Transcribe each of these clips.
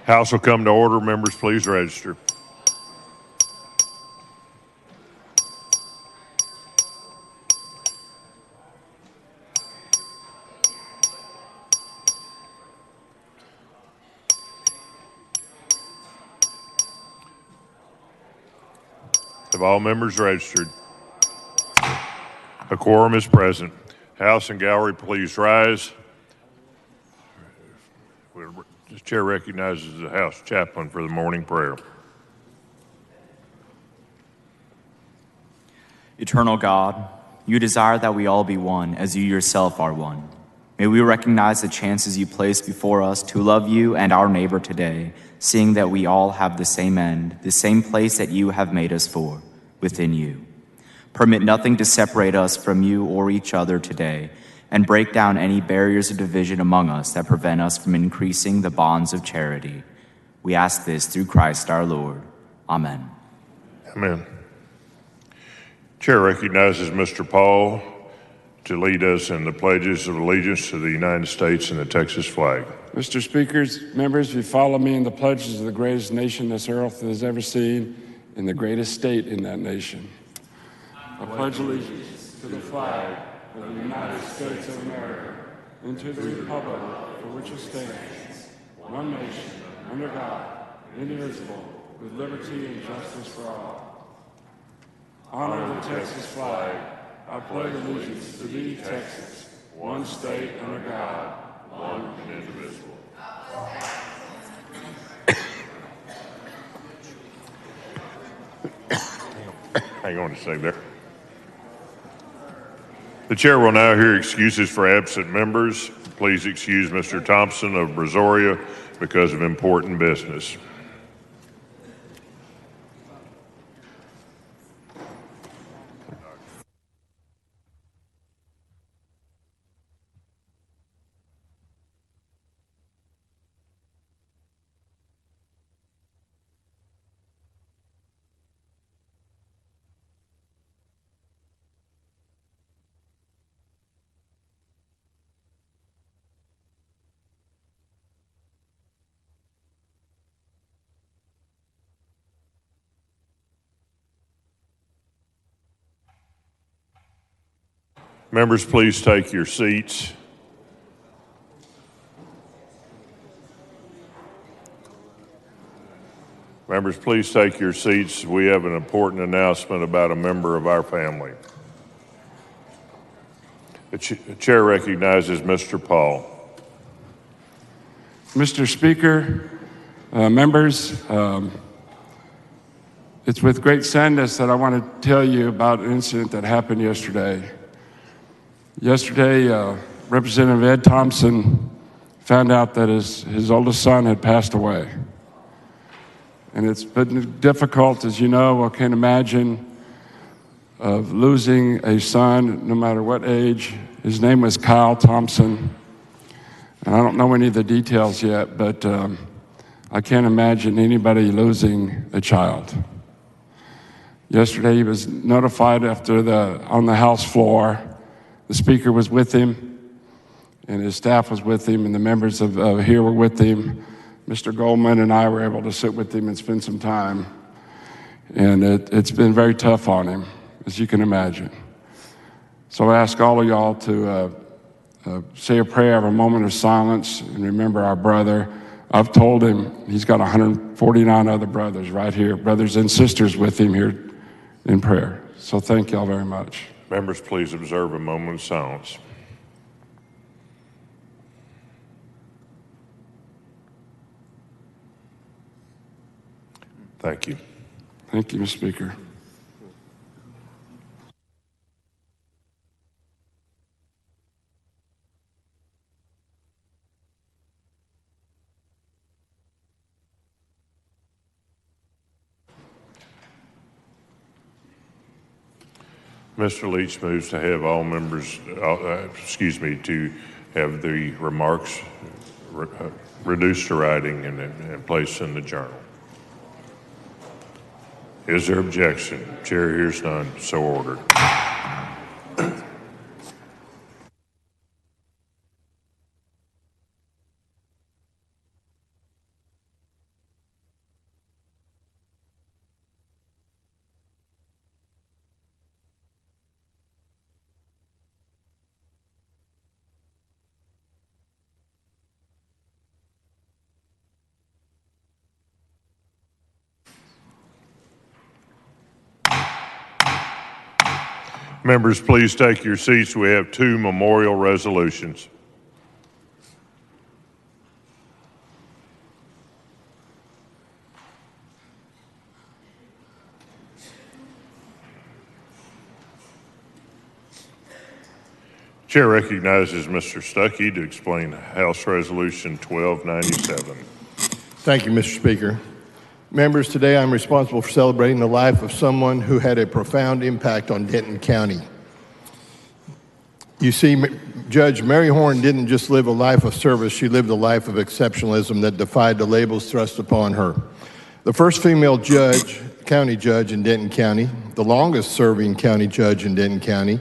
House will come to order. Members, please register. Have all members registered? A quorum is present. House and gallery, please rise. The chair recognizes the House chaplain for the morning prayer. Eternal God, you desire that we all be one as you yourself are one. May we recognize the chances you place before us to love you and our neighbor today, seeing that we all have the same end, the same place that you have made us for, within you. Permit nothing to separate us from you or each other today, and break down any barriers of division among us that prevent us from increasing the bonds of charity. We ask this through Christ our Lord. Amen. Amen. Chair recognizes Mr. Paul to lead us in the pledges of allegiance to the United States and the Texas flag. Mr. Speakers, members, if you follow me in the pledges of the greatest nation this earth has ever seen and the greatest state in that nation. I pledge allegiance to the flag of the United States of America and to the republic for which it stands, one nation, under God, indivisible, with liberty and justice for all. Honor the Texas flag. I pledge allegiance to thee, Texas, one state under God, one and indivisible. Hang on a second there. The chair will now hear excuses for absent members. Please excuse Mr. Thompson of Brazoria because of important business. Members, please take your seats. Members, please take your seats. We have an important announcement about a member of our family. The chair recognizes Mr. Paul. Mr. Speaker, members, it's with great sadness that I want to tell you about an incident that happened yesterday. Yesterday, Representative Ed Thompson found out that his oldest son had passed away. And it's been difficult, as you know, I can't imagine, of losing a son, no matter what age. His name was Kyle Thompson. And I don't know any of the details yet, but I can't imagine anybody losing a child. Yesterday, he was notified on the House floor. The Speaker was with him, and his staff was with him, and the members of here were with him. Mr. Goldman and I were able to sit with him and spend some time. And it's been very tough on him, as you can imagine. So I ask all of y'all to say a prayer, have a moment of silence, and remember our brother. I've told him he's got 149 other brothers right here, brothers and sisters with him here in prayer. So thank y'all very much. Members, please observe a moment of silence. Thank you. Thank you, Mr. Speaker. Mr. Leach moves to have all members, to have the remarks reduced to writing and placed in the journal. Is there objection? Chair hears none, so ordered. Members, please take your seats. We have two memorial resolutions. Chair recognizes Mr. Stuckey to explain House Resolution 1297. Thank you, Mr. Speaker. Members, today I'm responsible for celebrating the life of someone who had a profound impact on Denton County. You see, Judge Mary Horn didn't just live a life of service, she lived a life of exceptionalism that defied the labels thrust upon her. The first female county judge in Denton County, the longest serving county judge in Denton County,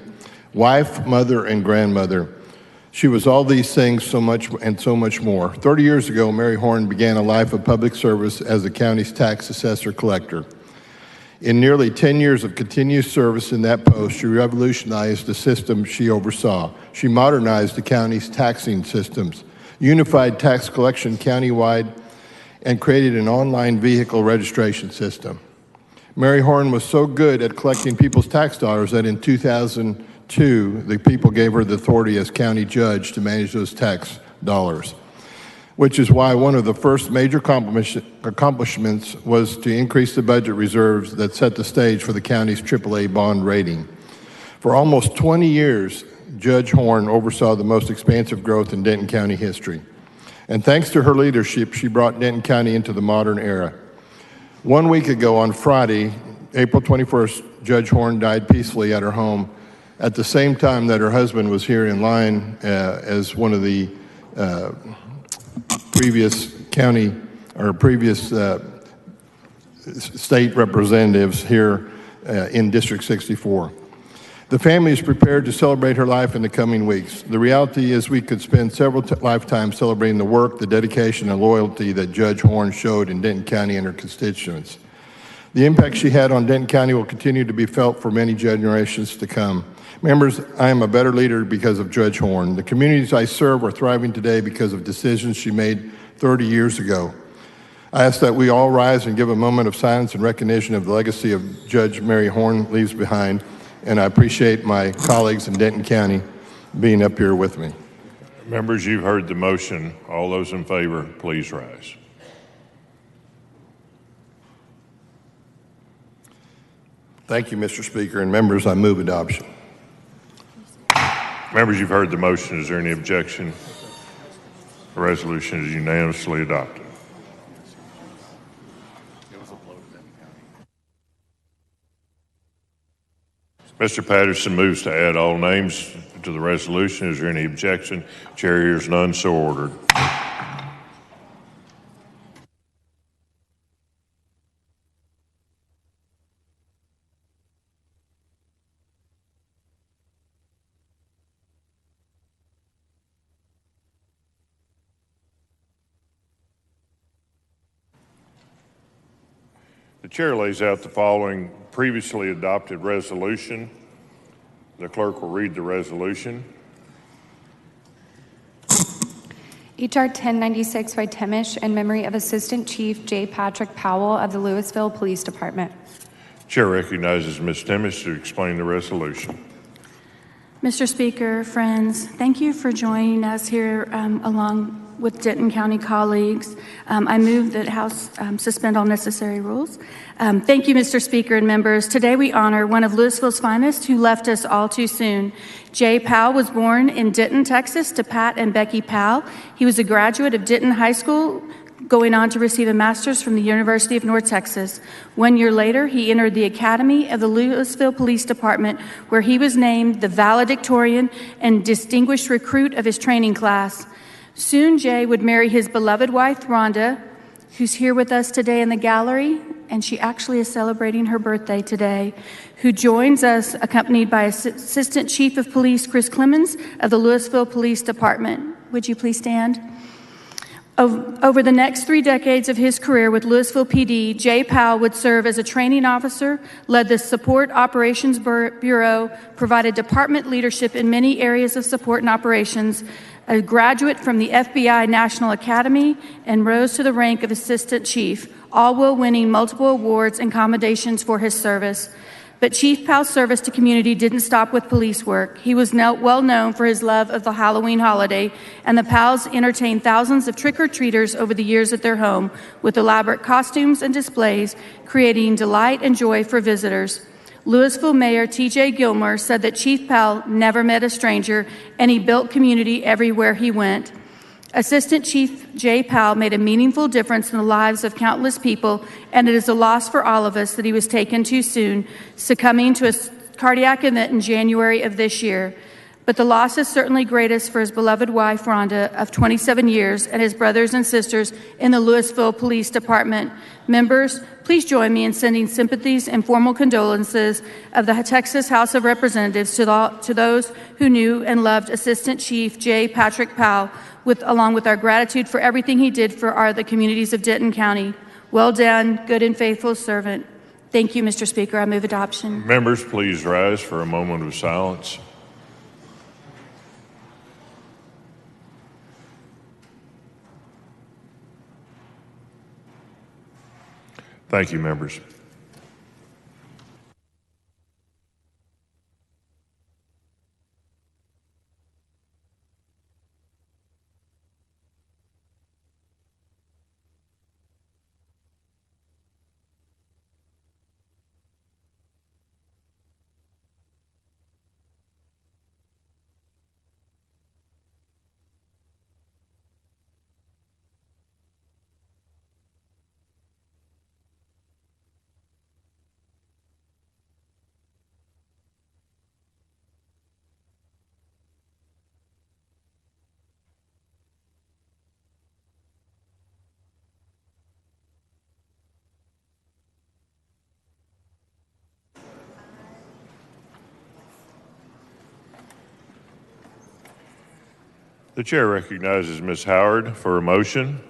wife, mother, and grandmother. She was all these things, so much more. 30 years ago, Mary Horn began a life of public service as the county's tax assessor collector. In nearly 10 years of continuous service in that post, she revolutionized the system she oversaw. She modernized the county's taxing systems, unified tax collection countywide, and created an online vehicle registration system. Mary Horn was so good at collecting people's tax dollars that in 2002, the people gave her the authority as county judge to manage those tax dollars, which is why one of the first major accomplishments was to increase the budget reserves that set the stage for the county's AAA bond rating. For almost 20 years, Judge Horn oversaw the most expansive growth in Denton County history. And thanks to her leadership, she brought Denton County into the modern era. 1 week ago on Friday, April 21st, Judge Horn died peacefully at her home at the same time that her husband was here in line as one of the previous state representatives here in District 64. The family is prepared to celebrate her life in the coming weeks. The reality is we could spend several lifetimes celebrating the work, the dedication, and loyalty that Judge Horn showed in Denton County and her constituents. The impact she had on Denton County will continue to be felt for many generations to come. Members, I am a better leader because of Judge Horn. The communities I serve are thriving today because of decisions she made 30 years ago. I ask that we all rise and give a moment of silence in recognition of the legacy of Judge Mary Horn leaves behind, and I appreciate my colleagues in Denton County being up here with me. Members, you've heard the motion. All those in favor, please rise. Thank you, Mr. Speaker, and members, I move adoption. Members, you've heard the motion. Is there any objection? The resolution is unanimously adopted. Mr. Patterson moves to add all names to the resolution. Is there any objection? Chair hears none, so ordered. The chair lays out the following previously adopted resolution. The clerk will read the resolution. H.R. 1096 by Temish in memory of Assistant Chief J. Patrick Powell of the Louisville Police Department. Chair recognizes Ms. Temish to explain the resolution. Mr. Speaker, friends, thank you for joining us here along with Denton County colleagues. I move that House suspend all necessary rules. Thank you, Mr. Speaker and members. Today we honor one of Louisville's finest who left us all too soon. Jay Powell was born in Denton, Texas to Pat and Becky Powell. He was a graduate of Denton High School, going on to receive a master's from the University of North Texas. 1 year later, he entered the Academy of the Louisville Police Department, where he was named the valedictorian and distinguished recruit of his training class. Soon, Jay would marry his beloved wife, Rhonda, who's here with us today in the gallery, and she actually is celebrating her birthday today, who joins us accompanied by Assistant Chief of Police Chris Clemens of the Louisville Police Department. Would you please stand? Over the next 3 decades of his career with Louisville PD, Jay Powell would serve as a training officer, led the Support Operations Bureau, provided department leadership in many areas of support and operations, a graduate from the FBI National Academy, and rose to the rank of Assistant Chief, all while winning multiple awards and commendations for his service. But Chief Powell's service to community didn't stop with police work. He was well known for his love of the Halloween holiday, and the Powells entertained thousands of trick-or-treaters over the years at their home with elaborate costumes and displays, creating delight and joy for visitors. Louisville Mayor T.J. Gilmer said that Chief Powell never met a stranger, and he built community everywhere he went. Assistant Chief Jay Powell made a meaningful difference in the lives of countless people, and it is a loss for all of us that he was taken too soon, succumbing to a cardiac event in January of this year. But the loss is certainly greatest for his beloved wife, Rhonda, of 27 years, and his brothers and sisters in the Louisville Police Department. Members, please join me in sending sympathies and formal condolences of the Texas House of Representatives to those who knew and loved Assistant Chief J. Patrick Powell, along with our gratitude for everything he did for the communities of Denton County. Well done, good and faithful servant. Thank you, Mr. Speaker. I move adoption. Members, please rise for a moment of silence. Thank you, members. The chair recognizes Ms. Howard for a motion.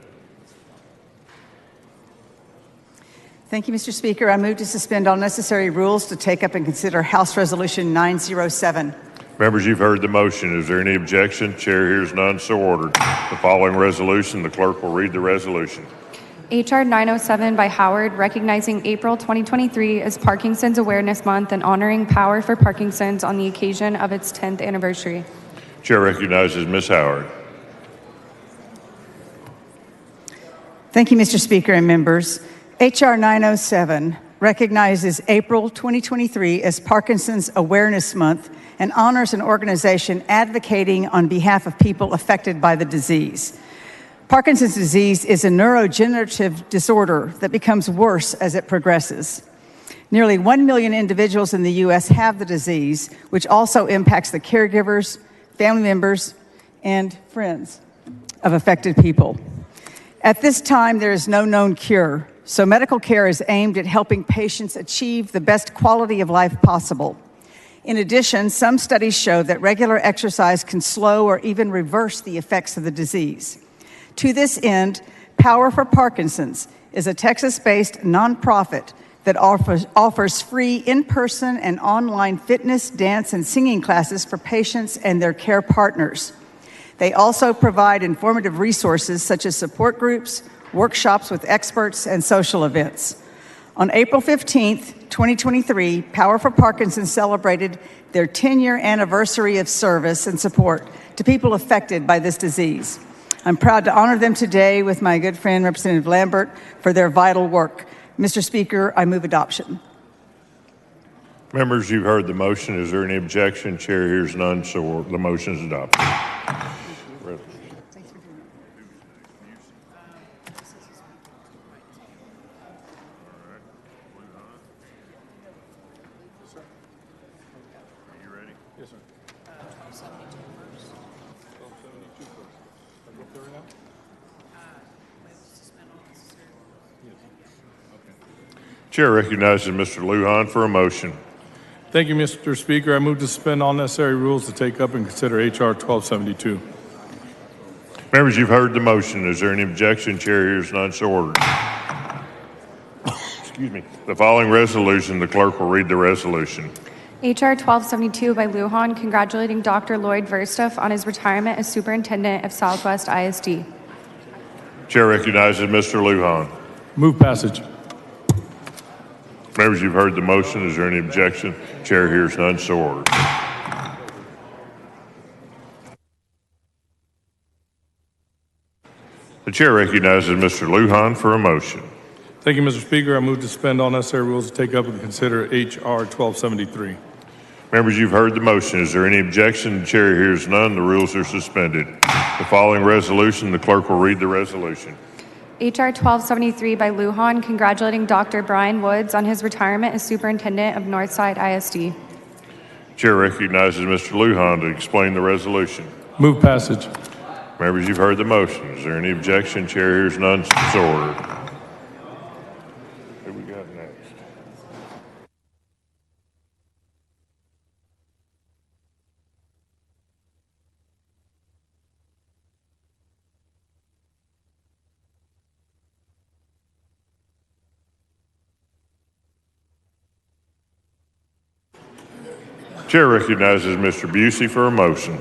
Thank you, Mr. Speaker. I move to suspend all necessary rules to take up and consider House Resolution 907. Members, you've heard the motion. Is there any objection? Chair hears none, so ordered. The following resolution, the clerk will read the resolution. H.R. 907 by Howard, recognizing April 2023 as Parkinson's Awareness Month and honoring Power for Parkinson's on the occasion of its 10th anniversary. Chair recognizes Ms. Howard. Thank you, Mr. Speaker and members. H.R. 907 recognizes April 2023 as Parkinson's Awareness Month and honors an organization advocating on behalf of people affected by the disease. Parkinson's disease is a neurodegenerative disorder that becomes worse as it progresses. Nearly 1 million individuals in the U.S. have the disease, which also impacts the caregivers, family members, and friends of affected people. At this time, there is no known cure, so medical care is aimed at helping patients achieve the best quality of life possible. In addition, some studies show that regular exercise can slow or even reverse the effects of the disease. To this end, Power for Parkinson's is a Texas-based nonprofit that offers free in-person and online fitness, dance, and singing classes for patients and their care partners. They also provide informative resources such as support groups, workshops with experts, and social events. On April 15th, 2023, Power for Parkinson's celebrated their 10-year anniversary of service and support to people affected by this disease. I'm proud to honor them today with my good friend, Representative Lambert, for their vital work. Mr. Speaker, I move adoption. Members, you've heard the motion. Is there any objection? Chair hears none, so the motion is adopted. Chair recognizes Mr. Lujan for a motion. Thank you, Mr. Speaker. I move to suspend all necessary rules to take up and consider H.R. 1272. Members, you've heard the motion. Is there any objection? Chair hears none, so ordered. Excuse me. The following resolution, the clerk will read the resolution. H.R. 1272 by Lujan, congratulating Dr. Lloyd Verstuff on his retirement as Superintendent of Southwest ISD. Chair recognizes Mr. Lujan. Move passage. Members, you've heard the motion. Is there any objection? Chair hears none, so ordered. The chair recognizes Mr. Lujan for a motion. Thank you, Mr. Speaker. I move to suspend all necessary rules to take up and consider H.R. 1273. Members, you've heard the motion. Is there any objection? The chair hears none. The rules are suspended. The following resolution, the clerk will read the resolution. H.R. 1273 by Lujan, congratulating Dr. Brian Woods on his retirement as Superintendent of Northside ISD. Chair recognizes Mr. Lujan to explain the resolution. Move passage. Members, you've heard the motion. Is there any objection? Chair hears none. So ordered. Who we got next? Chair recognizes Mr. Busey for a motion.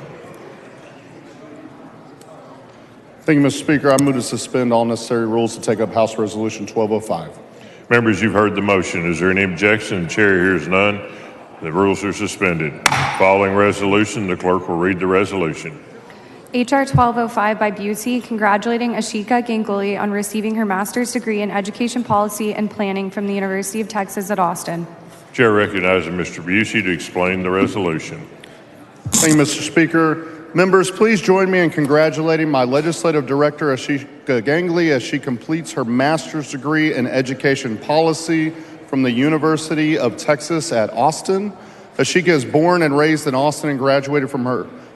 Thank you, Mr. Speaker. I move to suspend all necessary rules to take up House Resolution 1205. Members, you've heard the motion. Is there any objection? The chair hears none. The rules are suspended. Following resolution, the clerk will read the resolution. H.R. 1205 by Busey, congratulating Ashika Ganguly on receiving her master's degree in Education Policy and Planning from the University of Texas at Austin. Chair recognizes Mr. Busey to explain the resolution. Thank you, Mr. Speaker. Members, please join me in congratulating my Legislative Director, Ashika Ganguly, as she completes her master's degree in Education Policy from the University of Texas at Austin. Ashika is born and raised in Austin and graduated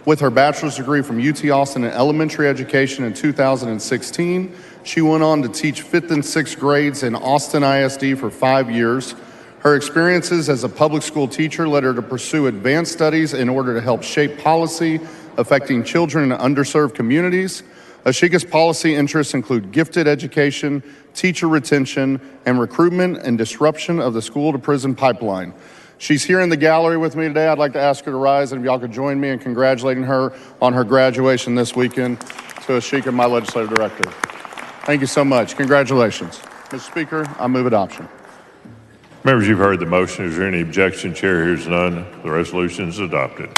with her bachelor's degree from UT Austin in elementary education in 2016. She went on to teach 5th and 6th grades in Austin ISD for 5 years. Her experiences as a public school teacher led her to pursue advanced studies in order to help shape policy affecting children in underserved communities. Ashika's policy interests include gifted education, teacher retention, and recruitment and disruption of the school-to-prison pipeline. She's here in the gallery with me today. I'd like to ask her to rise, and if y'all could join me in congratulating her on her graduation this weekend. To Ashika, my Legislative Director. Thank you so much. Congratulations. Mr. Speaker, I move adoption. Members, you've heard the motion. Is there any objection? Chair hears none. The resolution is adopted.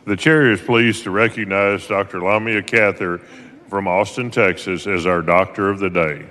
The chair is pleased to recognize Dr. Lamia Cather from Austin, Texas, as our Doctor of the Day.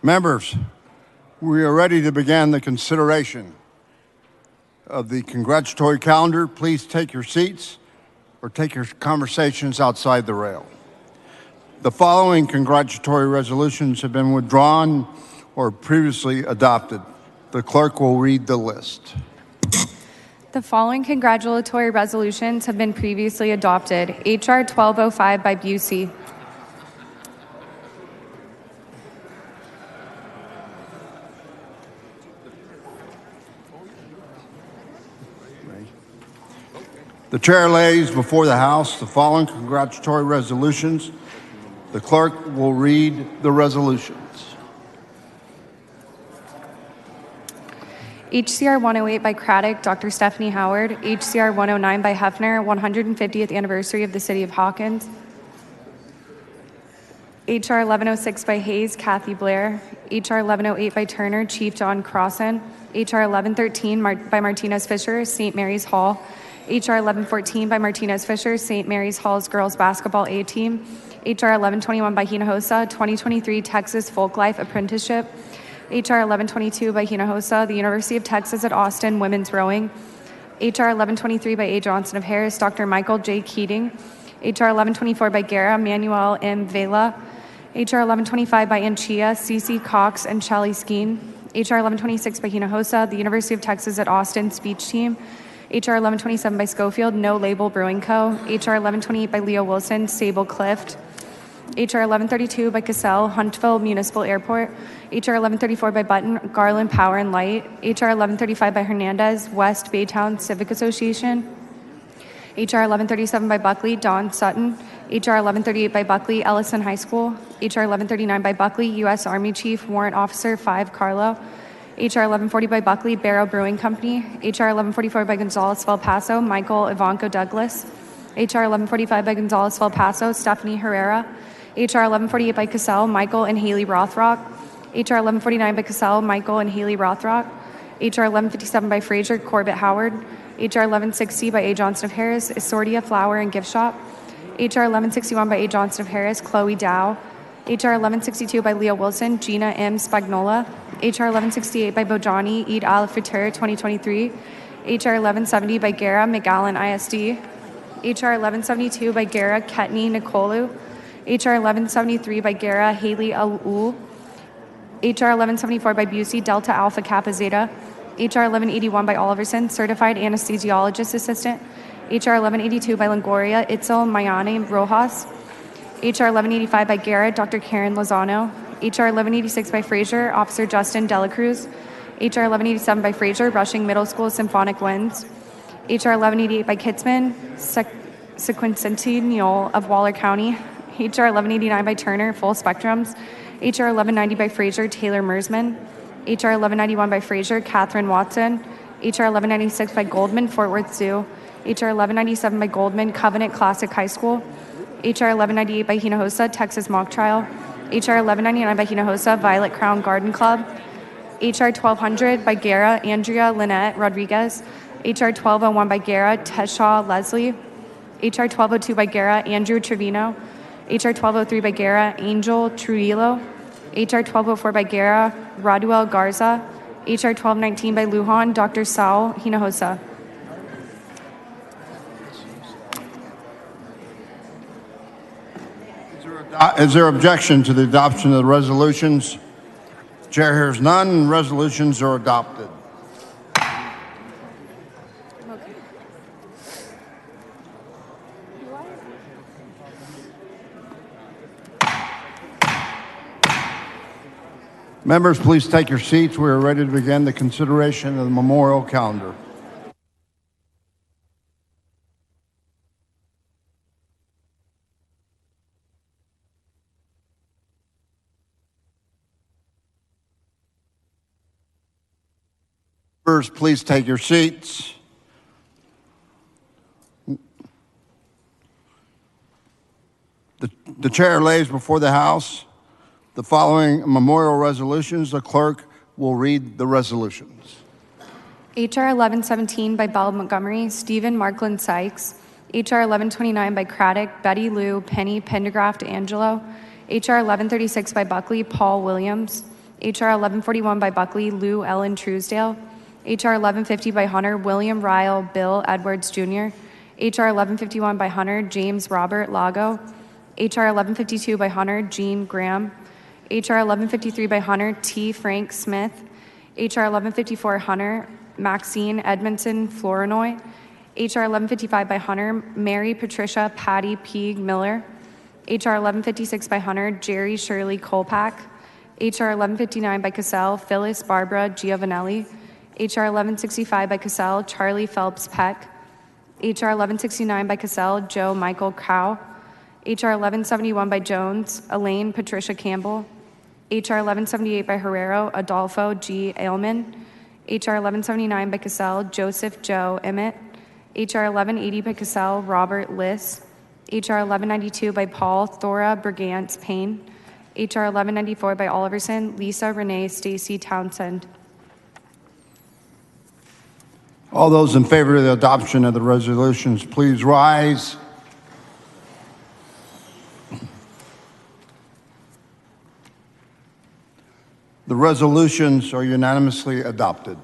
Members, we are ready to begin the consideration of the congratulatory calendar. Please take your seats or take your conversations outside the rail. The following congratulatory resolutions have been withdrawn or previously adopted. The clerk will read the list. The following congratulatory resolutions have been previously adopted. H.R. 1205 by Busey. The chair lays before the House the following congratulatory resolutions. The clerk will read the resolutions. HCR 108 by Craddock, Dr. Stephanie Howard. HCR 109 by Hefner, 150th anniversary of the City of Hawkins. HR 1106 by Hayes, Kathy Blair. HR 1108 by Turner, Chief John Crossan. HR 1113 by Martinez Fisher, St. Mary's Hall. HR 1114 by Martinez Fisher, St. Mary's Hall's Girls Basketball A Team. HR 1121 by Hinojosa, 2023 Texas Folklife Apprenticeship. HR 1122 by Hinojosa, the University of Texas at Austin Women's Rowing. HR 1123 by A. Johnson of Harris, Dr. Michael J. Keating. HR 1124 by Guerra, Manuel M. Vela. HR 1125 by Anchia, C.C. Cox, and Shelley Skeen. HR 1126 by Hinojosa, the University of Texas at Austin Speech Team. HR 1127 by Schofield, No Label Brewing Co. HR 1128 by Leo Wilson, Sable Clift. HR 1132 by Cassell, Huntsville Municipal Airport. HR 1134 by Button, Garland Power and Light. HR 1135 by Hernandez, West Baytown Civic Association. HR 1137 by Buckley, Don Sutton. HR 1138 by Buckley, Ellison High School. HR 1139 by Buckley, U.S. Army Chief Warrant Officer 5 Carlo. HR 1140 by Buckley, Barrow Brewing Company. HR 1144 by Gonzales Val Paso, Michael Ivanko Douglas. HR 1145 by Gonzales Val Paso, Stephanie Herrera. HR 1148 by Cassell, Michael and Haley Rothrock. HR 1149 by Cassell, Michael and Haley Rothrock. HR 1157 by Fraser, Corbett Howard. HR 1160 by A. Johnson of Harris, Isordia Flower and Gift Shop. HR 1161 by A. Johnson of Harris, Chloe Dow. HR 1162 by Leo Wilson, Gina M. Spagnola. HR 1168 by Bojani, Eid al-Fitr 2023. HR 1170 by Guerra, McAllen ISD. HR 1172 by Guerra, Ketney Nicolu. HR 1173 by Guerra, Haley Al-Ul. HR 1174 by Busey, Delta Alpha Kappa Zeta. HR 1181 by Oliverson, Certified Anesthesiologist Assistant. HR 1182 by Longoria, Itzel Mayani Rojas. HR 1185 by Garrett, Dr. Karen Lozano. HR 1186 by Fraser, Officer Justin Delacruz. HR 1187 by Fraser, Rushing Middle School Symphonic Winds. HR 1188 by Kitzman, Sequencentennial of Waller County. HR 1189 by Turner, Full Spectrums. HR 1190 by Fraser, Taylor Mersman. HR 1191 by Fraser, Catherine Watson. HR 1196 by Goldman, Fort Worth Zoo. HR 1197 by Goldman, Covenant Classic High School. HR 1198 by Hinojosa, Texas Mock Trial. HR 1199 by Hinojosa, Violet Crown Garden Club. HR 1200 by Guerra, Andrea Lynette Rodriguez. HR 1201 by Guerra, Teshaw Leslie. HR 1202 by Guerra, Andrew Trevino. HR 1203 by Guerra, Angel Trujillo. HR 1204 by Guerra, Raduel Garza. HR 1219 by Lujan, Dr. Saul Hinojosa. Is there objection to the adoption of the resolutions? Chair hears none. Resolutions are adopted. Members, please take your seats. We are ready to begin the consideration of the memorial calendar. Members, please take your seats. The chair lays before the House the following memorial resolutions. The clerk will read the resolutions. HR 1117 by Bell Montgomery, Stephen Markland Sykes. HR 1129 by Craddock, Betty Lou, Penny Pendergraft Angelo. HR 1136 by Buckley, Paul Williams. H.R. 1141 by Buckley, Lou Ellen Truesdale. H.R. 1150 by Hunter, William Ryle Bill Edwards Jr. H.R. 1151 by Hunter, James Robert Lago. H.R. 1152 by Hunter, Gene Graham. H.R. 1153 by Hunter, T. Frank Smith. H.R. 1154 Hunter, Maxine Edmondson Flournoy. H.R. 1155 by Hunter, Mary Patricia Patty P. Miller. H.R. 1156 by Hunter, Jerry Shirley Kolpak. H.R. 1159 by Cassell, Phyllis Barbara Giovanelli. H.R. 1165 by Cassell, Charlie Phelps Peck. H.R. 1169 by Cassell, Joe Michael Cow. H.R. 1171 by Jones, Elaine Patricia Campbell. H.R. 1178 by Herrero, Adolfo G. Ailman. H.R. 1179 by Cassell, Joseph Joe Emmett. H.R. 1180 by Cassell, Robert Liss. H.R. 1192 by Paul Thora Brigance Payne. H.R. 1194 by Oliverson, Lisa Renee Stacy Townsend. All those in favor of the adoption of the resolutions, please rise. The resolutions are unanimously adopted.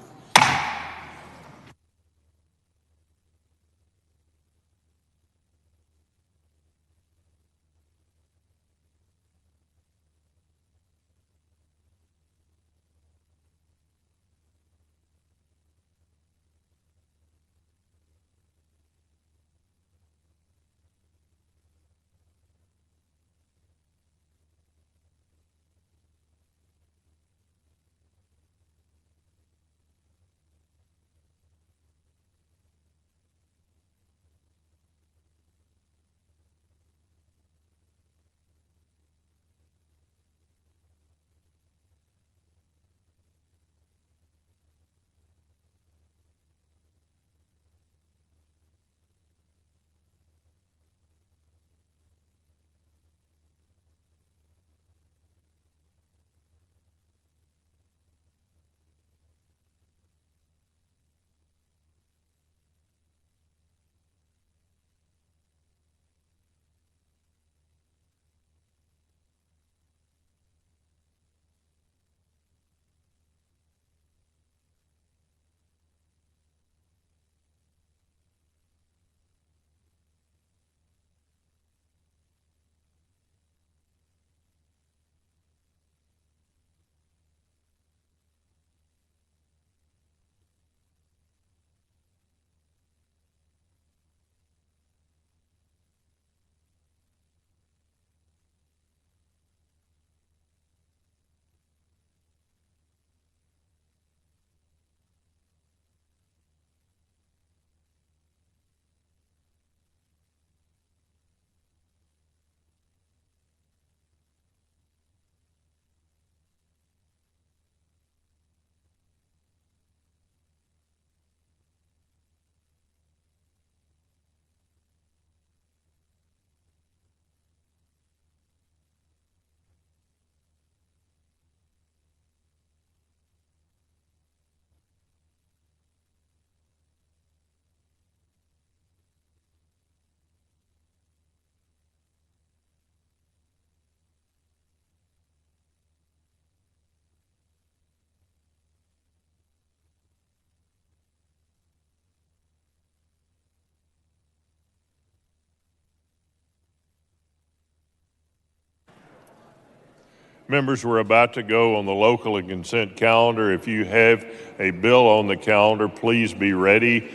Members, we're about to go on the local and consent calendar. If you have a bill on the calendar, please be ready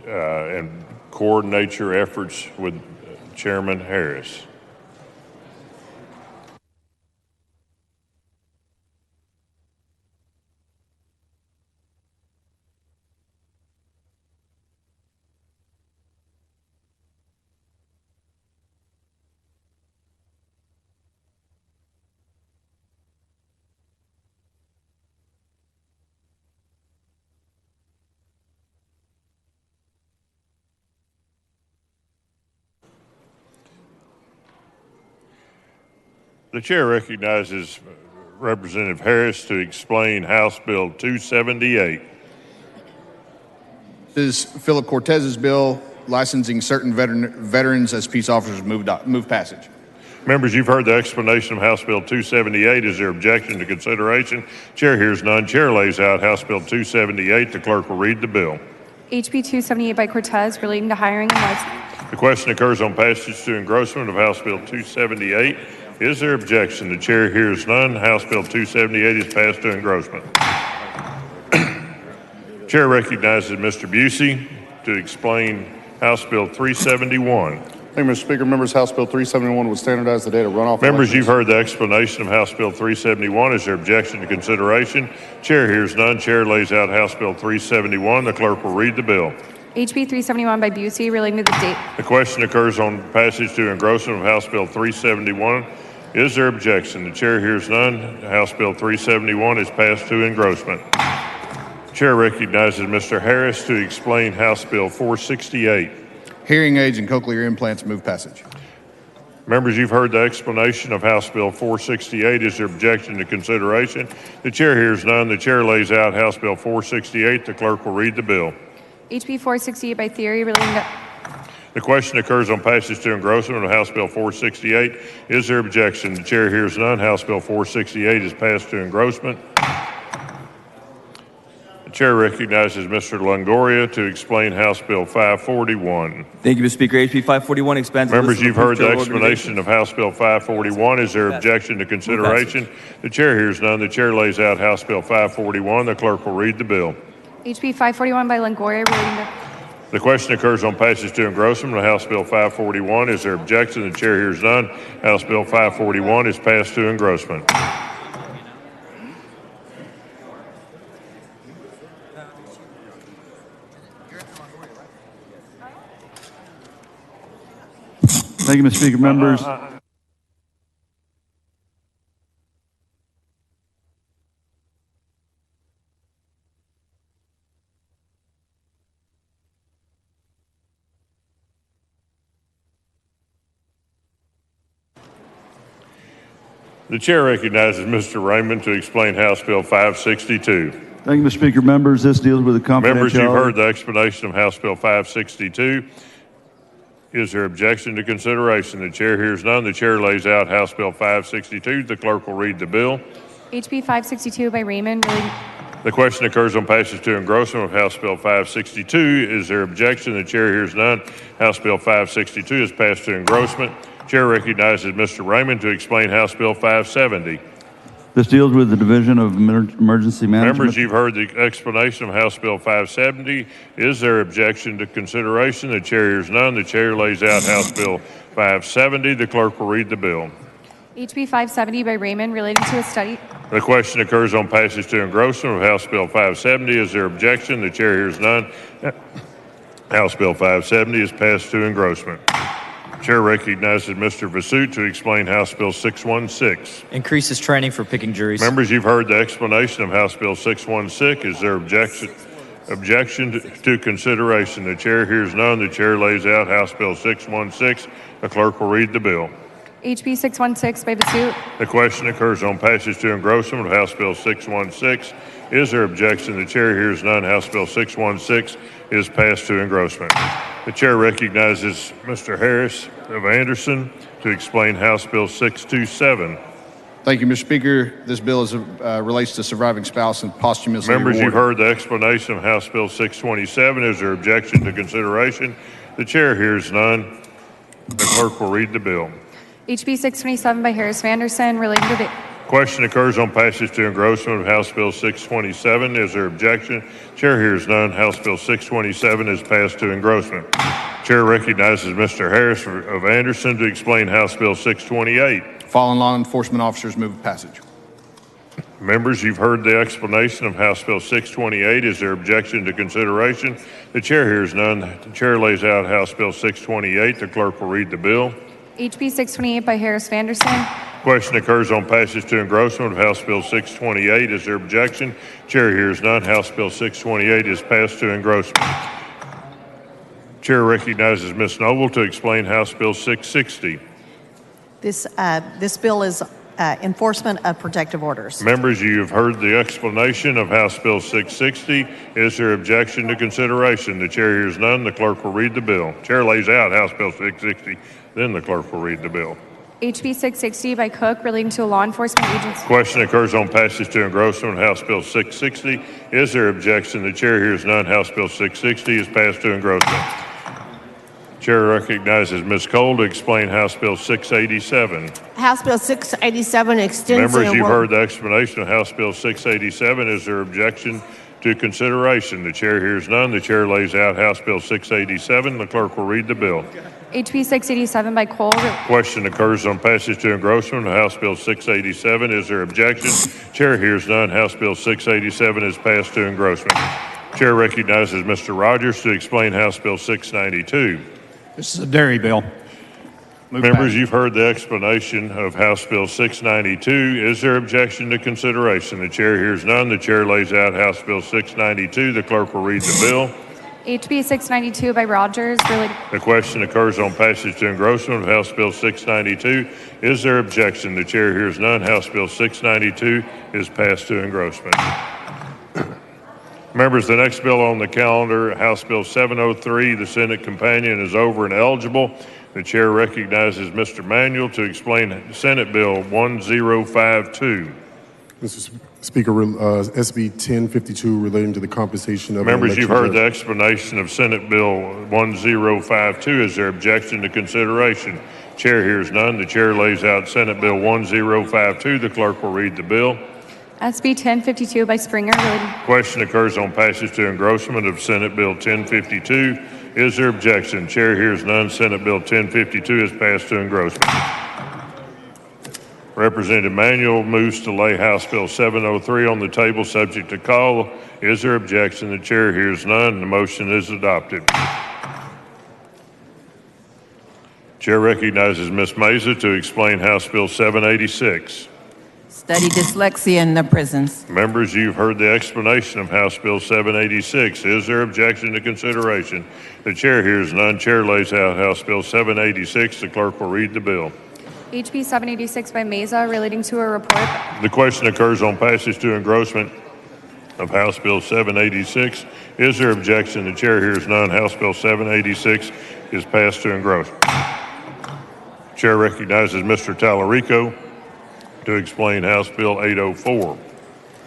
and coordinate your efforts with Chairman Harris. The chair recognizes Representative Harris to explain House Bill 278. This is Philip Cortez's bill licensing certain veterans as peace officers move passage. Members, you've heard the explanation of House Bill 278. Is there objection to consideration? Chair hears none. Chair lays out House Bill 278. The clerk will read the bill. HB 278 by Cortez relating to hiring and licensing. The question occurs on passage to engrossment of House Bill 278. Is there objection? The chair hears none. House Bill 278 is passed to engrossment. Chair recognizes Mr. Busey to explain House Bill 371. Thank you, Mr. Speaker. Members, House Bill 371 would standardize the date of runoff Members, elections. you've heard the explanation of House Bill 371. Is there objection to consideration? Chair hears none. Chair lays out House Bill 371. The clerk will read the bill. HB 371 by Busey relating to the date. The question occurs on passage to engrossment of House Bill 371. Is there objection? The chair hears none. House Bill 371 is passed to engrossment. Chair recognizes Mr. Harris to explain House Bill 468. Hearing aids and cochlear implants, move passage. Members, you've heard the explanation of House Bill 468. Is there objection to consideration? The chair hears none. The chair lays out House Bill 468. The clerk will read the bill. HB 468 by theory relating to... The question occurs on passage to engrossment of House Bill 468. Is there objection? The chair hears none. House Bill 468 is passed to engrossment. The chair recognizes Mr. Longoria to explain House Bill 541. Thank you, Mr. Speaker. HB 541 expands. Members, you've heard the explanation of House Bill 541. Is there objection to consideration? The chair hears none. The chair lays out House Bill 541. The clerk will read the bill. HB 541 by Longoria relating to... The question occurs on passage to engrossment of House Bill 541. Is there objection? The chair hears none. House Bill 541 is passed to engrossment. Thank you, Mr. Speaker. Members. The chair recognizes Mr. Raymond to explain House Bill 562. Thank you, Mr. Speaker. Members, this deals with the confidentiality. Members, you've heard the explanation of House Bill 562. Is there objection to consideration? The chair hears none. The chair lays out House Bill 562. The clerk will read the bill. HB 562 by Raymond relating... The question occurs on passage to engrossment of House Bill 562. Is there objection? The chair hears none. House Bill 562 is passed to engrossment. Chair recognizes Mr. Raymond to explain House Bill 570. This deals with the Division of Emergency Management. Members, you've heard the explanation of House Bill 570. Is there objection to consideration? The chair hears none. The chair lays out House Bill 570. The clerk will read the bill. HB 570 by Raymond relating to a study... The question occurs on passage to engrossment of House Bill 570. Is there objection? The chair hears none. House Bill 570 is passed to engrossment. Chair recognizes Mr. Vasut to explain House Bill 616. Increases training for picking juries. Members, you've heard the explanation of House Bill 616. Is there objection to consideration? The chair hears none. The chair lays out House Bill 616. The clerk will read the bill. HB 616 by Vasut. The question occurs on passage to engrossment of House Bill 616. Is there objection? The chair hears none. House Bill 616 is passed to engrossment. The chair recognizes Mr. Harris of Anderson to explain House Bill 627. Thank you, Mr. Speaker. This bill relates to surviving spouse and posthumously Members, awarded. you've heard the explanation of House Bill 627. Is there objection to consideration? The chair hears none. The clerk will read the bill. HB 627 by Harris Vanderson relating to the... Question occurs on passage to engrossment of House Bill 627. Is there objection? Chair hears none. House Bill 627 is passed to engrossment. Chair recognizes Mr. Harris of Anderson to explain House Bill 628. Fallen law enforcement officers, move passage. Members, you've heard the explanation of House Bill 628. Is there objection to consideration? The chair hears none. The chair lays out House Bill 628. The clerk will read the bill. HB 628 by Harris Vanderson. Question occurs on passage to engrossment of House Bill 628. Is there objection? Chair hears none. House Bill 628 is passed to engrossment. Chair recognizes Ms. Noble to explain House Bill 660. This bill is enforcement of protective orders. Members, you have heard the explanation of House Bill 660. Is there objection to consideration? The chair hears none. The clerk will read the bill. Chair lays out House Bill 660. Then the clerk will read the bill. HB 660 by Cook relating to a law enforcement agency. Question occurs on passage to engrossment of House Bill 660. Is there objection? The chair hears none. House Bill 660 is passed to engrossment. Chair recognizes Ms. Cole to explain House Bill 687. House Bill 687 extends Members, you've heard the explanation of House Bill 687. Is there objection to consideration? The chair hears none. The chair lays out House Bill 687. The clerk will read the bill. HB 687 by Cole. Question occurs on passage to engrossment of House Bill 687. Is there objection? Chair hears none. House Bill 687 is passed to engrossment. Chair recognizes Mr. Rogers to explain House Bill 692. This is a dairy bill. Members, you've heard the explanation of House Bill 692. Is there objection to consideration? The chair hears none. The chair lays out House Bill 692. The clerk will read the bill. HB 692 by Rogers. The question occurs on passage to engrossment of House Bill 692. Is there objection? The chair hears none. House Bill 692 is passed to engrossment. Members, the next bill on the calendar, House Bill 703, the Senate companion, is over and eligible. The chair recognizes Mr. Manuel to explain Senate Bill 1052. Mr. Speaker, SB 1052 relating to the compensation of... Members, you've heard the explanation of Senate Bill 1052. Is there objection to consideration? Chair hears none. The chair lays out Senate Bill 1052. The clerk will read the bill. SB 1052 by Springer. Question occurs on passage to engrossment of Senate Bill 1052. Is there objection? Chair hears none. Senate Bill 1052 is passed to engrossment. Representative Manuel moves to lay House Bill 703 on the table subject to call. Is there objection? The chair hears none. The motion is adopted. Chair recognizes Ms. Meza to explain House Bill 786. Study dyslexia in the prisons. Members, you've heard the explanation of House Bill 786. Is there objection to consideration? The chair hears none. Chair lays out House Bill 786. The clerk will read the bill. HB 786 by Meza relating to a report. The question occurs on passage to engrossment of House Bill 786. Is there objection? The chair hears none. House Bill 786 is passed to engrossment. Chair recognizes Mr. Tallarico to explain House Bill 804.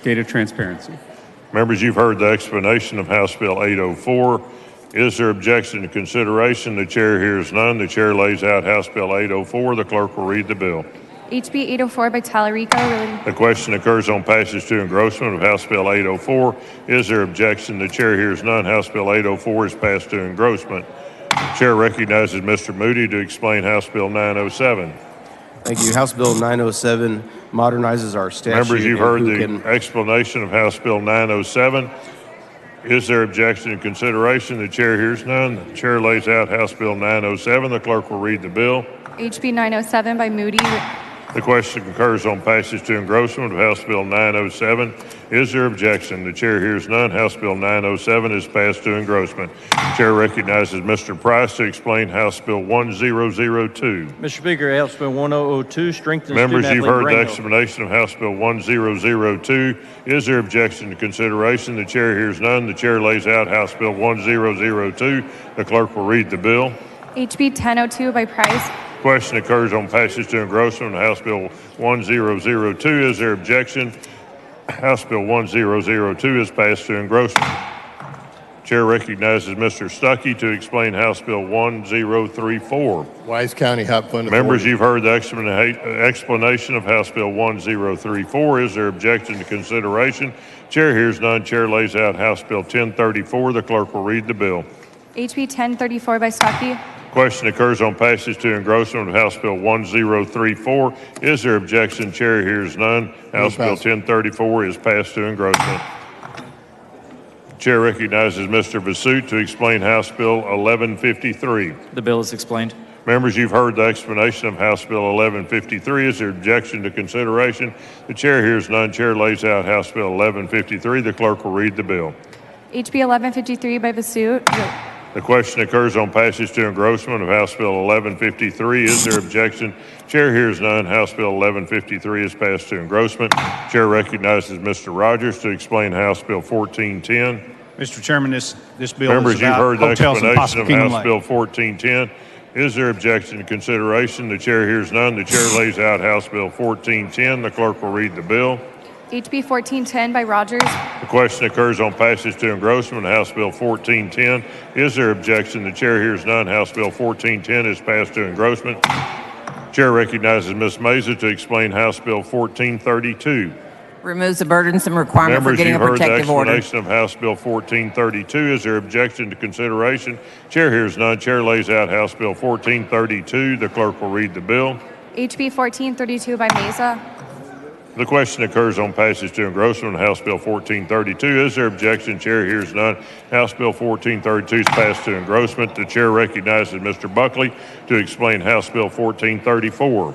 Data transparency. Members, you've heard the explanation of House Bill 804. Is there objection to consideration? The chair hears none. The chair lays out House Bill 804. The clerk will read the bill. HB 804 by Tallarico. The question occurs on passage to engrossment of House Bill 804. Is there objection? The chair hears none. House Bill 804 is passed to engrossment. Chair recognizes Mr. Moody to explain House Bill 907. Thank you. House Bill 907 modernizes our statute. Members, you've heard the explanation of House Bill 907. Is there objection to consideration? The chair hears none. The chair lays out House Bill 907. The clerk will read the bill. HB 907 by Moody. The question occurs on passage to engrossment of House Bill 907. Is there objection? The chair hears none. House Bill 907 is passed to engrossment. Chair recognizes Mr. Price to explain House Bill 1002. Mr. Speaker, House Bill 1002 strengthens Members, you've heard the Rango. explanation of House Bill 1002. Is there objection to consideration? The chair hears none. The chair lays out House Bill 1002. The clerk will read the bill. HB 1002 by Price. Question occurs on passage to engrossment of House Bill 1002. Is there objection? House Bill 1002 is passed to engrossment. Chair recognizes Mr. Stuckey to explain House Bill 1034. Wise County HOP Fund Authority. Members, you've heard the explanation of House Bill 1034. Is there objection to consideration? Chair hears none. Chair lays out House Bill 1034. The clerk will read the bill. HB 1034 by Stuckey. Question occurs on passage to engrossment of House Bill 1034. Is there objection? Chair hears none. House Bill 1034 is passed to engrossment. Chair recognizes Mr. Vasut to explain House Bill 1153. The bill is explained. Members, you've heard the explanation of House Bill 1153. Is there objection to consideration? The chair hears none. Chair lays out House Bill 1153. The clerk will read the bill. HB 1153 by Vasut. The question occurs on passage to engrossment of House Bill 1153. Is there objection? Chair hears none. House Bill 1153 is passed to engrossment. Chair recognizes Mr. Rogers to explain House Bill 1410. Mr. Chairman, this bill Members, is you've about heard the hotels in explanation of Possum House Bill 1410. Is there objection to consideration? The chair hears none. The chair lays out House Bill 1410. The clerk will read the bill. HB 1410 by Rogers. The question occurs on passage to engrossment of House Bill 1410. Is there objection? The chair hears none. House Bill 1410 is passed to engrossment. Chair recognizes Ms. Meza to explain House Bill 1432. Removes the burdensome requirement for Members, getting a you've heard the protective order. explanation of House Bill 1432. Is there objection to consideration? Chair hears none. Chair lays out House Bill 1432. The clerk will read the bill. HB 1432 by Meza. The question occurs on passage to engrossment of House Bill 1432. Is there objection? Chair hears none. House Bill 1432 is passed to engrossment. The chair recognizes Mr. Buckley to explain House Bill 1434.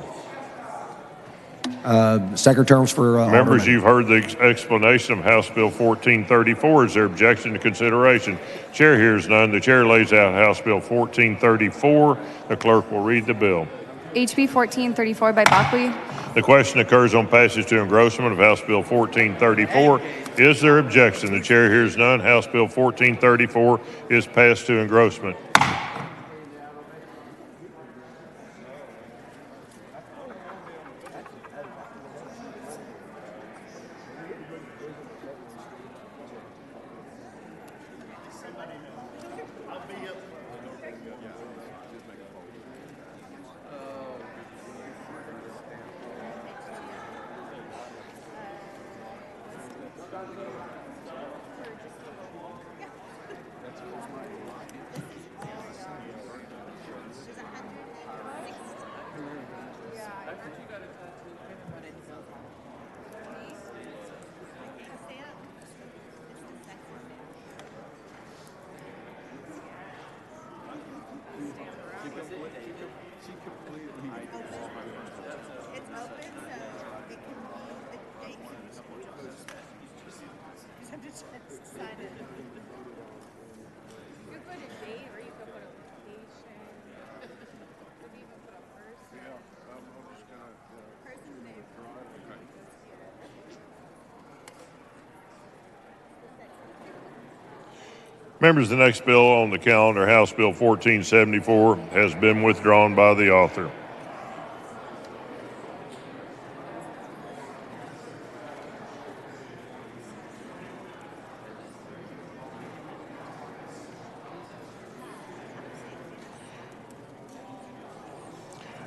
Second terms for Members, Alderman. you've heard the explanation of House Bill 1434. Is there objection to consideration? Chair hears none. The chair lays out House Bill 1434. The clerk will read the bill. HB 1434 by Buckley. The question occurs on passage to engrossment of House Bill 1434. Is there objection? The chair hears none. House Bill 1434 is passed to engrossment. Members, the next bill on the calendar, House Bill 1474, has been withdrawn by the author.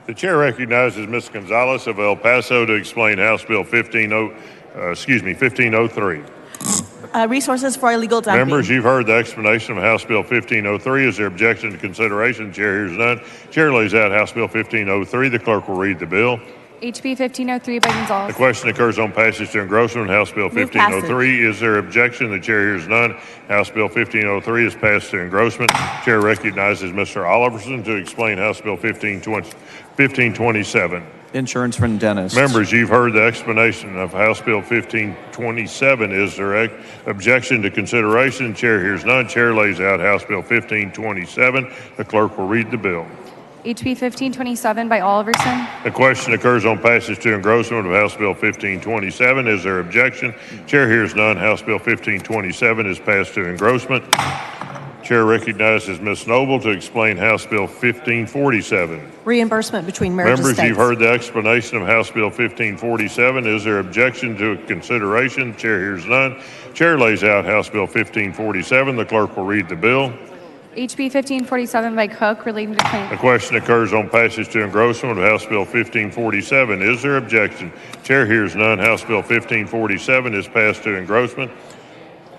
The chair recognizes Ms. Gonzalez of El Paso to explain House Bill 1503. Resources for illegal dumping. Members, you've heard the explanation of House Bill 1503. Is there objection to consideration? The chair hears none. Chair lays out House Bill 1503. The clerk will read the bill. HB 1503 by Gonzalez. The question occurs on passage to engrossment of House Bill 1503. Is there objection? The chair hears none. House Bill 1503 is passed to engrossment. Chair recognizes Mr. Oliverson to explain House Bill 1527. Insurance for dentists. Members, you've heard the explanation of House Bill 1527. Is there objection to consideration? Chair hears none. Chair lays out House Bill 1527. The clerk will read the bill. HB 1527 by Oliverson. The question occurs on passage to engrossment of House Bill 1527. Is there objection? Chair hears none. House Bill 1527 is passed to engrossment. Chair recognizes Ms. Noble to explain House Bill 1547. Reimbursement between marriage Members, estates. you've heard the explanation of House Bill 1547. Is there objection to consideration? Chair hears none. Chair lays out House Bill 1547. The clerk will read the bill. HB 1547 by Cook relating to claims. The question occurs on passage to engrossment of House Bill 1547. Is there objection? Chair hears none. House Bill 1547 is passed to engrossment.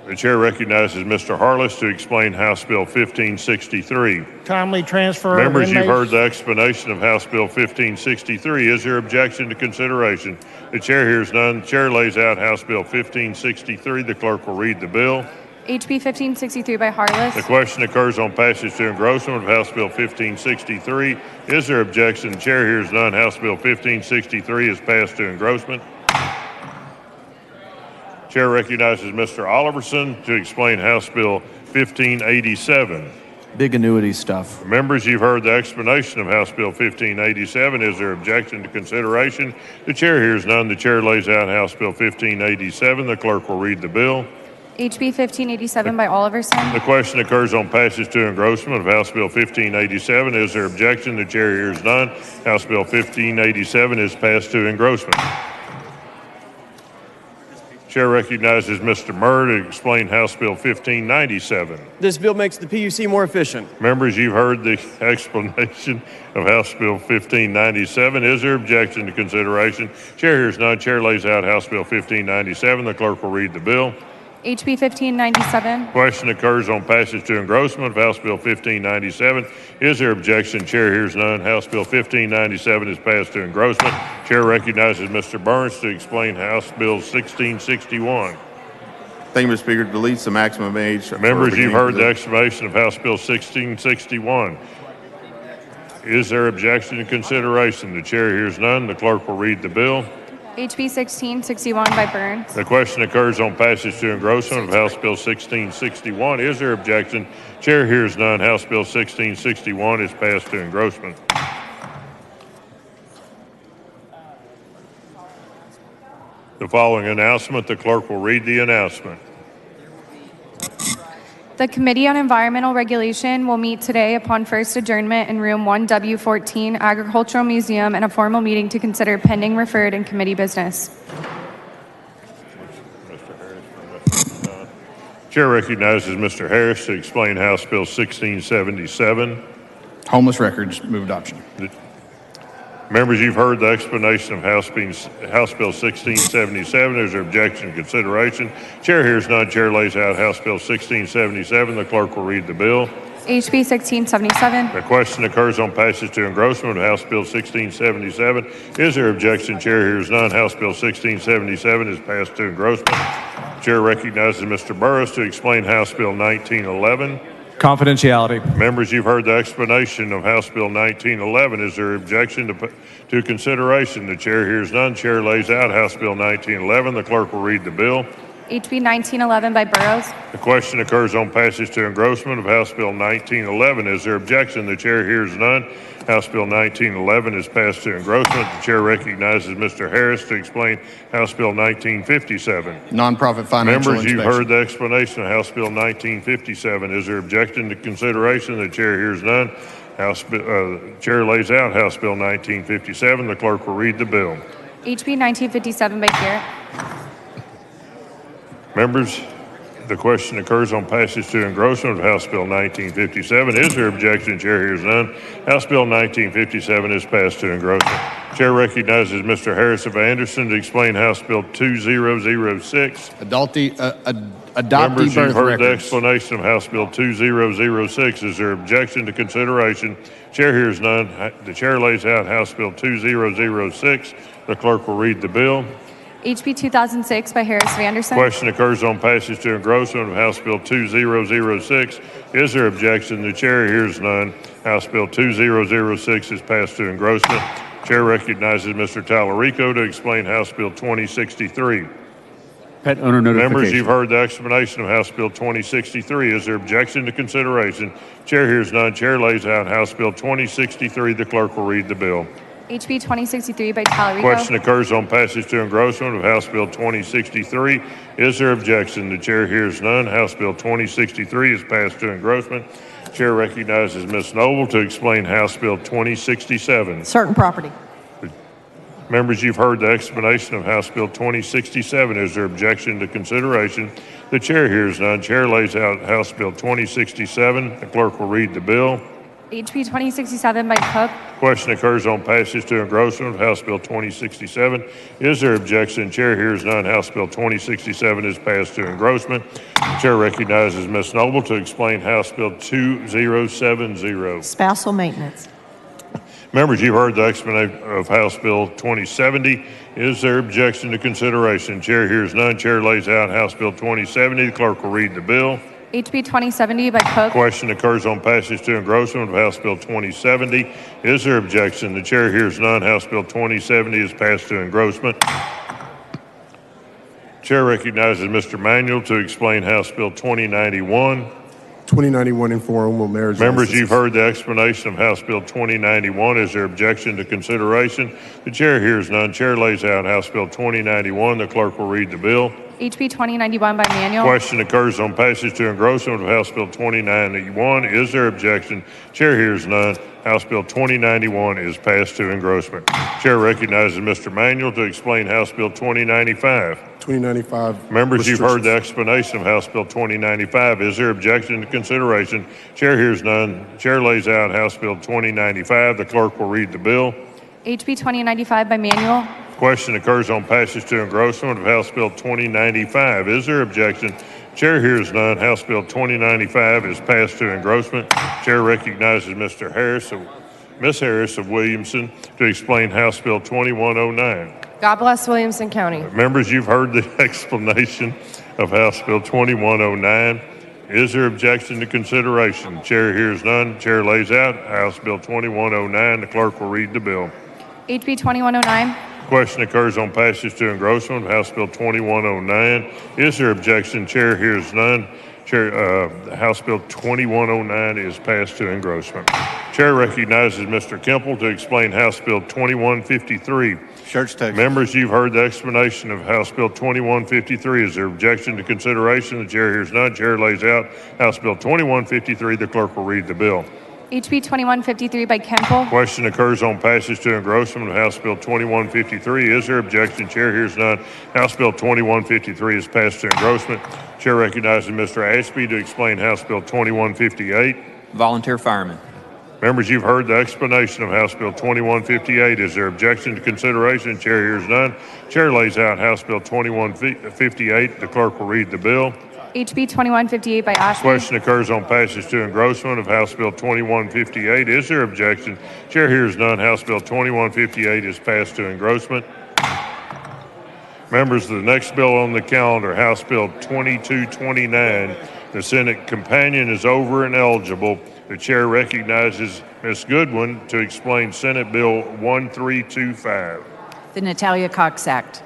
The chair recognizes Mr. Harless to explain House Bill 1563. Timely transfer. Members, of you've heard inmates. the explanation of House Bill 1563. Is there objection to consideration? The chair hears none. The chair lays out House Bill 1563. The clerk will read the bill. HB 1563 by Harless. The question occurs on passage to engrossment of House Bill 1563. Is there objection? The chair hears none. House Bill 1563 is passed to engrossment. Chair recognizes Mr. Oliverson to explain House Bill 1587. Big annuity stuff. Members, you've heard the explanation of House Bill 1587. Is there objection to consideration? The chair hears none. The chair lays out House Bill 1587. The clerk will read the bill. HB 1587 by Oliverson. The question occurs on passage to engrossment of House Bill 1587. Is there objection? The chair hears none. House Bill 1587 is passed to engrossment. Chair recognizes Mr. Murr to explain House Bill 1597. This bill makes the PUC more efficient. Members, you've heard the explanation of House Bill 1597. Is there objection to consideration? Chair hears none. Chair lays out House Bill 1597. The clerk will read the bill. HB 1597. Question occurs on passage to engrossment of House Bill 1597. Is there objection? Chair hears none. House Bill 1597 is passed to engrossment. Chair recognizes Mr. Burns to explain House Bill 1661. Thank you, Mr. Speaker. Deletes the maximum age. Members, you've heard the explanation of House Bill 1661. Is there objection to consideration? The chair hears none. The clerk will read the bill. HB 1661 by Burns. The question occurs on passage to engrossment of House Bill 1661. Is there objection? Chair hears none. House Bill 1661 is passed to engrossment. The following announcement, the clerk will read the announcement. The Committee on Environmental Regulation will meet today upon first adjournment in room 1W14, Agricultural Museum, and a formal meeting to consider pending, referred, and committee business. Chair recognizes Mr. Harris to explain House Bill 1677. Homeless records, move adoption. Members, you've heard the explanation of House Bill 1677. Is there objection to consideration? Chair hears none. Chair lays out House Bill 1677. The clerk will read the bill. HB 1677. The question occurs on passage to engrossment of House Bill 1677. Is there objection? Chair hears none. House Bill 1677 is passed to engrossment. Chair recognizes Mr. Burris to explain House Bill 1911. Confidentiality. Members, you've heard the explanation of House Bill 1911. Is there objection to consideration? The chair hears none. Chair lays out House Bill 1911. The clerk will read the bill. HB 1911 by Burrows. The question occurs on passage to engrossment of House Bill 1911. Is there objection? The chair hears none. House Bill 1911 is passed to engrossment. The chair recognizes Mr. Harris to explain House Bill 1957. Nonprofit financial Members, you've inspection. heard the explanation of House Bill 1957. Is there objection to consideration? The chair hears none. Chair lays out House Bill 1957. The clerk will read the bill. HB 1957 by Garrett. Members, the question occurs on passage to engrossment of House Bill 1957. Is there objection? Chair hears none. House Bill 1957 is passed to engrossment. Chair recognizes Mr. Harris of Anderson to explain House Bill 2006. Adoptee Members, birth you've heard the records. explanation of House Bill 2006. Is there objection to consideration? Chair hears none. The chair lays out House Bill 2006. The clerk will read the bill. HB 2006 by Harris of Anderson. Question occurs on passage to engrossment of House Bill 2006. Is there objection? The chair hears none. House Bill 2006 is passed to engrossment. Chair recognizes Mr. Tallarico to explain House Bill 2063. Pet owner notification. Members, you've heard the explanation of House Bill 2063. Is there objection to consideration? Chair hears none. Chair lays out House Bill 2063. The clerk will read the bill. HB 2063 by Tallarico. Question occurs on passage to engrossment of House Bill 2063. Is there objection? The chair hears none. House Bill 2063 is passed to engrossment. Chair recognizes Ms. Noble to explain House Bill 2067. Certain property. Members, you've heard the explanation of House Bill 2067. Is there objection to consideration? The chair hears none. Chair lays out House Bill 2067. The clerk will read the bill. HB 2067 by Cook. Question occurs on passage to engrossment of House Bill 2067. Is there objection? Chair hears none. House Bill 2067 is passed to engrossment. Chair recognizes Ms. Noble to explain House Bill 2070. Spousal maintenance. Members, you've heard the explanation of House Bill 2070. Is there objection to consideration? Chair hears none. Chair lays out House Bill 2070. The clerk will read the bill. HB 2070 by Cook. Question occurs on passage to engrossment of House Bill 2070. Is there objection? The chair hears none. House Bill 2070 is passed to engrossment. Chair recognizes Mr. Manuel to explain House Bill 2091. 2091 informal marriage. Members, licenses. you've heard the explanation of House Bill 2091. Is there objection to consideration? The chair hears none. Chair lays out House Bill 2091. The clerk will read the bill. HB 2091 by manual. Question occurs on passage to engrossment of House Bill 2091. Is there objection? Chair hears none. House Bill 2091 is passed to engrossment. Chair recognizes Mr. Manuel to explain House Bill 2095. 2095. Members, you've heard the explanation of House Bill 2095. Is there objection to consideration? Chair hears none. Chair lays out House Bill 2095. The clerk will read the bill. HB 2095 by manual. Question occurs on passage to engrossment of House Bill 2095. Is there objection? Chair hears none. House Bill 2095 is passed to engrossment. Chair recognizes Ms. Harris of Williamson to explain House Bill 2109. God bless Williamson County. Members, you've heard the explanation of House Bill 2109. Is there objection to consideration? Chair hears none. Chair lays out House Bill 2109. The clerk will read the bill. HB 2109. Question occurs on passage to engrossment of House Bill 2109. Is there objection? Chair hears none. House Bill 2109 is passed to engrossment. Chair recognizes Mr. Kemple to explain House Bill 2153. Church text. Members, you've heard the explanation of House Bill 2153. Is there objection to consideration? The chair hears none. Chair lays out House Bill 2153. The clerk will read the bill. HB 2153 by Kemple. Question occurs on passage to engrossment of House Bill 2153. Is there objection? Chair hears none. House Bill 2153 is passed to engrossment. Chair recognizes Mr. Ashby to explain House Bill 2158. Volunteer fireman. Members, you've heard the explanation of House Bill 2158. Is there objection to consideration? Chair hears none. Chair lays out House Bill 2158. The clerk will read the bill. HB 2158 by Ashby. Question occurs on passage to engrossment of House Bill 2158. Is there objection? Chair hears none. House Bill 2158 is passed to engrossment. Members, the next bill on the calendar, House Bill 2229. The Senate companion is over and eligible. The chair recognizes Ms. Goodwin to explain Senate Bill 1325. The Natalia Cox Act.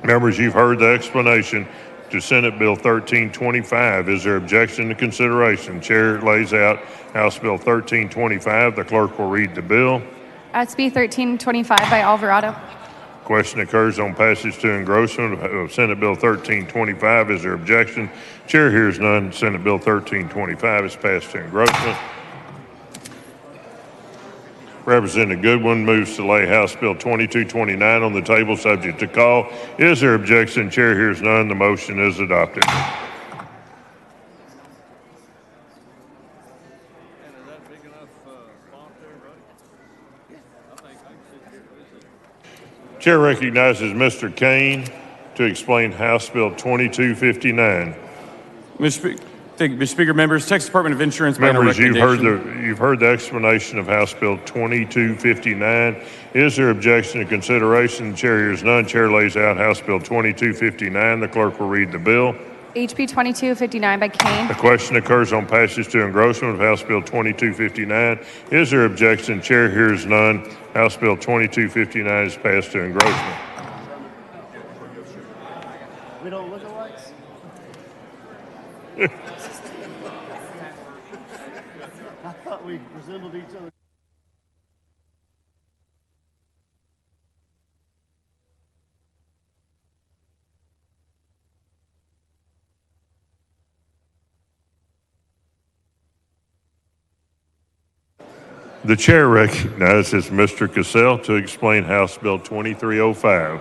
Members, you've heard the explanation to Senate Bill 1325. Is there objection to consideration? Chair lays out House Bill 1325. The clerk will read the bill. SB 1325 by Alvarado. Question occurs on passage to engrossment of Senate Bill 1325. Is there objection? Chair hears none. Senate Bill 1325 is passed to engrossment. Representative Goodwin moves to lay House Bill 2229 on the table, subject to call. Is there objection? Chair hears none. The motion is adopted. Chair recognizes Mr. Kane to explain House Bill 2259. Mr. Speaker, members, Texas Department of Insurance. Members, you've heard the explanation of House Bill 2259. Is there objection to consideration? The chair hears none. Chair lays out House Bill 2259. The clerk will read the bill. HB 2259 by Kane. The question occurs on passage to engrossment of House Bill 2259. Is there objection? Chair hears none. House Bill 2259 is passed to engrossment. We don't look alike? I thought we resembled each other. The chair recognizes Mr. Cassell to explain House Bill 2305.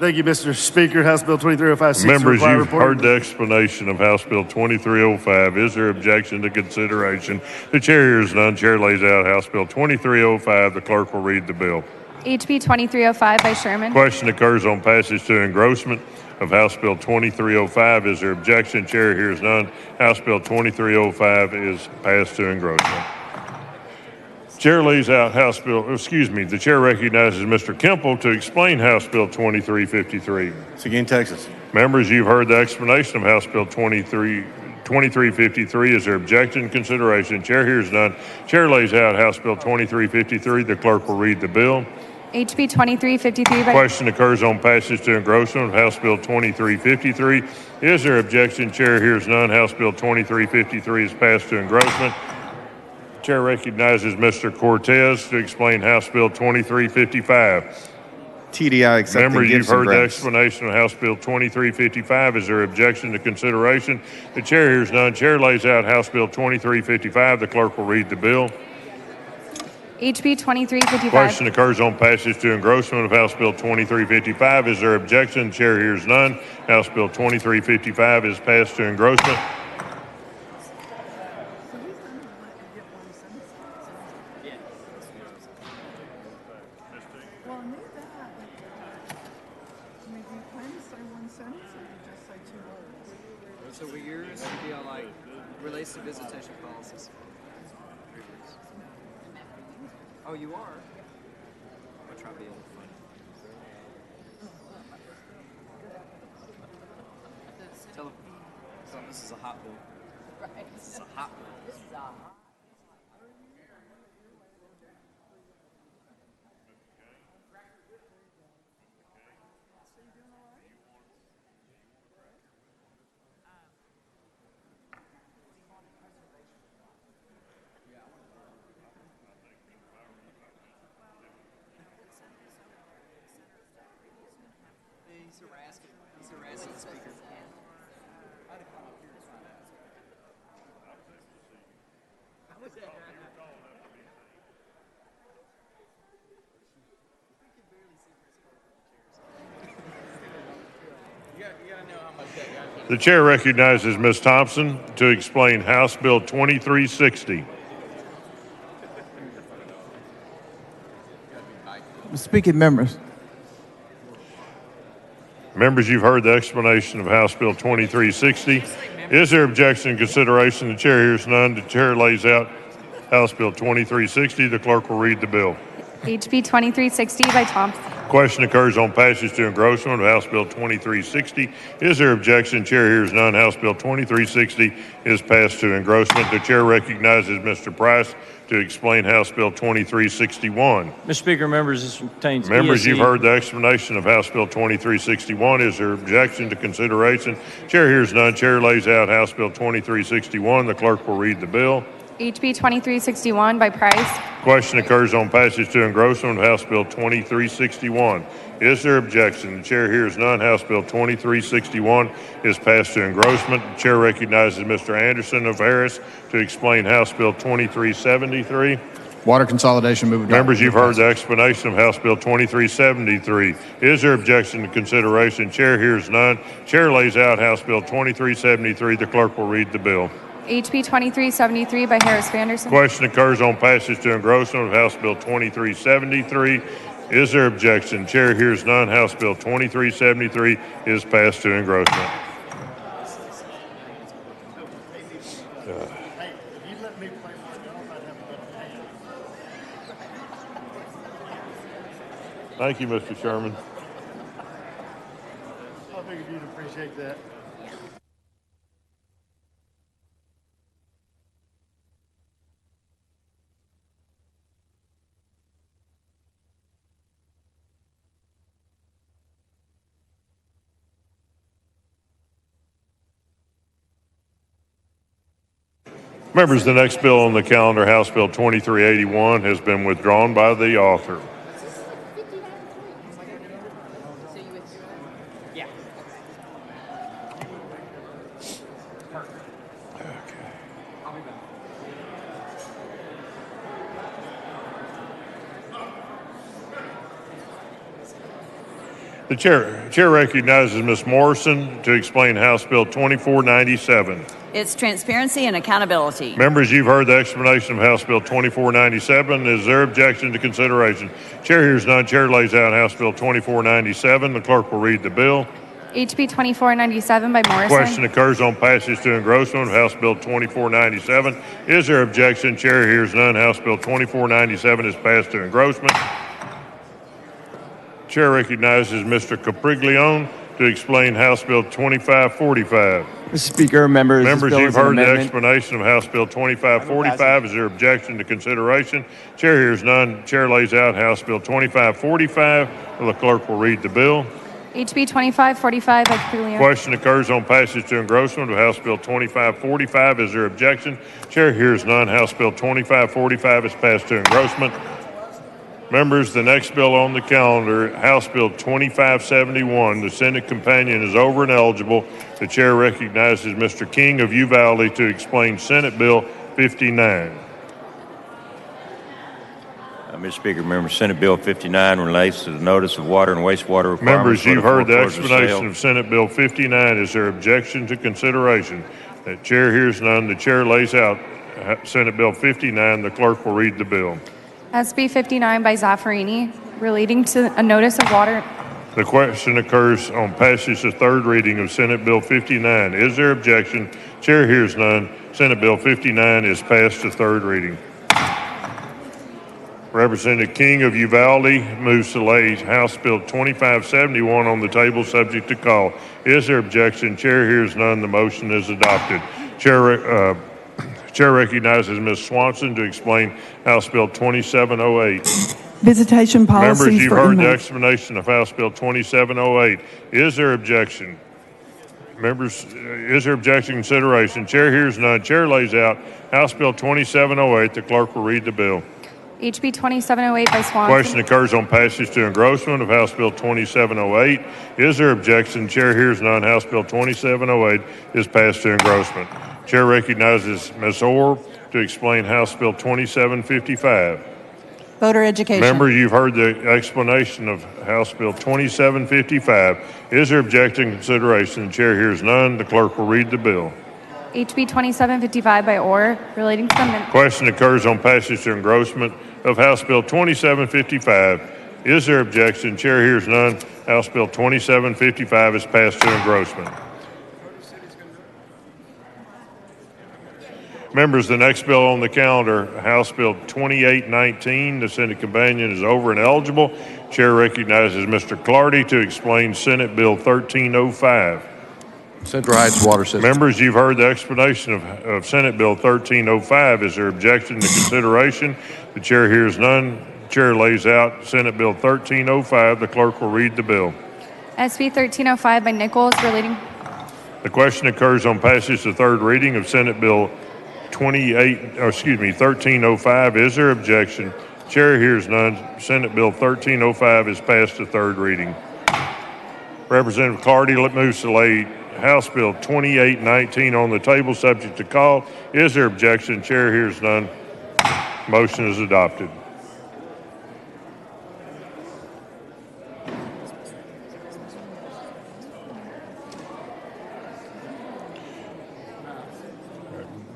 Thank you, Mr. Speaker. House Bill 2305. Members, you've heard the explanation of House Bill 2305. Is there objection to consideration? The chair hears none. Chair lays out House Bill 2305. The clerk will read the bill. HB 2305 by Sherman. Question occurs on passage to engrossment of House Bill 2305. Is there objection? Chair hears none. House Bill 2305 is passed to engrossment. Chair lays out the chair recognizes Mr. Kemple to explain House Bill 2353. Seguin, Texas. Members, you've heard the explanation of House Bill 2353. Is there objection, consideration? Chair hears none. Chair lays out House Bill 2353. The clerk will read the bill. HB 2353 by Question occurs on passage to engrossment of House Bill 2353. Is there objection? Chair hears none. House Bill 2353 is passed to engrossment. Chair recognizes Mr. Cortez to explain House Bill 2355. TDI accepting Members, you've gifts and heard the grants. explanation of House Bill 2355. Is there objection to consideration? The chair hears none. Chair lays out House Bill 2355. The clerk will read the bill. HB 2355. Question occurs on passage to engrossment of House Bill 2355. Is there objection? Chair hears none. House Bill 2355 is passed to engrossment. So we're yours to be on like relates to visitation policies. Oh, you are? I'll try to be a little funny. Tell them. This is a hot bill. Right. This is a hot bill. This is a hot. He's harassing the speaker. How was that? The chair recognizes Ms. Thompson to explain House Bill 2360. Speaking members. Members, you've heard the explanation of House Bill 2360. Is there objection in consideration? The chair hears none. The chair lays out House Bill 2360. The clerk will read the bill. HB 2360 by Thompson. Question occurs on passage to engrossment of House Bill 2360. Is there objection? Chair hears none. House Bill 2360 is passed to engrossment. The chair recognizes Mr. Price to explain House Bill 2361. Mr. Speaker, members, this contains Members, ESC. you've heard the explanation of House Bill 2361. Is there objection to consideration? Chair hears none. Chair lays out House Bill 2361. The clerk will read the bill. HB 2361 by Price. Question occurs on passage to engrossment of House Bill 2361. Is there objection? The chair hears none. House Bill 2361 is passed to engrossment. The chair recognizes Mr. Anderson of Harris to explain House Bill 2373. Water consolidation, move adoption. Members, you've heard the explanation of House Bill 2373. Is there objection to consideration? Chair hears none. Chair lays out House Bill 2373. The clerk will read the bill. HB 2373 by Harris Vanderson. Question occurs on passage to engrossment of House Bill 2373. Is there objection? Chair hears none. House Bill 2373 is passed to engrossment. Thank you, Mr. Sherman. I figured you'd appreciate that. Members, the next bill on the calendar, House Bill 2381, has been withdrawn by the author. The chair recognizes Ms. Morrison to explain House Bill 2497. It's transparency and accountability. Members, you've heard the explanation of House Bill 2497. Is there objection to consideration? Chair hears none. Chair lays out House Bill 2497. The clerk will read the bill. HB 2497 by Morrison. Question occurs on passage to engrossment of House Bill 2497. Is there objection? Chair hears none. House Bill 2497 is passed to engrossment. Chair recognizes Mr. Capriglione to explain House Bill 2545. Mr. Speaker, members, this Members, bill you've is an heard the amendment. explanation of House Bill 2545. Is there objection to consideration? Chair hears none. Chair lays out House Bill 2545. The clerk will read the bill. HB 2545 by Capullier. Question occurs on passage to engrossment of House Bill 2545. Is there objection? Chair hears none. House Bill 2545 is passed to engrossment. Members, the next bill on the calendar, House Bill 2571. The Senate companion is over and eligible. The chair recognizes Mr. King of Uvalde to explain Senate Bill 59. Mr. Speaker, members, Senate Bill 59 relates to the notice of water and wastewater requirements. Members, for you've heard the foreclosure explanation sale. of Senate Bill 59. Is there objection to consideration? The chair hears none. The chair lays out Senate Bill 59. The clerk will read the bill. SB 59 by Zaffarini, relating to a notice of water. The question occurs on passage to third reading of Senate Bill 59. Is there objection? Chair hears none. Senate Bill 59 is passed to third reading. Representative King of Uvalde moves to lay House Bill 2571 on the table, subject to call. Is there objection? Chair hears none. The motion is adopted. Chair recognizes Ms. Swanson to explain House Bill 2708. Visitation policies Members, you've for heard the inmates. explanation of House Bill 2708. Is there objection? Members, is there objection to consideration? Chair hears none. Chair lays out House Bill 2708. The clerk will read the bill. HB 2708 by Swanson. Question occurs on passage to engrossment of House Bill 2708. Is there objection? Chair hears none. House Bill 2708 is passed to engrossment. Chair recognizes Ms. Orr to explain House Bill 2755. Voter education. Member, you've heard the explanation of House Bill 2755. Is there objection to consideration? The chair hears none. The clerk will read the bill. HB 2755 by Orr, relating to the Question occurs on passage to engrossment of House Bill 2755. Is there objection? Chair hears none. House Bill 2755 is passed to engrossment. Members, the next bill on the calendar, House Bill 2819. The Senate companion is over and eligible. Chair recognizes Mr. Clardy to explain Senate Bill 1305. Central Heights Water System. Members, you've heard the explanation of Senate Bill 1305. Is there objection to consideration? The chair hears none. The chair lays out Senate Bill 1305. The clerk will read the bill. SB 1305 by Nichols, relating. The question occurs on passage to third reading of Senate Bill 1305. Is there objection? Chair hears none. Senate Bill 1305 is passed to third reading. Representative Clardy moves to lay House Bill 2819 on the table, subject to call. Is there objection? Chair hears none. Motion is adopted.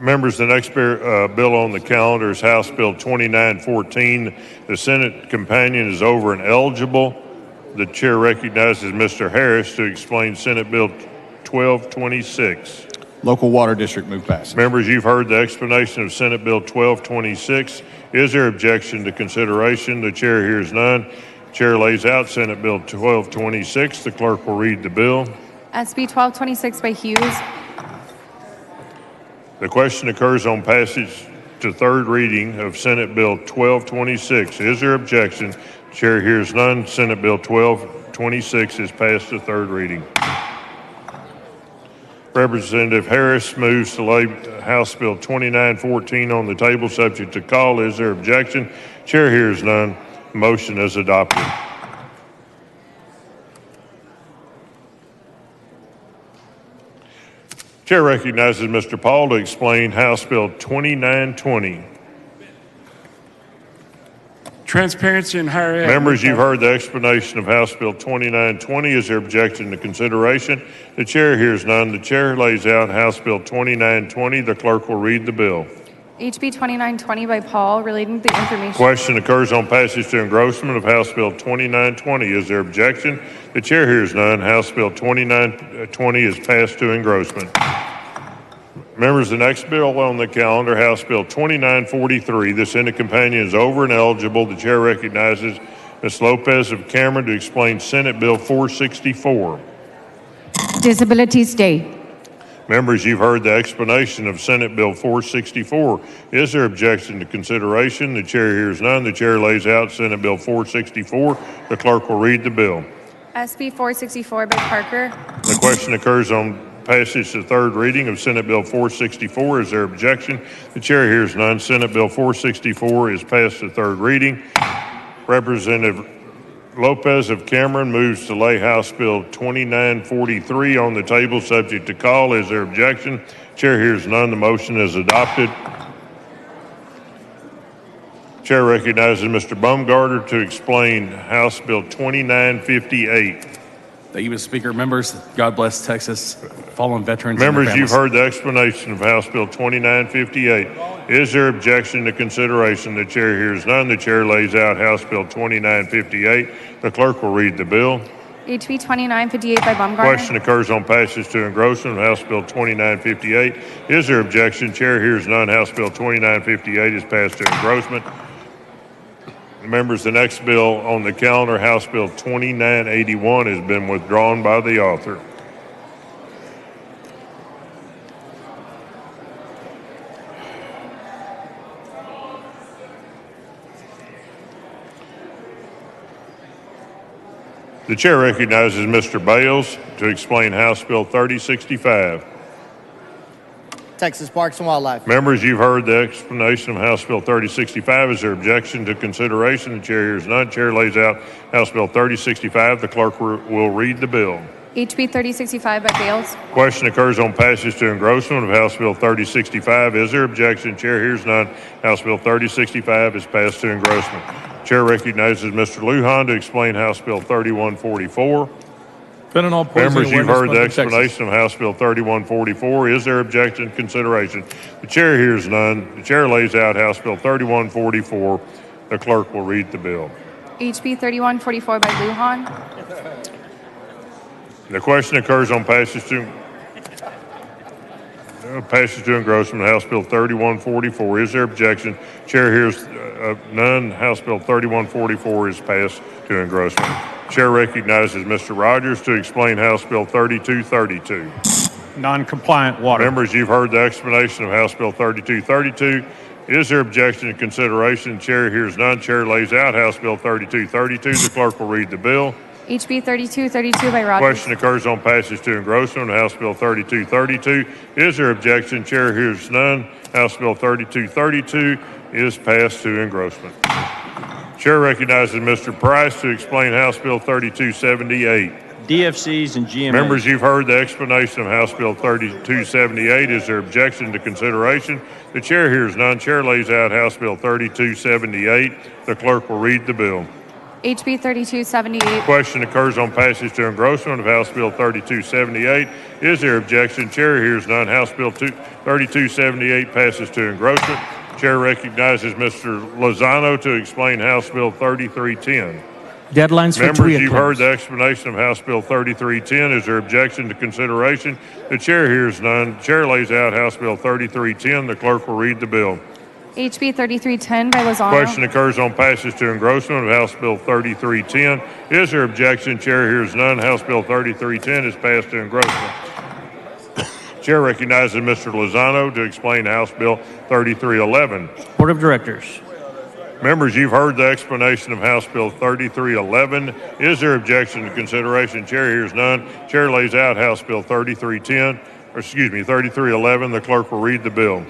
Members, the next bill on the calendar is House Bill 2914. The Senate companion is over and eligible. The chair recognizes Mr. Harris to explain Senate Bill 1226. Local Water District move passage. Members, you've heard the explanation of Senate Bill 1226. Is there objection to consideration? The chair hears none. Chair lays out Senate Bill 1226. The clerk will read the bill. SB 1226 by Hughes. The question occurs on passage to third reading of Senate Bill 1226. Is there objection? Chair hears none. Senate Bill 1226 is passed to third reading. Representative Harris moves to lay House Bill 2914 on the table, subject to call. Is there objection? Chair hears none. Motion is adopted. Chair recognizes Mr. Paul to explain House Bill 2920. Transparency in higher ed. Members, you've heard the explanation of House Bill 2920. Is there objection to consideration? The chair hears none. The chair lays out House Bill 2920. The clerk will read the bill. HB 2920 by Paul, relating to the information. Question occurs on passage to engrossment of House Bill 2920. Is there objection? The chair hears none. House Bill 2920 is passed to engrossment. Members, the next bill on the calendar, House Bill 2943. The Senate companion is over and eligible. The chair recognizes Ms. Lopez of Cameron to explain Senate Bill 464. Disabilities Day. Members, you've heard the explanation of Senate Bill 464. Is there objection to consideration? The chair hears none. The chair lays out Senate Bill 464. The clerk will read the bill. SB 464 by Parker. The question occurs on passage to third reading of Senate Bill 464. Is there objection? The chair hears none. Senate Bill 464 is passed to third reading. Representative Lopez of Cameron moves to lay House Bill 2943 on the table, subject to call. Is there objection? Chair hears none. The motion is adopted. Chair recognizes Mr. Baumgartner to explain House Bill 2958. Thank you, Mr. Speaker. Members, God bless Texas, fallen veterans. Members, and their you've heard the explanation of House Bill 2958. Is there objection to consideration? The chair hears none. The chair lays out House Bill 2958. The clerk will read the bill. HB 2958 by Baumgartner. Question occurs on passage to engrossment of House Bill 2958. Is there objection? Chair hears none. House Bill 2958 is passed to engrossment. Members, the next bill on the calendar, House Bill 2981, has been withdrawn by the author. The chair recognizes Mr. Bales to explain House Bill 3065. Texas Parks and Wildlife. Members, you've heard the explanation of House Bill 3065. Is there objection to consideration? The chair hears none. Chair lays out House Bill 3065. The clerk will read the bill. HB 3065 by Bales. Question occurs on passage to engrossment of House Bill 3065. Is there objection? Chair hears none. House Bill 3065 is passed to engrossment. Chair recognizes Mr. Lujan to explain House Bill 3144. Members, you've heard the explanation of House Bill 3144. Is there objection to consideration? The chair hears none. The chair lays out House Bill 3144. The clerk will read the bill. HB 3144 by Lujan. The question occurs on passage to engrossment of House Bill 3144. Is there objection? Chair hears none. House Bill 3144 is passed to engrossment. Chair recognizes Mr. Rogers to explain House Bill 3232. Non-compliant water. Members, you've heard the explanation of House Bill 3232. Is there objection to consideration? Chair hears none. Chair lays out House Bill 3232. The clerk will read the bill. HB 3232 by Rogers. Question occurs on passage to engrossment of House Bill 3232. Is there objection? Chair hears none. House Bill 3232 is passed to engrossment. Chair recognizes Mr. Price to explain House Bill 3278. DFCs and GMOs. Members, you've heard the explanation of House Bill 3278. Is there objection to consideration? The chair hears none. Chair lays out House Bill 3278. The clerk will read the bill. HB 3278. Question occurs on passage to engrossment of House Bill 3278. Is there objection? Chair hears none. House Bill 3278 passes to engrossment. Chair recognizes Mr. Lozano to explain House Bill 3310. Deadlines for Members, you've TWIA heard the explanation of House Bill 3310. Is there objection to consideration? The chair hears none. Chair lays out House Bill 3310. The clerk will read the bill. HB 3310 by Lozano. Question occurs on passage to engrossment of House Bill 3310. Is there objection? Chair hears none. House Bill 3310 is passed to engrossment. Chair recognizes Mr. Lozano to explain House Bill 3311. Board of Directors. Members, you've heard the explanation of House Bill 3311. Is there objection to consideration? Chair hears none. Chair lays out House Bill 3311. The clerk will read the bill.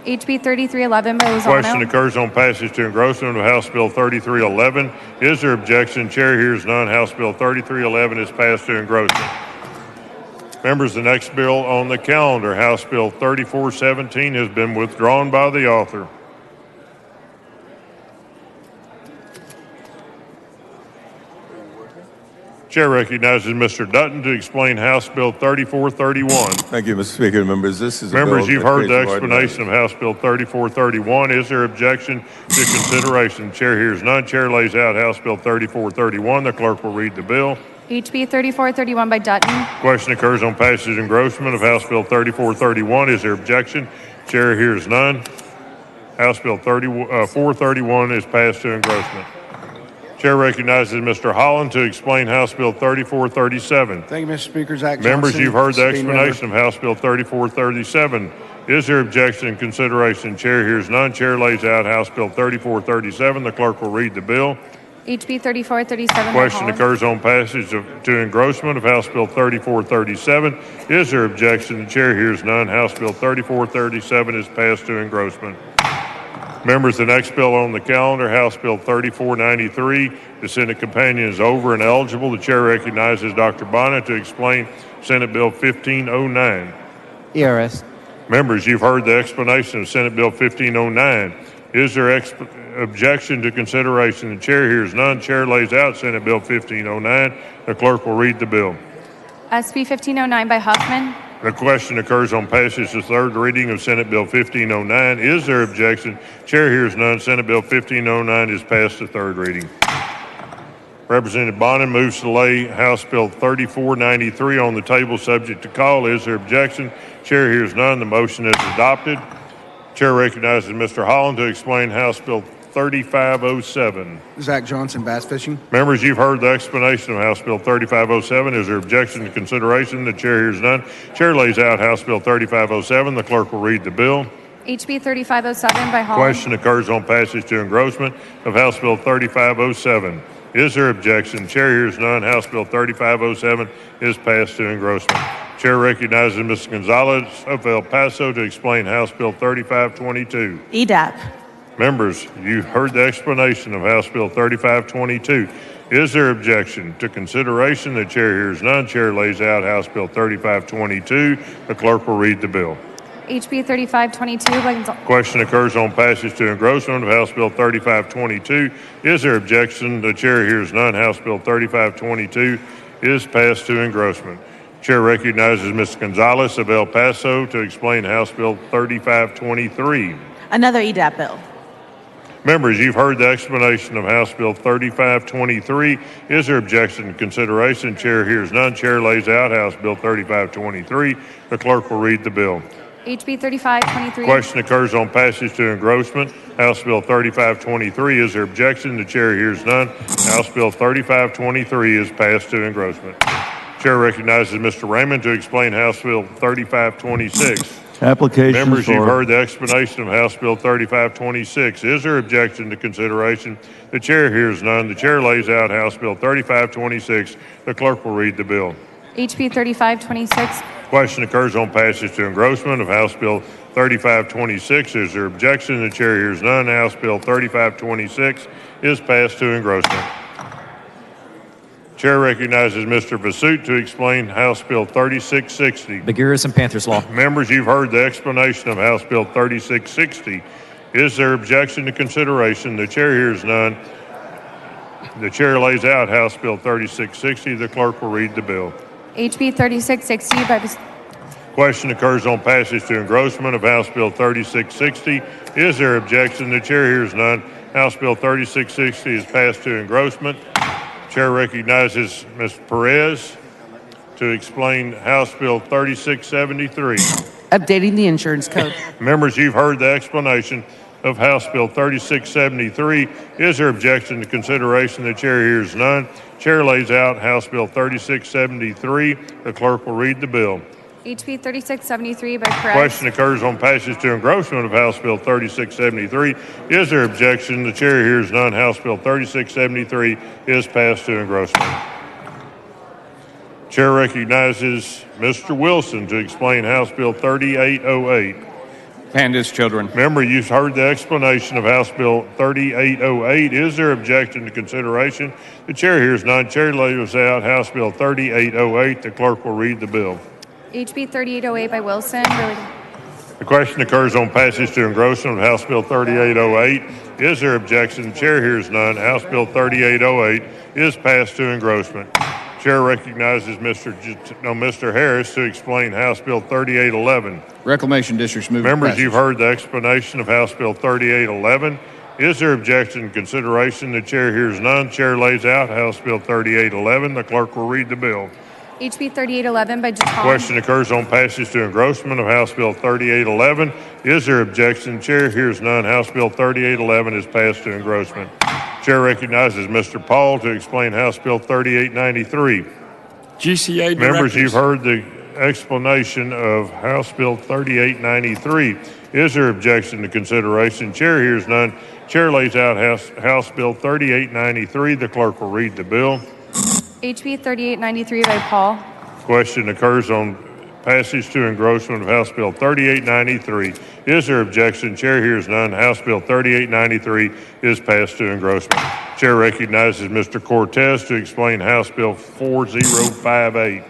HB 3311 by Lozano. Question occurs on passage to engrossment of House Bill 3311. Is there objection? Chair hears none. House Bill 3311 is passed to engrossment. Members, the next bill on the calendar, House Bill 3417, has been withdrawn by the author. Chair recognizes Mr. Dutton to explain House Bill 3431. Thank you, Mr. Speaker. Members, this is a Members, bill you've that heard the creates explanation of House Bill 3431. Is there objection to consideration? Chair hears none. Chair lays out House Bill 3431. The clerk will read the bill. HB 3431 by Dutton. Question occurs on passage engrossment of House Bill 3431. Is there objection? Chair hears none. House Bill 431 is passed to engrossment. Chair recognizes Mr. Holland to explain House Bill 3437. Thank you, Mr. Speaker. Zach Members, Johnson, you've heard the sitting member. explanation of House Bill 3437. Is there objection in consideration? Chair hears none. Chair lays out House Bill 3437. The clerk will read the bill. HB 3437 by Question Holland. occurs on passage to engrossment of House Bill 3437. Is there objection? The chair hears none. House Bill 3437 is passed to engrossment. Members, the next bill on the calendar, House Bill 3493. The Senate companion is over and eligible. The chair recognizes Dr. Bonnet to explain Senate Bill 1509. ERS. Members, you've heard the explanation of Senate Bill 1509. Is there objection to consideration? The chair hears none. Chair lays out Senate Bill 1509. The clerk will read the bill. SB 1509 by Huffman. The question occurs on passage to third reading of Senate Bill 1509. Is there objection? Chair hears none. Senate Bill 1509 is passed to third reading. Representative Bonin moves to lay House Bill 3493 on the table subject to call. Is there objection? Chair hears none. The motion is adopted. Chair recognizes Mr. Holland to explain House Bill 3507. Zach Johnson, Bass Fishing. Members, you've heard the explanation of House Bill 3507. Is there objection to consideration? The chair hears none. Chair lays out House Bill 3507. The clerk will read the bill. HB 3507 by Holland. Question occurs on passage to engrossment of House Bill 3507. Is there objection? Chair hears none. House Bill 3507 is passed to engrossment. Chair recognizes Ms. Gonzalez of El Paso to explain House Bill 3522. EDAP. Members, you heard the explanation of House Bill 3522. Is there objection to consideration? The chair hears none. Chair lays out House Bill 3522. The clerk will read the bill. HB 3522 by Gonzalez. Question occurs on passage to engrossment of House Bill 3522. Is there objection? The chair hears none. House Bill 3522 is passed to engrossment. Chair recognizes Ms. Gonzalez of El Paso to explain House Bill 3523. Another EDAP bill. Members, you've heard the explanation of House Bill 3523. Is there objection to consideration? Chair hears none. Chair lays out House Bill 3523. The clerk will read the bill. HB 3523. Question occurs on passage to engrossment. House Bill 3523. Is there objection? The chair hears none. House Bill 3523 is passed to engrossment. Chair recognizes Mr. Raymond to explain House Bill 3526. Application Members, for... you've heard the explanation of House Bill 3526. Is there objection to consideration? The chair hears none. The chair lays out House Bill 3526. The clerk will read the bill. HB 3526. Question occurs on passage to engrossment of House Bill 3526. Is there objection? The chair hears none. House Bill 3526 is passed to engrossment. Chair recognizes Mr. Vasut to explain House Bill 3660. Bagheeris and Panthers Law. Members, you've heard the explanation of House Bill 3660. Is there objection to consideration? The chair hears none. The chair lays out House Bill 3660. The clerk will read the bill. HB 3660 by Question occurs on passage to engrossment of House Bill 3660. Is there objection? The chair hears none. House Bill 3660 is passed to engrossment. Chair recognizes Ms. Perez to explain House Bill 3673. Updating the insurance code. Members, you've heard the explanation of House Bill 3673. Is there objection to consideration? The chair hears none. Chair lays out House Bill 3673. The clerk will read the bill. HB 3673 by Perez. Question occurs on passage to engrossment of House Bill 3673. Is there objection? The chair hears none. House Bill 3673 is passed to engrossment. Chair recognizes Mr. Wilson to explain House Bill 3808. And his children. Member, you've heard the explanation of House Bill 3808. Is there objection to consideration? The chair hears none. Chair lays out House Bill 3808. The clerk will read the bill. HB 3808 by Wilson. The question occurs on passage to engrossment of House Bill 3808. Is there objection? The chair hears none. House Bill 3808 is passed to engrossment. Chair recognizes Mr. Harris to explain House Bill 3811. Reclamation districts move. Members, you've heard the explanation of House Bill 3811. Is there objection? Consideration? The chair hears none. Chair lays out House Bill 3811. The clerk will read the bill. HB 3811 by Jaton. Question occurs on passage to engrossment of House Bill 3811. Is there objection? Chair hears none. House Bill 3811 is passed to engrossment. Chair recognizes Mr. Paul to explain House Bill 3893. GCA Members, Directors. you've heard the explanation of House Bill 3893. Is there objection to consideration? Chair hears none. Chair lays out House Bill 3893. The clerk will read the bill. HB 3893 by Paul. Question occurs on passage to engrossment of House Bill 3893. Is there objection? Chair hears none. House Bill 3893 is passed to engrossment. Chair recognizes Mr. Cortez to explain House Bill 4058.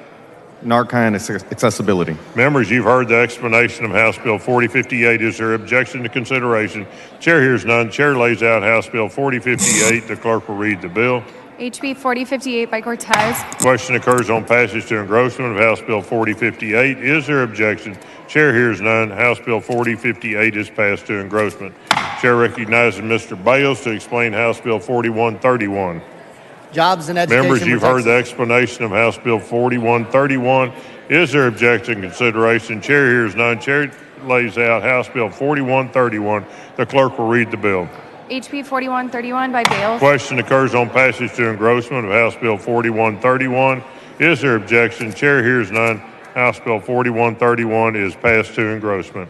Narcan accessibility. Members, you've heard the explanation of House Bill 4058. Is there objection to consideration? Chair hears none. Chair lays out House Bill 4058. The clerk will read the bill. HB 4058 by Cortez. Question occurs on passage to engrossment of House Bill 4058. Is there objection? Chair hears none. House Bill 4058 is passed to engrossment. Chair recognizes Mr. Bales to explain House Bill 4131. Jobs and education. Members, you've for heard the Texas. explanation of House Bill 4131. Is there objection to consideration? Chair hears none. Chair lays out House Bill 4131. The clerk will read the bill. HB 4131 by Bales. Question occurs on passage to engrossment of House Bill 4131. Is there objection? Chair hears none. House Bill 4131 is passed to engrossment.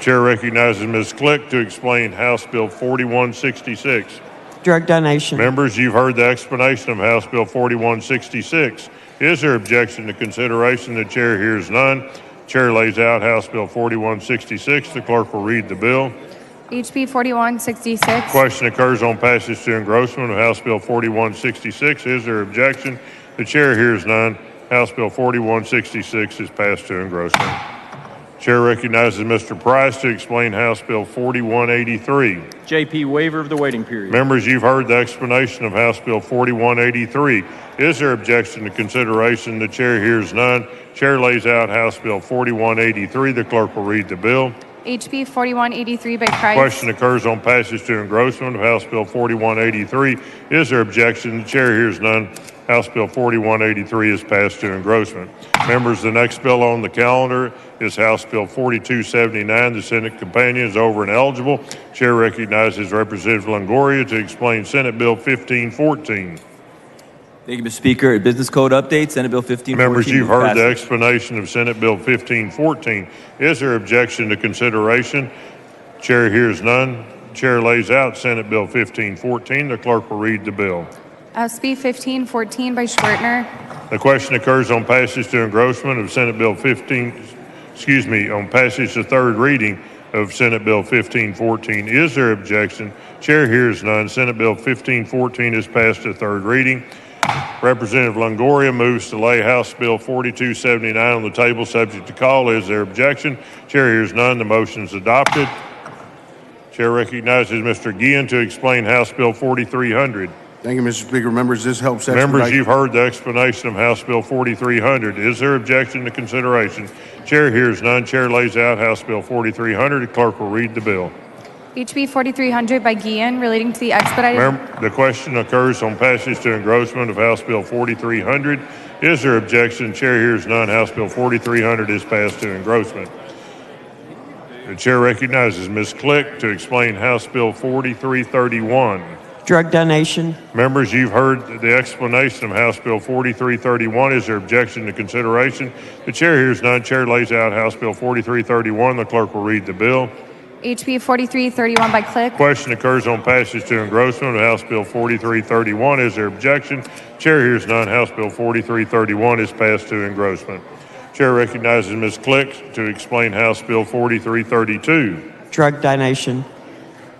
Chair recognizes Ms. Click to explain House Bill 4166. Drug donation. Members, you've heard the explanation of House Bill 4166. Is there objection to consideration? The chair hears none. Chair lays out House Bill 4166. The clerk will read the bill. HB 4166. Question occurs on passage to engrossment of House Bill 4166. Is there objection? The chair hears none. House Bill 4166 is passed to engrossment. Chair recognizes Mr. Price to explain House Bill 4183. JP, waiver of the waiting period. Members, you've heard the explanation of House Bill 4183. Is there objection to consideration? The chair hears none. Chair lays out House Bill 4183. The clerk will read the bill. HB 4183 by Price. Question occurs on passage to engrossment of House Bill 4183. Is there objection? The chair hears none. House Bill 4183 is passed to engrossment. Members, the next bill on the calendar is House Bill 4279. The Senate companion is over and eligible. Chair recognizes Representative Longoria to explain Senate Bill 1514. Thank you, Mr. Speaker. Business Code update, Senate Bill 1514. Members, you've heard the explanation of Senate Bill 1514. Is there objection to consideration? Chair hears none. Chair lays out Senate Bill 1514. The clerk will read the bill. SB 1514 by Schwertner. The question occurs on passage to engrossment of Senate Bill on passage to third reading of Senate Bill 1514. Is there objection? Chair hears none. Senate Bill 1514 is passed to third reading. Representative Longoria moves to lay House Bill 4279 on the table subject to call. Is there objection? Chair hears none. The motion is adopted. Chair recognizes Mr. Guillen to explain House Bill 4300. Thank you, Mr. Speaker. Members, this helps expedite. Members, you've heard the explanation of House Bill 4300. Is there objection to consideration? Chair hears none. Chair lays out House Bill 4300. The clerk will read the bill. HB 4300 by Guillen relating to the expedited. The question occurs on passage to engrossment of House Bill 4300. Is there objection? Chair hears none. House Bill 4300 is passed to engrossment. The chair recognizes Ms. Click to explain House Bill 4331. Drug donation. Members, you've heard the explanation of House Bill 4331. Is there objection to consideration? The chair hears none. Chair lays out House Bill 4331. The clerk will read the bill. HB 4331 by Click. Question occurs on passage to engrossment of House Bill 4331. Is there objection? Chair hears none. House Bill 4331 is passed to engrossment. Chair recognizes Ms. Click to explain House Bill 4332. Drug donation.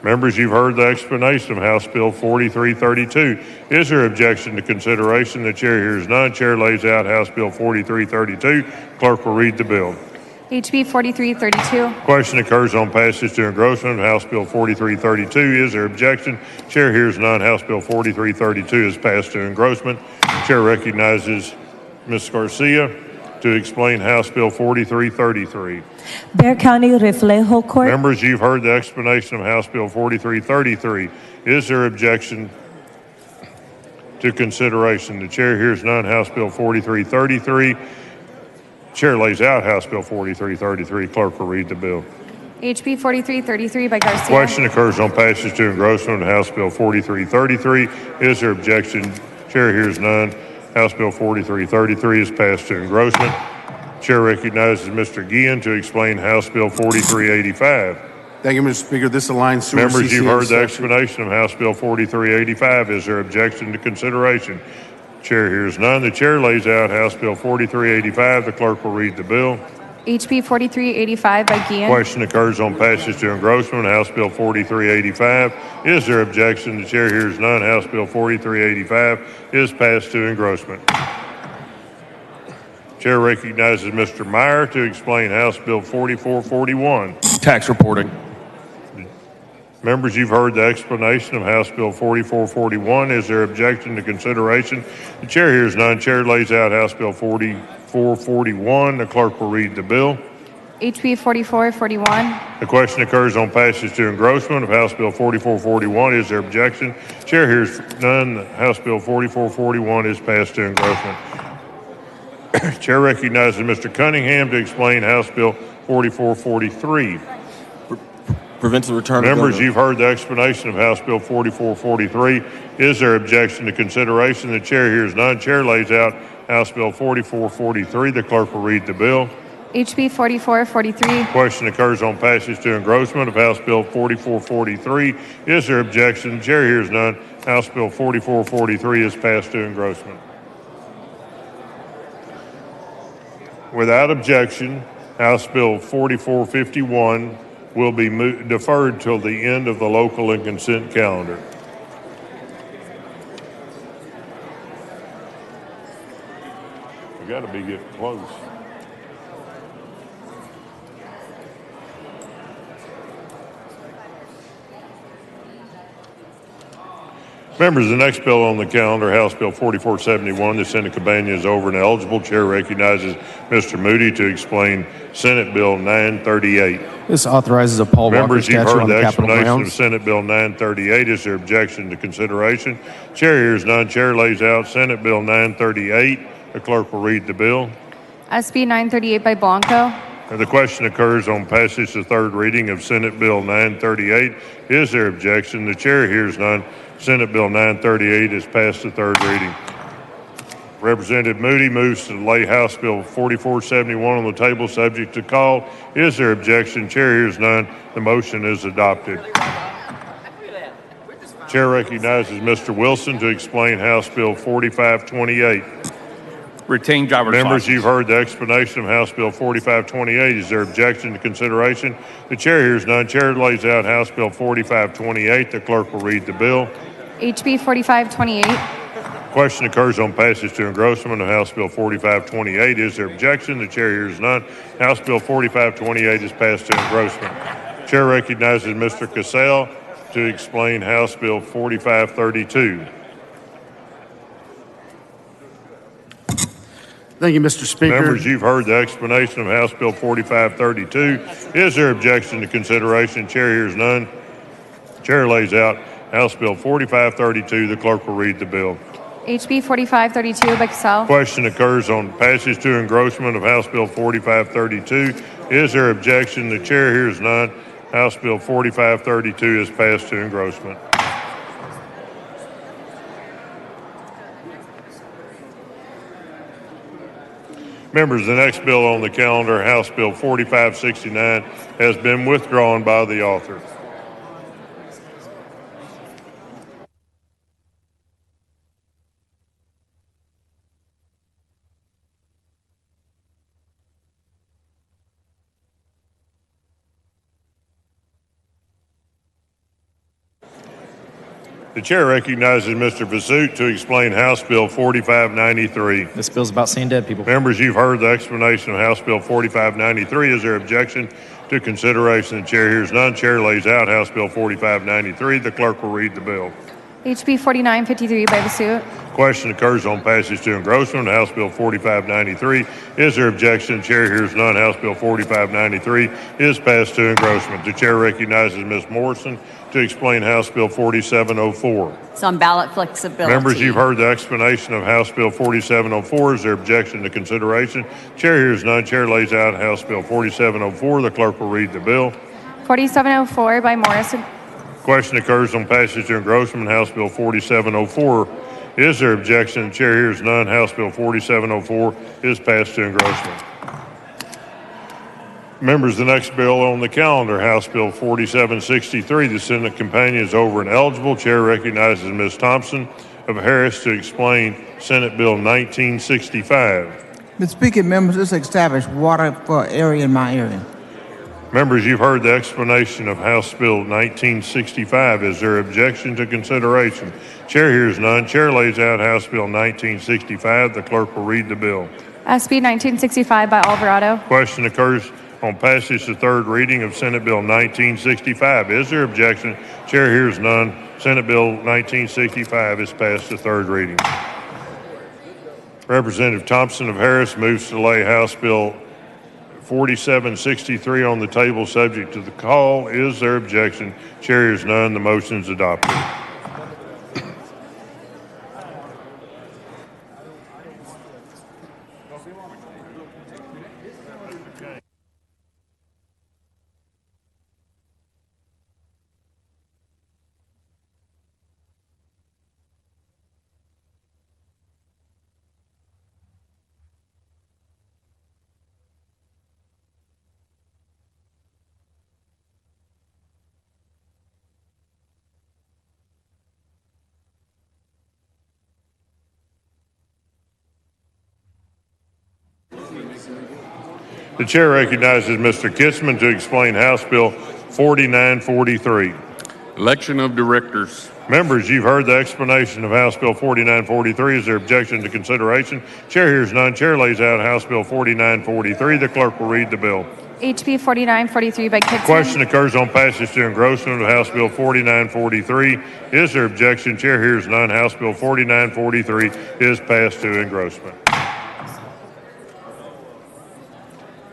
Members, you've heard the explanation of House Bill 4332. Is there objection to consideration? The chair hears none. Chair lays out House Bill 4332. Clerk will read the bill. HB 4332. Question occurs on passage to engrossment of House Bill 4332. Is there objection? Chair hears none. House Bill 4332 is passed to engrossment. Chair recognizes Ms. Garcia to explain House Bill 4333. Bexar County Reflejo Court. Members, you've heard the explanation of House Bill 4333. Is there objection to consideration? The chair hears none. House Bill 4333. Chair lays out House Bill 4333. Clerk will read the bill. HB 4333 by Garcia. Question occurs on passage to engrossment of House Bill 4333. Is there objection? Chair hears none. House Bill 4333 is passed to engrossment. Chair recognizes Mr. Guillen to explain House Bill 4385. Thank you, Mr. Speaker. This aligns sewer Members, you've heard the section. explanation of House Bill 4385. Is there objection to consideration? Chair hears none. The chair lays out House Bill 4385. The clerk will read the bill. HB 4385 by Guillen. Question occurs on passage to engrossment, House Bill 4385. Is there objection? The chair hears none. House Bill 4385 is passed to engrossment. Chair recognizes Mr. Meyer to explain House Bill 4441. Tax reporting. Members, you've heard the explanation of House Bill 4441. Is there objection to consideration? The chair hears none. Chair lays out House Bill 4441. The clerk will read the bill. HB 4441. The question occurs on passage to engrossment of House Bill 4441. Is there objection? Chair hears none. House Bill 4441 is passed to engrossment. Chair recognizes Mr. Cunningham to explain House Bill 4443. Prevents the return Members, of you've heard the explanation of House Bill 4443. Is there objection to consideration? The chair hears none. Chair lays out House Bill 4443. The clerk will read the bill. HB 4443. Question occurs on passage to engrossment of House Bill 4443. Is there objection? The chair hears none. House Bill 4443 is passed to engrossment. Without objection, House Bill 4451 will be deferred till the end of the local and consent calendar. We got to be getting close. Members, the next bill on the calendar, House Bill 4471, the Senate Cabana is over and eligible. Chair recognizes Mr. Moody to explain Senate Bill 938. This authorizes a Paul Members, Walker you've statue heard on the the Capitol explanation of grounds. Senate Bill 938. Is there objection to consideration? Chair hears none. Chair lays out Senate Bill 938. The clerk will read the bill. SB 938 by Blanco. The question occurs on passage to third reading of Senate Bill 938. Is there objection? The chair hears none. Senate Bill 938 is passed to third reading. Representative Moody moves to lay House Bill 4471 on the table subject to call. Is there objection? Chair hears none. The motion is adopted. Chair recognizes Mr. Wilson to explain House Bill 4528. Retain driver's Members, license. you've heard the explanation of House Bill 4528. Is there objection to consideration? The chair hears none. Chair lays out House Bill 4528. The clerk will read the bill. HB 4528. Question occurs on passage to engrossment of House Bill 4528. Is there objection? The chair hears none. House Bill 4528 is passed to engrossment. Chair recognizes Mr. Cassell to explain House Bill 4532. Thank you, Mr. Speaker. Members, you've heard the explanation of House Bill 4532. Is there objection to consideration? Chair hears none. Chair lays out House Bill 4532. The clerk will read the bill. HB 4532 by Cassell. Question occurs on passage to engrossment of House Bill 4532. Is there objection? The chair hears none. House Bill 4532 is passed to engrossment. Members, the next bill on the calendar, House Bill 4569, has been withdrawn by the author. The chair recognizes Mr. Vasut to explain House Bill 4593. This bill's about seeing dead people. Members, you've heard the explanation of House Bill 4593. Is there objection to consideration? The chair hears none. Chair lays out House Bill 4593. The clerk will read the bill. HB 4953 by Vasut. Question occurs on passage to engrossment. House Bill 4593. Is there objection? Chair hears none. House Bill 4593 is passed to engrossment. The chair recognizes Ms. Morrison to explain House Bill 4704. Some ballot flexibility. Members, you've heard the explanation of House Bill 4704. Is there objection to consideration? Chair hears none. Chair lays out House Bill 4704. The clerk will read the bill. 4704 by Morrison. Question occurs on passage to engrossment, House Bill 4704. Is there objection? The chair hears none. House Bill 4704 is passed to engrossment. Members, the next bill on the calendar, House Bill 4763. The Senate companion is over and eligible. Chair recognizes Ms. Thompson of Harris to explain Senate Bill 1965. Mr. Speaker, members, this established water for area in my area. Members, you've heard the explanation of House Bill 1965. Is there objection to consideration? Chair hears none. Chair lays out House Bill 1965. The clerk will read the bill. SB 1965 by Alvarado. Question occurs on passage to third reading of Senate Bill 1965. Is there objection? Chair hears none. Senate Bill 1965 is passed to third reading. Representative Thompson of Harris moves to lay House Bill 4763 on the table subject to the call. Is there objection? Chair hears none. The motion is adopted. The chair recognizes Mr. Kitzman to explain House Bill 4943. Election of directors. Members, you've heard the explanation of House Bill 4943. Is there objection to consideration? Chair hears none. Chair lays out House Bill 4943. The clerk will read the bill. HB 4943 by Kitzman. Question occurs on passage to engrossment of House Bill 4943. Is there objection? Chair hears none. House Bill 4943 is passed to engrossment.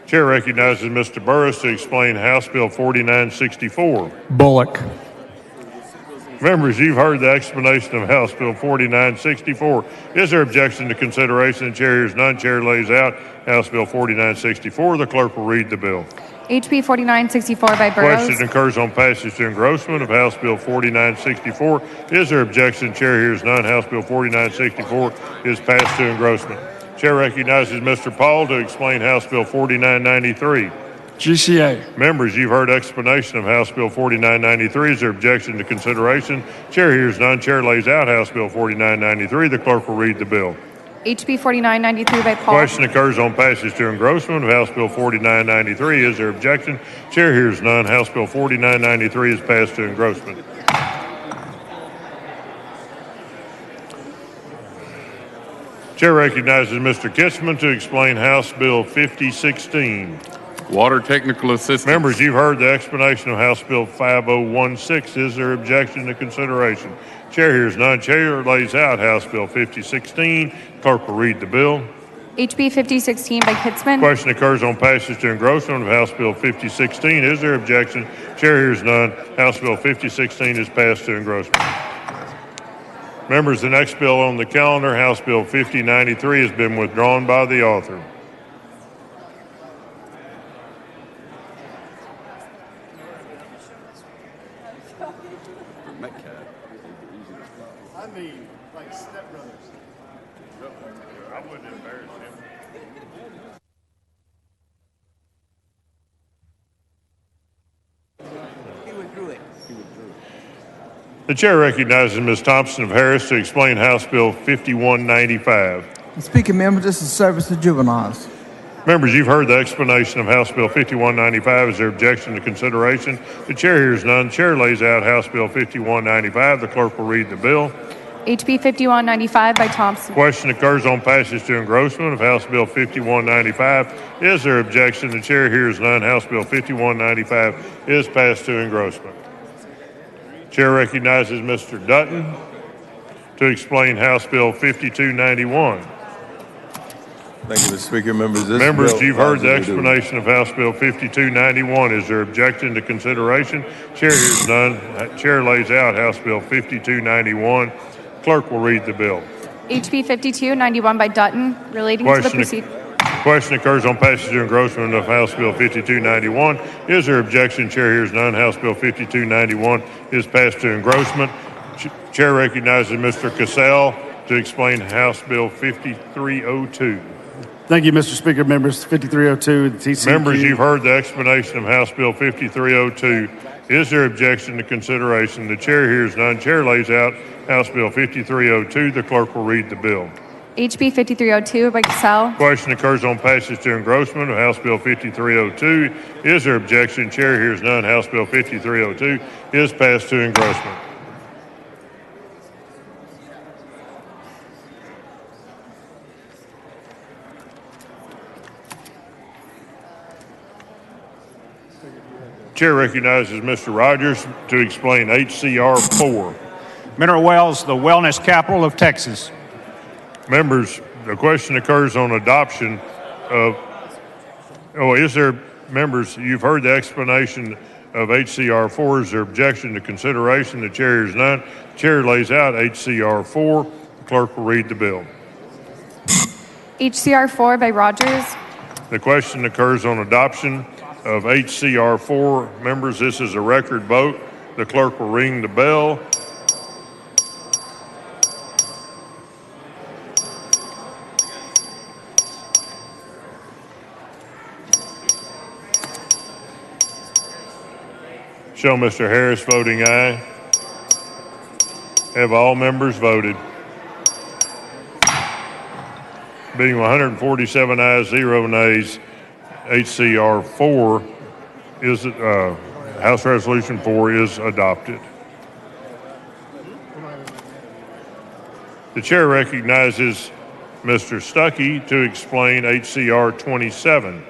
Chair recognizes Mr. Burris to explain House Bill 4964. Bullock. Members, you've heard the explanation of House Bill 4964. Is there objection to consideration? The chair hears none. Chair lays out House Bill 4964. The clerk will read the bill. HB 4964 by Burrows. Question occurs on passage to engrossment of House Bill 4964. Is there objection? Chair hears none. House Bill 4964 is passed to engrossment. Chair recognizes Mr. Paul to explain House Bill 4993. GCA. Members, you've heard explanation of House Bill 4993. Is there objection to consideration? Chair hears none. Chair lays out House Bill 4993. The clerk will read the bill. HB 4993 by Paul. Question occurs on passage to engrossment of House Bill 4993. Is there objection? Chair hears none. House Bill 4993 is passed to engrossment. Chair recognizes Mr. Kitzman to explain House Bill 5016. Water technical assistance. Members, you've heard the explanation of House Bill 5016. Is there objection to consideration? Chair hears none. Chair lays out House Bill 5016. Clerk will read the bill. HB 5016 by Kitzman. Question occurs on passage to engrossment of House Bill 5016. Is there objection? Chair hears none. House Bill 5016 is passed to engrossment. Members, the next bill on the calendar, House Bill 5093, has been withdrawn by the author. I mean, like stepbrothers. I wouldn't embarrass him. He withdrew it. The chair recognizes Ms. Thompson of Harris to explain House Bill 5195. Speaker, members, this is service to juveniles. Members, you've heard the explanation of House Bill 5195. Is there objection to consideration? The chair hears none. Chair lays out House Bill 5195. The clerk will read the bill. HB 5195 by Thompson. Question occurs on passage to engrossment of House Bill 5195. Is there objection? The chair hears none. House Bill 5195 is passed to engrossment. Chair recognizes Mr. Dutton to explain House Bill 5291. Thank you, Mr. Speaker. Members, you've heard the explanation of House Bill 5291. Is there objection to consideration? Chair hears none. Chair lays out House Bill 5291. Clerk will read the bill. HB 5291 by Dutton, relating to the Question occurs on passage to engrossment of House Bill 5291. Is there objection? Chair hears none. House Bill 5291 is passed to engrossment. Chair recognizes Mr. Cassell to explain House Bill 5302. Thank you, Mr. Speaker. Members, 5302, the TCQ. Members, you've heard the explanation of House Bill 5302. Is there objection to consideration? The chair hears none. Chair lays out House Bill 5302. The clerk will read the bill. HB 5302 by Cassell. Question occurs on passage to engrossment of House Bill 5302. Is there objection? Chair hears none. House Bill 5302 is passed to engrossment. Chair recognizes Mr. Rogers to explain HCR 4. Mineral Wells, the wellness capital of Texas. Members, the question occurs on adoption of, members, you've heard the explanation of HCR 4. Is there objection to consideration? The chair hears none. The chair lays out HCR 4. The clerk will read the bill. HCR 4 by Rogers. The question occurs on adoption of HCR 4. Members, this is a record vote. The clerk will ring the bell. Show Mr. Harris voting aye. Have all members voted? Being 147 ayes, 0 nays, HCR 4 is, House Resolution 4 is adopted. The chair recognizes Mr. Stuckey to explain HCR 27.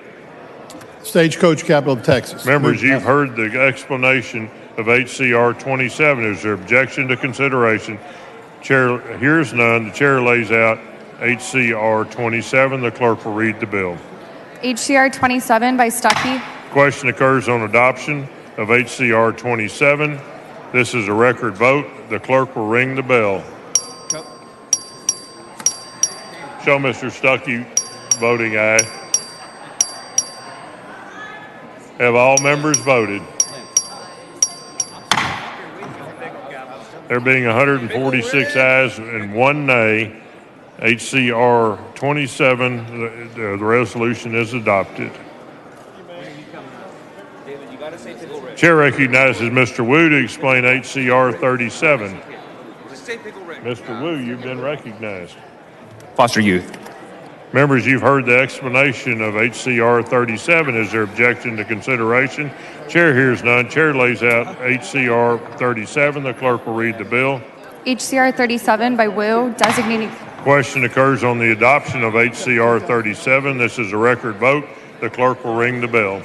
Stagecoach capital of Texas. Members, you've heard the explanation of HCR 27. Is there objection to consideration? Chair hears none. The chair lays out HCR 27. The clerk will read the bill. HCR 27 by Stuckey. Question occurs on adoption of HCR 27. This is a record vote. The clerk will ring the bell. Show Mr. Stuckey voting aye. Have all members voted? There being 146 ayes and 1 nay, HCR 27, the resolution is adopted. Chair recognizes Mr. Wu to explain HCR 37. Mr. Wu, you've been recognized. Foster youth. Members, you've heard the explanation of HCR 37. Is there objection to consideration? Chair hears none. Chair lays out HCR 37. The clerk will read the bill. HCR 37 by Wu, designating. Question occurs on the adoption of HCR 37. This is a record vote. The clerk will ring the bell.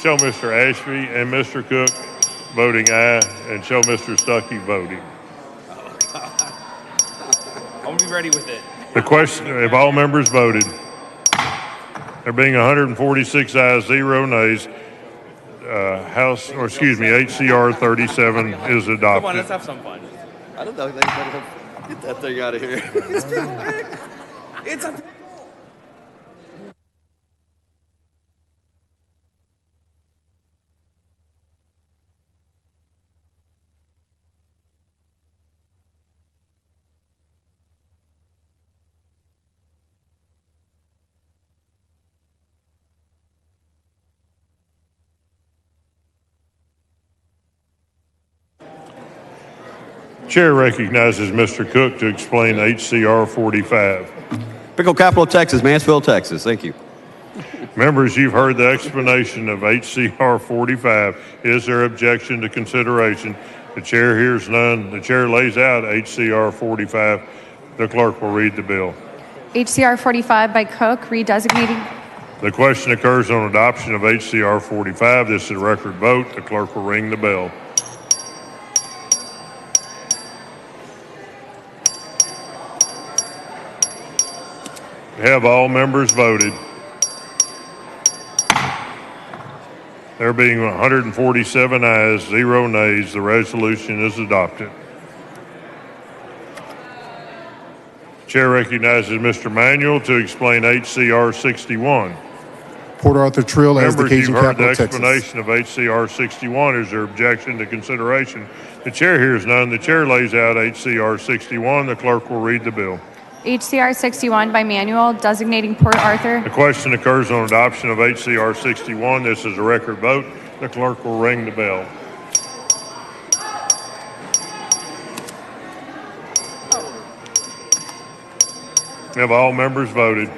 Show Mr. Ashby and Mr. Cook voting aye, and show Mr. Stuckey voting. I'm going to be ready with it. The question, have all members voted? There being 146 ayes, 0 nays, HCR 37 is adopted. Come on, let's have some fun. I don't know. Get that thing out of here. It's a Chair recognizes Mr. Cook to explain HCR 45. Pickle capital of Texas, Mansfield, Texas. Thank you. Members, you've heard the explanation of HCR 45. Is there objection to consideration? The chair hears none. The chair lays out HCR 45. The clerk will read the bill. HCR 45 by Cook, redesignating. The question occurs on adoption of HCR 45. This is a record vote. The clerk will ring the bell. Have all members voted? There being 147 ayes, 0 nays, the resolution is adopted. Chair recognizes Mr. Manuel to explain HCR 61. Port Arthur Trill as the Members, you've Cajun heard the capital of Texas. explanation of HCR 61. Is there objection to consideration? The chair hears none. The chair lays out HCR 61. The clerk will read the bill. HCR 61 by manual, designating Port Arthur. The question occurs on adoption of HCR 61. This is a record vote. The clerk will ring the bell. Have all members voted?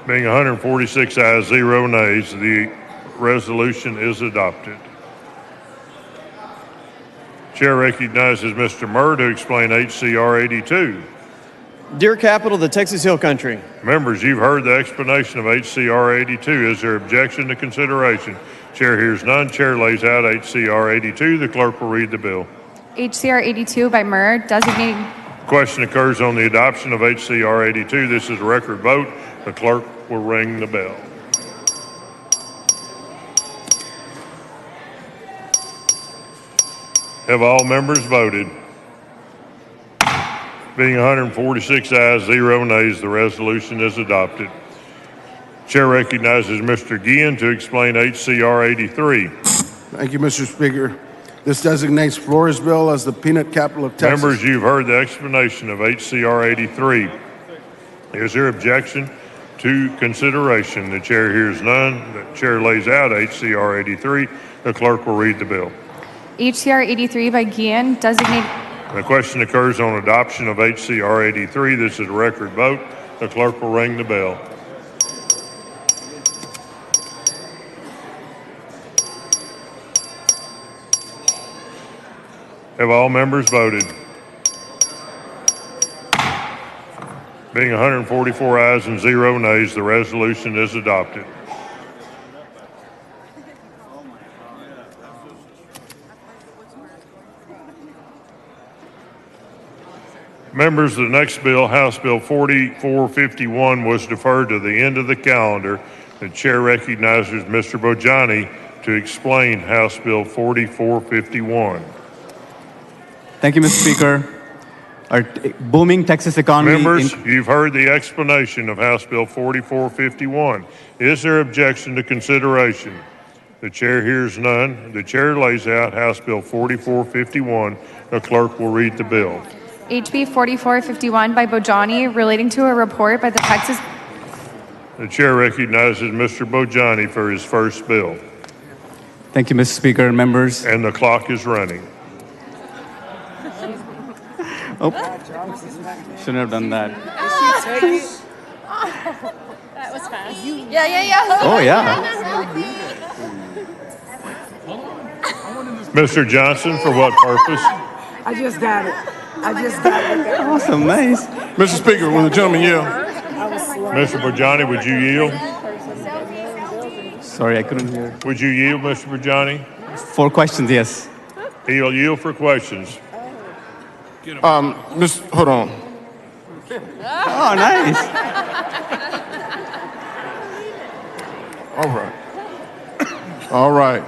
Being 146 ayes, 0 nays, the resolution is adopted. Chair recognizes Mr. Murr to explain HCR 82. Dear capital of the Texas Hill Country. Members, you've heard the explanation of HCR 82. Is there objection to consideration? Chair hears none. Chair lays out HCR 82. The clerk will read the bill. HCR 82 by Murr, designating. Question occurs on the adoption of HCR 82. This is a record vote. The clerk will ring the bell. Have all members voted? Being 146 ayes, 0 nays, the resolution is adopted. Chair recognizes Mr. Guillen to explain HCR 83. Thank you, Mr. Speaker. This designates Floresville as the peanut capital of Texas. Members, you've heard the explanation of HCR 83. Is there objection to consideration? The chair hears none. The chair lays out HCR 83. The clerk will read the bill. HCR 83 by Guillen, designating. The question occurs on adoption of HCR 83. This is a record vote. The clerk will ring the bell. Have all members voted? Being 144 ayes and 0 nays, the resolution is adopted. Members, the next bill, House Bill 4451, was deferred to the end of the calendar. The chair recognizes Mr. Bojani to explain House Bill 4451. Thank you, Mr. Speaker. Our booming Texas economy. Members, you've heard the explanation of House Bill 4451. Is there objection to consideration? The chair hears none. The chair lays out House Bill 4451. The clerk will read the bill. HB 4451 by Bojani, relating to a report by the Texas. The chair recognizes Mr. Bojani for his first bill. Thank you, Mr. Speaker and members. And the clock is running. Oh, shouldn't have done that. That was fast. Yeah. Oh, yeah. Mr. Johnson, for what purpose? I just got it. Awesome, nice. Mr. Speaker, will the gentleman yield? Mr. Bojani, would you yield? Sorry, I couldn't hear. Would you yield, Mr. Bojani? 4 questions, yes. He'll yield for questions. Hold on. Oh, nice. All right.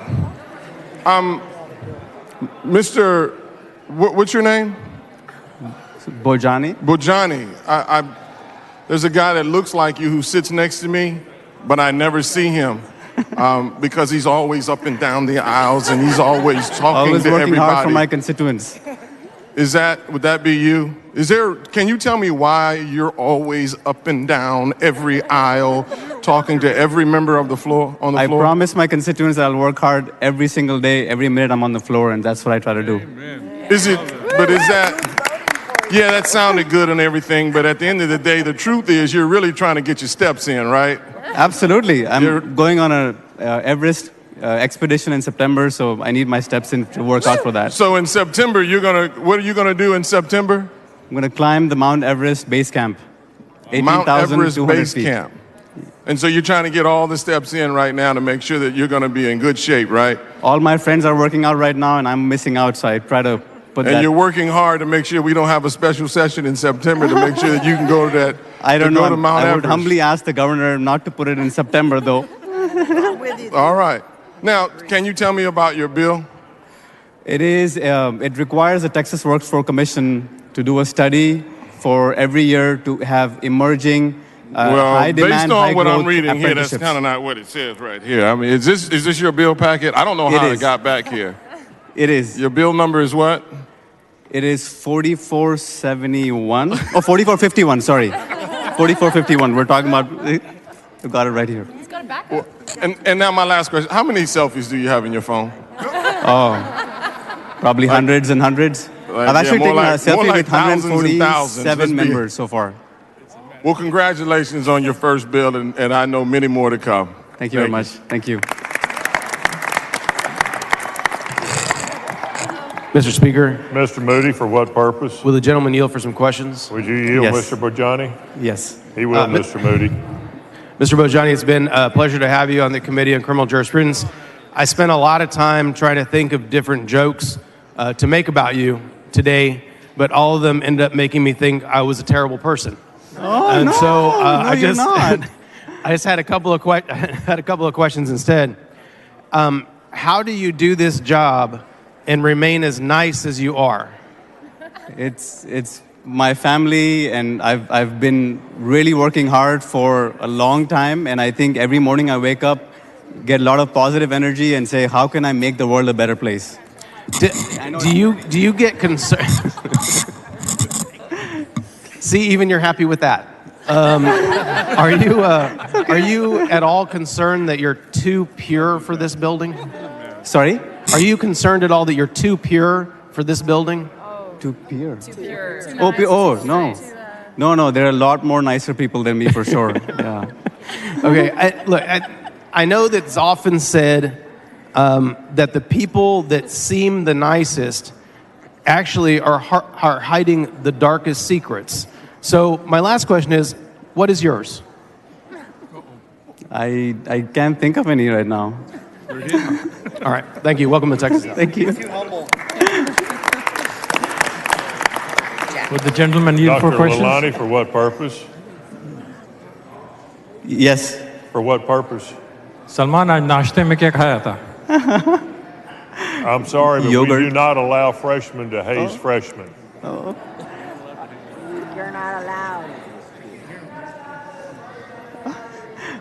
Mr. What's your name? Bojani. Bojani. There's a guy that looks like you who sits next to me, but I never see him because he's always up and down the aisles and he's always talking Always to working everybody. hard for my constituents. Would that be you? Can you tell me why you're always up and down every aisle, talking to every member of the floor, on the floor? I promise my constituents I'll work hard every single day, every minute I'm on the floor, and that's what I try to do. Yeah, that sounded good and everything, but at the end of the day, the truth is you're really trying to get your steps in, right? Absolutely. I'm going on a Everest expedition in September, so I need my steps in to work out for that. So in September, what are you gonna do in September? I'm gonna climb the Mount Everest base camp. Mount Everest 18,200 base feet. camp. And so you're trying to get all the steps in right now to make sure that you're gonna be in good shape, right? All my friends are working out right now, and I'm missing out, so I try to put that. And you're working hard to make sure we don't have a special session in September to make sure that you can go to that. I don't know. To Mount I would Everest. humbly ask the governor not to put it in September, though. All right. Now, can you tell me about your bill? It requires the Texas Workforce Commission to do a study for every year to have emerging, Well, high demand, based on high what I'm growth reading here, that's apprenticeships. kind of not what it says right here. I mean, is this your bill packet? I don't know how it is. got back here. It is. Your bill number is what? It is 4471. Oh, 4451, sorry. 4451. We're talking about, you got it right here. He's got a back. And now my last question. How many selfies do you have in your phone? Oh, probably hundreds and hundreds. I've actually taken a selfie with thousands and thousands. Let's 147 be- members so far. Well, congratulations on your first bill, and I know many more to come. Thank you very much. Thank you. Mr. Speaker. Mr. Moody, for what purpose? Will the gentleman yield for some questions? Would you yield, Yes. Mr. Bojani? Yes. He will, Mi- Mr. Moody. Mr. Bojani, it's been a pleasure to have you on the Committee on Criminal Jurisprudence. I spent a lot of time trying to think of different jokes to make about you today, but all of them ended up making me think I was a terrible person. Oh, And no, so no, I you're just not. I just had a couple of questions instead. How do you do this job and remain as nice as you are? It's my family, and I've been really working hard for a long time, and I think every morning I wake up, get a lot of positive energy, and say, how can I make the world a better place? Do you get concerned? See, even you're happy with that. Are you at all concerned that you're too pure for this building? Sorry? Are you concerned at all that you're too pure for this building? Too pure. Oh, no. No, there are a lot more nicer people than me for sure. Yeah. Okay, I know that it's often said that the people that seem the nicest actually are hiding the darkest secrets. So my last question is, what is yours? I can't think of any right now. All right, thank you. Welcome to Texas. Thank you. Would the gentleman yield for Dr. questions? Lalani, for what purpose? Yes. For what purpose? Salman आज नाश्ते में क्या खाया था? I'm sorry, but Yogurt. we do not allow freshmen to haze freshmen. Oh. You're not allowed.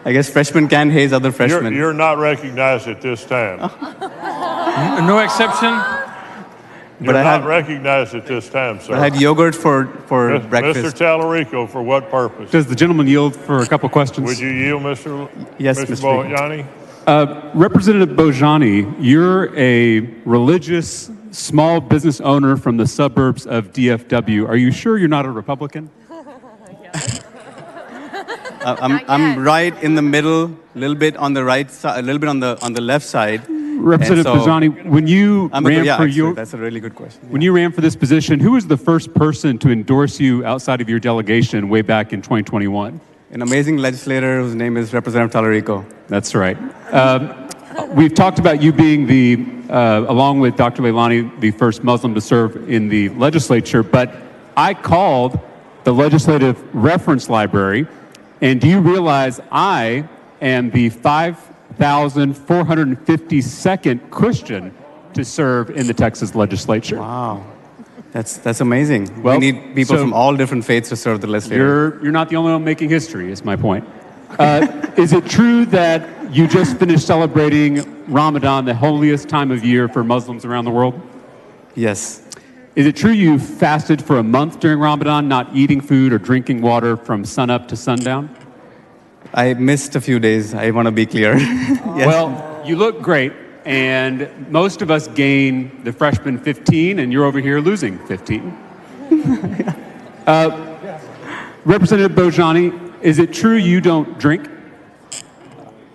I guess freshmen can haze other freshmen. You're not recognized at this time. No exception. You're But I not had- recognized at this time, sir. I had yogurt for Mr. breakfast. Talarico, for what purpose? Does the gentleman yield for a couple questions? Would you yield, Mr. Yes, Mr. Mr. Speaker. Bojani? Representative Bojani, you're a religious small business owner from the suburbs of DFW. Are you sure you're not a Republican? I'm right in the middle, a little bit on the right side, a little bit on the left side. Representative And so- Bojani, when you ran yeah, for actually, your that's a really good question. when you ran for this position, who was the first person to endorse you outside of your delegation way back in 2021? An amazing legislator whose name is Representative Talarico. That's right. We've talked about you being along with Dr. Leilani, the first Muslim to serve in the legislature, but I called the Legislative Reference Library, and do you realize I am the 5,452nd Christian to serve in the Texas legislature? Wow. That's amazing. Well, we need people so- from all different faiths to serve the legislature. You're not the only one making history, is my point. Is it true that you just finished celebrating Ramadan, the holiest time of year for Muslims around the world? Yes. Is it true you fasted for a month during Ramadan, not eating food or drinking water from sunup to sundown? I missed a few days. I want to be clear. Yes. Well, you look great, and most of us gain the freshman 15, and you're over here losing 15. Representative Bojani, is it true you don't drink?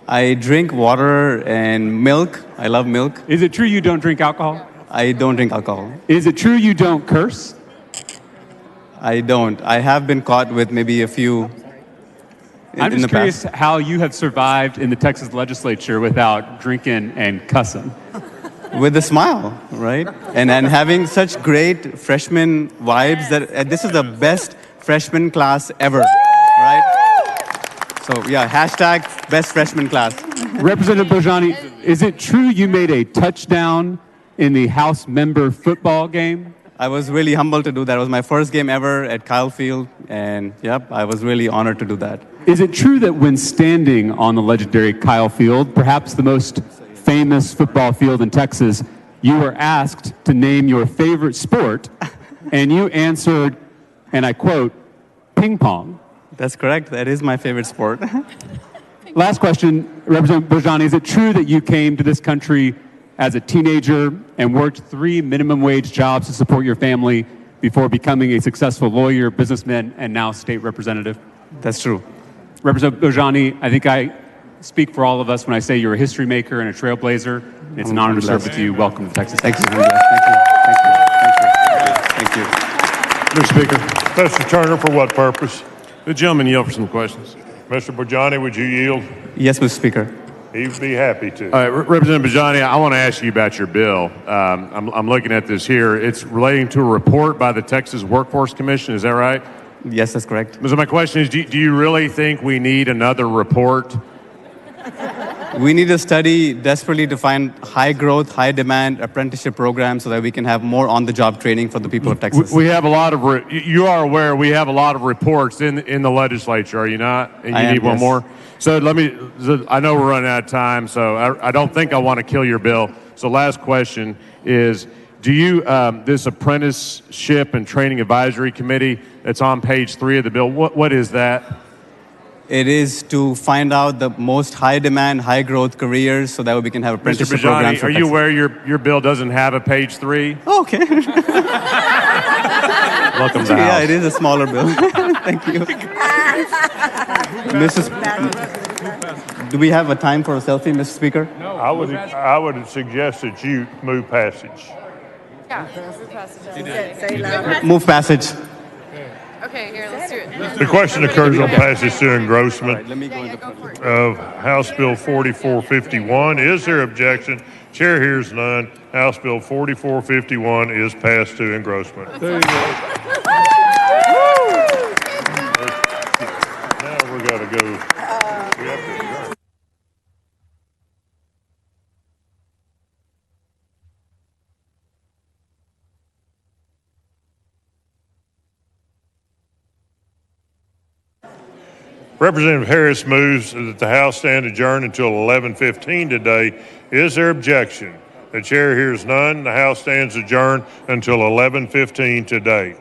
I drink water and milk. I love milk. Is it true you don't drink alcohol? I don't drink alcohol. Is it true you don't curse? I don't. I have been caught with maybe a few I'm in just the curious past. how you have survived in the Texas legislature without drinking and cussing. With a smile, right? And having such great freshman vibes that this is the best freshman class ever, right? So yeah, hashtag best freshman class. Representative Bojani, is it true you made a touchdown in the House member football game? I was really humbled to do that. It was my first game ever at Kyle Field, and yep, I was really honored to do that. Is it true that when standing on the legendary Kyle Field, perhaps the most famous football field in Texas, you were asked to name your favorite sport, and you answered, and I quote, ping pong? That's correct. That is my favorite sport. Last question, Representative Bojani, is it true that you came to this country as a teenager and worked 3 minimum wage jobs to support your family before becoming a successful lawyer, businessman, and now state representative? That's true. Representative Bojani, I think I speak for all of us when I say you're a history maker and a trailblazer. It's an honor to serve with you. Welcome to Texas. Thank you. Thank you. Mr. Speaker. Mr. Turner, for what purpose? The gentleman yield for some questions. Mr. Bojani, would you yield? Yes, Mr. Speaker. He'd be happy to. Representative Bojani, I want to ask you about your bill. I'm looking at this here. It's relating to a report by the Texas Workforce Commission. Is that right? Yes, that's correct. So my question is, do you really think we need another report? We need a study desperately to find high growth, high demand apprenticeship programs so that we can have more on-the-job training for the people of Texas. We have a lot of, you are aware, we have a lot of reports in the legislature, are you not? And you need one more? So I know we're running out of time, so I don't think I want to kill your bill. So last question is, do you, this Apprenticeship and Training Advisory Committee that's on page 3 of the bill, what is that? It is to find out the most high demand, high growth careers so that we can have apprenticeship Mr. programs. Bojani, are you aware your bill doesn't have a page 3? Oh, okay. Welcome to the Yeah, House. it is a smaller bill. Thank you. Do we have a time for a selfie, Mr. Speaker? No. I would suggest that you move passage. Move passage. Okay, here, let's do it. The question occurs on passage to engrossment of House Bill 4451. Is there objection? Chair hears none. House Bill 4451 is passed to engrossment. There you go. Now we're going to go. We have to adjourn. Representative Harris moves that the House stand adjourned until 11:15 today. Is there objection? The chair hears none. The House stands adjourned until 11:15 today.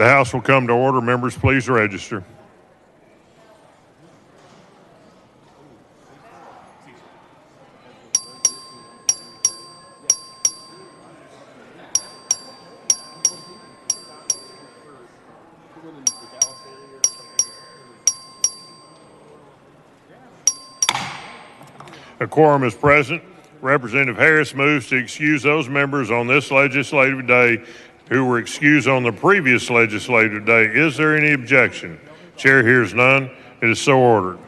The House will come to order. Members, please register. A quorum is present. Representative Harris moves to excuse those members on this legislative day who were excused on the previous legislative day. Is there any objection? Chair hears none. It is so ordered.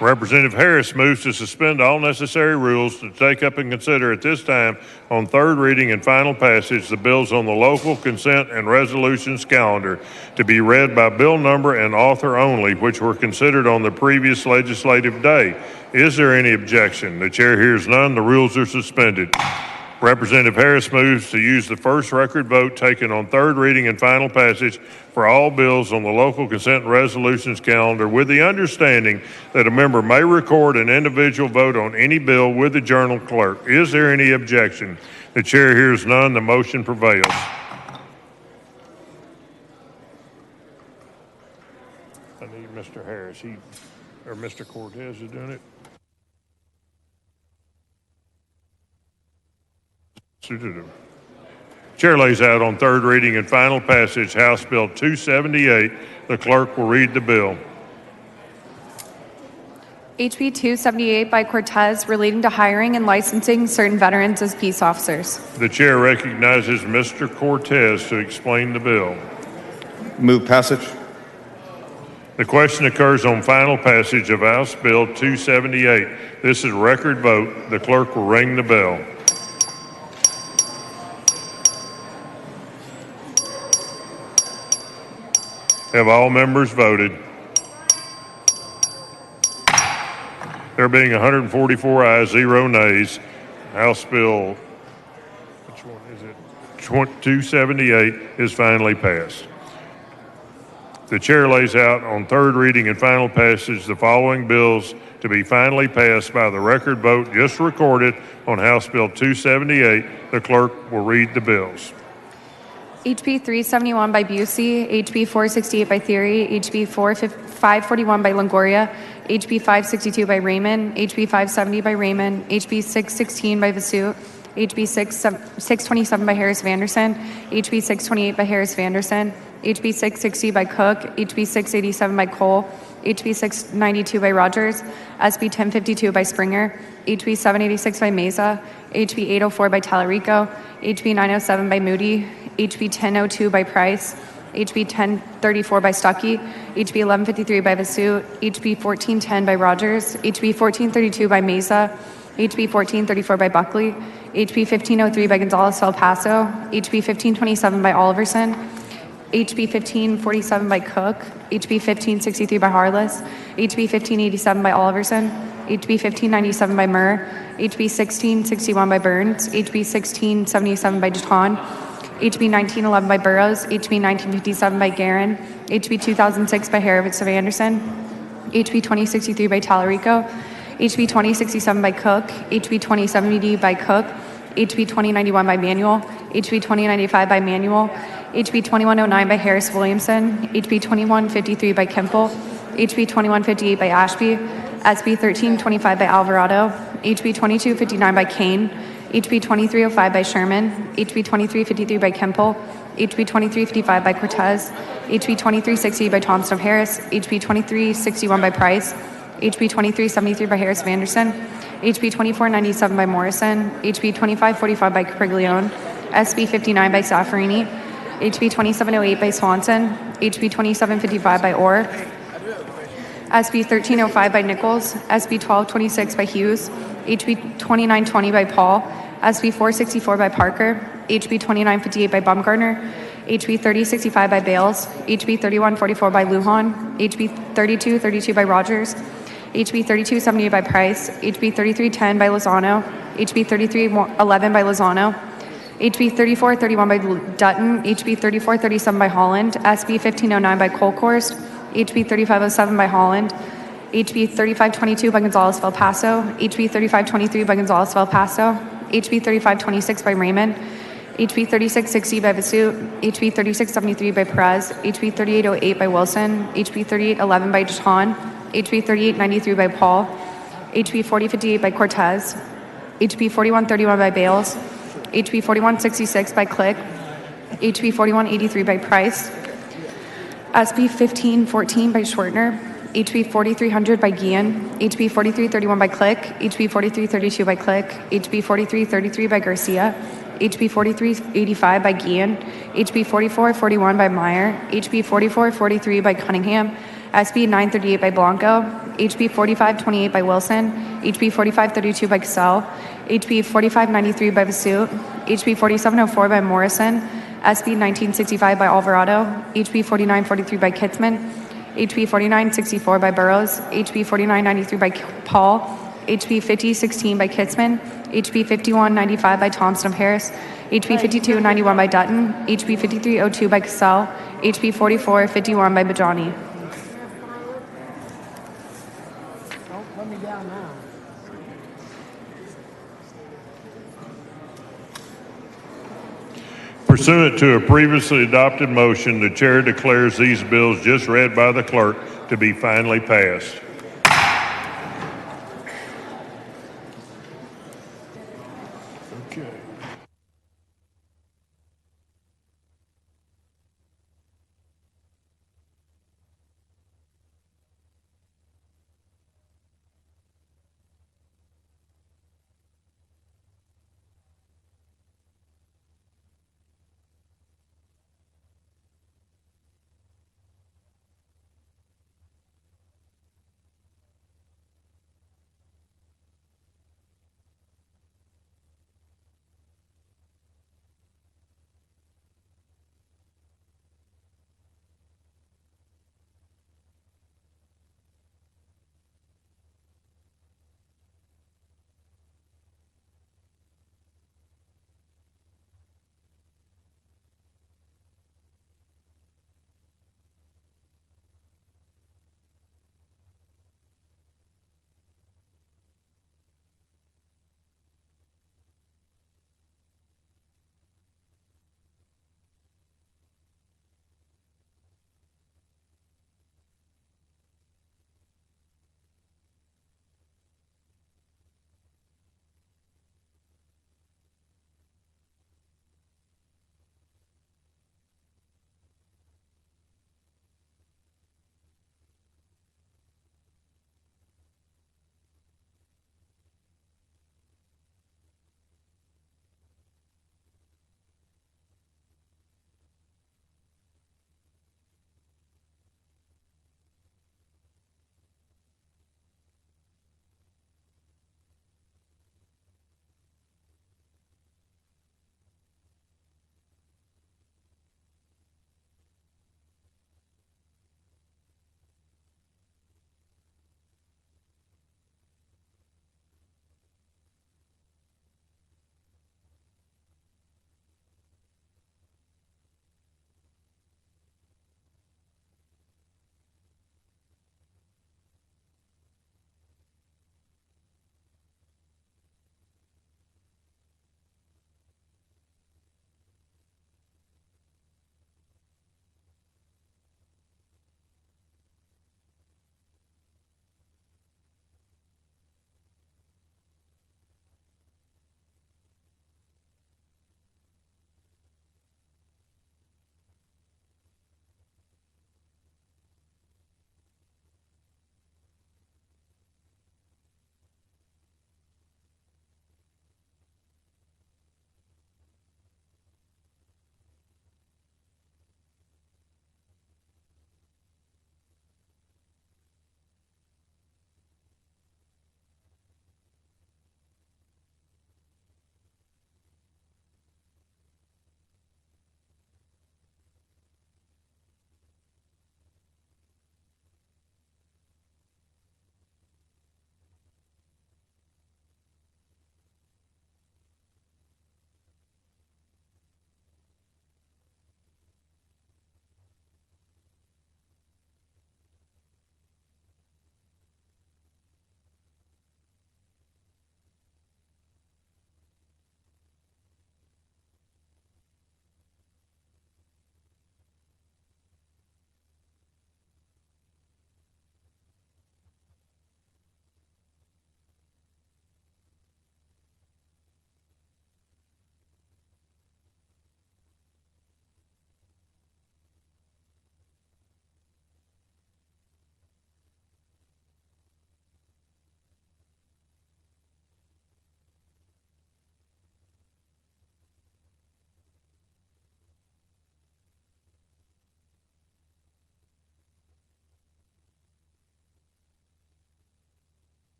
Representative Harris moves to suspend all necessary rules to take up and consider at this time on third reading and final passage the bills on the local consent and resolutions calendar to be read by bill number and author only, which were considered on the previous legislative day. Is there any objection? The chair hears none. The rules are suspended. Representative Harris moves to use the first record vote taken on third reading and final passage for all bills on the local consent and resolutions calendar with the understanding that a member may record an individual vote on any bill with the journal clerk. Is there any objection? The chair hears none. The motion prevails. I need Mr. Harris. Or Mr. Cortez is doing it. Chair lays out on third reading and final passage House Bill 278. The clerk will read the bill. HB 278 by Cortez relating to hiring and licensing certain veterans as peace officers. The chair recognizes Mr. Cortez to explain the bill. Move passage. The question occurs on final passage of House Bill 278. This is a record vote. The clerk will ring the bell. Have all members voted? There being 144 ayes, 0 nays, House Bill, which one is it? 278 is finally passed. The chair lays out on third reading and final passage the following bills to be finally passed by the record vote just recorded on House Bill 278. The clerk will read the bills. HB 371 by Busey, HB 468 by Theory, HB 541 by Longoria, HB 562 by Raymond, HB 570 by Raymond, HB 616 by Vasut, HB 627 by Harris Vanderson, HB 628 by Harris Vanderson, HB 660 by Cook, HB 687 by Cole, HB 692 by Rogers, SB 1052 by Springer, HB 786 by Mesa, HB 804 by Tallarico, HB 907 by Moody, HB 1002 by Price, HB 1034 by Stuckey, HB 1153 by Vasut, HB 1410 by Rogers, HB 1432 by Mesa, HB 1434 by Buckley, HB 1503 by Gonzalez-El Paso, HB 1527 by Oliverson, HB 1547 by Cook, HB 1563 by Harless, HB 1587 by Oliverson, HB 1597 by Murr, HB 1661 by Burns, HB 1677 by Jeton, HB 1911 by Burrows, HB 1957 by Guerin, HB 2006 by Harovitz of Anderson, HB 2063 by Tallarico, HB 2067 by Cook, HB 2070 by Cook, HB 2091 by Manuel, HB 2095 by Manuel, HB 2109 by Harris Williamson, HB 2153 by Kemple, HB 2158 by Ashby, SB 1325 by Alvarado, HB 2259 by Kane, HB 2305 by Sherman, HB 2353 by Kemple, HB 2355 by Cortez, HB 2360 by Thompson of Harris, HB 2361 by Price, HB 2373 by Harris Vanderson, HB 2497 by Morrison, HB 2545 by Capriglione, SB 59 by Saffarini, HB 2708 by Swanson, HB 2755 by Orr, SB 1305 by Nichols, SB 1226 by Hughes, HB 2920 by Paul, SB 464 by Parker, HB 2958 by Baumgartner, HB 3065 by Bales, HB 3144 by Lujan, HB 3232 by Rogers, HB 3278 by Price, HB 3310 by Lozano, HB 3311 by Lozano, HB 3431 by Dutton, HB 3437 by Holland, SB 1509 by Colkhorst, HB 3507 by Holland, HB 3522 by Gonzalez-El Paso, HB 3523 by Gonzalez-El Paso, HB 3526 by Raymond, HB 3660 by Vasu, HB 3673 by Perez, HB 3808 by Wilson, HB 3811 by Jeton, HB 3893 by Paul, HB 4058 by Cortez, HB 4131 by Bales, HB 4166 by Click, HB 4183 by Price, SB 1514 by Schwertner, HB 4300 by Guillen, HB 4331 by Click, HB 4332 by Click, HB 4333 by Garcia, HB 4385 by Guillen, HB 4441 by Meyer, HB 4443 by Cunningham, SB 938 by Blanco, HB 4528 by Wilson, HB 4532 by Cassell, HB 4593 by Vasu, HB 4704 by Morrison, SB 1965 by Alvarado, HB 4943 by Kitzman, HB 4964 by Burrows, HB 4993 by Paul, HB 5016 by Kitzman, HB 5195 by Thompson of Harris, HB 5291 by Dutton, HB 5302 by Cassell, HB 4451 by Bajani. Don't put me down now. Pursuant to a previously adopted motion, the chair declares these bills just read by the clerk to be finally passed. Okay.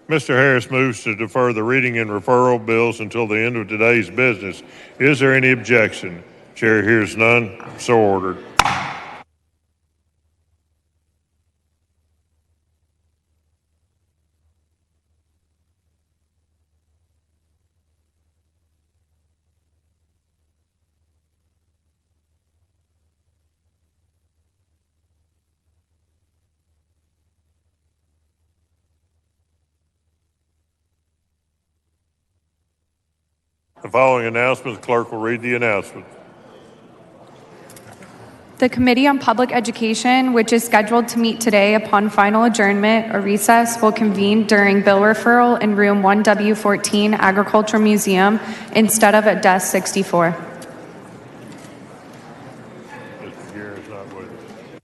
Mr. Harris moves to defer the reading and referral bills until the end of today's business. Is there any objection? Chair hears none. So ordered. The following announcement, the clerk will read the announcement. The Committee on Public Education, which is scheduled to meet today upon final adjournment or recess, will convene during bill referral in room 1W14 Agricultural Museum instead of at desk 64. Mr. Gear is not with us.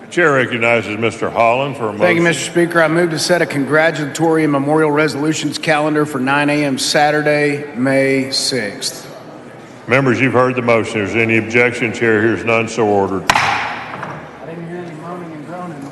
The chair recognizes Mr. Holland for a motion. Thank you, Mr. Speaker. I move to set a congratulatory and memorial resolutions calendar for 9 a.m. Saturday, May 6th. Members, you've heard the motion. Is there any objection? Chair hears none. So ordered. I didn't hear any moaning and groaning.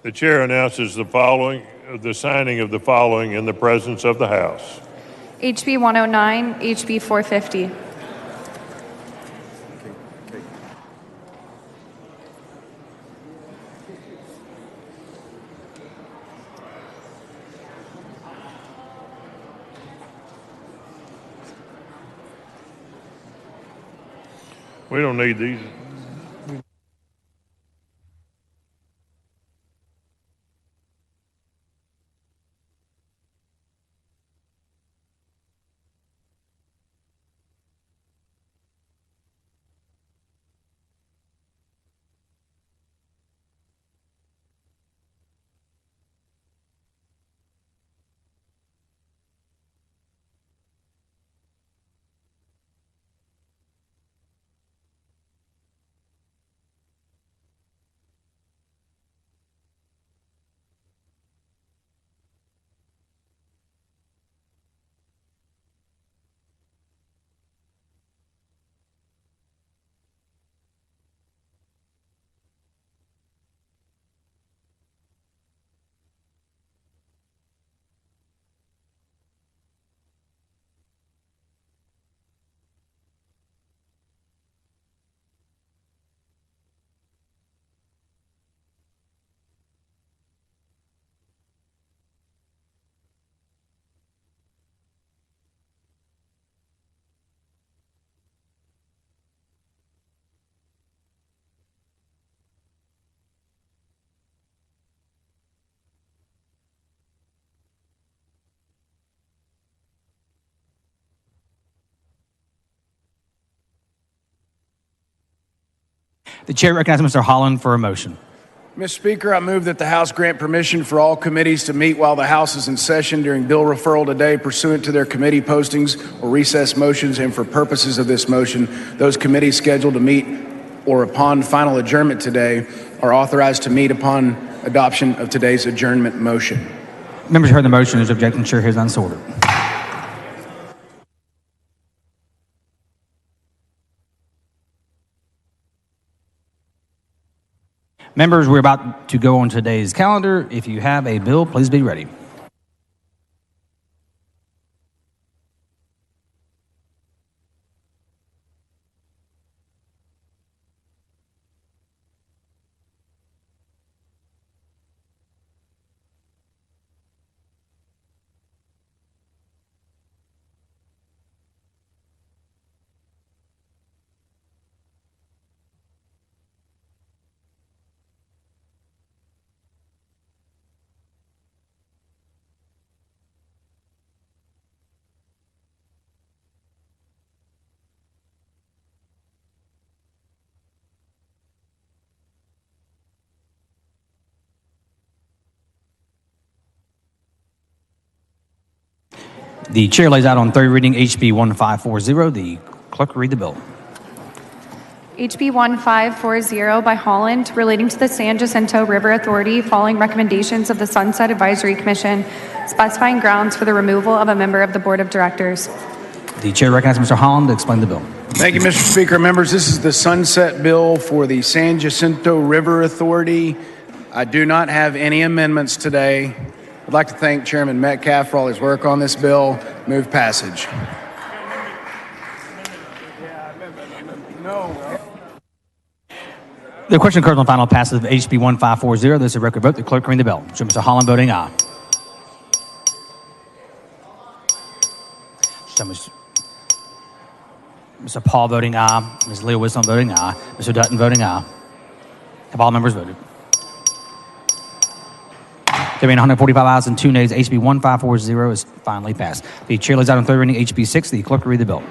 The chair announces the signing of the following in the presence of the House. HB 109, HB 450. We don't need these. The chair recognizes Mr. Holland for a motion. Mr. Speaker, I move that the House grant permission for all committees to meet while the House is in session during bill referral today pursuant to their committee postings or recess motions, and for purposes of this motion, those committees scheduled to meet or upon final adjournment today are authorized to meet upon adoption of today's adjournment motion. Members heard the motion. There's objection. Chair hears none. So ordered. Members, we're about to go on today's calendar. If you have a bill, please be ready. The chair lays out on third reading HB 1540. The clerk will read the bill. HB 1540 by Holland, relating to the San Jacinto River Authority, following recommendations of the Sunset Advisory Commission, specifying grounds for the removal of a member of the Board of Directors. The chair recognizes Mr. Holland to explain the bill. Thank you, Mr. Speaker. Members, this is the sunset bill for the San Jacinto River Authority. I do not have any amendments today. I'd like to thank Chairman Metcalf for all his work on this bill. Move passage. The question occurs on final passage of HB 1540. This is a record vote. The clerk will ring the bell. Show Mr. Holland voting aye. Show Mr. Paul voting aye. Ms. Leah Wisdom voting aye. Mr. Dutton voting aye. Have all members voted? There being 145 ayes and 2 nays, HB 1540 is finally passed. The chair lays out on third reading HB 6. The clerk will read the bill.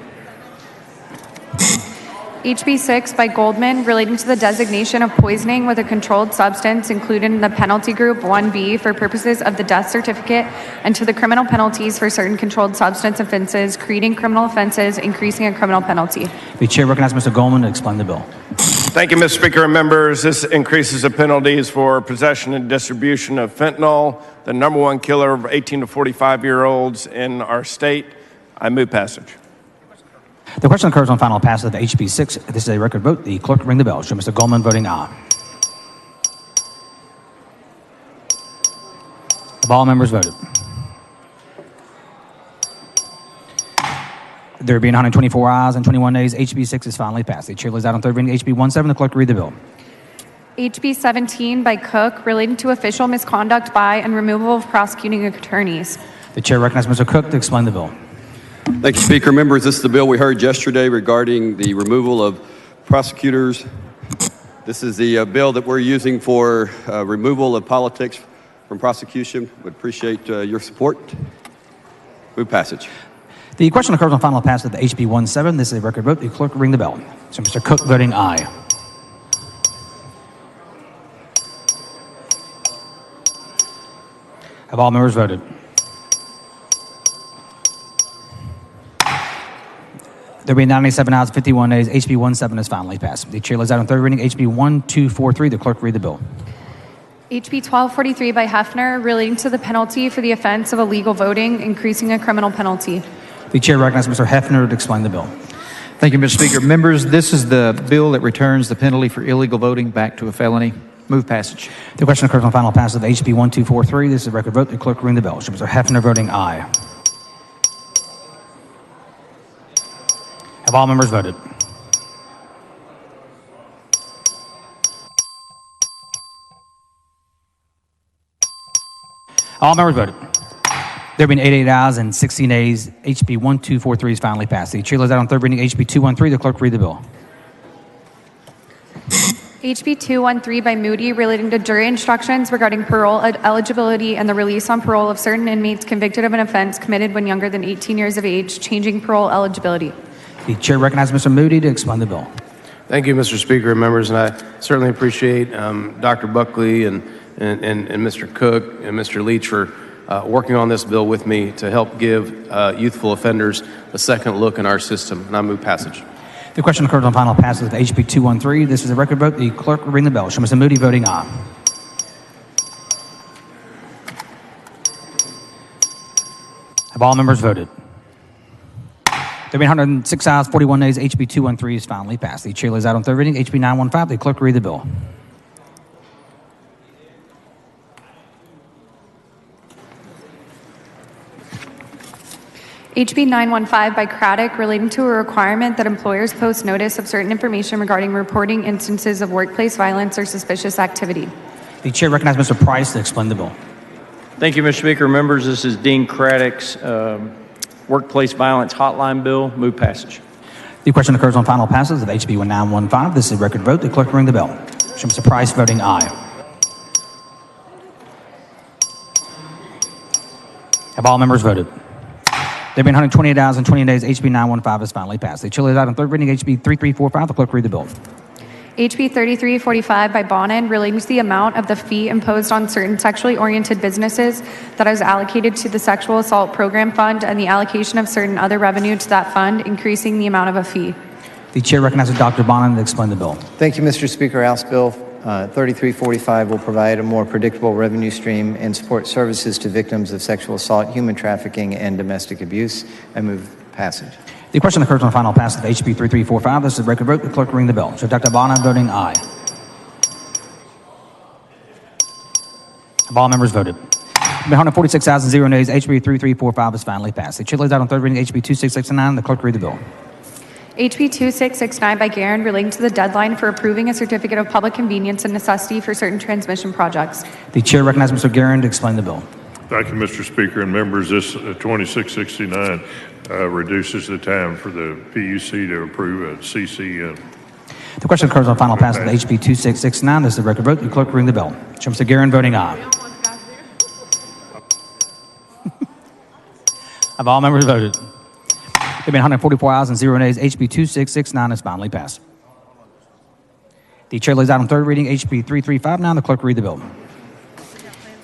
HB 6 by Goldman, relating to the designation of poisoning with a controlled substance included in the penalty group 1B for purposes of the death certificate, and to the criminal penalties for certain controlled substance offenses, creating criminal offenses, increasing a criminal penalty. The chair recognizes Mr. Goldman to explain the bill. Thank you, Mr. Speaker and members. This increases the penalties for possession and distribution of fentanyl, the number one killer of 18 to 45-year-olds in our state. I move passage. The question occurs on final passage of HB 6. This is a record vote. The clerk will ring the bell. Show Mr. Goldman voting aye. Have all members voted? There being 124 ayes and 21 nays, HB 6 is finally passed. The chair lays out on third reading HB 17. The clerk will read the bill. HB 17 by Cook, relating to official misconduct by and removal of prosecuting attorneys. The chair recognizes Mr. Cook to explain the bill. Thank you, Speaker. Members, this is the bill we heard yesterday regarding the removal of prosecutors. This is the bill that we're using for removal of politics from prosecution. Would appreciate your support. Move passage. The question occurs on final passage of HB 17. This is a record vote. The clerk will ring the bell. So Mr. Cook voting aye. Have all members voted? There being 97 ayes, 51 nays, HB 17 is finally passed. The chair lays out on third reading HB 1243. The clerk will read the bill. HB 1243 by Hefner, relating to the penalty for the offense of illegal voting, increasing a criminal penalty. The chair recognizes Mr. Hefner to explain the bill. Thank you, Mr. Speaker. Members, this is the bill that returns the penalty for illegal voting back to a felony. Move passage. The question occurs on final passage of HB 1243. This is a record vote. The clerk will ring the bell. Show Mr. Hefner voting aye. Have all members voted? All members voted. There being 88 ayes and 60 nays, HB 1243 is finally passed. The chair lays out on third reading HB 213. The clerk will read the bill. HB 213 by Moody, relating to jury instructions regarding parole eligibility and the release on parole of certain inmates convicted of an offense committed when younger than 18 years of age, changing parole eligibility. The chair recognizes Mr. Moody to explain the bill. Thank you, Mr. Speaker and members, and I certainly appreciate Dr. Buckley and Mr. Cook and Mr. Leach for working on this bill with me to help give youthful offenders a second look in our system, and I move passage. The question occurs on final passage of HB 213. This is a record vote. The clerk will ring the bell. Show Mr. Moody voting aye. Have all members voted? There being 106 ayes, 41 nays, HB 213 is finally passed. The chair lays out on third reading HB 915. The clerk will read the bill. HB 915 by Craddock, relating to a requirement that employers post notice of certain information regarding reporting instances of workplace violence or suspicious activity. The chair recognizes Mr. Price to explain the bill. Thank you, Mr. Speaker. Members, this is Dean Craddock's workplace violence hotline bill. Move passage. The question occurs on final passage of HB 1915. This is a record vote. The clerk will ring the bell. Show Mr. Price voting aye. Have all members voted? There being 128 ayes and 20 nays, HB 915 is finally passed. The chair lays out on third reading HB 3345. The clerk will read the bill. HB 3345 by Bonin, relating to the amount of the fee imposed on certain sexually oriented businesses that is allocated to the Sexual Assault Program Fund and the allocation of certain other revenue to that fund, increasing the amount of a fee. The chair recognizes Dr. Bonin to explain the bill. Thank you, Mr. Speaker. House Bill 3345 will provide a more predictable revenue stream and support services to victims of sexual assault, human trafficking, and domestic abuse. I move passage. The question occurs on final passage of HB 3345. This is a record vote. The clerk will ring the bell. Show Dr. Bonin voting aye. Have all members voted? 146 ayes and 0 nays. HB 3345 is finally passed. The chair lays out on third reading HB 2669. The clerk will read the bill. HB 2669 by Guerin, relating to the deadline for approving a certificate of public convenience and necessity for certain transmission projects. The chair recognizes Mr. Guerin to explain the bill. Thank you, Mr. Speaker and members. This 2669 reduces the time for the PUC to approve a CCN. The question occurs on final passage of HB 2669. This is a record vote. The clerk will ring the bell. Show Mr. Guerin voting aye. Have all members voted? There have been 144 ayes and 0 nays. HB 2669 is finally passed. The chair lays out on third reading HB 3359. The clerk will read the bill.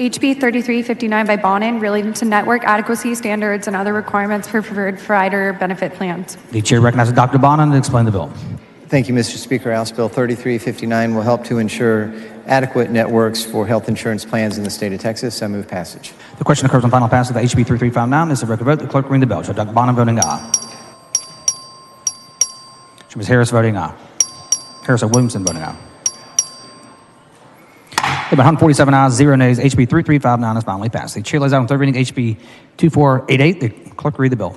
HB 3359 by Bonin, relating to network adequacy standards and other requirements for preferred provider benefit plans. The chair recognizes Dr. Bonin to explain the bill. Thank you, Mr. Speaker. House Bill 3359 will help to ensure adequate networks for health insurance plans in the state of Texas. I move passage. The question occurs on final passage of HB 3359. This is a record vote. The clerk will ring the bell. Show Dr. Bonin voting aye. Show Ms. Harris voting aye. Harrison Williamson voting aye. There have been 147 ayes, 0 nays. HB 3359 is finally passed. The chair lays out on third reading HB 2488. The clerk will read the bill.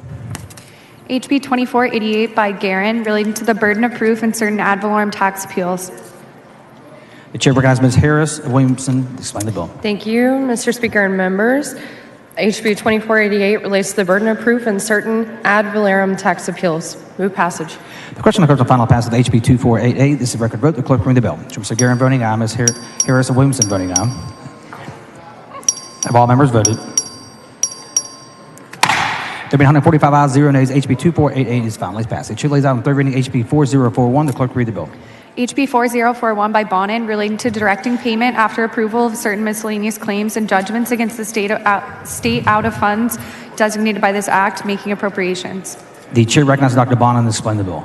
HB 2488 by Guerin, relating to the burden of proof in certain ad valorem tax appeals. The chair recognizes Ms. Harris Williamson to explain the bill. Thank you, Mr. Speaker and members. HB 2488 relates to the burden of proof in certain ad valorem tax appeals. Move passage. The question occurs on final passage of HB 2488. This is a record vote. The clerk will ring the bell. Mr. Guerin voting aye. Ms. Harris Williamson voting aye. Have all members voted? There have been 145 ayes, 0 nays. HB 2488 is finally passed. The chair lays out on third reading HB 4041. The clerk will read the bill. HB 4041 by Bonin, relating to directing payment after approval of certain miscellaneous claims and judgments against the state out of funds designated by this act, making appropriations. The chair recognizes Dr. Bonin to explain the bill.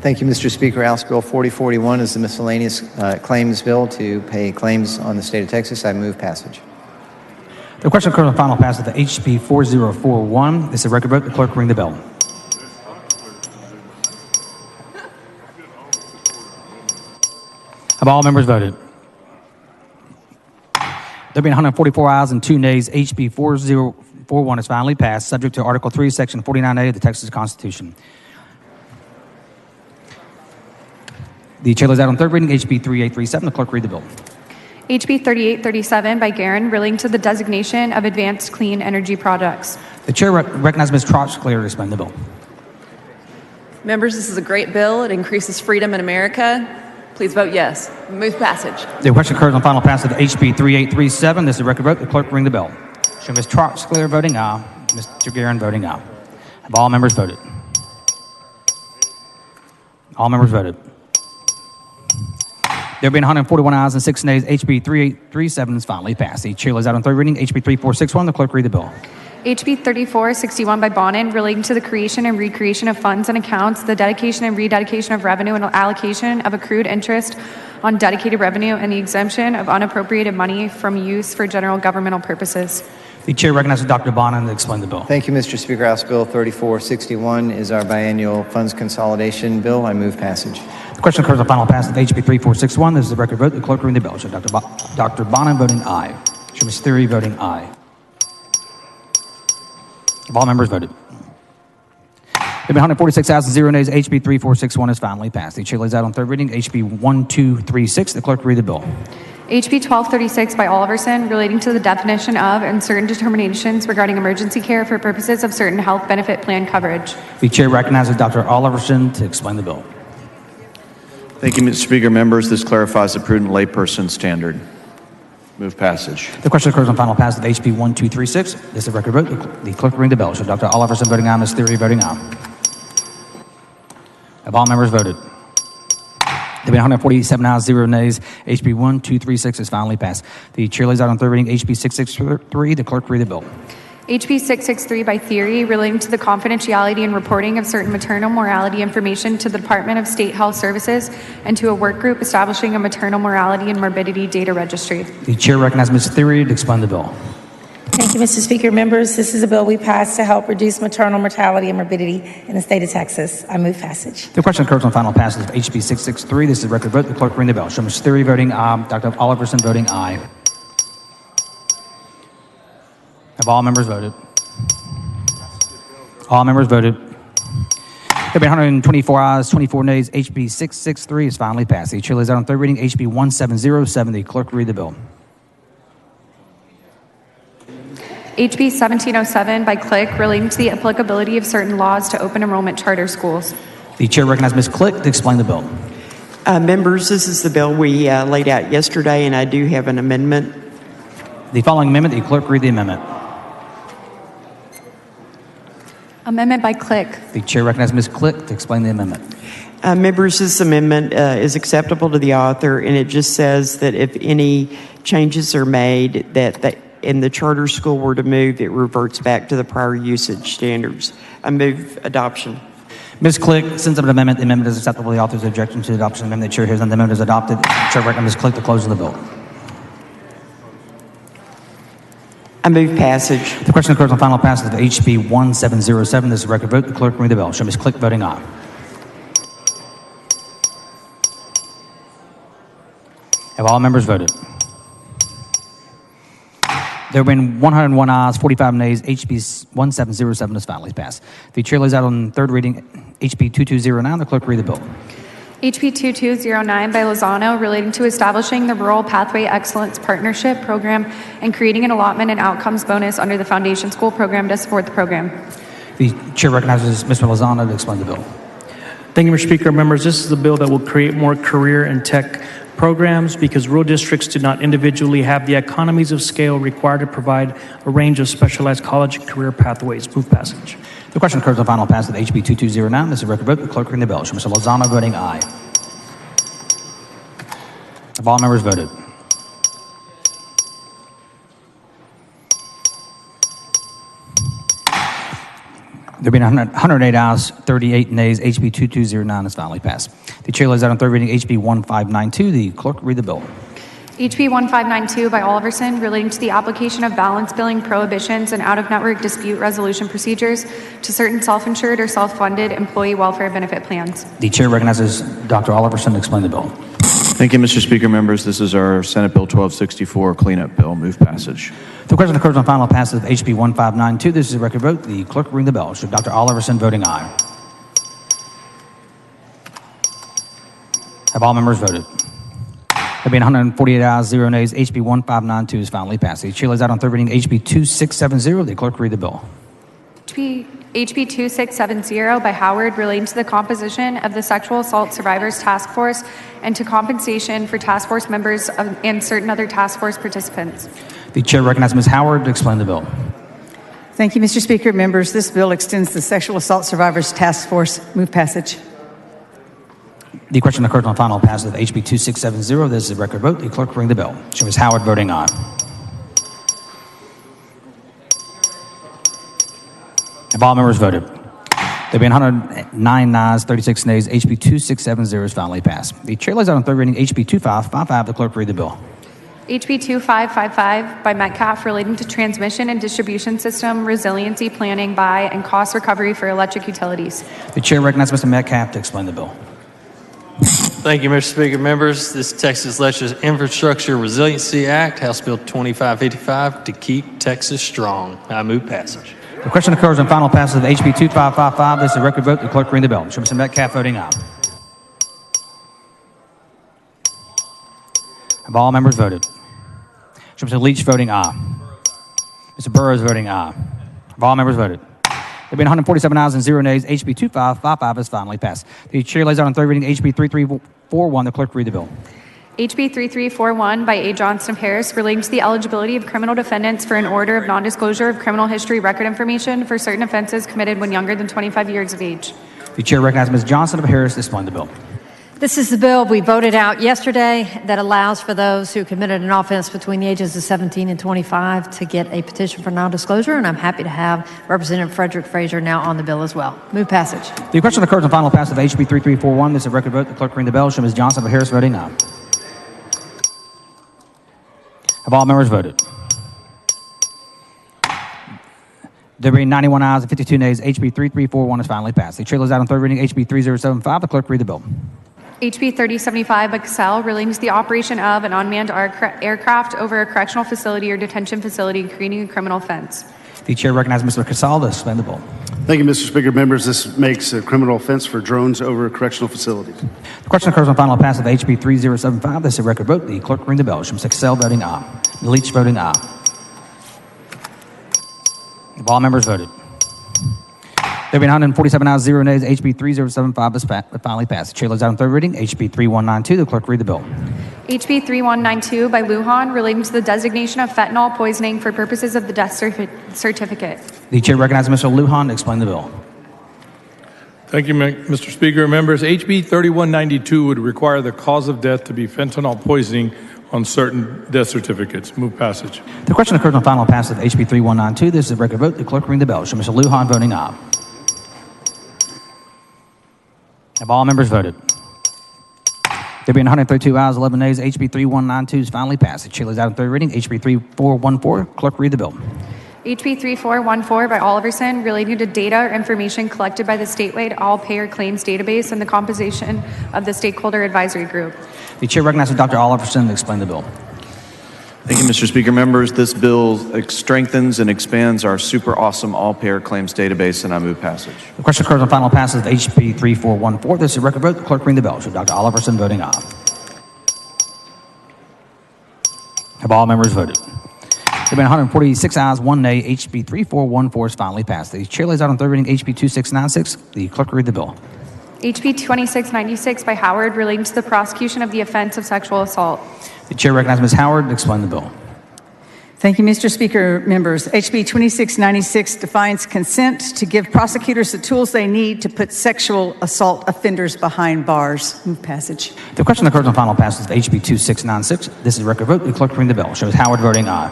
Thank you, Mr. Speaker. House Bill 4041 is the miscellaneous claims bill to pay claims on the state of Texas. I move passage. The question occurs on final passage of HB 4041. This is a record vote. The clerk will ring the bell. Have all members voted? There being 144 ayes and 2 nays, HB 4041 is finally passed, subject to Article 3, Section 49A of the Texas Constitution. The chair lays out on third reading HB 3837. The clerk will read the bill. HB 3837 by Guerin, relating to the designation of advanced clean energy products. The chair recognizes Ms. Troxclair to explain the bill. Members, this is a great bill. It increases freedom in America. Please vote yes. Move passage. The question occurs on final passage of HB 3837. This is a record vote. The clerk will ring the bell. Show Ms. Troxclair voting aye. Mr. Guerin voting aye. Have all members voted? All members voted. There have been 141 ayes and 6 nays. HB 3837 is finally passed. The chair lays out on third reading HB 3461. The clerk will read the bill. HB 3461 by Bonin, relating to the creation and recreation of funds and accounts, the dedication and rededication of revenue and allocation of accrued interest on dedicated revenue, and the exemption of unappropriated money from use for general governmental purposes. The chair recognizes Dr. Bonin to explain the bill. Thank you, Mr. Speaker. House Bill 3461 is our biannual funds consolidation bill. I move passage. The question occurs on final passage of HB 3461. This is a record vote. The clerk will ring the bell. Show Dr. Bonin voting aye. Show Ms. Theory voting aye. Have all members voted? There have been 144 ayes and 2 nays. HB 3461 is finally passed, subject to Article 3, Section 49A of the Texas Constitution. The chair recognizes Dr. Bonin to explain the bill. Thank you, Mr. Speaker. House Bill 3461 is our biannual funds consolidation bill. I move passage. The question occurs on final passage of HB 3461. This is a record vote. The clerk will ring the bell. Show Ms. Theory voting aye. Have all members voted? There have been 146,000, 0 nays. HB 3461 is finally passed. The chair lays out on third reading HB 1236. The clerk read the bill. HB 1236 by Oliverson, relating to the definition of and certain determinations regarding emergency care for purposes of certain health benefit plan coverage. The chair recognizes Dr. Oliverson to explain the bill. Thank you, Mr. Speaker. Members, this clarifies the prudent layperson standard. Move passage. The question occurs on final passage of HB 1236. This is a record vote. The clerk will ring the bell. Show Dr. Oliverson voting aye, Ms. Theory voting aye. Have all members voted? There have been 147 ayes, 0 nays. HB 1236 is finally passed. The chair lays out on third reading HB 663. The clerk read the bill. HB 663 by Theory, relating to the confidentiality and reporting of certain maternal morality information to the Department of State Health Services and to a work group establishing a maternal morality and morbidity data registry. The chair recognizes Ms. Theory to explain the bill. Thank you, Mr. Speaker. Members, this is a bill we passed to help reduce maternal mortality and morbidity in the state of Texas. I move passage. The question occurs on final passage of HB 663. This is a record vote. The clerk will ring the bell. Show Ms. Theory voting aye, Dr. Oliverson voting aye. Have all members voted? All members voted. There have been 124 ayes, 24 nays. HB 663 is finally passed. The chair lays out on third reading HB 1707. The clerk will read the bill. HB 1707 by Click, relating to the applicability of certain laws to open enrollment charter schools. The chair recognizes Ms. Click to explain the bill. Members, this is the bill we laid out yesterday, and I do have an amendment. The following amendment, the clerk read the amendment. Amendment by Click. The chair recognizes Ms. Click to explain the amendment. Members, this amendment is acceptable to the author, and it just says that if any changes are made that in the charter school were to move, it reverts back to the prior usage standards. I move adoption. Ms. Click sends up an amendment. The amendment is acceptable to the author's objection to the adoption of the amendment. The chair hears none. The amendment is adopted. The chair recognizes Ms. Click to close the bill. I move passage. The question occurs on final passage of HB 1707. This is a record vote. The clerk will ring the bell. Show Ms. Click voting aye. Have all members voted? There have been 101 ayes, 45 nays. HB 1707 is finally passed. The chair lays out on third reading HB 2209. The clerk will read the bill. HB 2209 by Lozano, relating to establishing the Rural Pathway Excellence Partnership Program and creating an allotment and outcomes bonus under the Foundation School Program to support the program. The chair recognizes Mr. Lozano to explain the bill. Thank you, Mr. Speaker. Members, this is a bill that will create more career and tech programs because rural districts do not individually have the economies of scale required to provide a range of specialized college and career pathways. Move passage. The question occurs on final pass of HB 2209. This is a record vote. The clerk will ring the bell. Show Mr. Lozano voting aye. Have all members voted? There have been 108 ayes, 38 nays. HB 2209 is finally passed. The chair lays out on third reading HB 1592. The clerk will read the bill. HB 1592 by Oliverson, relating to the application of balance billing prohibitions and out-of-network dispute resolution procedures to certain self-insured or self-funded employee welfare benefit plans. The chair recognizes Dr. Oliverson to explain the bill. Thank you, Mr. Speaker. Members, this is our Senate Bill 1264 cleanup bill. Move passage. The question occurs on final pass of HB 1592. This is a record vote. The clerk will ring the bell. Show Dr. Oliverson voting aye. Have all members voted? There have been 148 ayes, 0 nays. HB 1592 is finally passed. The chair lays out on third reading HB 2670. The clerk will read the bill. HB 2670 by Howard, relating to the composition of the Sexual Assault Survivors Task Force and to compensation for task force members and certain other task force participants. The chair recognizes Ms. Howard to explain the bill. Thank you, Mr. Speaker. Members, this bill extends the Sexual Assault Survivors Task Force. Move passage. The question occurs on final pass of HB 2670. This is a record vote. The clerk will ring the bell. Show Ms. Howard voting aye. Have all members voted? There have been 109 ayes, 36 nays. HB 2670 is finally passed. The chair lays out on third reading HB 2555. The clerk will read the bill. HB 2555 by Metcalf, relating to transmission and distribution system resiliency planning by and cost recovery for electric utilities. The chair recognizes Mr. Metcalf to explain the bill. Thank you, Mr. Speaker. Members, this Texas Legislature's Infrastructure Resiliency Act, House Bill 2555, to keep Texas strong. I move passage. The question occurs on final passage of HB 2555. This is a record vote. The clerk ring the bell. Mr. Metcalf voting aye. Have all members voted? Mr. Leach voting aye. Mr. Burrows voting aye. Have all members voted? There have been 147 ayes and 0 nays. HB 2555 is finally passed. The chair lays out on third reading HB 3341. The clerk read the bill. HB 3341 by A. Johnston of Harris relating to the eligibility of criminal defendants for an order of non-disclosure of criminal history record information for certain offenses committed when younger than 25 years of age. The chair recognizes Ms. Johnston of Harris to explain the bill. This is the bill we voted out yesterday that allows for those who committed an offense between the ages of 17 and 25 to get a petition for non-disclosure, and I'm happy to have Representative Frederick Frazier now on the bill as well. Move passage. The question occurs on final passage of HB 3341. This is a record vote. The clerk ring the bell. Show Ms. Johnston of Harris voting aye. Have all members voted? There being 91 ayes and 52 nays, HB 3341 is finally passed. The chair lays out on third reading HB 3075. The clerk read the bill. HB 3075 by Cassell relating to the operation of an unmanned aircraft over a correctional facility or detention facility creating a criminal offense. The chair recognizes Mr. Cassell to explain the bill. Thank you, Mr. Speaker. Members, this makes a criminal offense for drones over correctional facilities. The question occurs on final pass of HB 3075. This is a record vote. The clerk ring the bell. Show Mr. Cassell voting aye. Leach voting aye. Have all members voted? There have been 147 ayes, 0 nays. HB 3075 is finally passed. The chair lays out on third reading HB 3192. The clerk read the bill. HB 3192 by Lujan relating to the designation of fentanyl poisoning for purposes of the death certificate. The chair recognizes Mr. Lujan to explain the bill. Thank you, Mr. Speaker. Members, HB 3192 would require the cause of death to be fentanyl poisoning on certain death certificates. Move passage. The question occurs on final pass of HB 3192. This is a record vote. The clerk ring the bell. Show Mr. Lujan voting aye. Have all members voted? There being 132 ayes, 11 nays, HB 3192 is finally passed. The chair lays out on third reading HB 3414. Clerk read the bill. HB 3414 by Oliverson relating to data or information collected by the statewide all-payer claims database and the composition of the stakeholder advisory group. The chair recognizes Dr. Oliverson to explain the bill. Thank you, Mr. Speaker. Members, this bill strengthens and expands our super awesome all-payer claims database, and I move passage. The question occurs on final passage of HB 3414. This is a record vote. The clerk ring the bell. Show Dr. Oliverson voting aye. Have all members voted? There have been 146 ayes, 1 nay. HB 3414 is finally passed. The chair lays out on third reading HB 2696. The clerk read the bill. HB 2696 by Howard relating to the prosecution of the offense of sexual assault. The chair recognizes Ms. Howard to explain the bill. Thank you, Mr. Speaker. Members, HB 2696 defines consent to give prosecutors the tools they need to put sexual assault offenders behind bars. Move passage. The question occurs on final passage of HB 2696. This is a record vote. The clerk ring the bell. Shows Howard voting aye.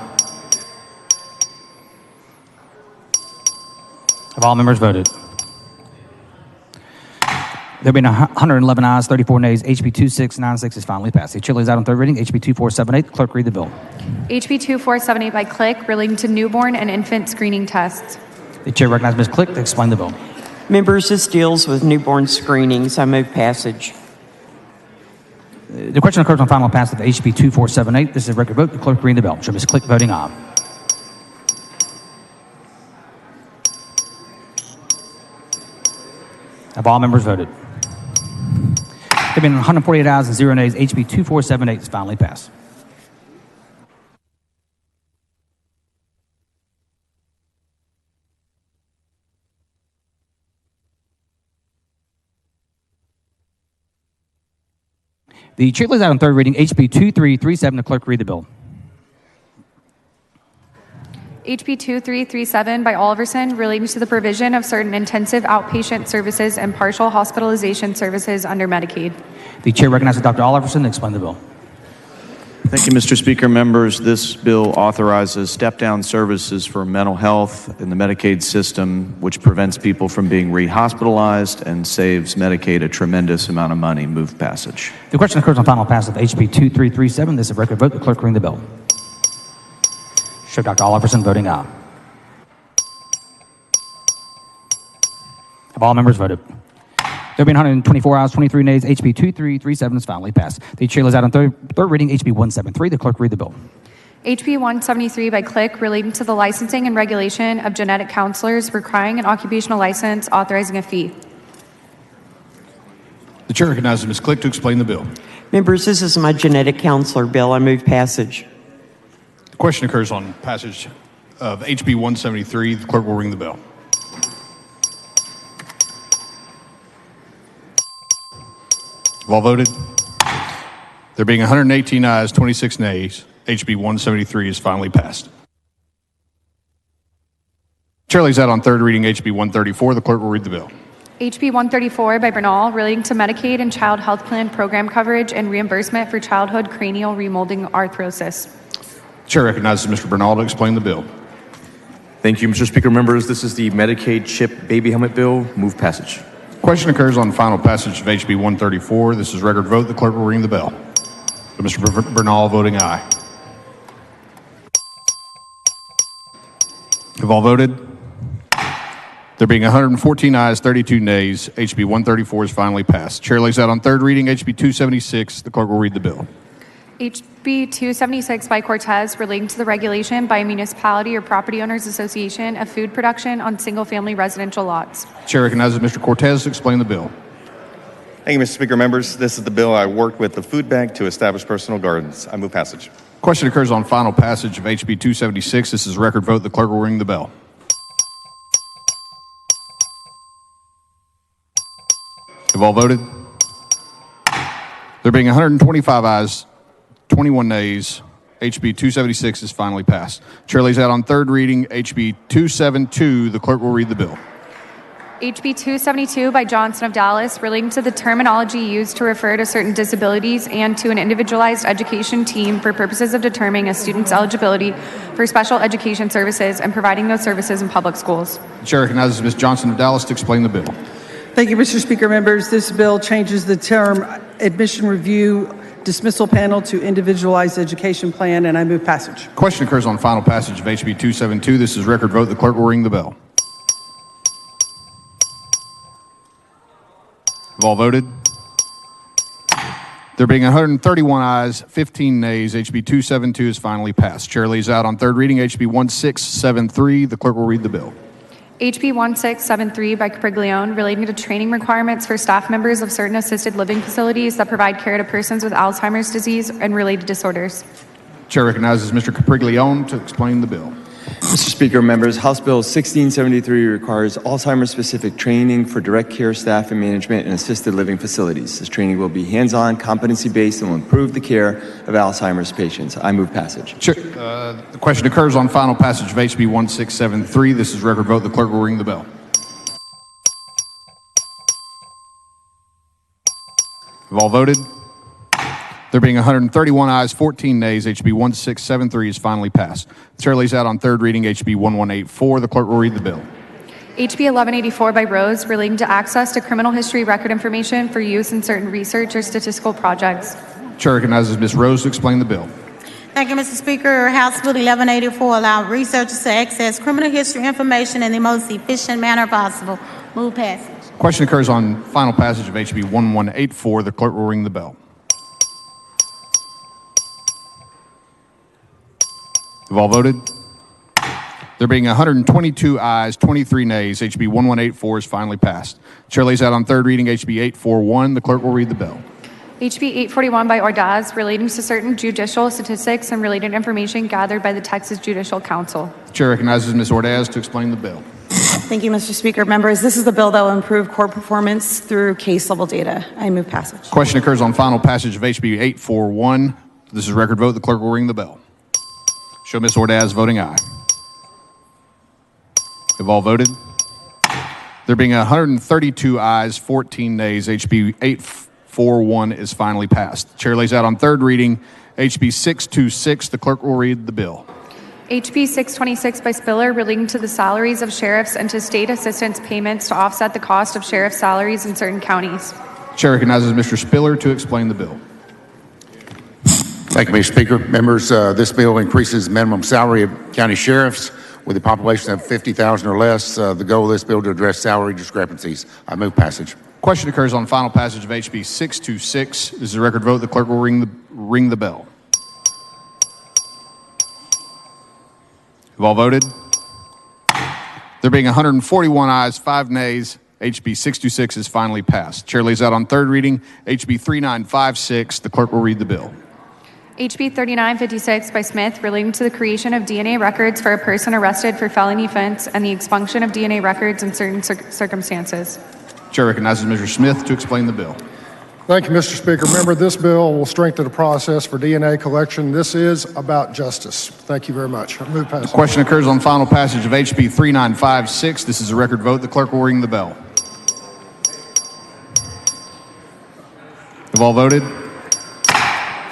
Have all members voted? There have been 111 ayes, 34 nays. HB 2696 is finally passed. The chair lays out on third reading HB 2478. The clerk read the bill. HB 2478 by Click relating to newborn and infant screening tests. The chair recognizes Ms. Click to explain the bill. Members, this deals with newborn screenings. I move passage. The question occurs on final pass of HB 2478. This is a record vote. The clerk read the bell. Show Ms. Click voting aye. Have all members voted? There have been 148 ayes and 0 nays. HB 2478 is finally passed. The chair lays out on third reading HB 2337. The clerk read the bill. HB 2337 by Oliverson relating to the provision of certain intensive outpatient services and partial hospitalization services under Medicaid. The chair recognizes Dr. Oliverson to explain the bill. Thank you, Mr. Speaker. Members, this bill authorizes step-down services for mental health in the Medicaid system, which prevents people from being rehospitalized and saves Medicaid a tremendous amount of money. Move passage. The question occurs on final pass of HB 2337. This is a record vote. The clerk ring the bell. Show Dr. Oliverson voting aye. Have all members voted? There have been 124 ayes, 23 nays. HB 2337 is finally passed. The chair lays out on third reading HB 173. The clerk read the bill. HB 173 by Click relating to the licensing and regulation of genetic counselors requiring an occupational license, authorizing a fee. The chair recognizes Ms. Click to explain the bill. Members, this is my genetic counselor bill. I move passage. The question occurs on passage of HB 173. The clerk will ring the bell. Have all voted? There being 118 ayes, 26 nays, HB 173 is finally passed. Chair lays out on third reading HB 134. The clerk will read the bill. HB 134 by Bernal relating to Medicaid and Child Health Plan program coverage and reimbursement for childhood cranial remolding arthrosis. Chair recognizes Mr. Bernal to explain the bill. Thank you, Mr. Speaker. Members, this is the Medicaid CHIP baby helmet bill. Move passage. Question occurs on final passage of HB 134. This is record vote. The clerk will ring the bell. Mr. Bernal voting aye. Have all voted? There being 114 ayes, 32 nays, HB 134 is finally passed. Chair lays out on third reading HB 276. The clerk will read the bill. HB 276 by Cortez relating to the regulation by a municipality or property owners association of food production on single-family residential lots. Chair recognizes Mr. Cortez to explain the bill. Thank you, Mr. Speaker. Members, this is the bill I worked with the food bank to establish personal gardens. I move passage. Question occurs on final passage of HB 276. This is record vote. The clerk will ring the bell. Have all voted? There being 125 ayes, 21 nays, HB 276 is finally passed. Chair lays out on third reading HB 272. The clerk will read the bill. HB 272 by Johnson of Dallas relating to the terminology used to refer to certain disabilities and to an individualized education team for purposes of determining a student's eligibility for special education services and providing those services in public schools. Chair recognizes Ms. Johnson of Dallas to explain the bill. Thank you, Mr. Speaker. Members, this bill changes the term admission review dismissal panel to individualized education plan, and I move passage. Question occurs on final passage of HB 272. This is record vote. The clerk will ring the bell. Have all voted? There being 131 ayes, 15 nays, HB 272 is finally passed. Chair lays out on third reading HB 1673. The clerk will read the bill. HB 1673 by Capriglione relating to training requirements for staff members of certain assisted living facilities that provide care to persons with Alzheimer's disease and related disorders. Chair recognizes Mr. Capriglione to explain the bill. Mr. Speaker, members, House Bill 1673 requires Alzheimer's-specific training for direct care staff and management in assisted living facilities. This training will be hands-on, competency-based, and will improve the care of Alzheimer's patients. I move passage. Chair, the question occurs on final passage of HB 1673. This is record vote. The clerk will ring the bell. Have all voted? There being 131 ayes, 14 nays, HB 1673 is finally passed. The chair lays out on third reading HB 1184. The clerk will read the bill. HB 1184 by Rose relating to access to criminal history record information for use in certain research or statistical projects. Chair recognizes Ms. Rose to explain the bill. Thank you, Mr. Speaker. House Bill 1184 allow researchers to access criminal history information in the most efficient manner possible. Move passage. Question occurs on final passage of HB 1184. The clerk will ring the bell. Have all voted? There being 122 ayes, 23 nays, HB 1184 is finally passed. Chair lays out on third reading HB 841. The clerk will read the bill. HB 841 by Ordaz relating to certain judicial statistics and related information gathered by the Texas Judicial Council. Chair recognizes Ms. Ordaz to explain the bill. Thank you, Mr. Speaker. Members, this is the bill that will improve court performance through case-level data. I move passage. Question occurs on final passage of HB 841. This is record vote. The clerk will ring the bell. Show Ms. Ordaz voting aye. Have all voted? There being 132 ayes, 14 nays, HB 841 is finally passed. The chair lays out on third reading HB 626. The clerk will read the bill. HB 626 by Spiller relating to the salaries of sheriffs and to state assistance payments to offset the cost of sheriff salaries in certain counties. Chair recognizes Mr. Spiller to explain the bill. Thank you, Mr. Speaker. Members, this bill increases minimum salary of county sheriffs with a population of 50,000 or less. The goal of this bill to address salary discrepancies. I move passage. Question occurs on final passage of HB 626. This is a record vote. The clerk will ring the bell. Have all voted? There being 141 ayes, 5 nays, HB 626 is finally passed. Chair lays out on third reading HB 3956. The clerk will read the bill. HB 3956 by Smith relating to the creation of DNA records for a person arrested for felony offense and the expunction of DNA records in certain circumstances. Chair recognizes Mr. Smith to explain the bill. Thank you, Mr. Speaker. Member, this bill will strengthen the process for DNA collection. This is about justice. Thank you very much. I move passage. The question occurs on final passage of HB 3956. This is a record vote. The clerk will ring the bell. Have all voted?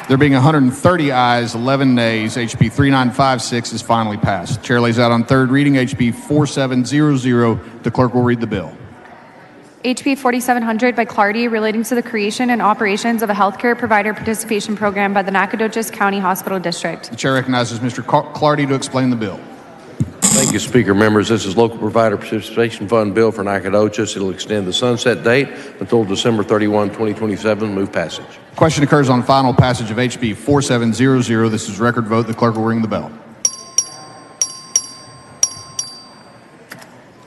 There being 130 ayes, 11 nays, HB 3956 is finally passed. Chair lays out on third reading HB 4700. The clerk will read the bill. HB 4700 by Clardy relating to the creation and operations of a healthcare provider participation program by the Nacogdoches County Hospital District. The chair recognizes Mr. Clardy to explain the bill. Thank you, Speaker. Members, this is Local Provider Participation Fund bill for Nacogdoches. It'll extend the sunset date until December 31, 2027. Move passage. Question occurs on final passage of HB 4700. This is record vote. The clerk will ring the bell.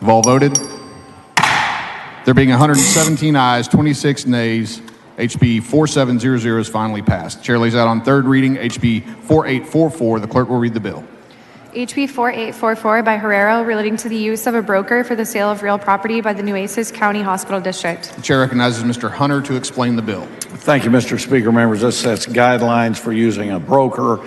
Have all voted? There being 117 ayes, 26 nays, HB 4700 is finally passed. Chair lays out on third reading HB 4844. The clerk will read the bill. HB 4844 by Herrero relating to the use of a broker for the sale of real property by the Nueces County Hospital District. The chair recognizes Mr. Hunter to explain the bill. Thank you, Mr. Speaker. Members, this sets guidelines for using a broker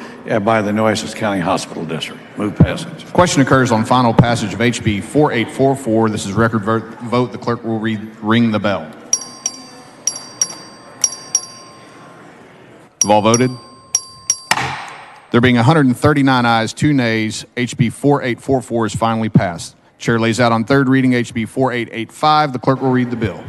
by the Nueces County Hospital District. Move passage. Question occurs on final passage of HB 4844. This is record vote. The clerk will ring the bell. Have all voted? There being 139 ayes, 2 nays, HB 4844 is finally passed. Chair lays out on third reading HB 4885. The clerk will read the bill.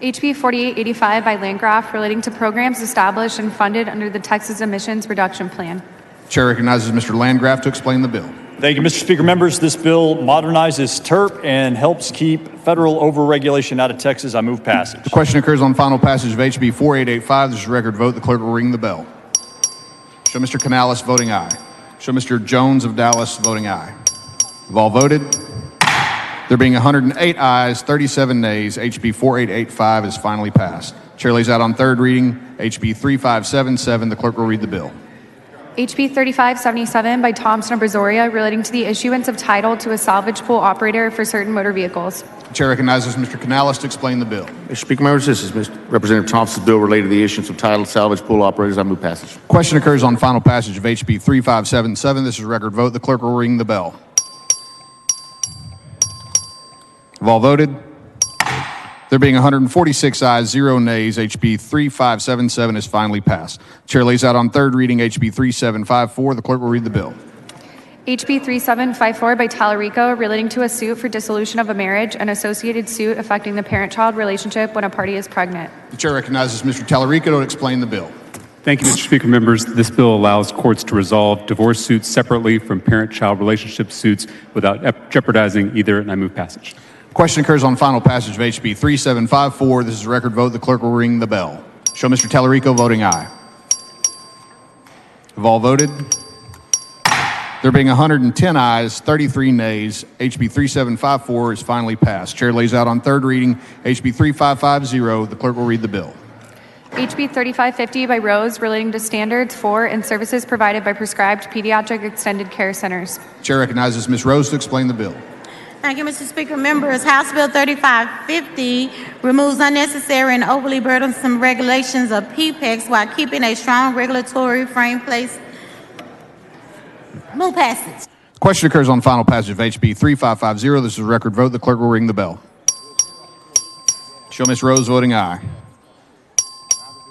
HB 4885 by Landgraf relating to programs established and funded under the Texas Emissions Reduction Plan. Chair recognizes Mr. Landgraf to explain the bill. Thank you, Mr. Speaker. Members, this bill modernizes TERP and helps keep federal overregulation out of Texas. I move passage. The question occurs on final passage of HB 4885. This is record vote. The clerk will ring the bell. Show Mr. Canales voting aye. Show Mr. Jones of Dallas voting aye. Have all voted? There being 108 ayes, 37 nays, HB 4885 is finally passed. Chair lays out on third reading HB 3577. The clerk will read the bill. HB 3577 by Thompson of Brazoria relating to the issuance of title to a salvage pool operator for certain motor vehicles. The chair recognizes Mr. Canales to explain the bill. Mr. Speaker, members, this is Representative Thompson's bill related to the issuance of title salvage pool operators. I move passage. Question occurs on final passage of HB 3577. This is record vote. The clerk will ring the bell. Have all voted? There being 146 ayes, 0 nays, HB 3577 is finally passed. Chair lays out on third reading HB 3754. The clerk will read the bill. HB 3754 by Tallarico relating to a suit for dissolution of a marriage and associated suit affecting the parent-child relationship when a party is pregnant. The chair recognizes Mr. Tallarico to explain the bill. Thank you, Mr. Speaker. Members, this bill allows courts to resolve divorce suits separately from parent-child relationship suits without jeopardizing either, and I move passage. Question occurs on final passage of HB 3754. This is a record vote. The clerk will ring the bell. Show Mr. Tallarico voting aye. Have all voted? There being 110 ayes, 33 nays, HB 3754 is finally passed. Chair lays out on third reading HB 3550. The clerk will read the bill. HB 3550 by Rose relating to standards for and services provided by prescribed pediatric extended care centers. Chair recognizes Ms. Rose to explain the bill. Thank you, Mr. Speaker. Members, House Bill 3550 removes unnecessary and overly burdensome regulations of PPEX while keeping a strong regulatory frame place. Move passage. Question occurs on final passage of HB 3550. This is a record vote. The clerk will ring the bell. Show Ms. Rose voting aye.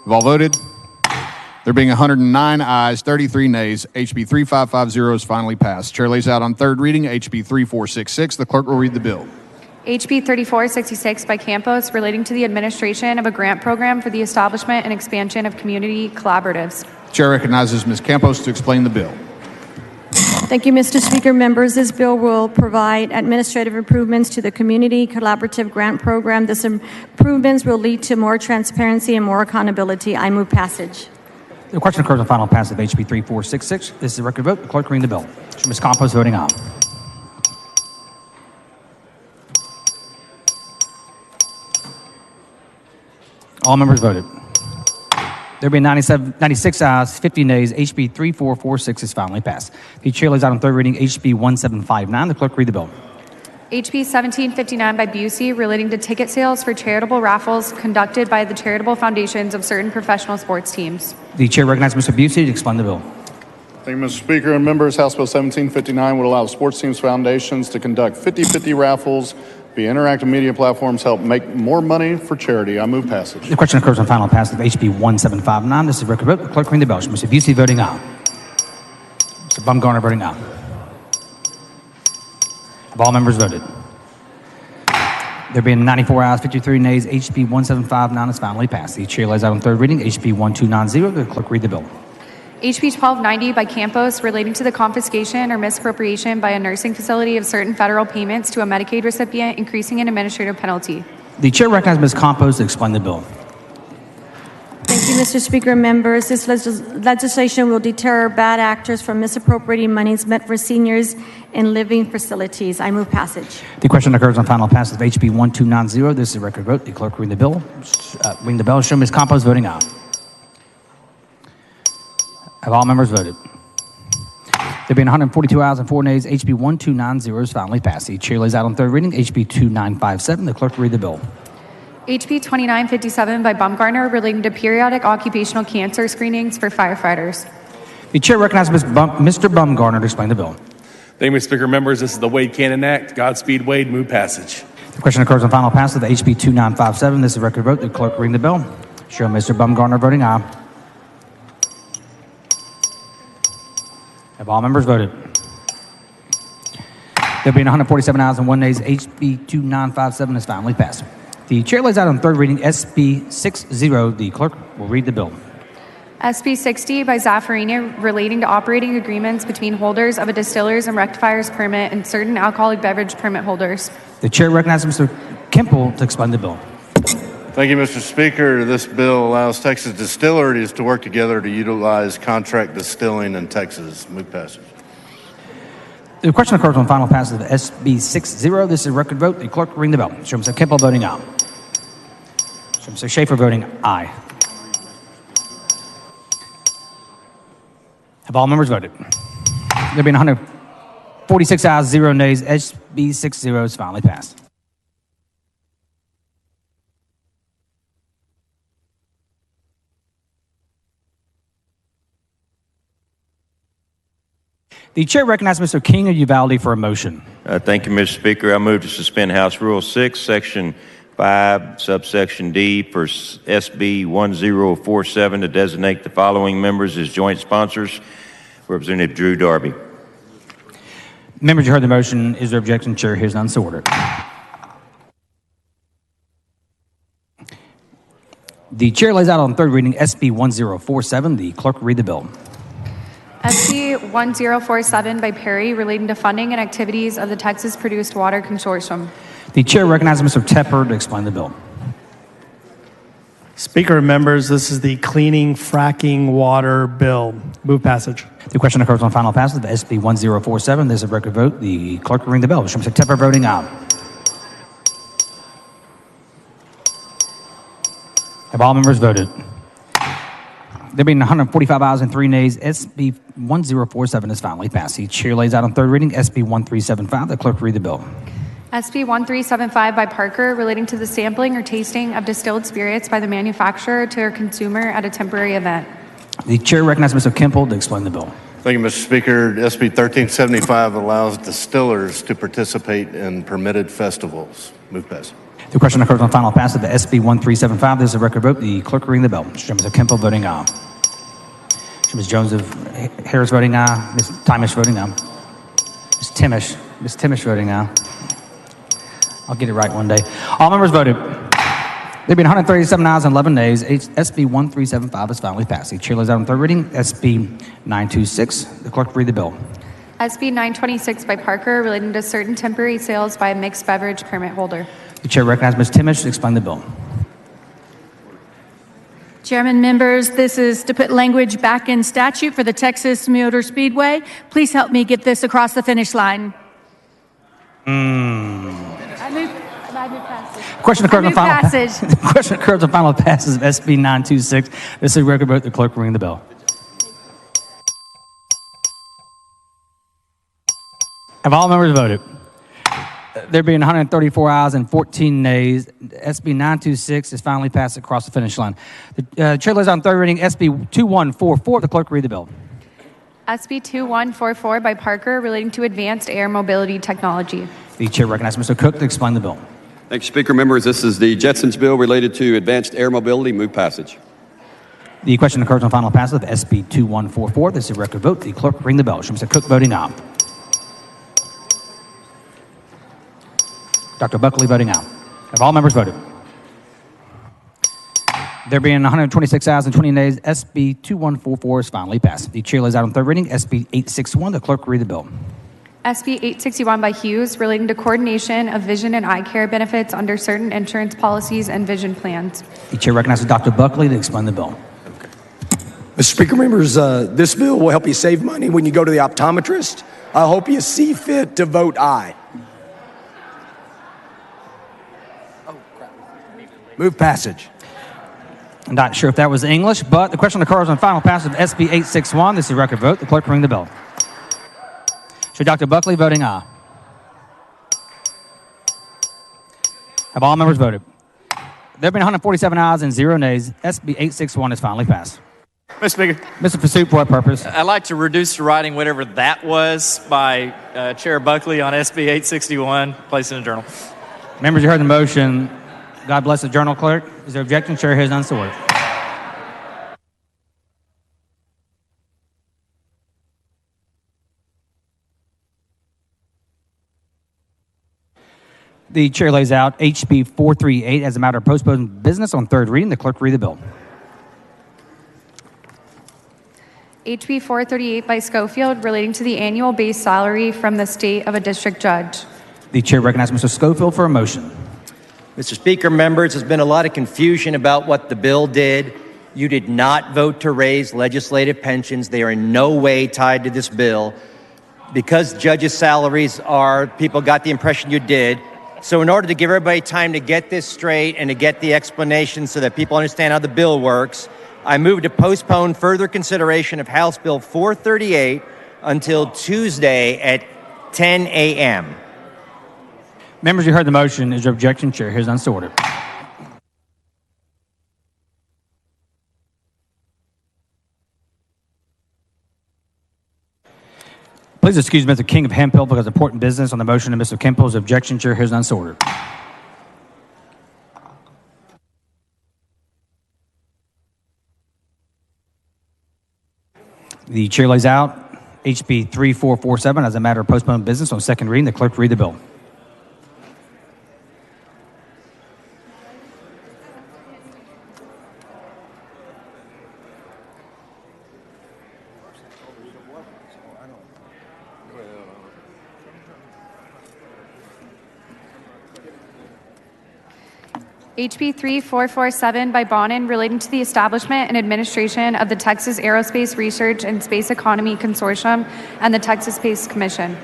Have all voted? There being 109 ayes, 33 nays, HB 3550 is finally passed. Chair lays out on third reading HB 3466. The clerk will read the bill. HB 3466 by Campos relating to the administration of a grant program for the establishment and expansion of community collaboratives. Chair recognizes Ms. Campos to explain the bill. Thank you, Mr. Speaker. Members, this bill will provide administrative improvements to the Community Collaborative Grant Program. These improvements will lead to more transparency and more accountability. I move passage. The question occurs on final passage of HB 3466. This is a record vote. The clerk will ring the bell. Ms. Campos voting aye. All members voted. There being 96 ayes, 50 nays, HB 3446 is finally passed. The chair lays out on third reading HB 1759. The clerk read the bill. HB 1759 by Busey relating to ticket sales for charitable raffles conducted by the charitable foundations of certain professional sports teams. The chair recognizes Mr. Busey to explain the bill. Thank you, Mr. Speaker and members. House Bill 1759 would allow sports teams foundations to conduct 50-50 raffles via interactive media platforms, help make more money for charity. I move passage. The question occurs on final passage of HB 1759. This is record vote. The clerk ring the bell. Mr. Busey voting aye. Mr. Bumgarner voting aye. Have all members voted? There being 94 ayes, 53 nays, HB 1759 is finally passed. The chair lays out on third reading HB 1290. The clerk read the bill. HB 1290 by Campos relating to the confiscation or misappropriation by a nursing facility of certain federal payments to a Medicaid recipient, increasing an administrative penalty. The chair recognizes Ms. Campos to explain the bill. Thank you, Mr. Speaker. Members, this legislation will deter bad actors from misappropriating monies meant for seniors in living facilities. I move passage. The question occurs on final passage of HB 1290. This is a record vote. The clerk ring the bill. Ring the bell. Show Ms. Campos voting aye. Have all members voted? There being 142 ayes and 4 nays, HB 1290 is finally passed. The chair lays out on third reading HB 2957. The clerk will read the bill. HB 2957 by Bumgarner relating to periodic occupational cancer screenings for firefighters. The chair recognizes Mr. Bumgarner to explain the bill. Thank you, Mr. Speaker. Members, this is the Wade Cannon Act. Godspeed, Wade. Move passage. The question occurs on final passage of HB 2957. This is a record vote. The clerk will ring the bell. Show Mr. Bumgarner voting aye. Have all members voted? There being 147 ayes and 1 nays, HB 2957 is finally passed. The chair lays out on third reading SB 60. The clerk will read the bill. SB 60 by Zaffarini relating to operating agreements between holders of a distillers and rectifiers permit and certain alcoholic beverage permit holders. The chair recognizes Mr. Kemple to explain the bill. Thank you, Mr. Speaker. This bill allows Texas distilleries to work together to utilize contract distilling in Texas. Move passage. The question occurs on final passage of SB 60. This is a record vote. The clerk will ring the bell. Show Mr. Kemple voting aye. Show Mr. Schaefer voting aye. Have all members voted? There being 146 ayes, 0 nays, SB 60 is finally passed. The chair recognizes Mr. King of Uvalde for a motion. Thank you, Mr. Speaker. I move to suspend House Rule 6, Section 5, subsection D for SB 1047 to designate the following members as joint sponsors. Representative Drew Darby. Members, you heard the motion. Is there objection? Chair hears none, so ordered. The chair lays out on third reading SB 1047. The clerk will read the bill. SB 1047 by Perry relating to funding and activities of the Texas Produced Water Consortium. The chair recognizes Mr. Tepper to explain the bill. Speaker and members, this is the Cleaning Fracking Water Bill. Move passage. The question occurs on final passage of SB 1047. There's a record vote. The clerk will ring the bell. Show Mr. Tepper voting aye. Have all members voted? There being 145 ayes and 3 nays, SB 1047 is finally passed. The chair lays out on third reading SB 1375. The clerk will read the bill. SB 1375 by Parker relating to the sampling or tasting of distilled spirits by the manufacturer to a consumer at a temporary event. The chair recognizes Mr. Kemple to explain the bill. Thank you, Mr. Speaker. SB 1375 allows distillers to participate in permitted festivals. Move passage. The question occurs on final passage of SB 1375. There's a record vote. The clerk will ring the bell. Mr. Kemple voting aye. Ms. Jones of Harris voting aye. Ms. Timish voting aye. Ms. Timish voting aye. I'll get it right one day. All members voted. There have been 137 ayes and 11 nays. SB 1375 is finally passed. The chair lays out on third reading SB 926. The clerk will read the bill. SB 926 by Parker relating to certain temporary sales by a mixed beverage permit holder. The chair recognizes Ms. Timish to explain the bill. Chairman, members, this is to put language back in statute for the Texas Motor Speedway. Please help me get this across the finish line. I move past. Question occurs on Move final passage. The question occurs on final passes of SB 926. This is a record vote. The clerk will ring the bell. Have all members voted? There being 134 ayes and 14 nays, SB 926 is finally passed across the finish line. The chair lays on third reading SB 2144. The clerk will read the bill. SB 2144 by Parker relating to advanced air mobility technology. The chair recognizes Mr. Cook to explain the bill. Thank you, Speaker. Members, this is the Jetsons bill related to advanced air mobility. Move passage. The question occurs on final pass of SB 2144. This is a record vote. The clerk will ring the bell. Show Mr. Cook voting aye. Dr. Buckley voting aye. Have all members voted? There being 126 ayes and 20 nays, SB 2144 is finally passed. The chair lays out on third reading SB 861. The clerk will read the bill. SB 861 by Hughes relating to coordination of vision and eye care benefits under certain insurance policies and vision plans. The chair recognizes Dr. Buckley to explain the bill. Mr. Speaker, members, this bill will help you save money when you go to the optometrist. I hope you see fit to vote aye. Move passage. I'm not sure if that was English, but the question occurs on final passage of SB 861. This is a record vote. The clerk will ring the bell. Show Dr. Buckley voting aye. Have all members voted? There have been 147 ayes and 0 nays. SB 861 is finally passed. Mr. Speaker. Mr. Pursuit, for what purpose? I'd like to reduce to writing whatever that was by Chair Buckley on SB 861, placed in the journal. Members, you heard the motion. God bless the journal clerk. Is there objection? Chair hears none, so ordered. The chair lays out HB 438 as a matter of postponed business on third reading. The clerk will read the bill. HB 438 by Schofield relating to the annual base salary from the state of a district judge. The chair recognizes Mr. Schofield for a motion. Mr. Speaker, members, there's been a lot of confusion about what the bill did. You did not vote to raise legislative pensions. They are in no way tied to this bill. Because judges' salaries are, people got the impression you did. So in order to give everybody time to get this straight and to get the explanation so that people understand how the bill works, I move to postpone further consideration of House Bill 438 until Tuesday at 10 a.m. Members, you heard the motion. Is there objection? Chair hears none, so ordered. Please excuse Mr. King of Hemphill because of important business on the motion of Mr. Kempel's objection. Chair hears none, so ordered. The chair lays out HB 3447 as a matter of postponed business on second reading. The clerk will read the bill. HB 3447 by Bonin relating to the establishment and administration of the Texas Aerospace Research and Space Economy Consortium and the Texas Space Commission.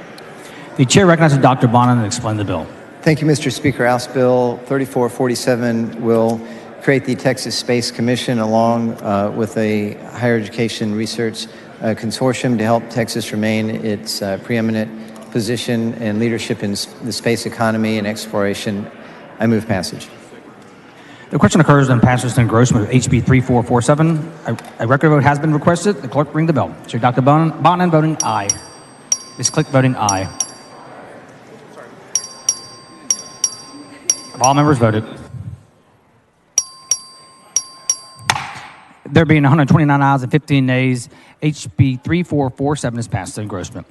The chair recognizes Dr. Bonin to explain the bill. Thank you, Mr. Speaker. House Bill 3447 will create the Texas Space Commission along with a higher education research consortium to help Texas remain its preeminent position and leadership in the space economy and exploration. I move passage. The question occurs on passage to engrossment of HB 3447. A record vote has been requested. The clerk ring the bell. Chair Dr. Bonin voting aye. Ms. Click voting aye. Have all members voted? There being 129 ayes and 15 nays, HB 3447 is passed to engrossment.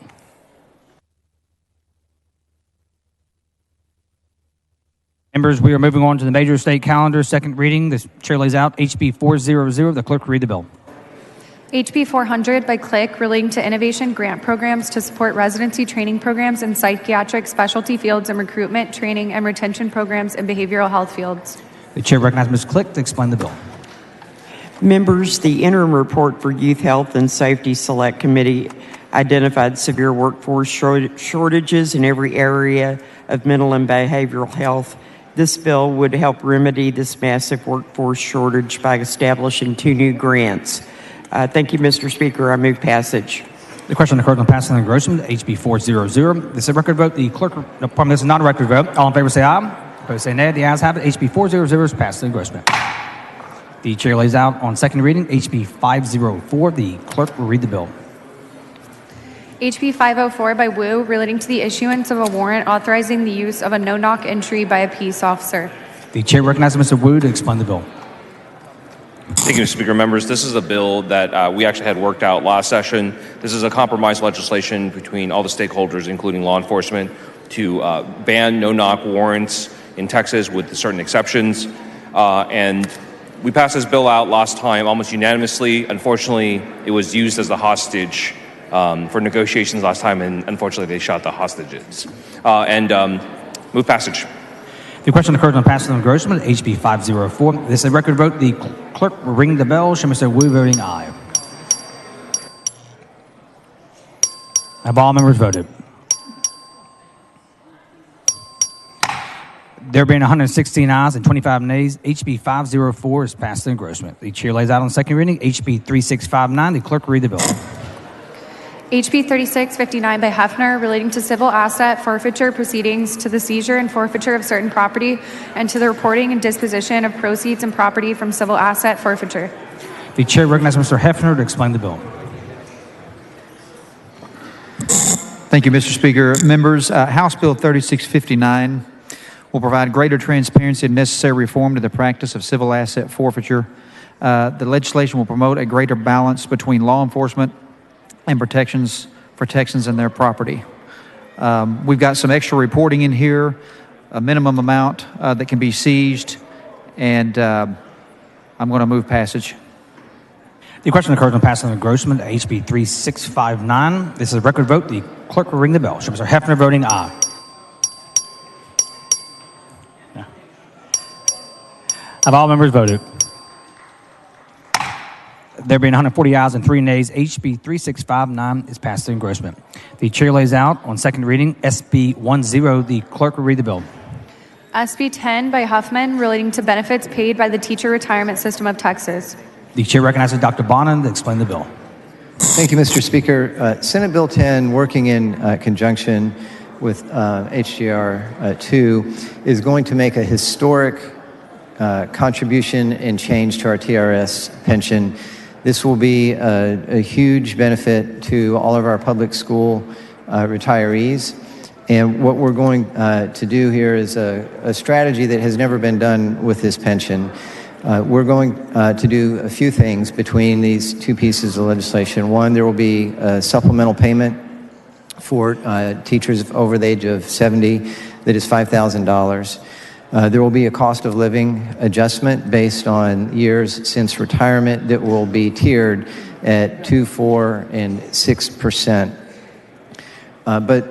Members, we are moving on to the major state calendar, second reading. The chair lays out HB 400. The clerk will read the bill. HB 400 by Click relating to innovation grant programs to support residency training programs in psychiatric specialty fields and recruitment, training, and retention programs in behavioral health fields. The chair recognizes Ms. Click to explain the bill. Members, the interim report for Youth Health and Safety Select Committee identified severe workforce shortages in every area of mental and behavioral health This bill would help remedy this massive workforce shortage by establishing 2 new grants. Thank you, Mr. Speaker. I move passage. The question on the clerk on passing the engrossment, HB 400. This is a record vote. The clerk, no, pardon, this is not a record vote. All in favor say aye. Opposed say nay. The ayes have it. HB 400 is passed the engrossment. The chair lays out on second reading HB 504. The clerk will read the bill. HB 504 by Wu, relating to the issuance of a warrant authorizing the use of a no-knock entry by a peace officer. The chair recognizes Mr. Wu to explain the bill. Thank you, Mr. Speaker. Members, this is a bill that we actually had worked out last session. This is a compromise legislation between all the stakeholders, including law enforcement, to ban no-knock warrants in Texas with certain exceptions. And we passed this bill out last time almost unanimously. Unfortunately, it was used as a hostage for negotiations last time, and unfortunately, they shot the hostages. Move passage. The question occurs on passing the engrossment, HB 504. This is a record vote. The clerk will ring the bell. Show Mr. Wu voting aye. Have all members voted? There being 116 ayes and 25 nays, HB 504 is passed the engrossment. The chair lays out on second reading HB 3659. The clerk will read the bill. HB 3659 by Hefner, relating to civil asset forfeiture proceedings, to the seizure and forfeiture of certain property, and to the reporting and disposition of proceeds and property from civil asset forfeiture. The chair recognizes Mr. Hefner to explain the bill. Thank you, Mr. Speaker. Members, House Bill 3659 will provide greater transparency and necessary reform to the practice of civil asset forfeiture. The legislation will promote a greater balance between law enforcement and protections for Texans and their property. We've got some extra reporting in here, a minimum amount that can be seized, and I'm going to move passage. The question occurs on passing the engrossment, HB 3659. This is a record vote. The clerk will ring the bell. Show Mr. Hefner voting aye. Yeah. Have all members voted? There being 140 ayes and 3 nays, HB 3659 is passed the engrossment. The chair lays out on second reading SB 10. The clerk will read the bill. SB 10 by Huffman, relating to benefits paid by the Teacher Retirement System of Texas. The chair recognizes Dr. Bonin to explain the bill. Thank you, Mr. Speaker. Senate Bill 10, working in conjunction with HGR 2, is going to make a historic contribution and change to our TRS pension. This will be a huge benefit to all of our public school retirees. And what we're going to do here is a strategy that has never been done with this pension. We're going to do a few things between these two pieces of legislation. One, there will be a supplemental payment for teachers over the age of 70 that is $5,000. There will be a cost of living adjustment based on years since retirement that will be tiered at 2%, 4%, and 6%. But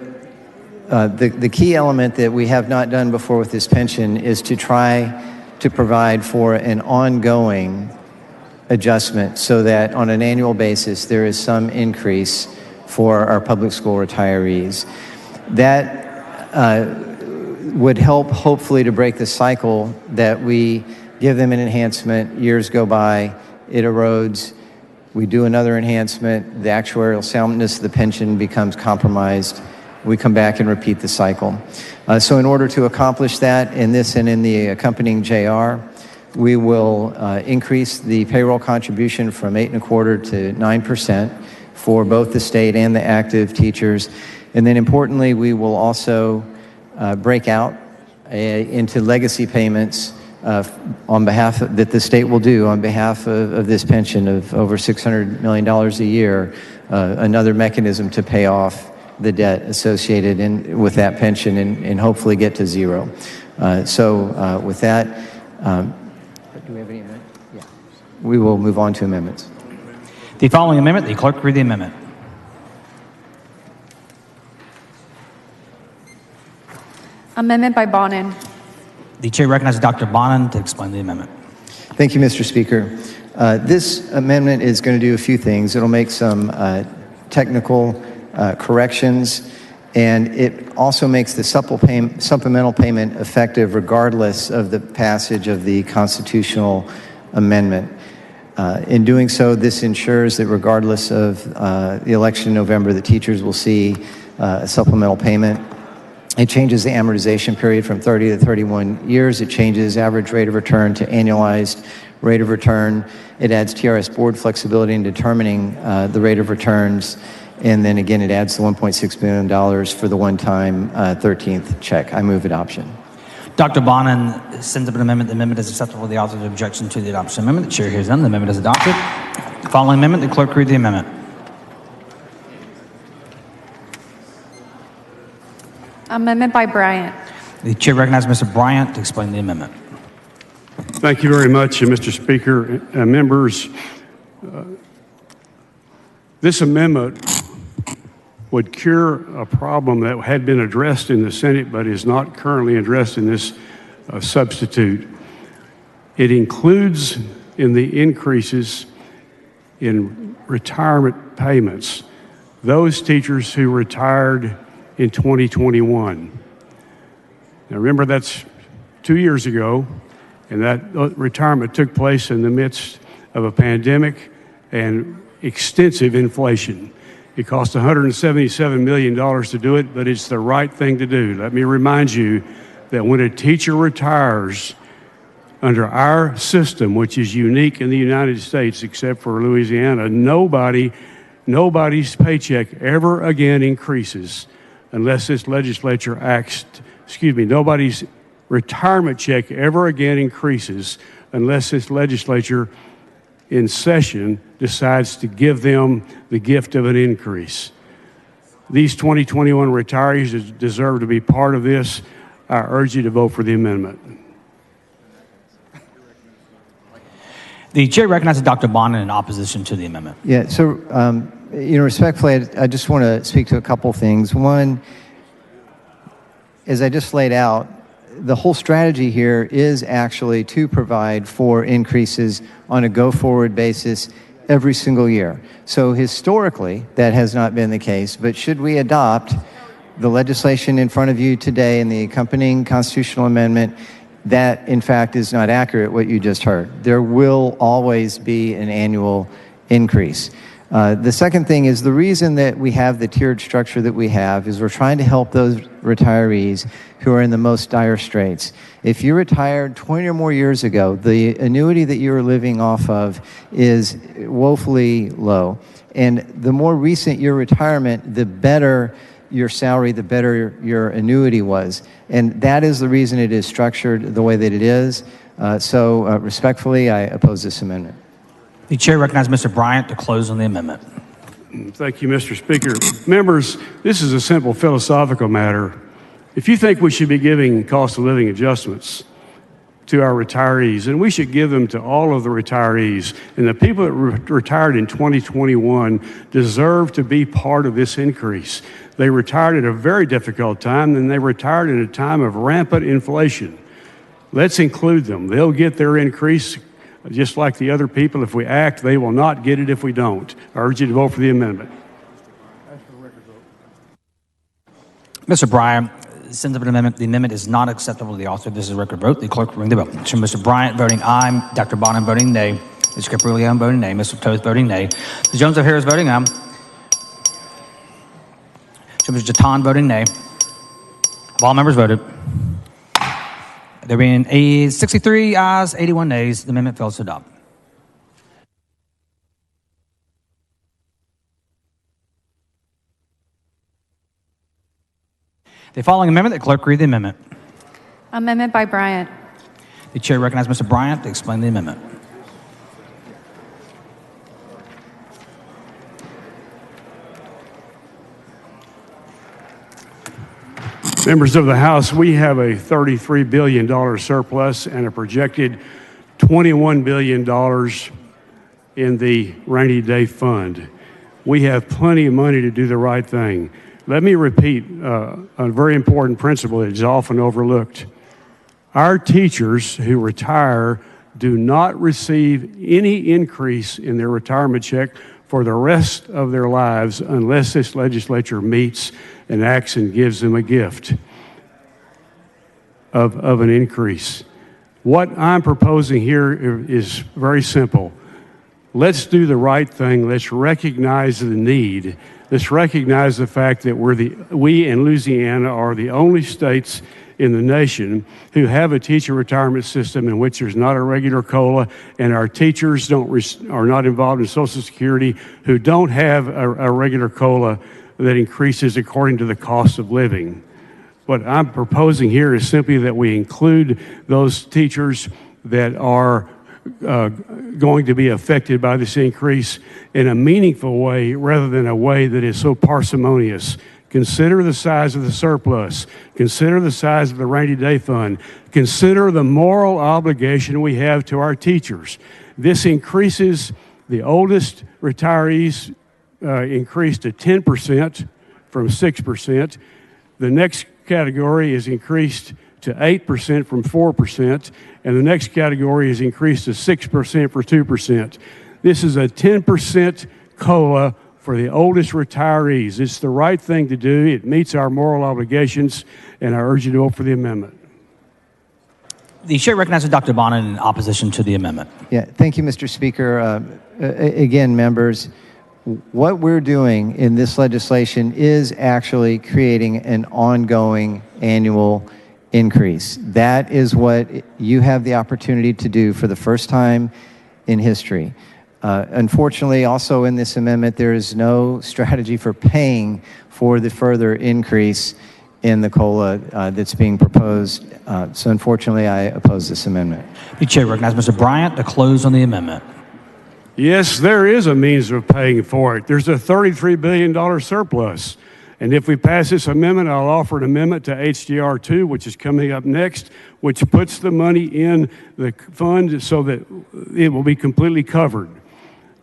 the key element that we have not done before with this pension is to try to provide for an ongoing adjustment so that on an annual basis there is some increase for our public school retirees. That would help hopefully to break the cycle that we give them an enhancement, years go by, it erodes, we do another enhancement, the actuarial soundness of the pension becomes compromised, we come back and repeat the cycle. So in order to accomplish that in this and in the accompanying JR, we will increase the payroll contribution from 8.25% to 9% for both the state and the active teachers. And then importantly, we will also break out into legacy payments on behalf of, that the state will do on behalf of this pension of over $600 million a year, another mechanism to pay off the debt associated with that pension and hopefully get to zero. So with that, do we have any amendments? Yeah. We will move on to amendments. The following amendment, the clerk read the amendment. Amendment by Bonin. The chair recognizes Dr. Bonin to explain the amendment. Thank you, Mr. Speaker. This amendment is going to do a few things. It'll make some technical corrections And it also makes the supplemental payment effective regardless of the passage of the constitutional amendment. In doing so, this ensures that regardless of the election in November, the teachers will see a supplemental payment. It changes the amortization period from 30 to 31 years. It changes average rate of return to annualized rate of return. It adds TRS board flexibility in determining the rate of returns. And then again, it adds the $1.6 billion for the one-time 13th check. I move adoption. Dr. Bonin sends up an amendment. The amendment is acceptable with the author's objection to the adoption amendment. The chair hears none. The amendment is adopted. Following amendment, the clerk read the amendment. Amendment by Bryant. The chair recognizes Mr. Bryant to explain the amendment. Thank you very much, Mr. Speaker. Members, this amendment would cure a problem that had been addressed in the Senate but is not currently addressed in this substitute. It includes in the increases in retirement payments those teachers who retired in 2021. Now remember, that's 2 years ago, and that retirement took place in the midst of a pandemic and extensive inflation. It cost $177 million to do it, but it's the right thing to do. Let me remind you that when a teacher retires under our system, which is unique in the United States except for Louisiana, nobody's paycheck ever again increases unless this legislature nobody's retirement check ever again increases unless this legislature in session decides to give them the gift of an increase. These 2021 retirees deserve to be part of this. I urge you to vote for the amendment. The chair recognizes Dr. Bonin in opposition to the amendment. Yeah, so, respectfully, I just want to speak to a couple things. One, as I just laid out, the whole strategy here is actually to provide for increases on a go-forward basis every single year. So historically, that has not been the case, but should we adopt the legislation in front of you today and the accompanying constitutional amendment, that in fact is not accurate, what you just heard. There will always be an annual increase. The second thing is the reason that we have the tiered structure that we have is we're trying to help those retirees who are in the most dire straits. If you retired 20 or more years ago, the annuity that you're living off of is woefully low. And the more recent your retirement, the better your salary, the better your annuity was. And that is the reason it is structured the way that it is. Respectfully, I oppose this amendment. The chair recognizes Mr. Bryant to close on the amendment. Thank you, Mr. Speaker. Members, this is a simple philosophical matter. If you think we should be giving cost of living adjustments to our retirees, and we should give them to all of the retirees, and the people that retired in 2021 deserve to be part of this increase. They retired at a very difficult time, and they retired at a time of rampant inflation. Let's include them. They'll get their increase just like the other people. If we act, they will not get it if we don't. I urge you to vote for the amendment. Mr. Bryant sends up an amendment. The amendment is not acceptable to the author. This is a record vote. The clerk will ring the bell. So Mr. Bryant voting aye. Dr. Bonin voting nay. Mr. Caprillion voting nay. Mr. Toth voting nay. Ms. Jones of Harris voting aye. So Mr. Jatan voting nay. Have all members voted? There being 63 ayes, 81 nays, the amendment fails to adopt. The following amendment, the clerk read the amendment. Amendment by Bryant. The chair recognizes Mr. Bryant to explain the amendment. Members of the House, we have a $33 billion surplus and a projected $21 billion in the rainy day fund. We have plenty of money to do the right thing. Let me repeat a very important principle that is often overlooked. Our teachers who retire do not receive any increase in their retirement check for the rest of their lives unless this legislature meets and acts and gives them a gift of an increase. What I'm proposing here is very simple. Let's do the right thing. Let's recognize the need. Let's recognize the fact that we in Louisiana are the only states in the nation who have a teacher retirement system in which there's not a regular COLA, and our teachers are not involved in Social Security, who don't have a regular COLA that increases according to the cost of living. What I'm proposing here is simply that we include those teachers that are going to be affected by this increase in a meaningful way rather than a way that is so parsimonious. Consider the size of the surplus. Consider the size of the rainy day fund. Consider the moral obligation we have to our teachers. This increases the oldest retirees increased to 10% from 6%. The next category is increased to 8% from 4%, and the next category is increased to 6% for 2%. This is a 10% COLA for the oldest retirees. It's the right thing to do. It meets our moral obligations, and I urge you to vote for the amendment. The chair recognizes Dr. Bonin in opposition to the amendment. Yeah, thank you, Mr. Speaker. Again, members, what we're doing in this legislation is actually creating an ongoing annual increase. That is what you have the opportunity to do for the first time in history. Unfortunately, also in this amendment, there is no strategy for paying for the further increase in the COLA that's being proposed. So unfortunately, I oppose this amendment. The chair recognizes Mr. Bryant to close on the amendment. Yes, there is a means of paying for it. There's a $33 billion surplus. And if we pass this amendment, I'll offer an amendment to HDR 2, which is coming up next, which puts the money in the fund so that it will be completely covered.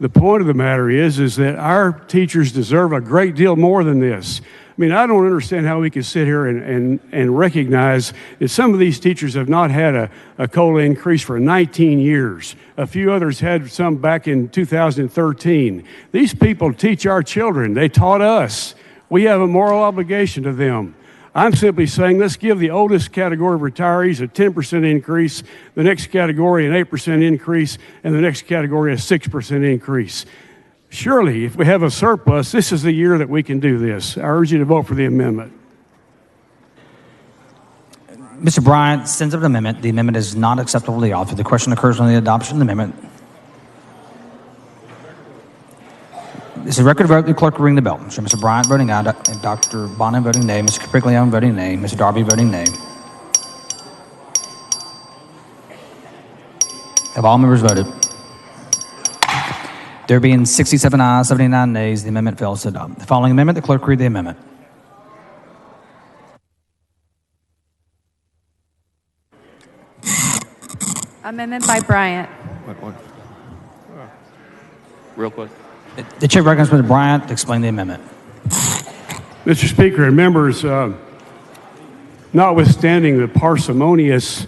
The point of the matter is that our teachers deserve a great deal more than this. I mean, I don't understand how we can sit here and recognize that some of these teachers have not had a COLA increase for 19 years. A few others had some back in 2013. These people teach our children. They taught us. We have a moral obligation to them. I'm simply saying let's give the oldest category of retirees a 10% increase, the next category an 8% increase, and the next category a 6% increase. Surely, if we have a surplus, this is the year that we can do this. I urge you to vote for the amendment. Mr. Bryant sends up an amendment. The amendment is not acceptable to the author. The question occurs on the adoption of the amendment. This is a record vote. The clerk will ring the bell. Mr. Bryant voting aye, Dr. Bonin voting nay, Mr. Capriglione voting nay, Mr. Darby voting nay. Have all members voted? There being 67 ayes, 79 nays, the amendment fails to adopt. The following amendment, the clerk will read the amendment. Amendment by Bryant. Real quick. The chair recognizes Mr. Bryant to explain the amendment. Mr. Speaker and members, notwithstanding the parsimonious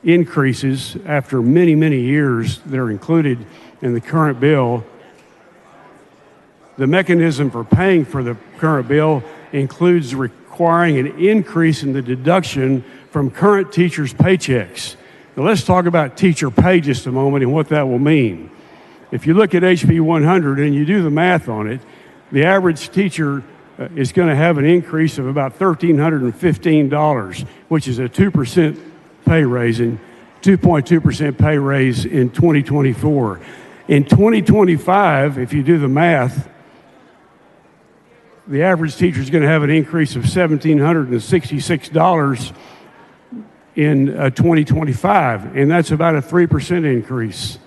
increases after many, many years that are included in the current bill, the mechanism for paying for the current bill includes requiring an increase in the deduction from current teachers' paychecks. Now let's talk about teacher pay just a moment and what that will mean. If you look at HB 100 and you do the math on it, the average teacher is going to have an increase of about $1,315, which is a 2% pay raise and 2.2% pay raise in 2024. In 2025, if you do the math, the average teacher is going to have an increase of $1,766 in 2025, and that's about a 3% increase.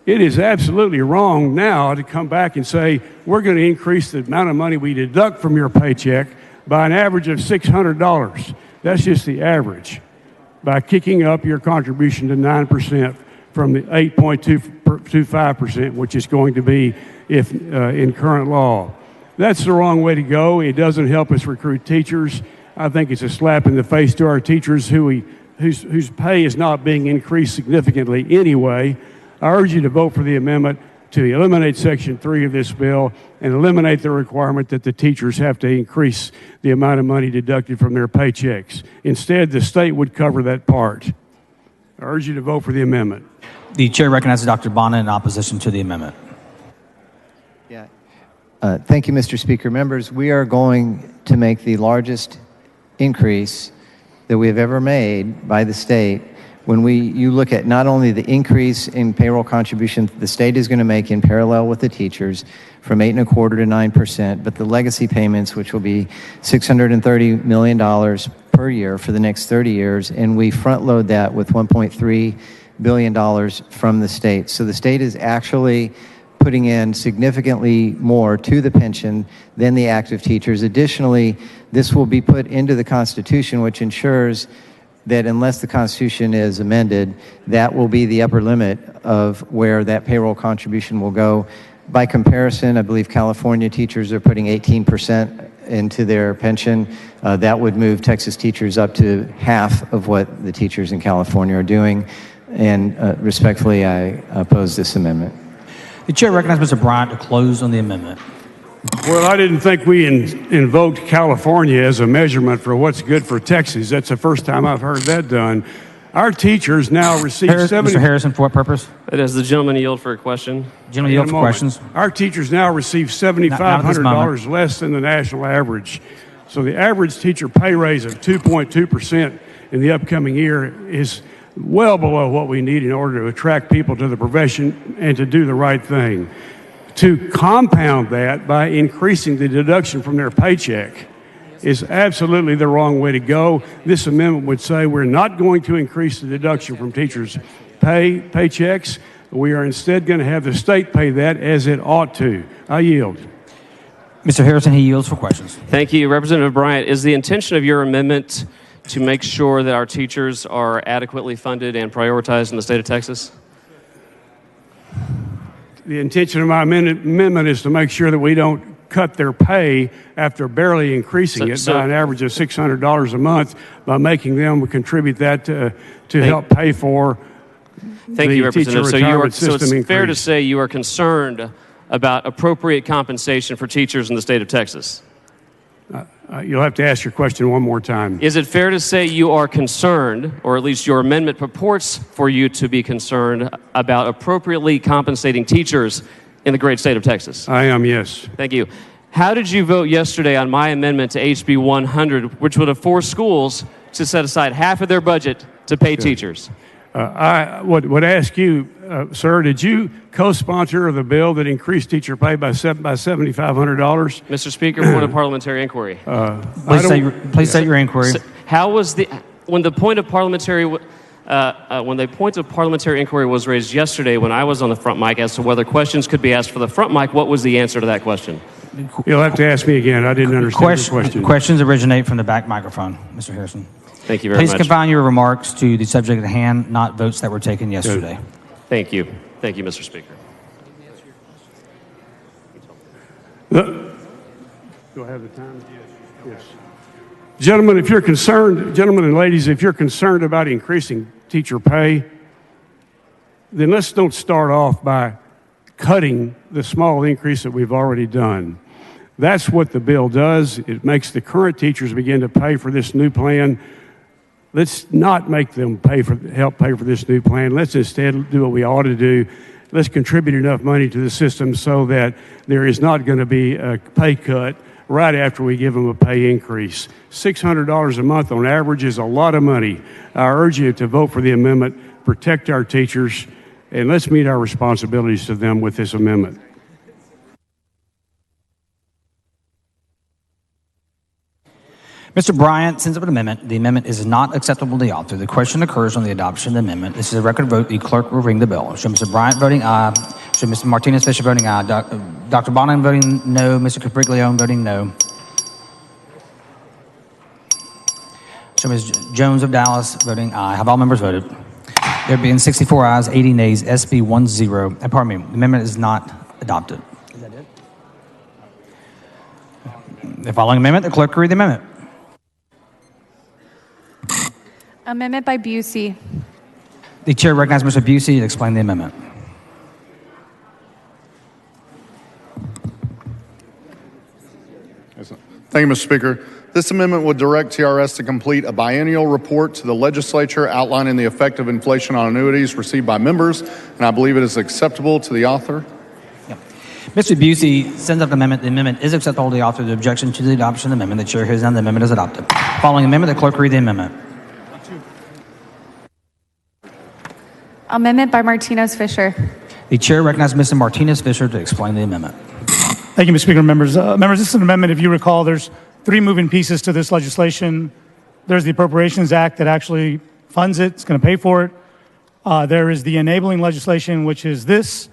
It is absolutely wrong now to come back and say, we're going to increase the amount of money we deduct from your paycheck by an average of $600. That's just the average. By kicking up your contribution to 9% from the 8.25%, which is going to be if in current law. That's the wrong way to go. It doesn't help us recruit teachers. I think it's a slap in the face to our teachers whose pay is not being increased significantly anyway. I urge you to vote for the amendment to eliminate Section 3 of this bill and eliminate the requirement that the teachers have to increase the amount of money deducted from their paychecks. Instead, the state would cover that part. I urge you to vote for the amendment. The chair recognizes Dr. Bonin in opposition to the amendment. Thank you, Mr. Speaker. Members, we are going to make the largest increase that we have ever made by the state when you look at not only the increase in payroll contribution the state is going to make in parallel with the teachers from 8.25% to 9%, but the legacy payments, which will be $630 million per year for the next 30 years, and we front load that with $1.3 billion from the state. So the state is actually putting in significantly more to the pension than the active teachers. Additionally, this will be put into the Constitution, which ensures that unless the Constitution is amended, that will be the upper limit of where that payroll contribution will go. By comparison, I believe California teachers are putting 18% into their pension. That would move Texas teachers up to half of what the teachers in California are doing. And respectfully, I oppose this amendment. The chair recognizes Mr. Bryant to close on the amendment. Well, I didn't think we invoked California as a measurement for what's good for Texas. That's the first time I've heard that done. Our teachers now receive Mr. Harrison, for what purpose? Does the gentleman yield for a question? Gentleman yield for questions. Our teachers now receive $7,500 less than the national average. So the average teacher pay raise of 2.2% in the upcoming year is well below what we need in order to attract people to the profession and to do the right thing. To compound that by increasing the deduction from their paycheck is absolutely the wrong way to go. This amendment would say we're not going to increase the deduction from teachers' paychecks. We are instead going to have the state pay that as it ought to. I yield. Mr. Harrison, he yields for questions. Thank you. Representative Bryant, is the intention of your amendment to make sure that our teachers are adequately funded and prioritized in the state of Texas? The intention of my amendment is to make sure that we don't cut their pay after barely increasing it by an average of $600 a month by making them contribute that to help pay for Thank the you, Representative. teacher retirement system so it's increase. fair to say you are concerned about appropriate compensation for teachers in the state of Texas? You'll have to ask your question one more time. Is it fair to say you are concerned, or at least your amendment purports for you to be concerned, about appropriately compensating teachers in the great state of Texas? I am, yes. Thank you. How did you vote yesterday on my amendment to HB 100, which would have forced schools to set aside half of their budget to pay teachers? I would ask you, sir, did you co-sponsor the bill that increased teacher pay by $7,500? Mr. Speaker, point of parliamentary inquiry. Please state your inquiry. How was when the point of parliamentary inquiry was raised yesterday when I was on the front mic as to whether questions could be asked for the front mic, what was the answer to that question? You'll have to ask me again. I didn't understand the question. Questions originate from the back microphone, Mr. Harrison. Thank you very much. Please confine your remarks to the subject at hand, not votes that were taken yesterday. Thank you. Thank you, Mr. Speaker. Do I have the time? Yes. Gentlemen and ladies, if you're concerned about increasing teacher pay, then let's don't start off by cutting the small increase that we've already done. That's what the bill does. It makes the current teachers begin to pay for this new plan. Let's not make them help pay for this new plan. Let's instead do what we ought to do. Let's contribute enough money to the system so that there is not going to be a pay cut right after we give them a pay increase. $600 a month on average is a lot of money. I urge you to vote for the amendment, protect our teachers, and let's meet our responsibilities to them with this amendment. Mr. Bryant sends up an amendment. The amendment is not acceptable to the author. The question occurs on the adoption of the amendment. This is a record vote. The clerk will ring the bell. Show Mr. Bryant voting aye. Show Mr. Martinez-Fisher voting aye. Dr. Bonin voting no. Mr. Capriglione voting no. Show Ms. Jones of Dallas voting aye. Have all members voted? There being 64 ayes, 80 nays, SB 10. Pardon me, the amendment is not adopted. Is that it? The following amendment, the clerk will read the amendment. Amendment by Busey. The chair recognizes Mr. Busey to explain the amendment. Thank you, Mr. Speaker. This amendment would direct TRS to complete a biennial report to the legislature outlining the effect of inflation on annuities received by members, and I believe it is acceptable to the author. Mr. Busey sends up the amendment. The amendment is acceptable to the author. The objection to the adoption of the amendment. The chair hears none. The amendment is adopted. Following amendment, the clerk read the amendment. Amendment by Martinez Fisher. The chair recognizes Mr. Martinez Fisher to explain the amendment. Thank you, Mr. Speaker. Members, this is an amendment. If you recall, there's three moving pieces to this legislation. There's the Appropriations Act that actually funds it. It's going to pay for it. There is the enabling legislation, which is this.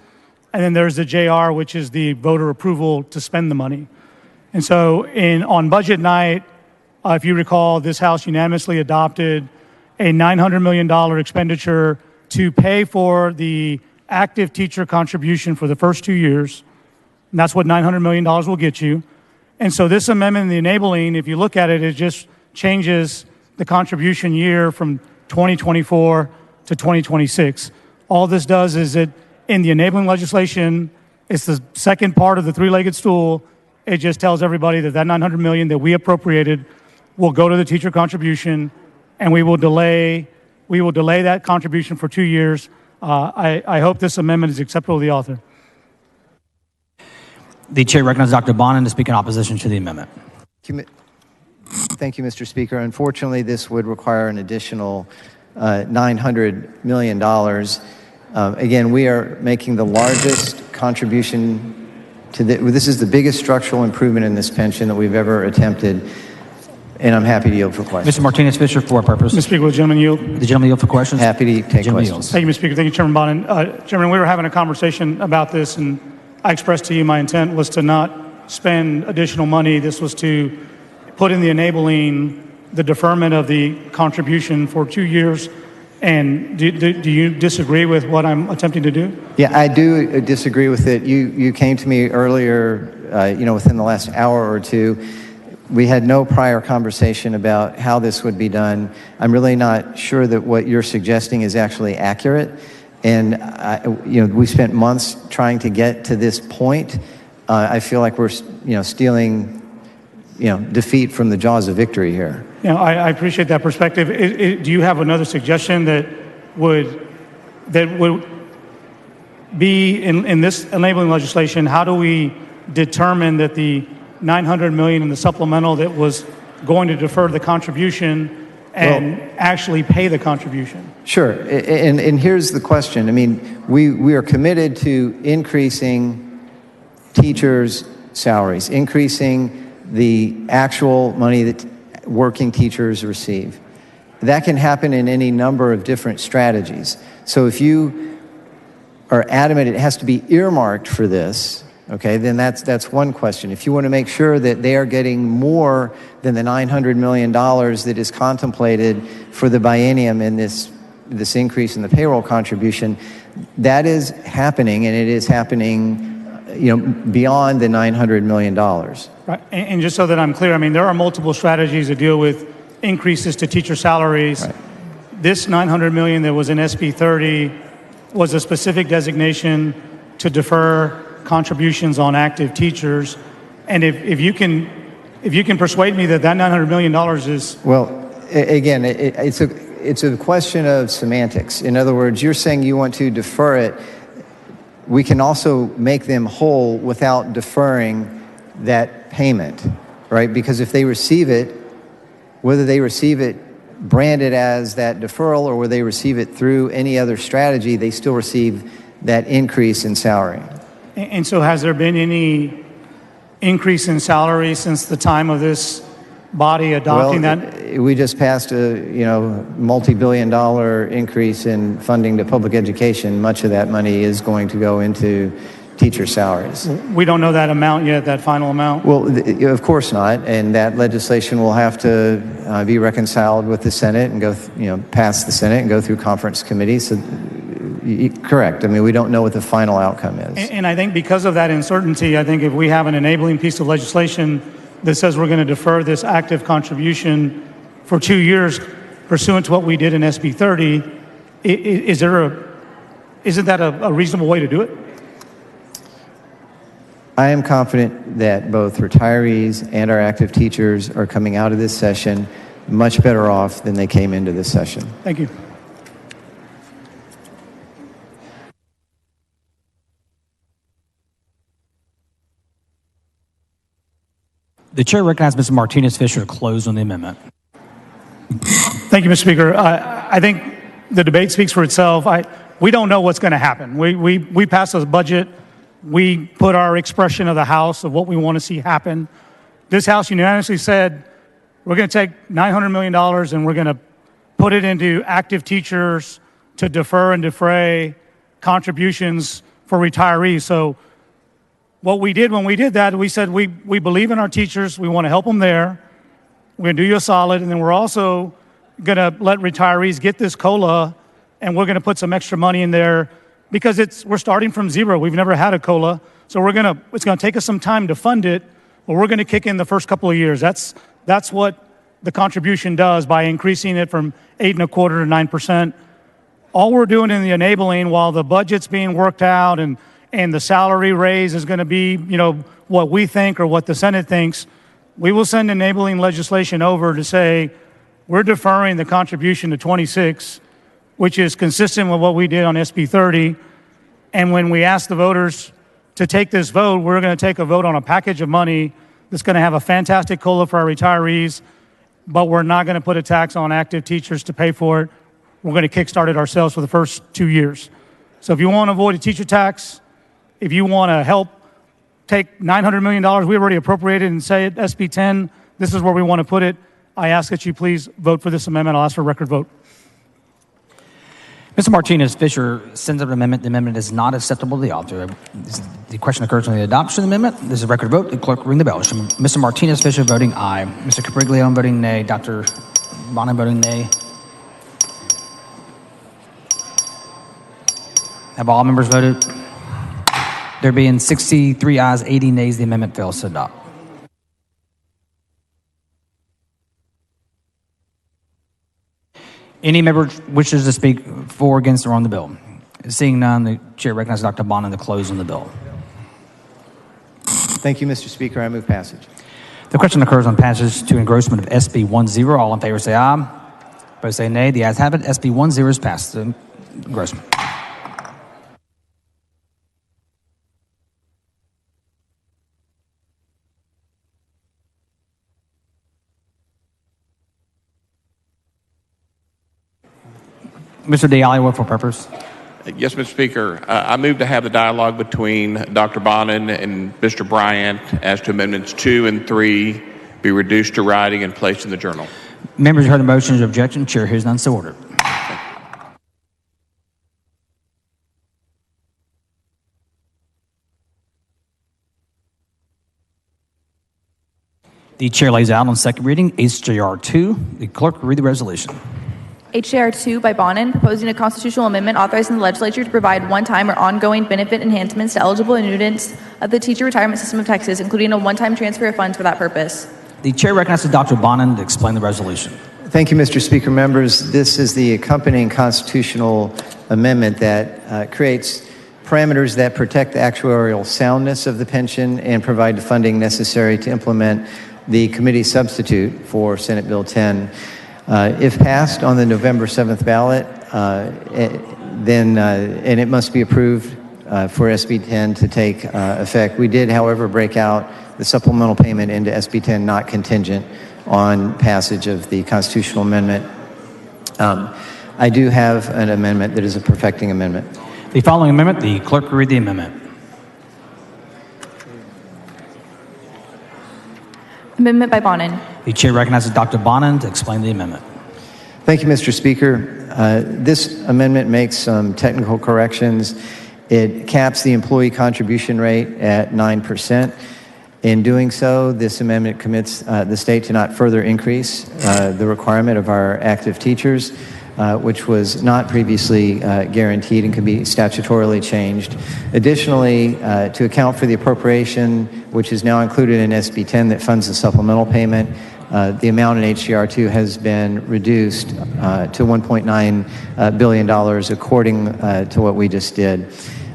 And then there's the JR, which is the voter approval to spend the money. And so on budget night, if you recall, this House unanimously adopted a $900 million expenditure to pay for the active teacher contribution for the first 2 years. And that's what $900 million will get you. And so this amendment, the enabling, if you look at it, it just changes the contribution year from 2024 to 2026. All this does is it, in the enabling legislation, it's the second part of the three-legged stool. It just tells everybody that that $900 million that we appropriated will go to the teacher contribution, and we will delay that contribution for 2 years. I hope this amendment is acceptable to the author. The chair recognizes Dr. Bonin to speak in opposition to the amendment. Thank you, Mr. Speaker. Unfortunately, this would require an additional $900 million. Again, we are making the largest contribution to this is the biggest structural improvement in this pension that we've ever attempted, and I'm happy to yield for questions. Mr. Martinez Fisher, for what purpose? Mr. Speaker, will the gentleman yield? The gentleman yield for questions? Happy to take questions. Yields. Thank you, Mr. Speaker. Thank you, Chairman Bonin. Chairman, we were having a conversation about this, and I expressed to you my intent was to not spend additional money. This was to put in the enabling the deferment of the contribution for 2 years. And do you disagree with what I'm attempting to do? Yeah, I do disagree with it. You came to me earlier, within the last hour or two. We had no prior conversation about how this would be done. I'm really not sure that what you're suggesting is actually accurate. And, we spent months trying to get to this point. I feel like we're, stealing, defeat from the jaws of victory here. I appreciate that perspective. Do you have another suggestion that would be in this enabling legislation? How do we determine that the $900 million in the supplemental that was going to defer the contribution and actually pay the contribution? Sure. And here's the question. I mean, we are committed to increasing teachers' salaries, increasing the actual money that working teachers receive. That can happen in any number of different strategies. So if you are adamant it has to be earmarked for this, okay, then that's one question. If you want to make sure that they are getting more than the $900 million that is contemplated for the biennium in this increase in the payroll contribution, that is happening, and it is happening beyond the $900 million. Right. And just so that I'm clear, I mean, there are multiple strategies to deal with increases to teacher salaries. Right. This $900 million that was in SB 30 was a specific designation to defer contributions on active teachers. And if you can persuade me that $900 million is... Well, again, it's a question of semantics. In other words, you're saying you want to defer it. We can also make them whole without deferring that payment, right? Because if they receive it, whether they receive it branded as that deferral or whether they receive it through any other strategy, they still receive that increase in salary. And so has there been any increase in salary since the time of this body adopting that? We just passed a multi-billion-dollar increase in funding to public education. Much of that money is going to go into teacher salaries. We don't know that amount yet, that final amount? Well, of course not, and that legislation will have to be reconciled with the Senate and go, pass the Senate and go through conference committees. So, correct. I mean, we don't know what the final outcome is. And I think because of that uncertainty, I think if we have an enabling piece of legislation that says we're going to defer this active contribution for 2 years, pursuant to what we did in SB 30, isn't that a reasonable way to do it? I am confident that both retirees and our active teachers are coming out of this session much better off than they came into this session. Thank you. The chair recognizes Mr. Martinez Fisher to close on the amendment. Thank you, Mr. Speaker. I think the debate speaks for itself. We don't know what's going to happen. We pass a budget. We put our expression of the House of what we want to see happen. This House unanimously said, we're going to take $900 million and we're going to put it into active teachers to defer and defray contributions for retirees. So what we did when we did that, we said we believe in our teachers. We want to help them there. We're going to do you a solid. And then we're also going to let retirees get this COLA, and we're going to put some extra money in there because we're starting from zero. We've never had a COLA. So it's going to take us some time to fund it, but we're going to kick in the first couple of years. That's what the contribution does by increasing it from 8.25% to 9%. All we're doing in the enabling, while the budget's being worked out and the salary raise is going to be, what we think or what the Senate thinks, we will send enabling legislation over to say we're deferring the contribution to 26, which is consistent with what we did on SB 30. And when we ask the voters to take this vote, we're going to take a vote on a package of money that's going to have a fantastic COLA for our retirees, but we're not going to put a tax on active teachers to pay for it. We're going to kickstart it ourselves for the first 2 years. So if you want to avoid a teacher tax, if you want to help take $900 million we already appropriated and say at SB 10, this is where we want to put it, I ask that you please vote for this amendment. I'll ask for a record vote. Mr. Martinez Fisher sends up an amendment. The amendment is not acceptable to the author. The question occurs on the adoption of the amendment. This is a record vote. The clerk will ring the bell. Mr. Martinez Fisher voting aye. Mr. Capriglione voting nay. Dr. Bonin voting nay. Have all members voted? There being 63 ayes, 80 nays, the amendment fails to adopt. Any member wishes to speak for, against, or on the bill? Seeing none, the chair recognizes Dr. Bonin to close on the bill. Thank you, Mr. Speaker. I move passage. The question occurs on passage to engrossment of SB 10. All in favor say aye. Opposed say nay. The ayes have it. SB 10 is passed to engrossment. Mr. Diallo, what for purpose? Yes, Mr. Speaker. I move to have the dialogue between Dr. Bonin and Mr. Bryant as to Amendments 2 and 3 be reduced to writing and placed in the journal. Members heard the motion of objection. Chair hears none, so ordered. The chair lays out on second reading HJR 2. The clerk will read the resolution. HJR 2 by Bonin, proposing a constitutional amendment authorizing the legislature to provide one-time or ongoing benefit enhancements to eligible annuitants of the teacher retirement system of Texas, including a one-time transfer of funds for that purpose. The chair recognizes Dr. Bonin to explain the resolution. Thank you, Mr. Speaker. Members, this is the accompanying constitutional amendment that creates parameters that protect the actuarial soundness of the pension and provide the funding necessary to implement the committee substitute for Senate Bill 10. If passed on the November 7th ballot, and it must be approved for SB 10 to take effect. We did, however, break out the supplemental payment into SB 10 not contingent on passage of the constitutional amendment. I do have an amendment that is a perfecting amendment. The following amendment, the clerk will read the amendment. Amendment by Bonin. The chair recognizes Dr. Bonin to explain the amendment. Thank you, Mr. Speaker. This amendment makes some technical corrections. It caps the employee contribution rate at 9%. In doing so, this amendment commits the state to not further increase the requirement of our active teachers, which was not previously guaranteed and can be statutorily changed. Additionally, to account for the appropriation, which is now included in SB 10 that funds the supplemental payment, the amount in HJR 2 has been reduced to $1.9 billion according to what we just did.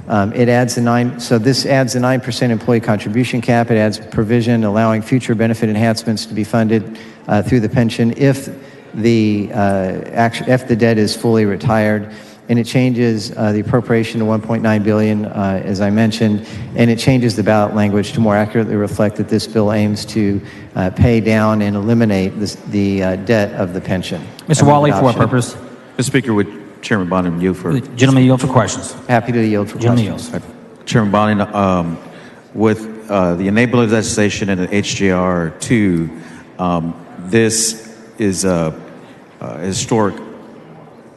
It adds this adds the 9% employee contribution cap. It adds provision allowing future benefit enhancements to be funded through the pension if the debt is fully retired. And it changes the appropriation to $1.9 billion, as I mentioned, and it changes the ballot language to more accurately reflect that this bill aims to pay down and eliminate the debt of the pension. Mr. Wally, for what purpose? Mr. Speaker, would Chairman Bonin yield for... Gentleman yield for questions. Happy to yield for questions. Chairman Bonin, with the enabling legislation and the HJR2, this is a historic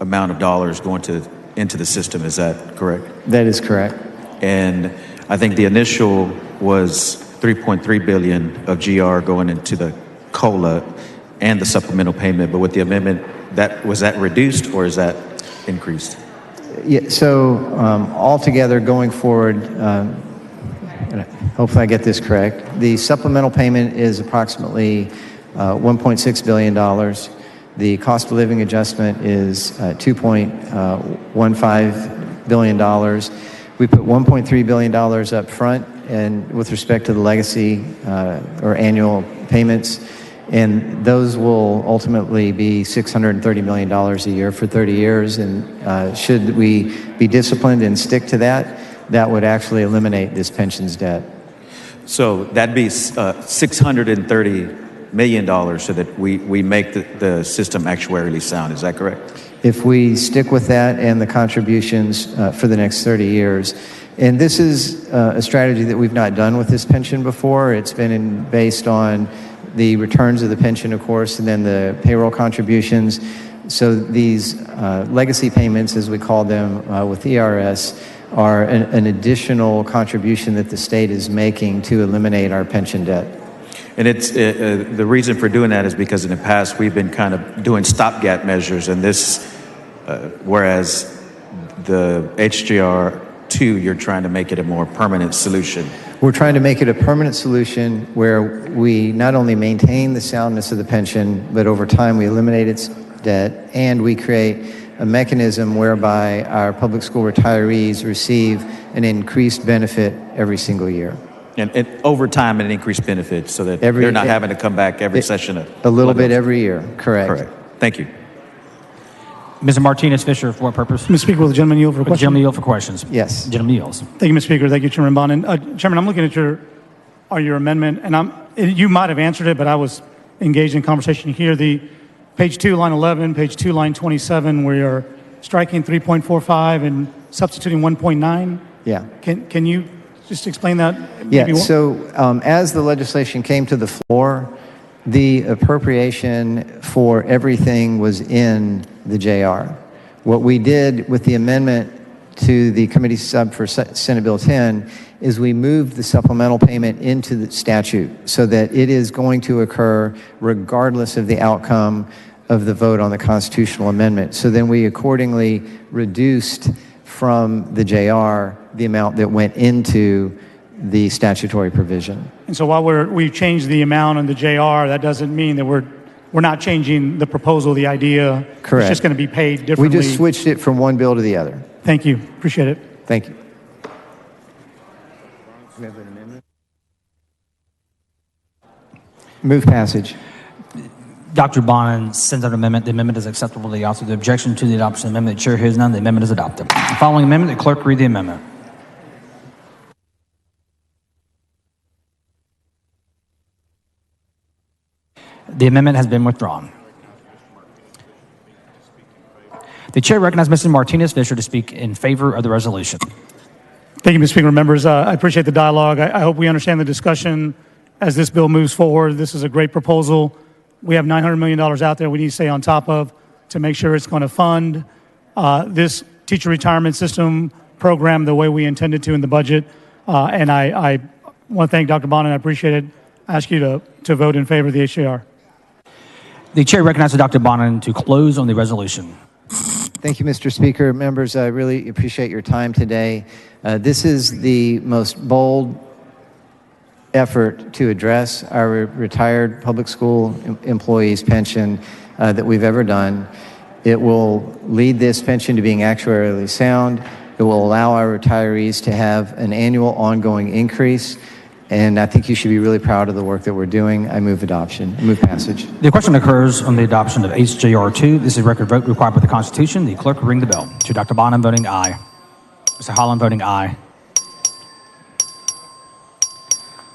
amount of dollars going into the system. Is that correct? That is correct. And I think the initial was $3.3 billion of GR going into the COLA and the supplemental payment. But with the amendment, was that reduced or is that increased? Yeah, so altogether going forward, hopefully I get this correct, the supplemental payment is approximately $1.6 billion. The cost of living adjustment is $2.15 billion. We put $1.3 billion up front and with respect to the legacy or annual payments, and those will ultimately be $630 million a year for 30 years. And should we be disciplined and stick to that, that would actually eliminate this pensions debt. So that'd be $630 million so that we make the system actuarially sound. Is that correct? If we stick with that and the contributions for the next 30 years. And this is a strategy that we've not done with this pension before. It's been based on the returns of the pension, of course, and then the payroll contributions. So these legacy payments, as we call them with ERS, are an additional contribution that the state is making to eliminate our pension debt. And it's the reason for doing that is because in the past we've been kind of doing stopgap measures, and this, whereas the HJR2, you're trying to make it a more permanent solution. We're trying to make it a permanent solution where we not only maintain the soundness of the pension, but over time we eliminate its debt, and we create a mechanism whereby our public school retirees receive an increased benefit every single year. And over time, an increased benefit so that they're not having to come back every session. A little bit every year, correct. Correct. Thank you. Mr. Martinez Fisher, for what purpose? Mr. Speaker, will the gentleman yield for questions? Gentleman yield for questions. Yes. Gentleman yields. Thank you, Mr. Speaker. Thank you, Chairman Bonin. Chairman, I'm looking at your amendment, and you might have answered it, but I was engaged in conversation here. The page 2, line 11, page 2, line 27, where you're striking 3.45 and substituting 1.9. Yeah. Can you just explain that? Yeah, so as the legislation came to the floor, the appropriation for everything was in the JR. What we did with the amendment to the committee sub for Senate Bill 10 is we moved the supplemental payment into the statute so that it is going to occur regardless of the outcome of the vote on the constitutional amendment. So then we accordingly reduced from the JR the amount that went into the statutory provision. And so while we've changed the amount on the JR, that doesn't mean that we're not changing the proposal, the idea. Correct. It's just going to be paid differently. We just switched it from one bill to the other. Thank you. Appreciate it. Thank you. Move passage. Dr. Bonin sends out an amendment. The amendment is acceptable to the author. The objection to the adoption of the amendment, the chair hears none. The amendment is adopted. The following amendment, the clerk read the amendment. The amendment has been withdrawn. The chair recognizes Mr. Martinez Fisher to speak in favor of the resolution. Thank you, Mr. Speaker. Members, I appreciate the dialogue. I hope we understand the discussion as this bill moves forward. This is a great proposal. We have $900 million out there we need to stay on top of to make sure it's going to fund this teacher retirement system program the way we intended to in the budget. And I want to thank Dr. Bonin. I appreciate it. I ask you to vote in favor of the HJR. The chair recognizes Dr. Bonin to close on the resolution. Thank you, Mr. Speaker. Members, I really appreciate your time today. This is the most bold effort to address our retired public school employees' pension that we've ever done. It will lead this pension to being actuarially sound. It will allow our retirees to have an annual ongoing increase, and I think you should be really proud of the work that we're doing. I move adoption. I move passage. The question occurs on the adoption of HJR 2. This is a record vote required by the Constitution. The clerk will ring the bell. To Dr. Bonham voting aye. Mr. Holland voting aye.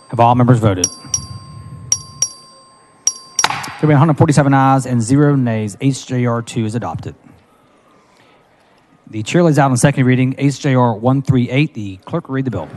Have all members voted? There being 147 ayes and 0 nays, HJR 2 is adopted. The chair lays out on second reading HJR 138. The clerk will read the bill.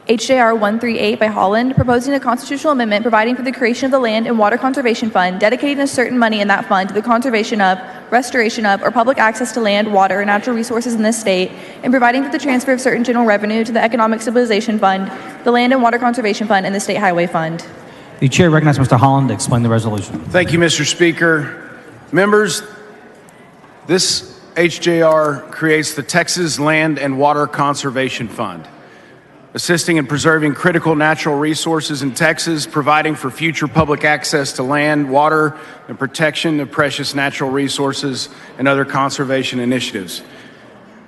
HJR 138 by Holland, proposing a constitutional amendment providing for the creation of the Land and Water Conservation Fund, dedicating a certain money in that fund to the conservation of, restoration of, or public access to land, water, and natural resources in this state, and providing for the transfer of certain general revenue to the Economic Stabilization Fund, the Land and Water Conservation Fund, and the State Highway Fund. The chair recognizes Mr. Holland to explain the resolution. Thank you, Mr. Speaker. Members, this HJR creates the Texas Land and Water Conservation Fund, assisting in preserving critical natural resources in Texas, providing for future public access to land, water, and protection of precious natural resources and other conservation initiatives.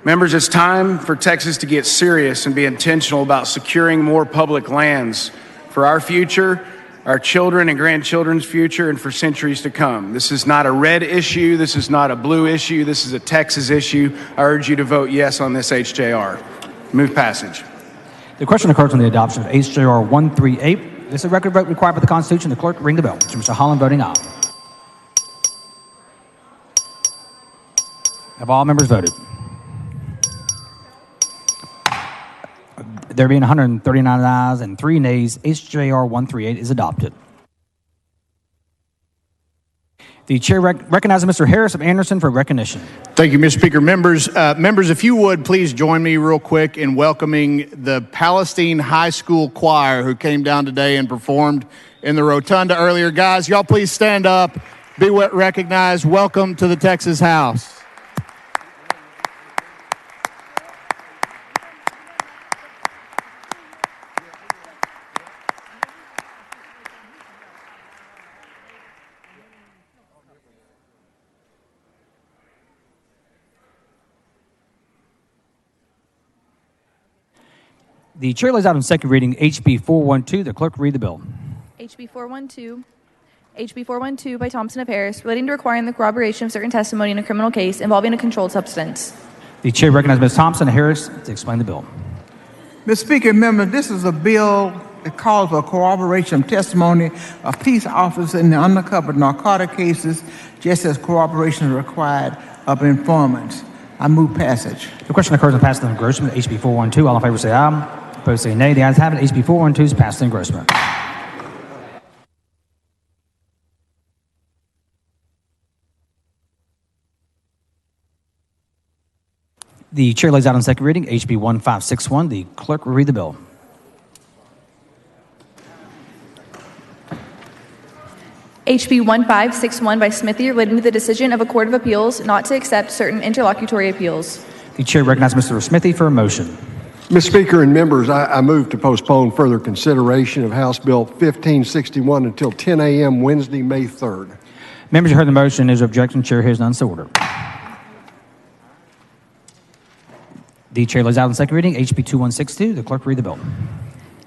Members, it's time for Texas to get serious and be intentional about securing more public lands for our future, our children and grandchildren's future, and for centuries to come. This is not a red issue. This is not a blue issue. This is a Texas issue. I urge you to vote yes on this HJR. Move passage. The question occurs on the adoption of HJR 138. This is a record vote required by the Constitution. The clerk will ring the bell. Mr. Holland voting aye. Have all members voted? There being 139 ayes and 3 nays, HJR 138 is adopted. The chair recognizes Mr. Harris of Anderson for recognition. Thank you, Mr. Speaker. Members, if you would, please join me real quick in welcoming the Palestine High School Choir who came down today and performed in the Rotunda earlier. Guys, y'all please stand up, be recognized. Welcome to the Texas House. The chair lays out on second reading HB 412. The clerk will read the bill. HB 412 by Thompson of Harris, relating to requiring the corroboration of certain testimony in a criminal case involving a controlled substance. The chair recognizes Ms. Thompson of Harris to explain the bill. Mr. Speaker, members, this is a bill that calls for corroboration of testimony of peace officers in the undercover narcotic cases, just as corroboration is required of informants. I move passage. The question occurs on passing the engrossment of HB 412. All in favor say aye. Opposed say nay. The ayes have it. HB 412 is passed in engrossment. The chair lays out on second reading HB 1561. The clerk will read the bill. HB 1561 by Smithy, relating to the decision of a court of appeals not to accept certain interlocutory appeals. The chair recognizes Mr. Smithy for a motion. Mr. Speaker and members, I move to postpone further consideration of House Bill 1561 until 10 a.m. Wednesday, May 3rd. Members, you heard the motion. Is there objection? Chair hears none, so ordered. The chair lays out on second reading HB 2162. The clerk will read the bill.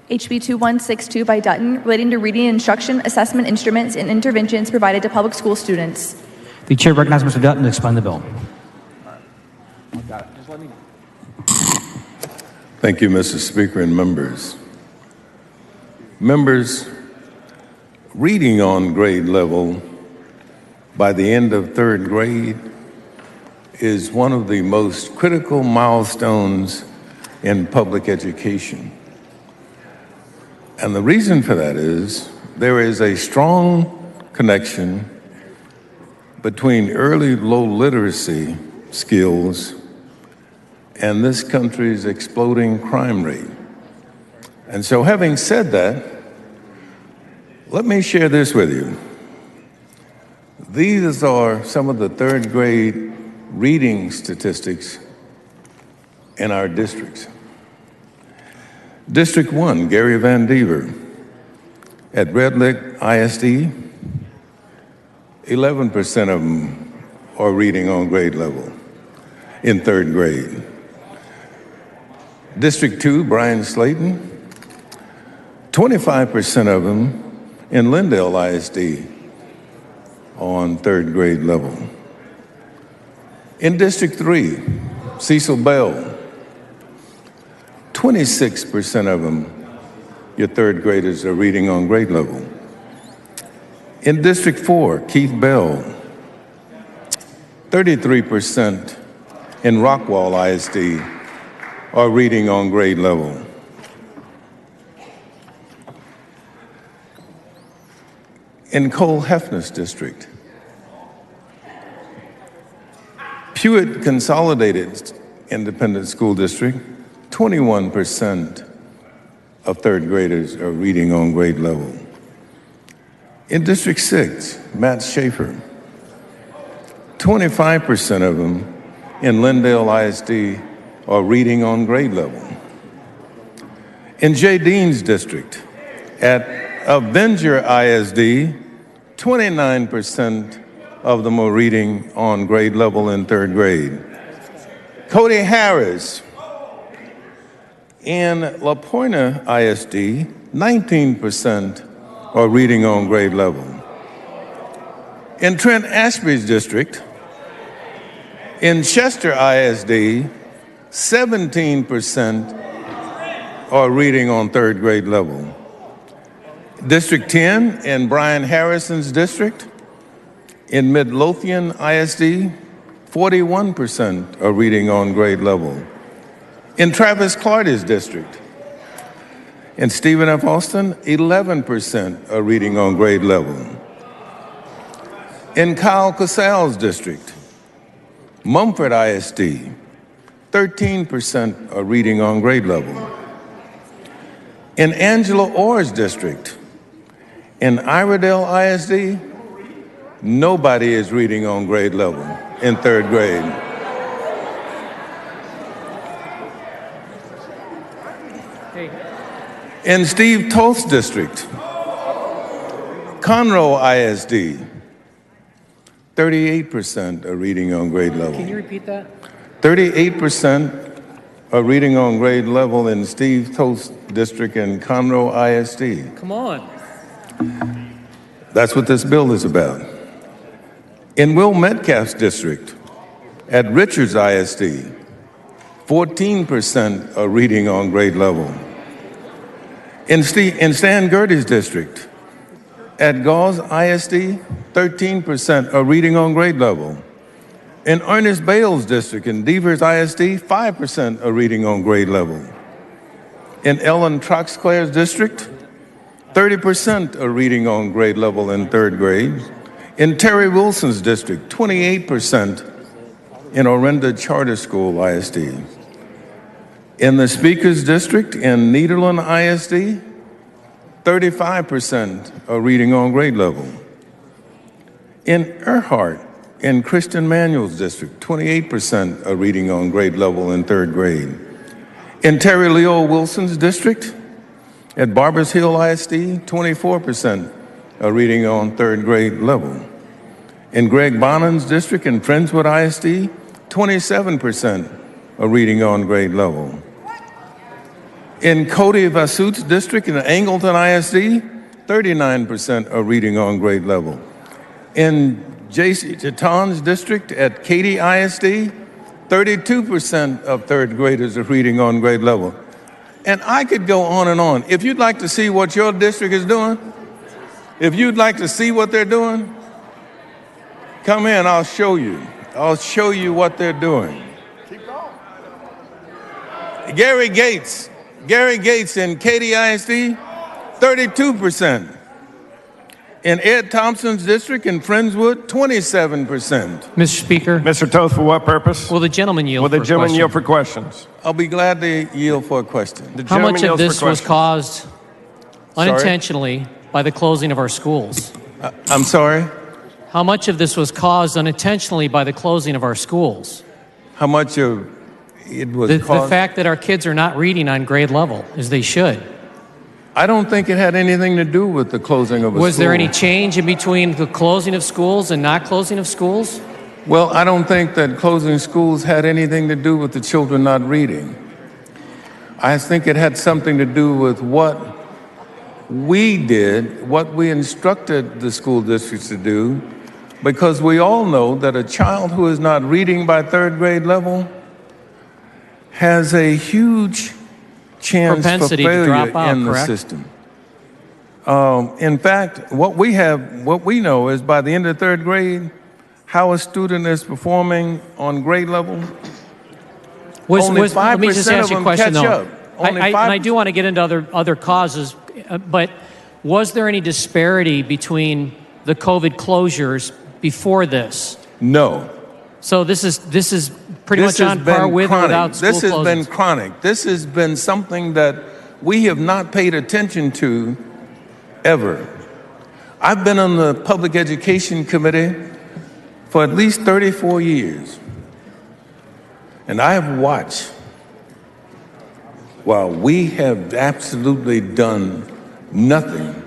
HB 2162 by Dutton, relating to reading instruction, assessment instruments, and interventions provided to public school students. The chair recognizes Mr. Dutton to explain the bill. Thank you, Mr. Speaker and members. Members, reading on grade level by the end of third grade is one of the most critical milestones in public education. And the reason for that is there is a strong connection between early low literacy skills and this country's exploding crime rate. And so having said that, let me share this with you. These are some of the third grade reading statistics in our districts. District 1, Gary Van Dever. At Red Lick ISD, 11% of them are reading on grade level in third grade. District 2, Brian Slayton, 25% of them in Lindale ISD on third grade level. In District 3, Cecil Bell, 26% of them, your third graders are reading on grade level. In District 4, Keith Bell, 33% in Rockwall ISD are reading on grade level. In Cole Hefner's district, Pewitt Consolidated Independent School District, 21% of third graders are reading on grade level. In District 6, Matt Schaefer, 25% of them in Lindale ISD are reading on grade level. In Jay Dean's district, at Avenger ISD, 29% of them are reading on grade level in third grade. Cody Harris, in La Pointe ISD, 19% are reading on grade level. In Trent Ashby's district, in Chester ISD, 17% are reading on third grade level. District 10 in Brian Harrison's district, in Midlothian ISD, 41% are reading on grade level. In Travis Clardy's district, in Stephen F. Austin, 11% are reading on grade level. In Kyle Casal's district, Mumford ISD, 13% are reading on grade level. In Angela Orr's district, in Iredell ISD, nobody is reading on grade level in third grade. In Steve Toth's district, Conroe ISD, 38% are reading on grade level. Can you repeat that? 38% are reading on grade level in Steve Toth's district in Conroe ISD. Come on. That's what this bill is about. In Will Metcalf's district, at Richards ISD, 14% are reading on grade level. In Stan Gertie's district, at Gauls ISD, 13% are reading on grade level. In Ernest Bale's district, in Devers ISD, 5% are reading on grade level. In Ellen Troxclair's district, 30% are reading on grade level in third grade. In Terry Wilson's district, 28% in Orinda Charter School ISD. In the Speaker's district in Nederland ISD, 35% are reading on grade level. In Earhart, in Christian Manuel's district, 28% are reading on grade level in third grade. In Terry Leo Wilson's district, at Barbers Hill ISD, 24% are reading on third grade level. In Greg Bonham's district in Friendswood ISD, 27% are reading on grade level. In Cody Vasut's district in Angleton ISD, 39% are reading on grade level. In J.C. Chaton's district at Katy ISD, 32% of third graders are reading on grade level. And I could go on and on. If you'd like to see what your district is doing, if you'd like to see what they're doing, come in, I'll show you. I'll show you what they're doing. Keep going. Gary Gates in Katy ISD, 32%. In Ed Thompson's district in Friendswood, 27%. Mr. Speaker. Mr. Toth, for what purpose? Will the gentleman yield Will the for a gentleman question? yield for questions? I'll be glad to yield for a question. How much of this was caused Sorry? unintentionally by the closing of our schools? I'm sorry? How much of this was caused unintentionally by the closing of our schools? How much of it was The caused? fact that our kids are not reading on grade level, as they should. I don't think it had anything to do with the closing of a school. Was there any change in between the closing of schools and not closing of schools? Well, I don't think that closing schools had anything to do with the children not reading. I think it had something to do with what we did, what we instructed the school districts to do, because we all know that a child who is not reading by third grade level has a huge chance Propensity for to failure drop out, in the correct? system. In fact, what we know is by the end of third grade, how a student is performing on grade level. Only 5% let me just ask of you a them question, catch though. up. Only And 5%. I do want to get into other causes, but was there any disparity between the COVID closures before this? No. So this is pretty This much has on par been with or chronic. without school This has closings. been chronic. This has been something that we have not paid attention to ever. I've been on the Public Education Committee for at least 34 years. And I have watched while we have absolutely done nothing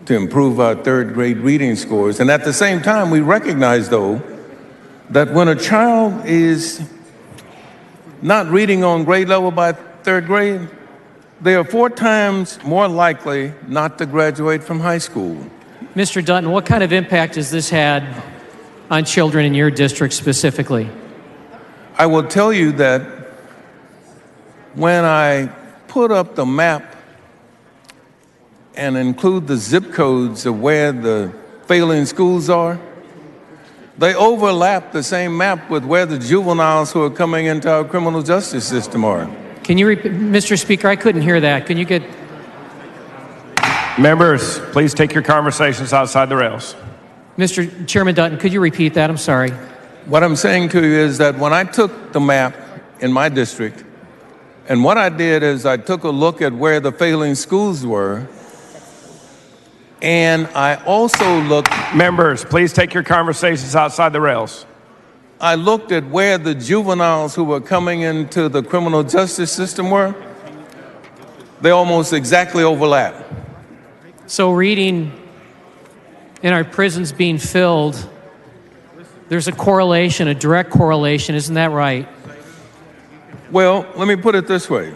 to improve our third grade reading scores. And at the same time, we recognize, though, that when a child is not reading on grade level by third grade, they are 4 times more likely not to graduate from high school. Mr. Dutton, what kind of impact has this had on children in your district specifically? I will tell you that when I put up the map and include the zip codes of where the failing schools are, they overlap the same map with where the juveniles who are coming into our criminal justice system are. Can you repeat, Mr. Speaker? I couldn't hear that. Can you get? Members, please take your conversations outside the rails. Mr. Chairman Dutton, could you repeat that? I'm sorry. What I'm saying to you is that when I took the map in my district, and what I did is I took a look at where the failing schools were, and I also looked... Members, please take your conversations outside the rails. I looked at where the juveniles who were coming into the criminal justice system were. They almost exactly overlap. So reading in our prisons being filled, there's a correlation, a direct correlation, isn't that right? Well, let me put it this way.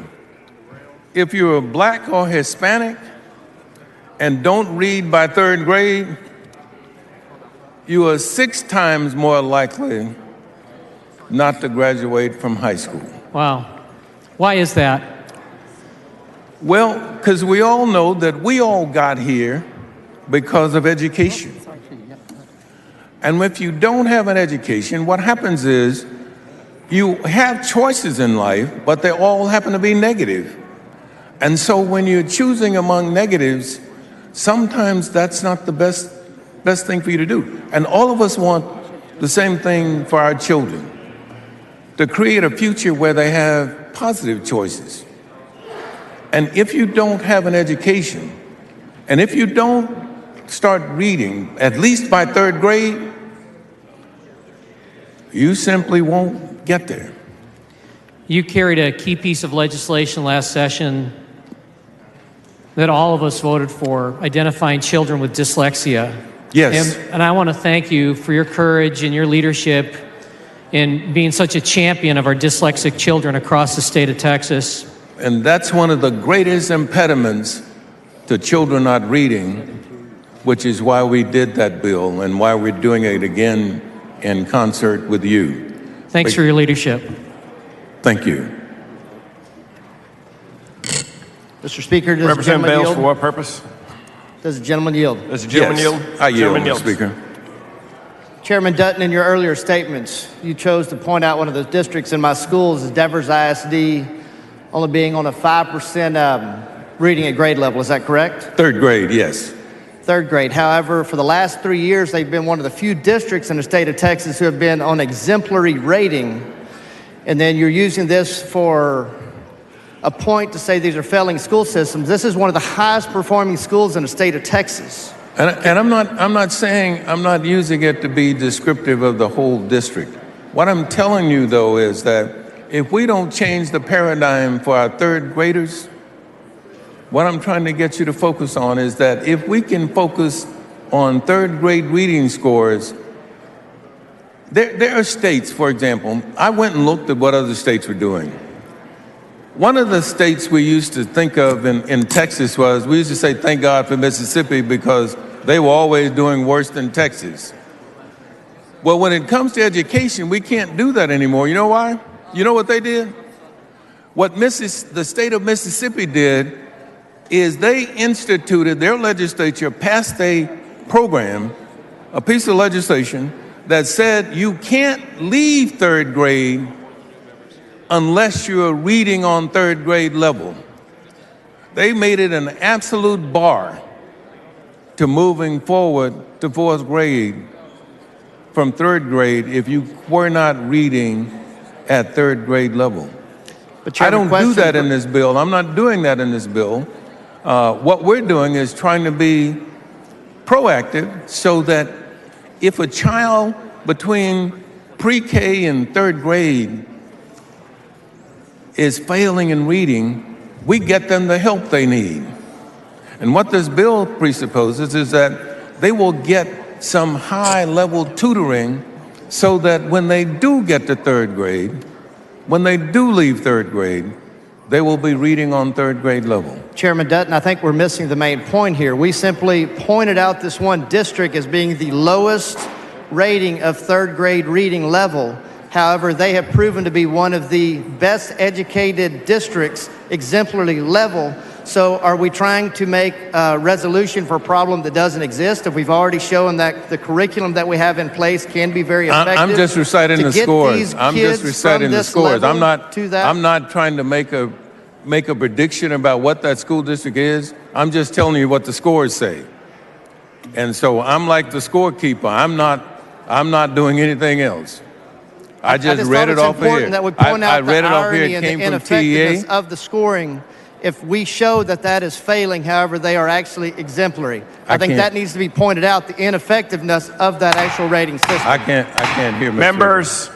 If you're black or Hispanic and don't read by third grade, you are 6 times more likely not to graduate from high school. Wow. Why is that? Well, because we all know that we all got here because of education. And if you don't have an education, what happens is you have choices in life, but they all happen to be negative. And so when you're choosing among negatives, sometimes that's not the best thing for you to do. And all of us want the same thing for our children, to create a future where they have positive choices. And if you don't have an education, and if you don't start reading, at least by third grade, you simply won't get there. You carried a key piece of legislation last session that all of us voted for, identifying children with dyslexia. Yes. And I want to thank you for your courage and your leadership in being such a champion of our dyslexic children across the state of Texas. And that's one of the greatest impediments to children not reading, which is why we did that bill and why we're doing it again in concert with you. Thanks for your leadership. Thank you. Mr. Speaker, does the Representative gentleman Bales, yield? for what purpose? Does the gentleman yield? Does the gentleman Yes, yield? I yield, Gentleman Mr. yields. Speaker. Chairman Dutton, in your earlier statements, you chose to point out one of the districts in my schools is Devers ISD, only being on a 5% reading at grade level. Is that correct? Third grade, yes. Third grade. However, for the last 3 years, they've been one of the few districts in the state of Texas who have been on exemplary rating. And then you're using this for a point to say these are failing school systems. This is one of the highest performing schools in the state of Texas. And I'm not saying, I'm not using it to be descriptive of the whole district. What I'm telling you, though, is that if we don't change the paradigm for our third graders, what I'm trying to get you to focus on is that if we can focus on third grade reading scores, there are states, for example, I went and looked at what other states were doing. One of the states we used to think of in Texas was, we used to say, thank God for Mississippi because they were always doing worse than Texas. Well, when it comes to education, we can't do that anymore. You know why? You know what they did? What the state of Mississippi did is they instituted, their legislature passed a program, a piece of legislation that said you can't leave third grade unless you're reading on third grade level. They made it an absolute bar to moving forward to fourth grade from third grade if you were not reading at third grade level. But I don't do that in this bill. I'm not doing that in this bill. What we're doing is trying to be proactive so that if a child between pre-K and third grade is failing in reading, we get them the help they need. And what this bill presupposes is that they will get some high-level tutoring so that when they do get to third grade, when they do leave third grade, they will be reading on third grade level. Chairman Dutton, I think we're missing the main point here. We simply pointed out this one district as being the lowest rating of third grade reading level. However, they have proven to be one of the best educated districts, exemplary level. So are we trying to make a resolution for a problem that doesn't exist? If we've already shown that the curriculum that we have in place can be very effective. I'm just reciting the scores. I'm just reciting the scores. I'm not trying to make a prediction about what that school district is. I'm just telling you what the scores say. And so I'm like the scorekeeper. I'm not doing anything else. I just read it off here. That would point out I read the it off here. irony It and came the from ineffectiveness TEA. of the scoring. If we show that that is failing, however, they are actually exemplary. I think can't- that needs to be pointed out, the ineffectiveness of that actual rating system. I can't hear Mr. Members,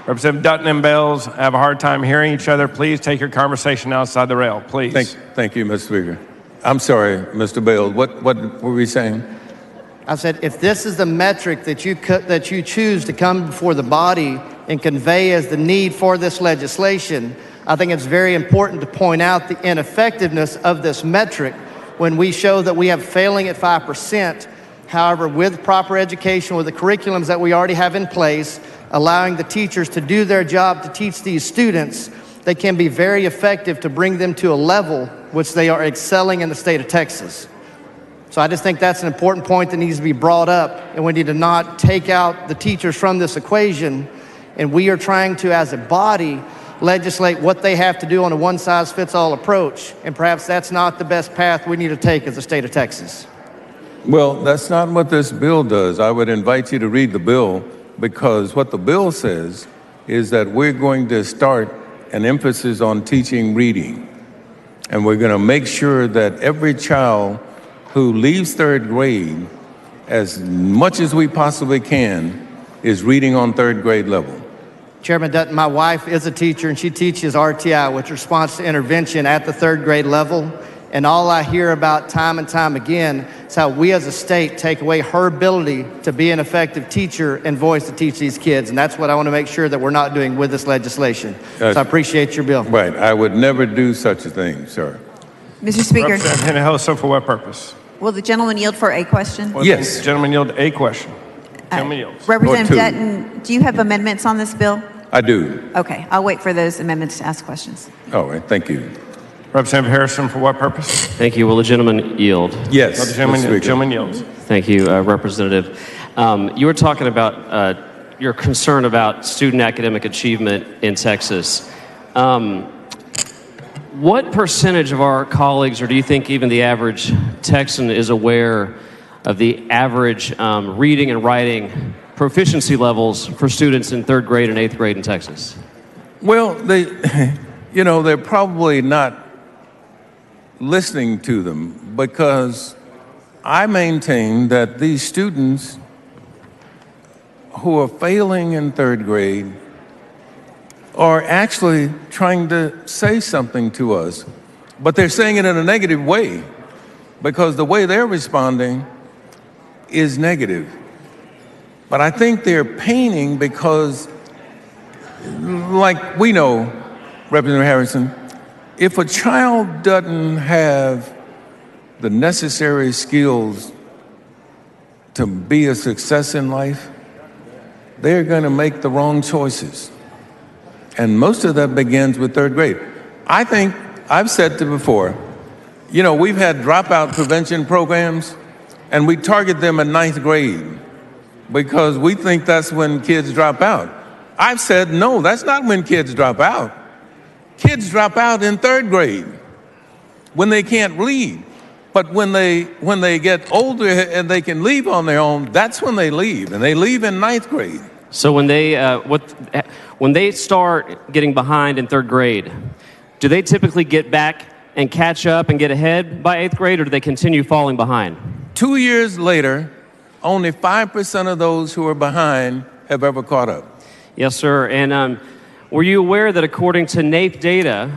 Representative Dutton and Bales have a hard time hearing each other. Please take your conversation outside the rail, please. Thank you, Mr. Speaker. I'm sorry, Mr. Bales. What were we saying? I said, if this is the metric that you choose to come before the body and convey as the need for this legislation, I think it's very important to point out the ineffectiveness of this metric when we show that we have failing at 5%. However, with proper education, with the curriculums that we already have in place, allowing the teachers to do their job to teach these students, they can be very effective to bring them to a level which they are excelling in the state of Texas. So I just think that's an important point that needs to be brought up, and we need to not take out the teachers from this equation. And we are trying to, as a body, legislate what they have to do on a one-size-fits-all approach. And perhaps that's not the best path we need to take as the state of Texas. Well, that's not what this bill does. I would invite you to read the bill, because what the bill says is that we're going to start an emphasis on teaching reading. And we're going to make sure that every child who leaves third grade, as much as we possibly can, is reading on third grade level. Chairman Dutton, my wife is a teacher, and she teaches RTI, which is response to intervention, at the third grade level. And all I hear about time and time again is how we as a state take away her ability to be an effective teacher and voice to teach these kids. And that's what I want to make sure that we're not doing with this legislation. So I appreciate your bill. Right. I would never do such a thing, sir. Mr. Speaker, Representative Hinojosa, for what purpose? will the gentleman yield for a question? Yes. Gentleman yield a question. Gentleman yields. Representative two. Dutton, do you have amendments on this bill? I do. Okay, I'll wait for those amendments to ask questions. All right. Thank you. Representative Harrison, for what purpose? Thank you. Will the gentleman yield? Yes. The gentleman yields. Thank you, Representative. You were talking about your concern about student academic achievement in Texas. What percentage of our colleagues, or do you think even the average Texan, is aware of the average reading and writing proficiency levels for students in third grade and eighth grade in Texas? Well, they're probably not listening to them, because I maintain that these students who are failing in third grade are actually trying to say something to us, but they're saying it in a negative way, because the way they're responding is negative. But I think they're painting because like we know, Representative Harrison, if a child doesn't have the necessary skills to be a success in life, they're going to make the wrong choices. And most of that begins with third grade. I think, I've said it before, you know, we've had dropout prevention programs, and we target them in ninth grade because we think that's when kids drop out. I've said, no, that's not when kids drop out. Kids drop out in third grade when they can't read. But when they get older and they can leave on their own, that's when they leave, and they leave in ninth grade. So when they start getting behind in third grade, do they typically get back and catch up and get ahead by eighth grade, or do they continue falling behind? 2 years later, only 5% of those who are behind have ever caught up. Yes, sir. And were you aware that according to NAEP data,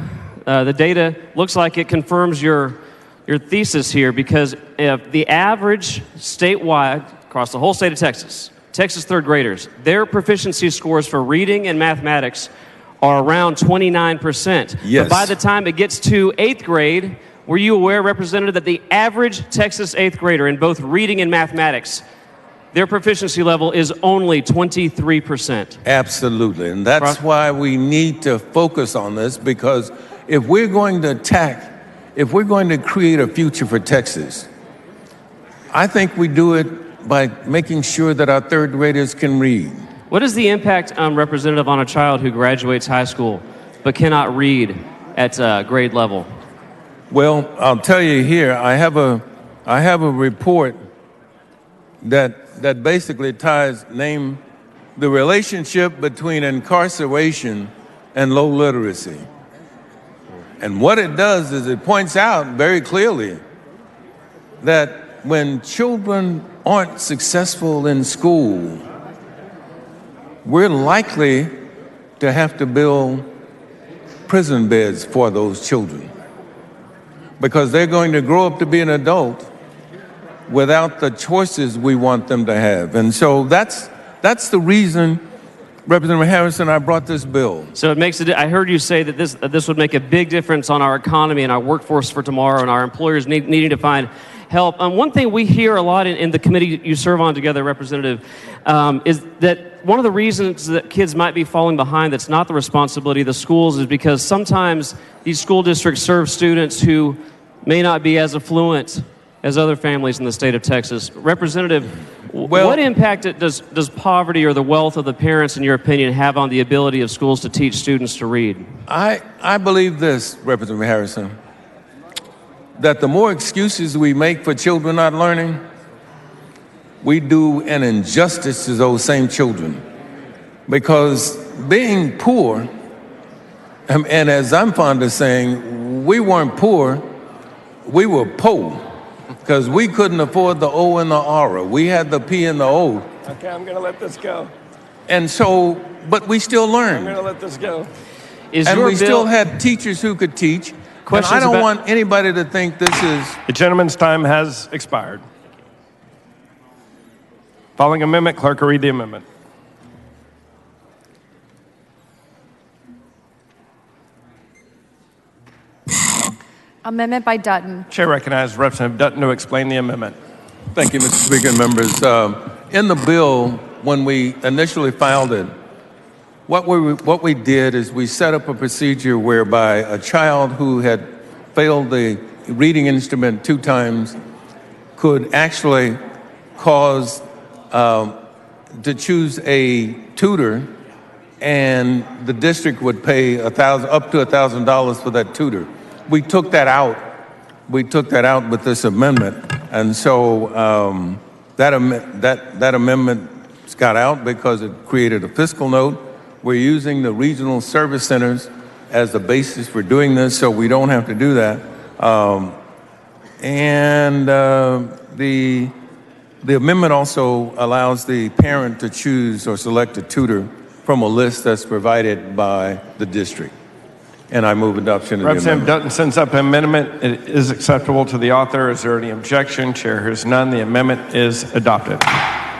the data looks like it confirms your thesis here, because if the average statewide, across the whole state of Texas third graders, their proficiency scores for reading and mathematics are around 29%. Yes. But by the time it gets to eighth grade, were you aware, Representative, that the average Texas eighth grader in both reading and mathematics, their proficiency level is only 23%? Absolutely, and that's why we need to focus on this, because if we're going to create a future for Texas, I think we do it by making sure that our third graders can read. What is the impact, Representative, on a child who graduates high school but cannot read at grade level? Well, I'll tell you here, I have a report that basically name the relationship between incarceration and low literacy. And what it does is it points out very clearly that when children aren't successful in school, we're likely to have to build prison beds for those children, because they're going to grow up to be an adult without the choices we want them to have. And so that's the reason, Representative Harrison, I brought this bill. So it makes I heard you say that this would make a big difference on our economy and our workforce for tomorrow, and our employers needing to find help. One thing we hear a lot in the committee you serve on together, Representative, is that one of the reasons that kids might be falling behind that's not the responsibility of the schools is because sometimes these school districts serve students who may not be as affluent as other families in the state of Texas. Representative, what impact does poverty or the wealth of the parents, in your opinion, have on the ability of schools to teach students to read? I believe this, Representative Harrison, that the more excuses we make for children not learning, we do an injustice to those same children. Because being poor, and as I'm fond of saying, we weren't poor, we were po, because we couldn't afford the O and the R. We had the P and the O. Okay, I'm going to let this go. And so, but we still learned. I'm going to let this go. And we still had teachers who could teach. And I don't want anybody to think this is... The gentleman's time has expired. Following amendment, clerk will read the amendment. Amendment by Dutton. Chair recognizes Representative Dutton to explain the amendment. Thank you, Mr. Speaker and members. In the bill, when we initially filed it, what we did is we set up a procedure whereby a child who had failed the reading instrument 2 times could actually cause to choose a tutor, and the district would pay up to $1,000 for that tutor. We took that out. We took that out with this amendment, and so that amendment got out because it created a fiscal note. We're using the regional service centers as the basis for doing this, so we don't have to do that. The amendment also allows the parent to choose or select a tutor from a list that's provided by the district. And I move adoption of the amendment. Representative Dutton sends up an amendment. It is acceptable to the author. Is there any objection? Chair hears none. The amendment is adopted.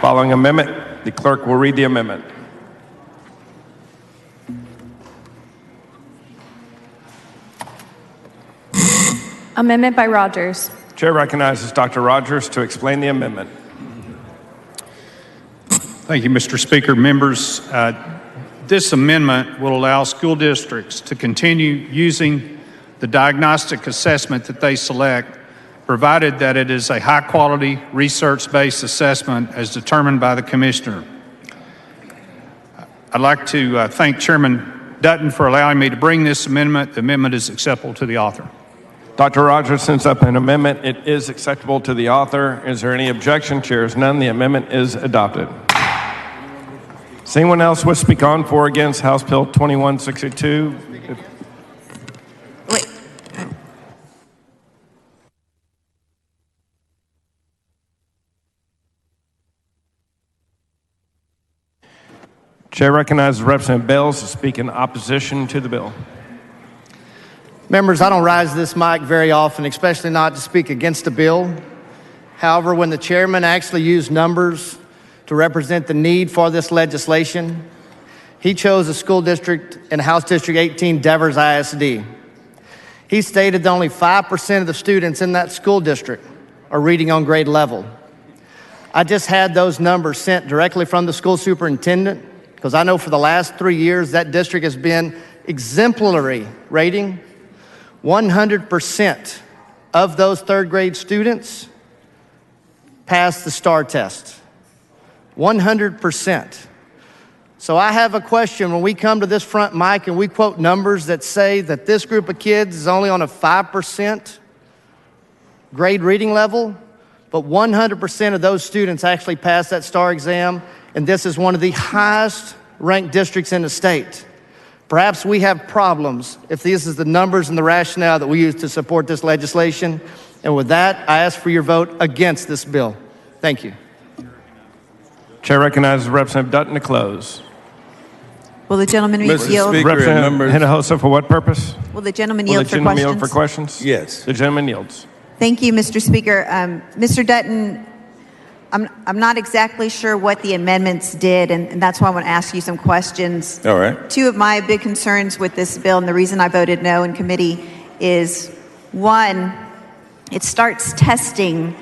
Following amendment, the clerk will read the amendment. Amendment by Rogers. Chair recognizes Dr. Rogers to explain the amendment. Thank you, Mr. Speaker. Members, this amendment will allow school districts to continue using the diagnostic assessment that they select, provided that it is a high-quality, research-based assessment as determined by the Commissioner. I'd like to thank Chairman Dutton for allowing me to bring this amendment. The amendment is acceptable to the author. Dr. Rogers sends up an amendment. It is acceptable to the author. Is there any objection? Chair is none. The amendment is adopted. Does anyone else wish to speak on for or against House Bill 2162? Chair recognizes Representative Bales to speak in opposition to the bill. Members, I don't rise to this mic very often, especially not to speak against a bill. However, when the chairman actually used numbers to represent the need for this legislation, he chose a school district in House District 18, Devers ISD. He stated that only 5% of the students in that school district are reading on grade level. I just had those numbers sent directly from the school superintendent, because I know for the last 3 years that district has been exemplary rating. 100% of those third grade students passed the STAR test. 100%. So I have a question. When we come to this front mic and we quote numbers that say that this group of kids is only on a 5% grade reading level, but 100% of those students actually pass that STAR exam, and this is one of the highest ranked districts in the state. Perhaps we have problems if this is the numbers and the rationale that we use to support this legislation. And with that, I ask for your vote against this bill. Thank you. Chair recognizes Representative Dutton to close. Will the gentleman yield? Representative Hinojosa, for what purpose? Will the gentleman yield for questions? Yield for questions? Yes. The gentleman yields. Thank you, Mr. Speaker. Mr. Dutton, I'm not exactly sure what the amendments did, and that's why I want to ask you some questions. All right. Two of my big concerns with this bill, and the reason I voted no in committee, is one, it starts testing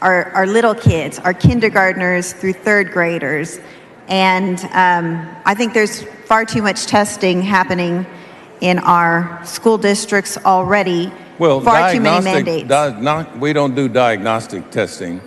our little kids, our kindergartners through third graders. And I think there's far too much testing happening in our school districts already. Well, far too many mandates. We don't do diagnostic testing,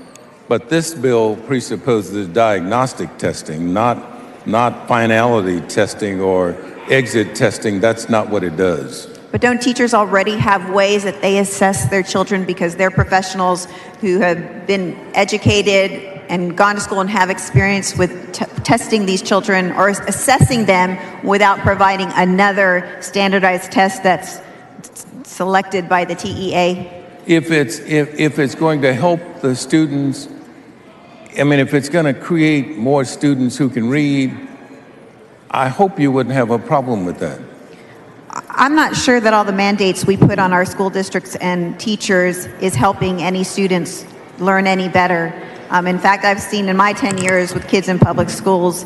but this bill presupposes diagnostic testing, not finality testing or exit testing. That's not what it does. But don't teachers already have ways that they assess their children because they're professionals who have been educated and gone to school and have experience with testing these children or assessing them without providing another standardized test that's selected by the TEA? If it's going to help the students, I mean, if it's going to create more students who can read, I hope you wouldn't have a problem with that. I'm not sure that all the mandates we put on our school districts and teachers is helping any students learn any better. In fact, I've seen in my 10 years with kids in public schools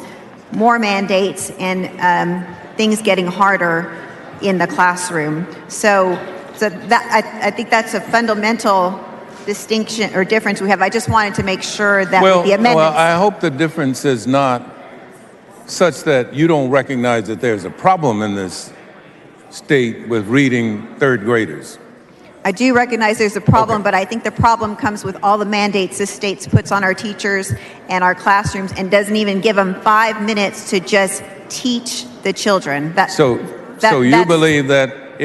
more mandates and things getting harder in the classroom. So that I think that's a fundamental distinction or difference we have. I just wanted to make sure that with the amendments. Well, I hope the difference is not such that you don't recognize that there's a problem in this state with reading third graders. I do recognize there's a problem, but I think the problem comes with all the mandates this state puts on our teachers and our classrooms and doesn't even give them 5 minutes to just teach the children. So you believe that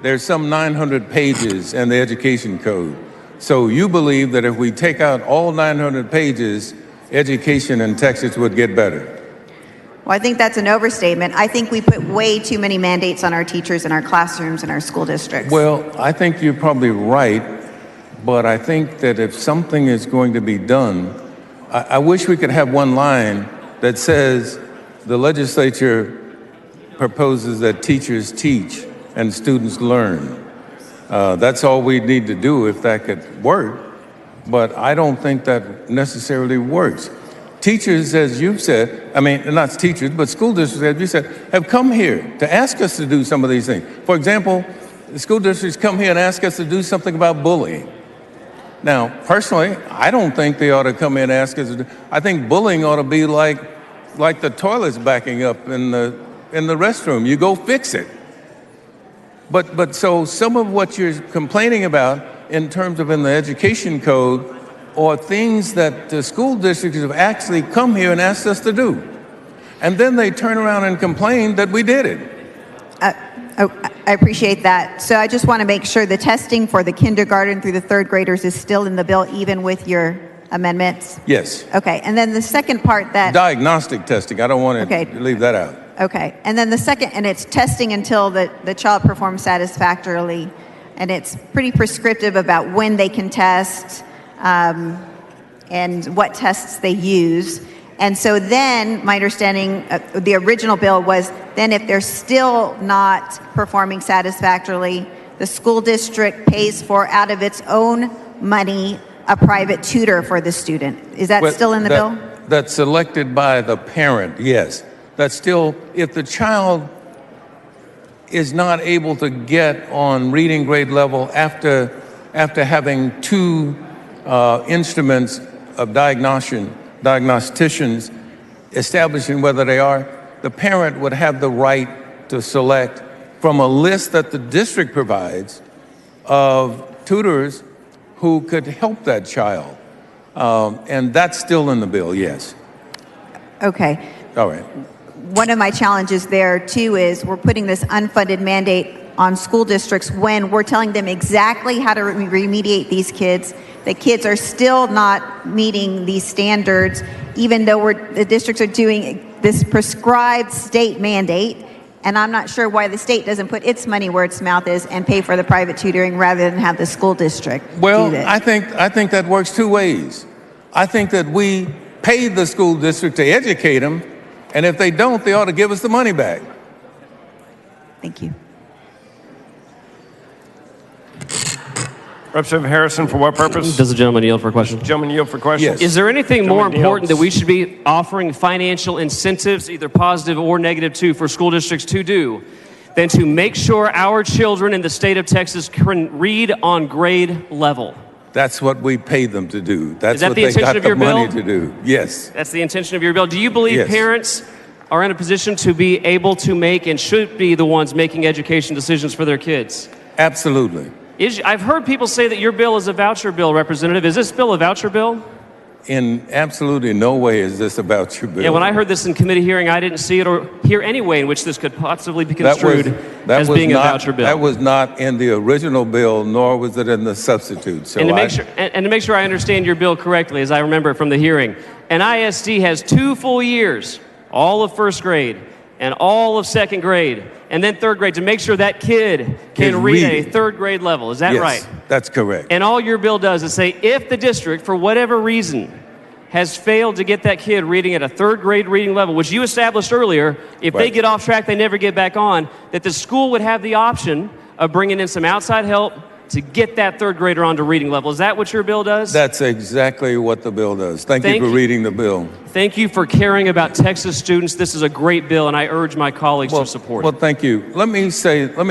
there's some 900 pages in the education code. So you believe that if we take out all 900 pages, education in Texas would get better? Well, I think that's an overstatement. I think we put way too many mandates on our teachers and our classrooms and our school districts. Well, I think you're probably right, but I think that if something is going to be done, I wish we could have one line that says the legislature proposes that teachers teach and students learn. That's all we need to do if that could work, but I don't think that necessarily works. Teachers, as you've said, I mean, not teachers, but school districts, as you said, have come here to ask us to do some of these things. For example, the school districts come here and ask us to do something about bullying. Now, personally, I don't think they ought to come in and ask us to do. I think bullying ought to be like the toilets backing up in the restroom. You go fix it. But so some of what you're complaining about in terms of in the education code are things that the school districts have actually come here and asked us to do. And then they turn around and complain that we did it. I appreciate that. So I just want to make sure the testing for the kindergarten through the third graders is still in the bill, even with your amendments? Yes. Okay, and then the second part that... Diagnostic testing, I don't want to leave that out. Okay, and then the second, and it's testing until the child performs satisfactorily, and it's pretty prescriptive about when they can test and what tests they use. And so then, my understanding, the original bill was then if they're still not performing satisfactorily, the school district pays for, out of its own money, a private tutor for the student. Is that still in the bill? That's selected by the parent, yes. That's still, if the child is not able to get on reading grade level after having two instruments of diagnosticians establishing whether they are, the parent would have the right to select from a list that the district provides of tutors who could help that child. And that's still in the bill, yes. Okay. All right. One of my challenges there, too, is we're putting this unfunded mandate on school districts when we're telling them exactly how to remediate these kids. The kids are still not meeting these standards, even though the districts are doing this prescribed state mandate. And I'm not sure why the state doesn't put its money where its mouth is and pay for the private tutoring rather than have the school district do this. I think that works two ways. I think that we pay the school district to educate them, and if they don't, they ought to give us the money back. Thank you. Representative Harrison, for what purpose? Does the gentleman yield for a question? Gentleman yield for question? Is there anything more Gentleman important yields. that we should be offering financial incentives, either positive or negative, to for school districts to do than to make sure our children in the state of Texas can read on grade level? That's what we pay them to do. That's Is that what the they intention got of the your money bill? to do. Yes. That's the intention of your bill. Do you believe Yes. parents are in a position to be able to make and should be the ones making education decisions for their kids? Absolutely. I've heard people say that your bill is a voucher bill, Representative. Is this bill a voucher bill? In absolutely no way is this about your bill. Yeah, when I heard this in committee hearing, I didn't see it or hear any way in which this could possibly be construed as being a voucher bill. That was not in the original bill, nor was it in the substitute. So And to make sure I understand your bill correctly, as I remember it from the hearing, an ISD has 2 full years, all of first grade and all of second grade, and then third grade, to make sure that kid can read at a third grade level. Is that yes, right? That's correct. And all your bill does is say, if the district, for whatever reason, has failed to get that kid reading at a third grade reading level, which you established earlier, if they get off track, they never get back on, that the school would have the option of bringing in some outside help to get that third grader onto reading level. Is that what your bill does? That's exactly what the bill does. Thank you for reading the bill. Thank you for caring about Texas students. This is a great bill, and I urge my colleagues to support it. Well, thank you. Let me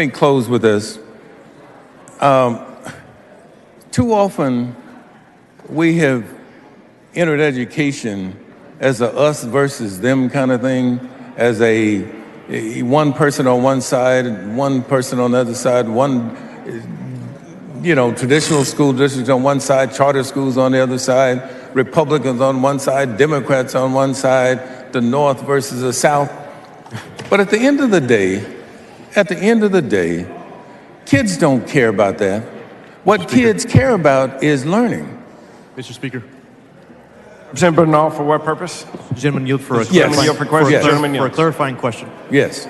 close with this. Too often, we have entered education as a us versus them kind of thing, as a one person on one side, one person on the other side, traditional school districts on one side, charter schools on the other side, Republicans on one side, Democrats on one side, the North versus the South. But at the end of the day, kids don't care about that. What kids care about is learning. Mr. Speaker. Representative Bernal, for what purpose? Gentleman yield for a clarifying question. Yes.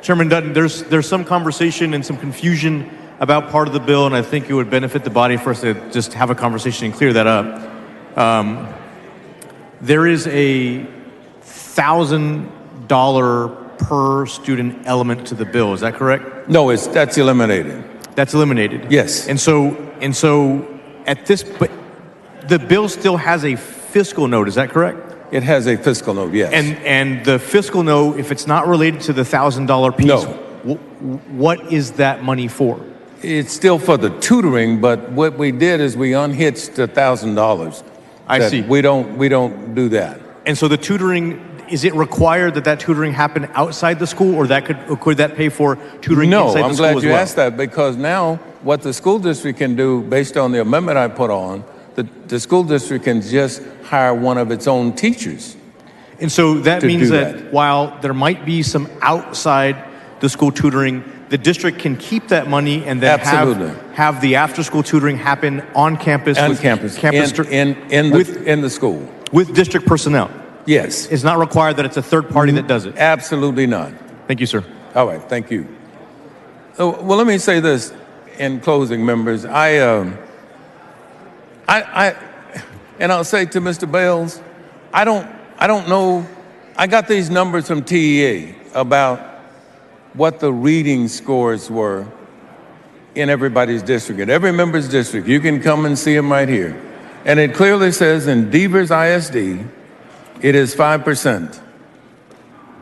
Chairman Dutton, there's some conversation and some confusion about part of the bill, and I think it would benefit the body for us to just have a conversation and clear that up. There is a $1,000 per student element to the bill. Is that correct? No, that's eliminated. That's eliminated. Yes. And so at this, but the bill still has a fiscal note. Is that correct? It has a fiscal note, yes. And the fiscal note, if it's not related to the $1,000 piece, what is that money for? It's still for the tutoring, but what we did is we unhitched $1,000. I see. We don't do that. And so the tutoring, is it required that tutoring happen outside the school, or could that pay for tutoring No, inside the I'm school glad as you well? asked that, because now what the school district can do, based on the amendment I put on, the school district can just hire one of its own teachers. And so that to means do that while there might be some outside the school tutoring, the district can keep that money and then Absolutely. have the after-school tutoring happen on campus On with campus, in the school. With district personnel. Yes. It's not required that it's a third party that does it. Absolutely not. Thank you, sir. All right, thank you. Well, let me say this in closing, members. And I'll say to Mr. Bales, I don't know. I got these numbers from TEA about what the reading scores were in everybody's district, in every member's district. You can come and see them right here. And it clearly says in Devers ISD, it is 5%.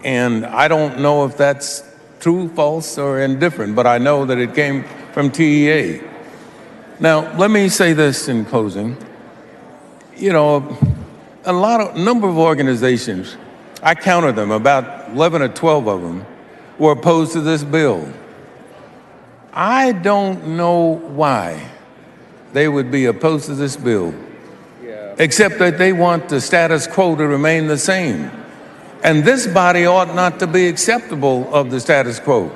And I don't know if that's true, false, or indifferent, but I know that it came from TEA. Now, let me say this in closing. You know, number of organizations, I counted them, about 11 or 12 of them, were opposed to this bill. I don't know why they would be opposed to this bill, except that they want the status quo to remain the same. And this body ought not to be acceptable of the status quo,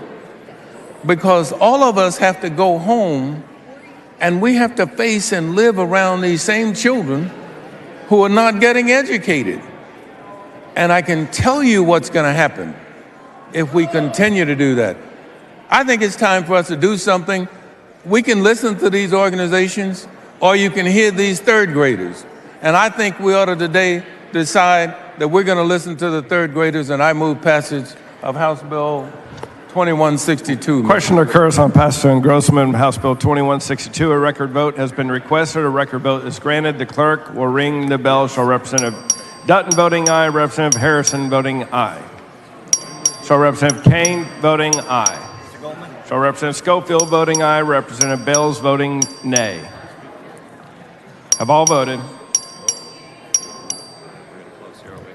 because all of us have to go home and we have to face and live around these same children who are not getting educated. And I can tell you what's going to happen if we continue to do that. I think it's time for us to do something. We can listen to these organizations, or you can hear these third graders. And I think we ought to today decide that we're going to listen to the third graders, and I move passage of House Bill 2162. Question occurs on passage to engrossment of House Bill 2162. A record vote has been requested. A record vote is granted. The clerk will ring the bell. Shall Representative Dutton voting aye, Representative Harrison voting aye. Shall Representative Kane voting aye. Shall Representative Schofield voting aye, Representative Bales voting nay. Have all voted?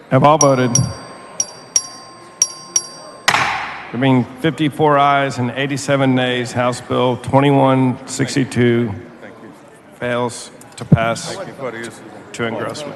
Have all voted? There being 54 ayes and 87 nays, House Bill 2162 fails to pass to engrossment.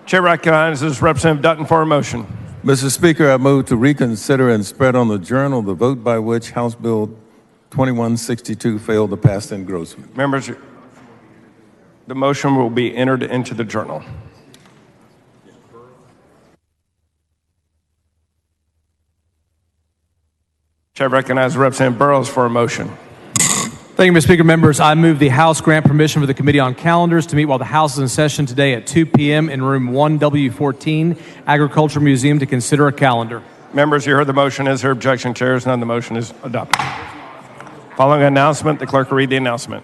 Chair recognizes Representative Dutton for a motion. Mr. Speaker, I move to reconsider and spread on the journal the vote by which House Bill 2162 failed to pass engrossment. Members, the motion will be entered into the journal. Chair recognizes Representative Burrows for a motion. Thank you, Mr. Speaker. Members, I move the House grant permission for the Committee on Calendars to meet while the House is in session today at 2 p.m. in room 1W14, Agriculture Museum, to consider a calendar. Members, you heard the motion. Is there objection? Chairs none. The motion is adopted. Following announcement, the clerk will read the announcement.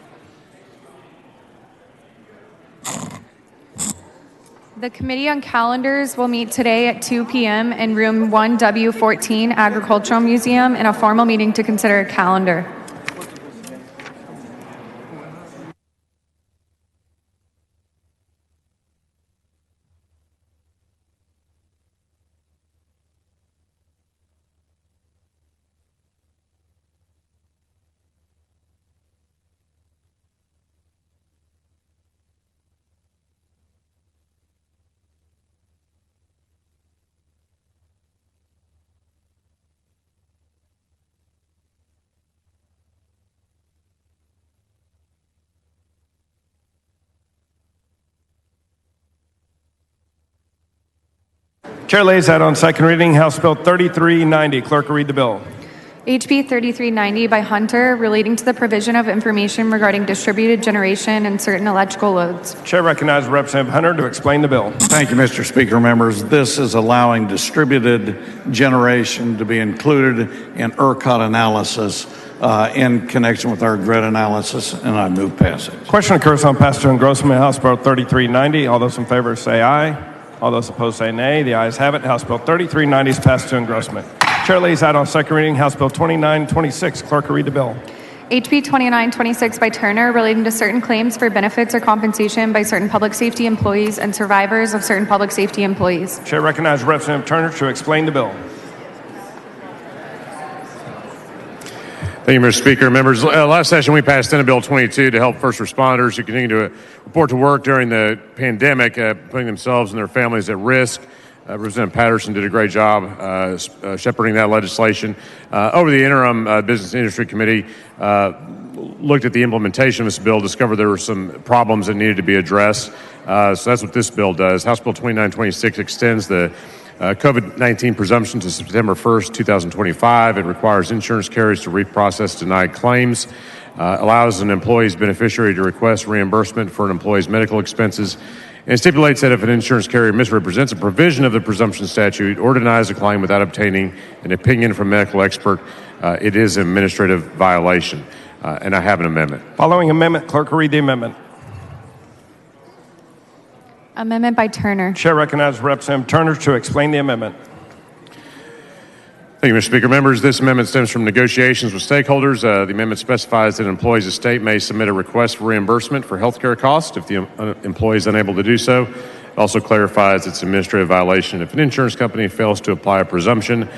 The Committee on Calendars will meet today at 2 p.m. in room 1W14, Agricultural Museum, in a formal meeting to consider a calendar. Chair lays out on second reading House Bill 3390. Clerk will read the bill. HB 3390 by Hunter, relating to the provision of information regarding distributed generation and certain electrical loads. Chair recognizes Representative Hunter to explain the bill. Thank you, Mr. Speaker. Members, this is allowing distributed generation to be included in ERCOT analysis in connection with our grid analysis, and I move passage. Question occurs on passage to engrossment, House Bill 3390. All those in favor say aye. All those opposed say nay. The ayes have it. House Bill 3390 is passed to engrossment. Chair lays out on second reading House Bill 2926. Clerk will read the bill. HB 2926 by Turner, relating to certain claims for benefits or compensation by certain public safety employees and survivors of certain public safety employees. Chair recognizes Representative Turner to explain the bill. Thank you, Mr. Speaker. Members, last session we passed Senate Bill 22 to help first responders who continue to report to work during the pandemic, putting themselves and their families at risk. Representative Patterson did a great job shepherding that legislation. Over the interim, Business and Industry Committee looked at the implementation of this bill, discovered there were some problems that needed to be addressed. So that's what this bill does. House Bill 2926 extends the COVID-19 presumption to September 1st, 2025. It requires insurance carriers to reprocess denied claims, allows an employee's beneficiary to request reimbursement for an employee's medical expenses, and stipulates that if an insurance carrier misrepresents a provision of the presumption statute or denies a claim without obtaining an opinion from a medical expert, it is an administrative violation. And I have an amendment. Following amendment, clerk will read the amendment. Amendment by Turner. Chair recognizes Representative Turner to explain the amendment. Thank you, Mr. Speaker. Members, this amendment stems from negotiations with stakeholders. The amendment specifies that an employee's estate may submit a request for reimbursement for health care costs if the employee is unable to do so. It also clarifies its administrative violation if an insurance company fails to apply a presumption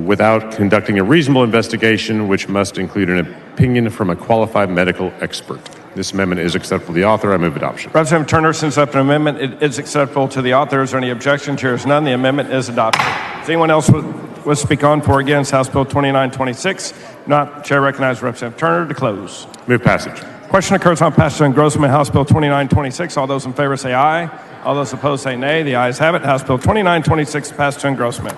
without conducting a reasonable investigation, which must include an opinion from a qualified medical expert. This amendment is acceptable to the author. I move adoption. Representative Turner sends up an amendment. It is acceptable to the author. Is there any objection? Chair is none. The amendment is adopted. Does anyone else will speak on for or against House Bill 2926? Not. Chair recognizes Representative Turner to close. Move passage. Question occurs on passage to engrossment, House Bill 2926. All those in favor say aye. All those opposed say nay. The ayes have it. House Bill 2926 passed to engrossment.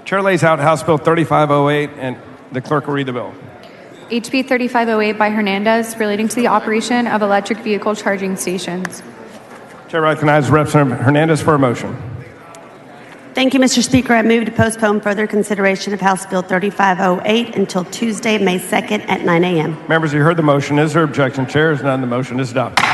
Chair lays out House Bill 3508, and the clerk will read the bill. HB 3508 by Hernandez, relating to the operation of electric vehicle charging stations. Chair recognizes Representative Hernandez for a motion. Thank you, Mr. Speaker. I move to postpone further consideration of House Bill 3508 until Tuesday, May 2nd at 9 a.m. Members, you heard the motion. Is there objection? Chair is none. The motion is adopted.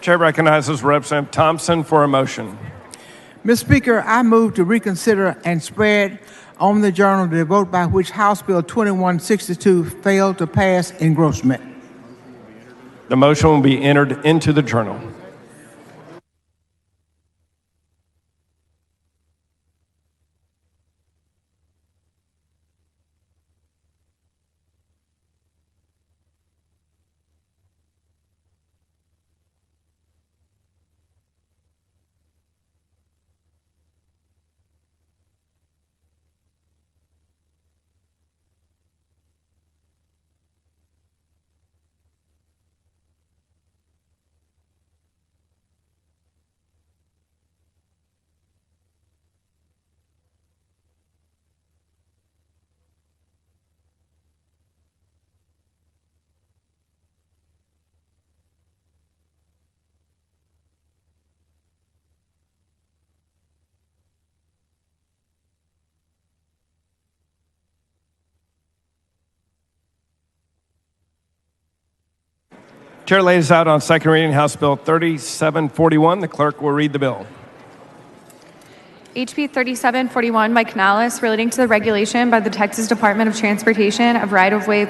Chair recognizes Representative Thompson for a motion. Mr. Speaker, I move to reconsider and spread on the journal the vote by which House Bill 2162 failed to pass engrossment. The motion will be entered into the journal. Chair lays out on second reading House Bill 3741. The clerk will read the bill. HB 3741 by Canales relating to the regulation by the Texas Department of Transportation of right-of-way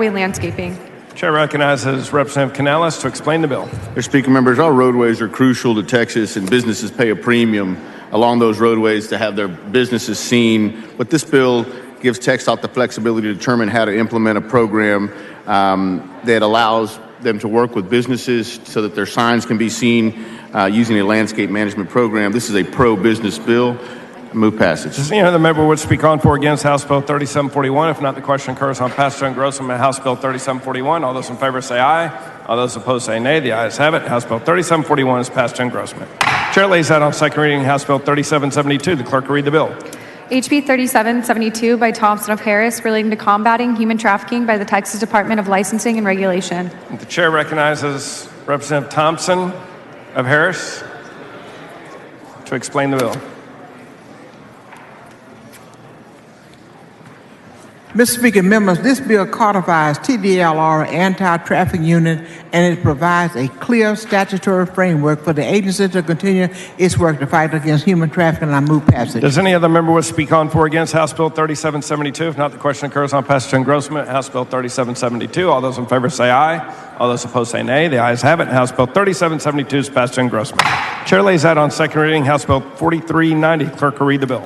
landscaping. Chair recognizes Representative Canales to explain the bill. Mr. Speaker, members, our roadways are crucial to Texas, and businesses pay a premium along those roadways to have their businesses seen. But this bill gives TxDOT the flexibility to determine how to implement a program that allows them to work with businesses so that their signs can be seen using a landscape management program. This is a pro-business bill. I move passage. Does any other member wish to speak on for or against House Bill 3741? If not, the question occurs on passage to engrossment of House Bill 3741. All those in favor say aye. All those opposed say nay. The ayes have it. House Bill 3741 is passed to engrossment. Chair lays out on second reading House Bill 3772. The clerk will read the bill. HB 3772 by Thompson of Harris relating to combating human trafficking by the Texas Department of Licensing and Regulation. The chair recognizes Representative Thompson of Harris to explain the bill. Mr. Speaker, members, this bill codifies TDLR anti-traffic unit, and it provides a clear statutory framework for the agency to continue its work to fight against human trafficking. I move passage. Does any other member wish to speak on for or against House Bill 3772? If not, the question occurs on passage to engrossment. House Bill 3772. All those in favor say aye. All those opposed say nay. The ayes have it. House Bill 3772 is passed to engrossment. Chair lays out on second reading House Bill 4390. Clerk will read the bill.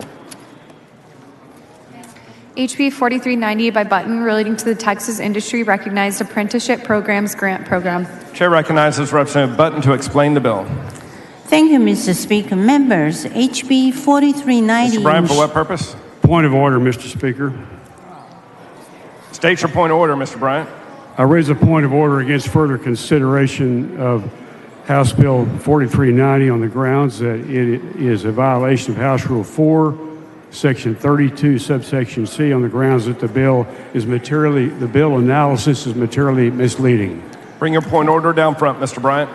HB 4390 by Button relating to the Texas Industry Recognized Apprenticeship Programs Grant Program. Chair recognizes Representative Button to explain the bill. Thank you, Mr. Speaker. Members, HB 4390. Mr. Bryant, for what purpose? Point of order, Mr. Speaker. State your point of order, Mr. Bryant. I raise a point of order against further consideration of House Bill 4390 on the grounds that it is a violation of House Rule 4, Section 32, subsection C, on the grounds that the bill analysis is materially misleading. Bring your point of order down front, Mr. Bryant.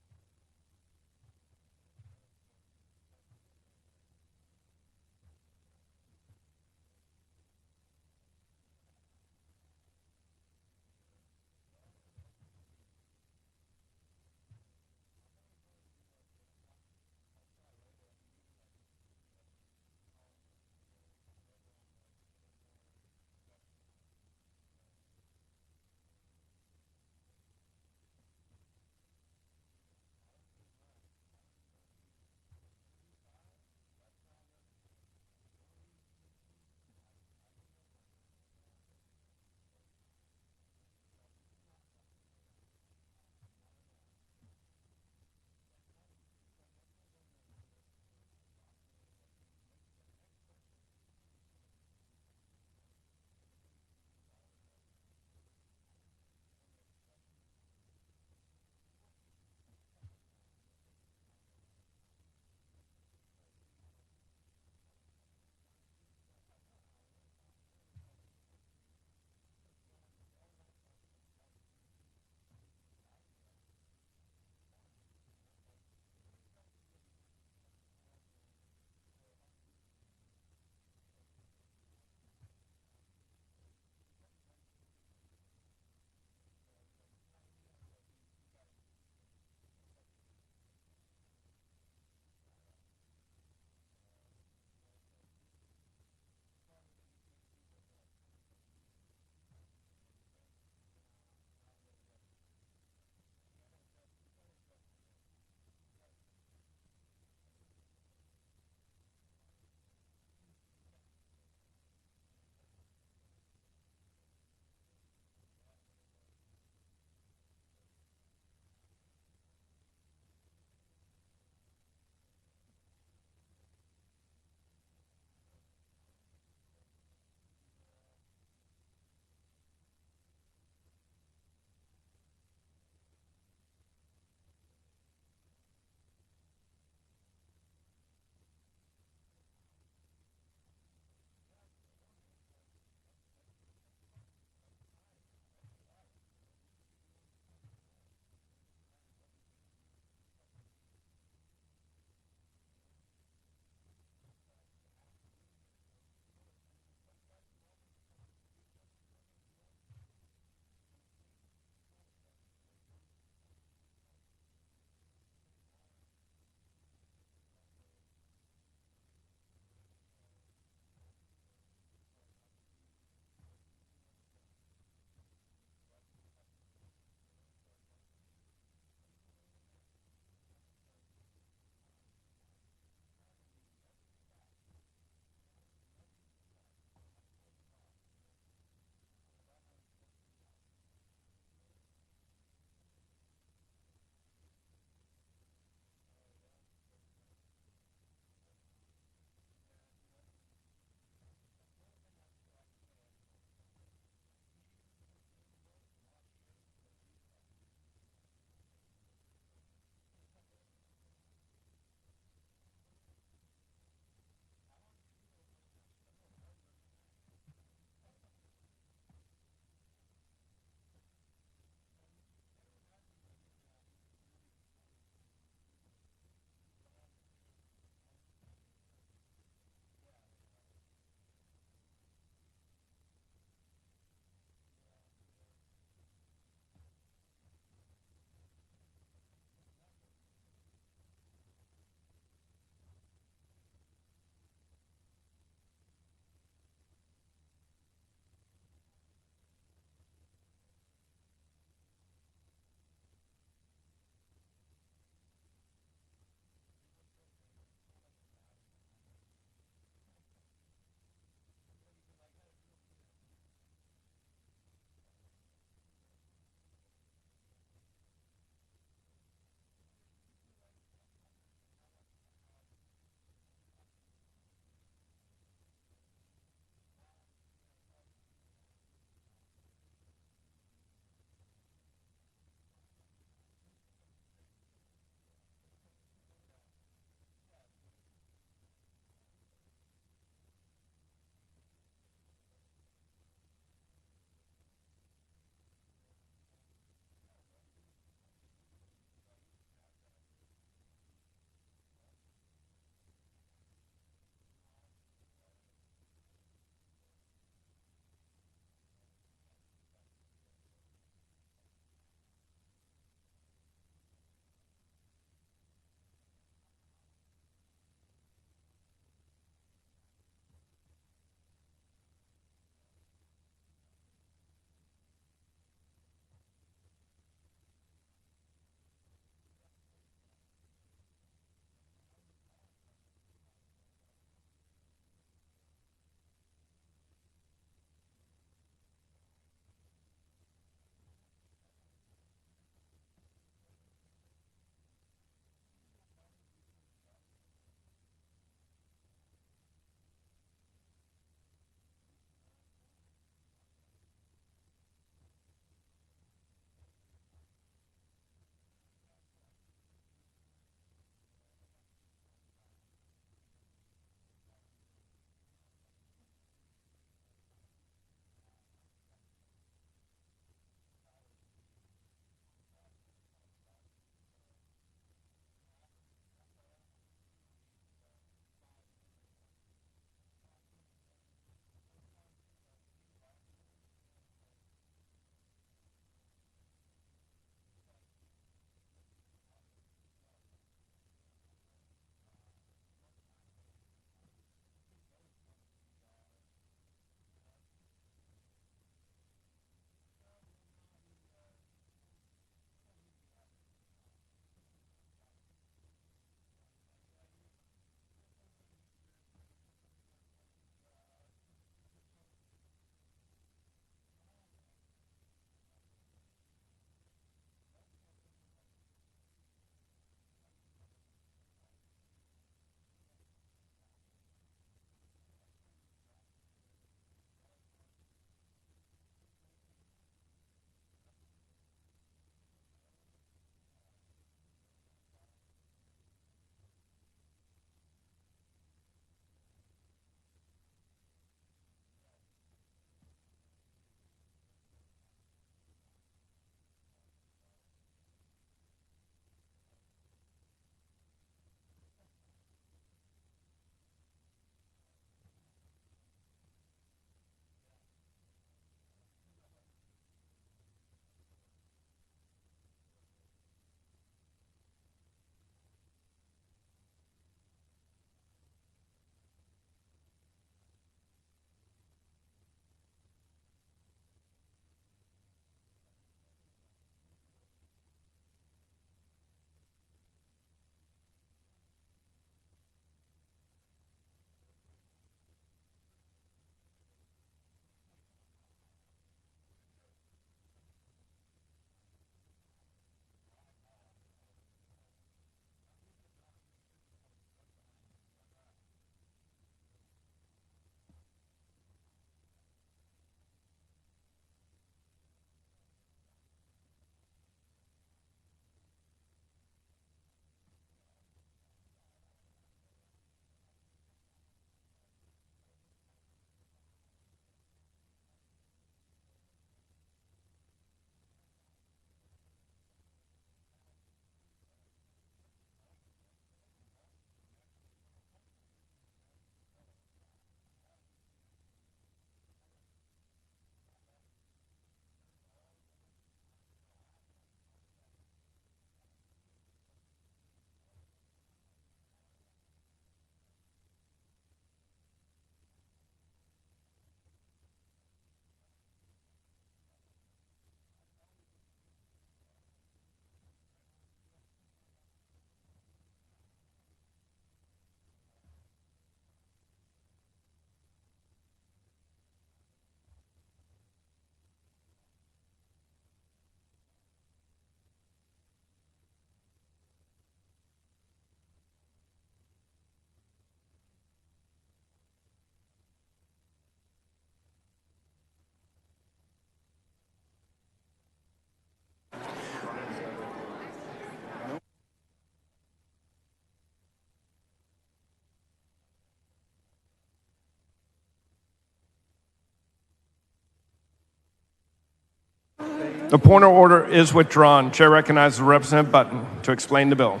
The point of order is withdrawn. Chair recognizes Representative Button to explain the bill.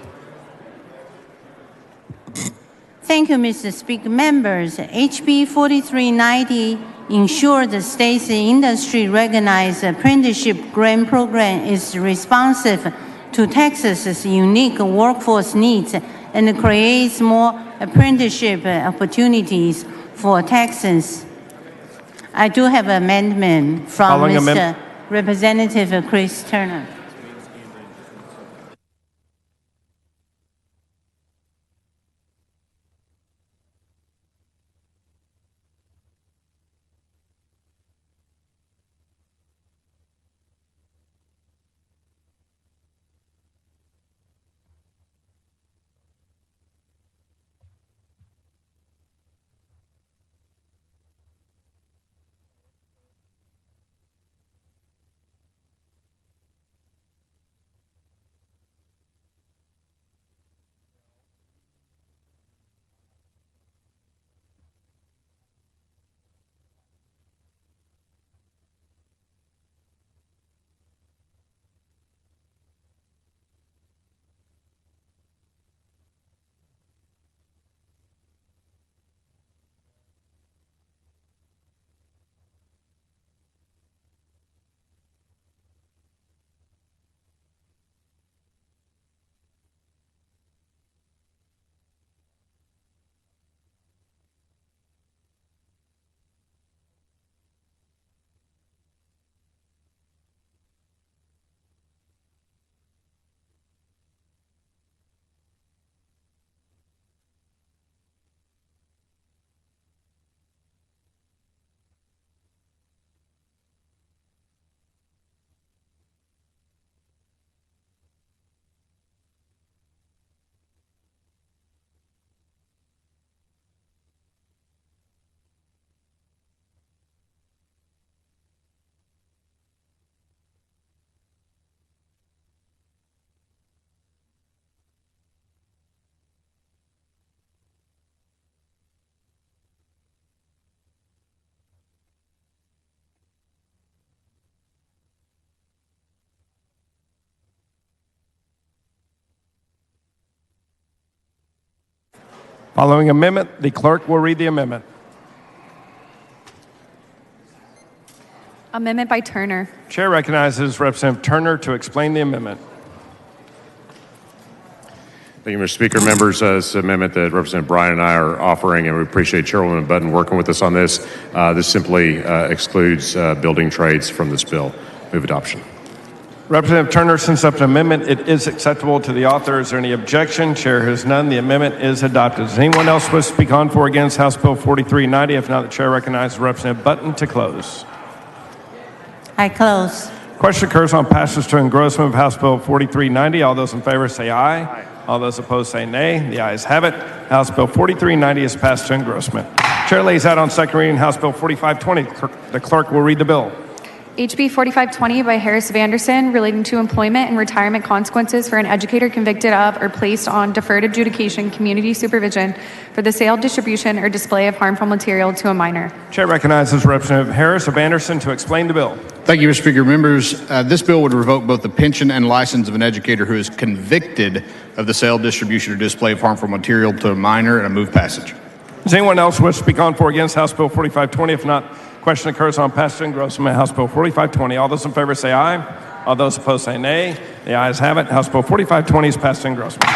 Thank you, Mr. Speaker. Members, HB 4390 ensures the state's industry-recognized apprenticeship grant program is responsive to Texas's unique workforce needs and creates more apprenticeship opportunities for Texans. I do have an amendment from Following Mr. Representative Chris Turner. Following amendment, the clerk will read the amendment. Amendment by Turner. Chair recognizes Representative Turner to explain the amendment. Thank you, Mr. Speaker. Members, this amendment that Representative Bryan and I are offering, and we appreciate Chairwoman Button working with us on this. This simply excludes building trades from this bill. Move adoption. Representative Turner sends up an amendment. It is acceptable to the author. Is there any objection? Chair has none. The amendment is adopted. Does anyone else wish to speak on for or against House Bill 4390? If not, the chair recognizes Representative Button to close. I close. Question occurs on passage to engrossment of House Bill 4390. All those in favor say aye. All those opposed say nay. The ayes have it. House Bill 4390 is passed to engrossment. Chair lays out on second reading House Bill 4520. The clerk will read the bill. HB 4520 by Harris of Anderson, relating to employment and retirement consequences for an educator convicted of or placed on deferred adjudication community supervision for the sale, distribution, or display of harmful material to a minor. Chair recognizes Representative Harris of Anderson to explain the bill. Thank you, Mr. Speaker. Members, this bill would revoke both the pension and license of an educator who is convicted of the sale, distribution, or display of harmful material to a minor, and I move passage. Does anyone else wish to speak on for or against House Bill 4520? If not, question occurs on passage to engrossment. House Bill 4520. All those in favor say aye. All those opposed say nay. The ayes have it. House Bill 4520 is passed to engrossment.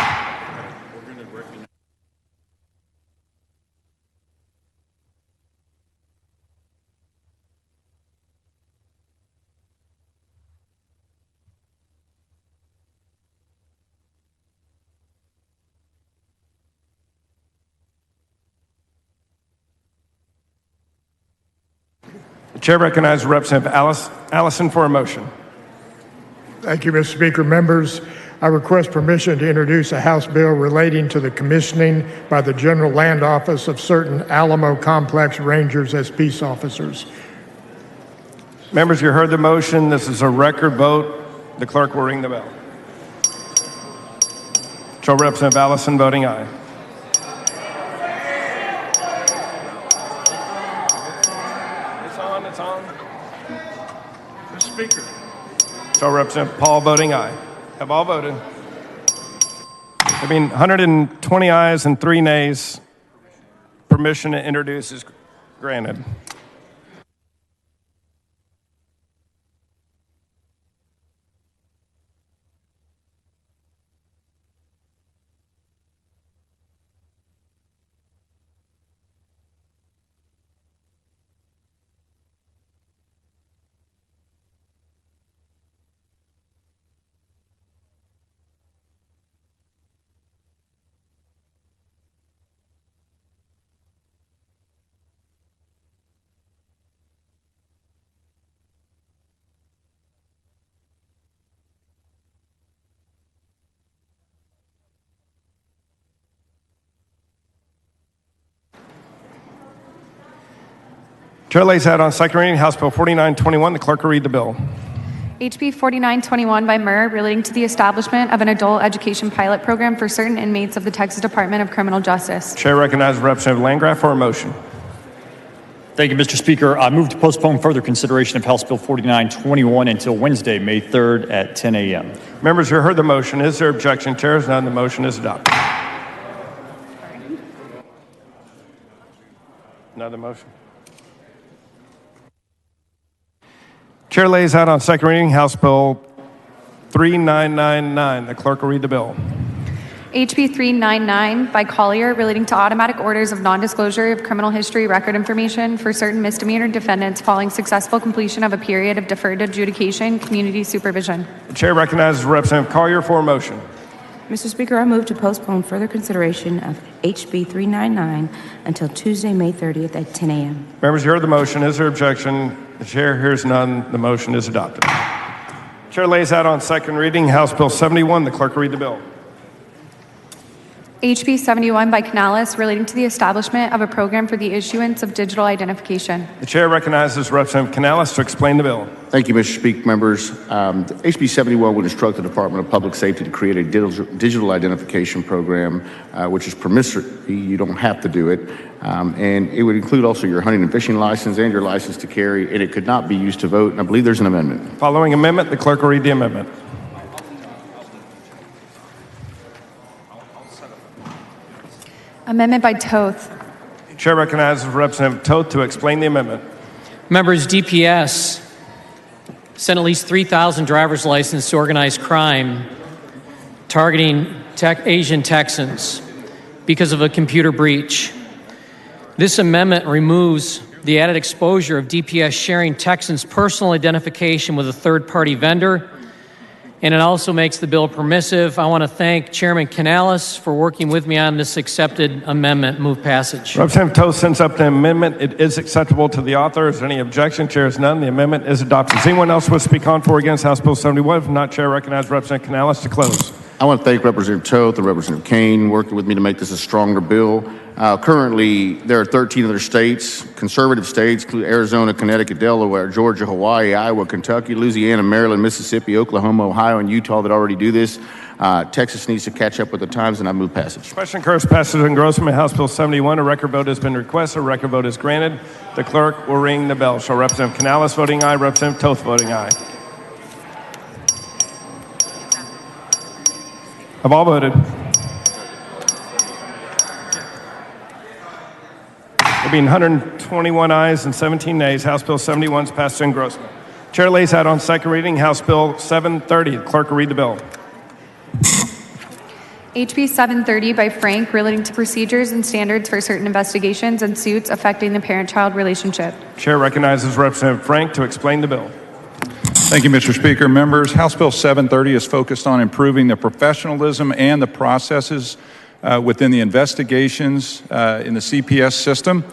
The chair recognizes Representative Allison for a motion. Thank you, Mr. Speaker. Members, I request permission to introduce a House bill relating to the commissioning by the General Land Office of certain Alamo Complex Rangers as peace officers. Members, you heard the motion. This is a record vote. The clerk will ring the bell. Show Representative Allison voting aye. Mr. Speaker, shall Representative Paul voting aye. Have all voted? There being 120 ayes and 3 nays, permission to introduce is granted. Chair lays out on second reading House Bill 4921. The clerk will read the bill. HB 4921 by Murr, relating to the establishment of an adult education pilot program for certain inmates of the Texas Department of Criminal Justice. Chair recognizes Representative Landgraf for a motion. Thank you, Mr. Speaker. I move to postpone further consideration of House Bill 4921 until Wednesday, May 3rd at 10 a.m. Members, you heard the motion. Is there objection? Chair is none. The motion is adopted. Another motion. Chair lays out on second reading House Bill 3999. The clerk will read the bill. HB 399 by Collier, relating to automatic orders of non-disclosure of criminal history record information for certain misdemeanor defendants following successful completion of a period of deferred adjudication community supervision. The chair recognizes Representative Collier for a motion. Mr. Speaker, I move to postpone further consideration of HB 399 until Tuesday, May 30th at 10 a.m. Members, you heard the motion. Is there objection? The chair hears none. The motion is adopted. Chair lays out on second reading House Bill 71. The clerk will read the bill. HB 71 by Canales, relating to the establishment of a program for the issuance of digital identification. The chair recognizes Representative Canales to explain the bill. Thank you, Mr. Speaker. Members, HB 71 would instruct the Department of Public Safety to create a digital identification program, which is permissive. You don't have to do it. And it would include also your hunting and fishing license and your license to carry, and it could not be used to vote. And I believe there's an amendment. Following amendment, the clerk will read the amendment. Amendment by Toth. Chair recognizes Representative Toth to explain the amendment. Members, DPS sent at least 3,000 driver's licenses to organized crime targeting Asian Texans because of a computer breach. This amendment removes the added exposure of DPS sharing Texans' personal identification with a third-party vendor, and it also makes the bill permissive. I want to thank Chairman Canales for working with me on this accepted amendment. Move passage. Representative Toth sends up the amendment. It is acceptable to the author. Is there any objection? Chair is none. The amendment is adopted. Does anyone else wish to speak on for or against House Bill 71? If not, Chair recognizes Representative Canales to close. I want to thank Representative Toth and Representative Kane working with me to make this a stronger bill. Currently, there are 13 other states, conservative states, including Arizona, Connecticut, Delaware, Georgia, Hawaii, Iowa, Kentucky, Louisiana, Maryland, Mississippi, Oklahoma, Ohio, and Utah that already do this. Texas needs to catch up with the times, and I move passage. Question occurs passage engrossment. House Bill 71. A record vote has been requested. A record vote is granted. The clerk will ring the bell. Shall Representative Canales voting aye, Representative Toth voting aye. Have all voted? There being 121 ayes and 17 nays, House Bill 71 is passed to engrossment. Chair lays out on second reading House Bill 730. The clerk will read the bill. HB 730 by Frank, relating to procedures and standards for certain investigations and suits affecting the parent-child relationship. Chair recognizes Representative Frank to explain the bill. Thank you, Mr. Speaker. Members, House Bill 730 is focused on improving the professionalism and the processes within the investigations in the CPS system.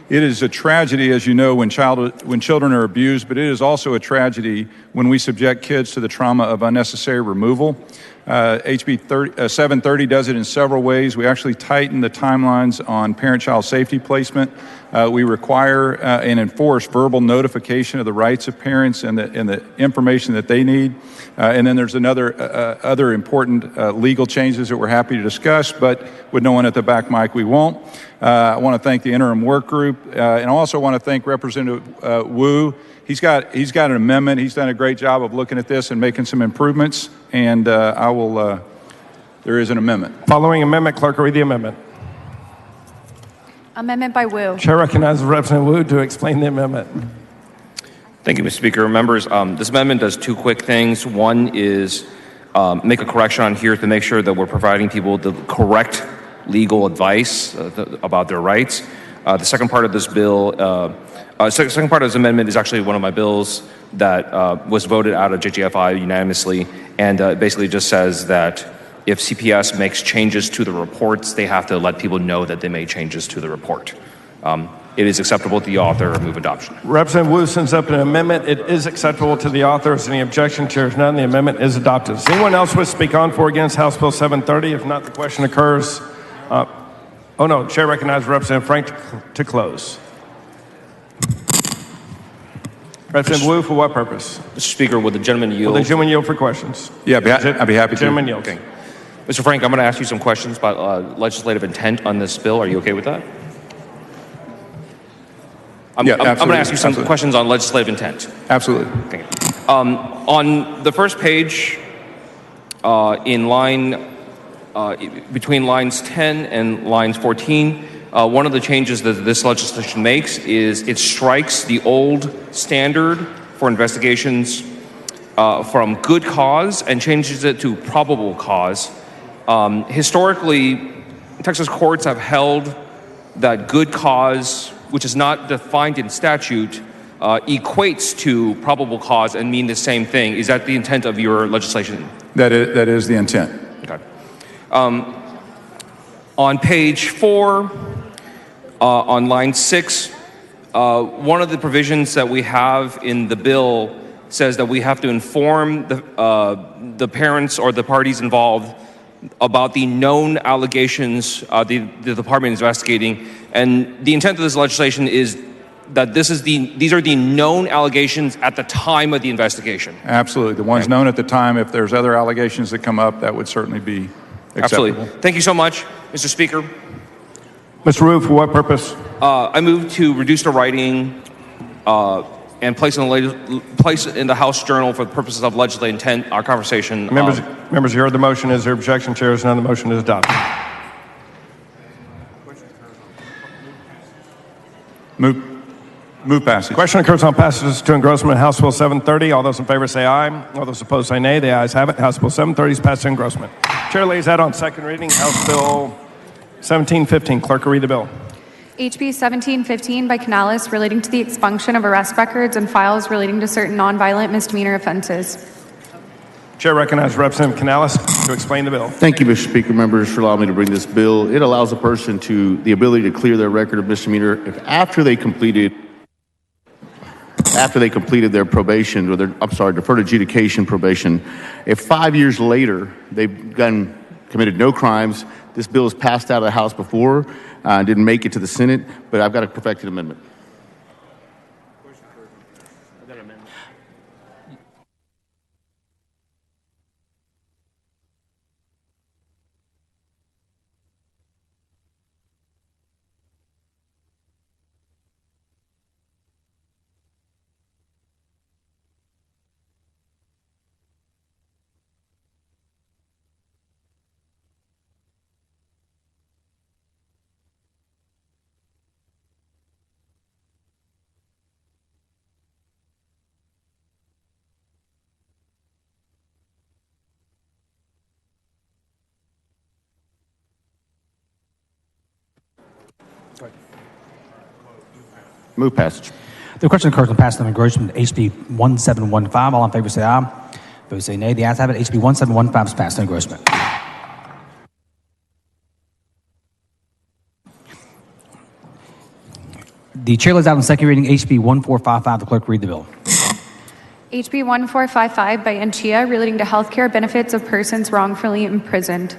It is a tragedy, as you know, when children are abused, but it is also a tragedy when we subject kids to the trauma of unnecessary removal. HB 730 does it in several ways. We actually tighten the timelines on parent-child safety placement. We require and enforce verbal notification of the rights of parents and the information that they need. And then there's other important legal changes that we're happy to discuss, but with no one at the back mic, we won't. I want to thank the interim work group, and I also want to thank Representative Wu he's got an amendment. He's done a great job of looking at this and making some improvements, and there is an amendment. Following amendment, clerk will read the amendment. Amendment by Wu. Chair recognizes Representative Wu to explain the amendment. Thank you, Mr. Speaker. Members, this amendment does two quick things. One is make a correction on here to make sure that we're providing people the correct legal advice about their rights. The second part of this bill, second part of this amendment is actually one of my bills that was voted out of JGFI unanimously, and basically just says that if CPS makes changes to the reports, they have to let people know that they made changes to the report. It is acceptable to the author. Move adoption. Representative Wu sends up an amendment. It is acceptable to the author. Is there any objection? Chair is none. The amendment is adopted. Does anyone else wish to speak on for or against House Bill 730? If not, the question occurs. Oh no, Chair recognizes Representative Frank to close. Representative Wu, for what purpose? Mr. Speaker, would the gentleman yield? Will the gentleman yield for questions? Yeah, I'd be happy to. Gentleman yields. Okay. Mr. Frank, I'm going to ask you some questions about legislative intent on this bill. Are you okay with that? I'm going to ask you some questions on legislative intent. Absolutely. Okay. On the first page, in line between lines 10 and lines 14, one of the changes that this legislation makes is it strikes the old standard for investigations from good cause and changes it to probable cause. Historically, Texas courts have held that good cause, which is not defined in statute, equates to probable cause and mean the same thing. Is that the intent of your legislation? That is the intent. Okay. On page 4, on line 6, one of the provisions that we have in the bill says that we have to inform the parents or the parties involved about the known allegations the department is investigating. And the intent of this legislation is that these are the known allegations at the time of the investigation. Absolutely. The ones known at the time. If there's other allegations that come up, that would certainly be acceptable. Absolutely. Thank you so much, Mr. Speaker. Mr. Wu, for what purpose? I move to reduce the writing and place in the House Journal for the purposes of legislative intent. Our conversation. Members, you heard the motion. Is there objection? Chair is none. The motion is adopted. Move passage. Question occurs on passages to engrossment of House Bill 730. All those in favor say aye. All those opposed say nay. The ayes have it. House Bill 730 is passed to engrossment. Chair lays that on second reading. House Bill 1715. Clerk will read the bill. HB 1715 by Canales relating to the expunction of arrest records and files relating to certain nonviolent misdemeanor offenses. Chair recognizes Representative Canales to explain the bill. Thank you, Mr. Speaker. Members, for allowing me to bring this bill. It allows a person the ability to clear their record of misdemeanor if after they completed their probation, or deferred adjudication probation, if 5 years later they've committed no crimes. This bill was passed out of the House before, didn't make it to the Senate, but I've got a perfected amendment. Move passage. The question occurs on passage on engrossment HB 1715. All in favor say aye. Opposed say nay. The ayes have it. HB 1715 is passed on engrossment. The chair lays out on second reading HB 1455. The clerk will read the bill. HB 1455 by Anchia relating to health care benefits of persons wrongfully imprisoned.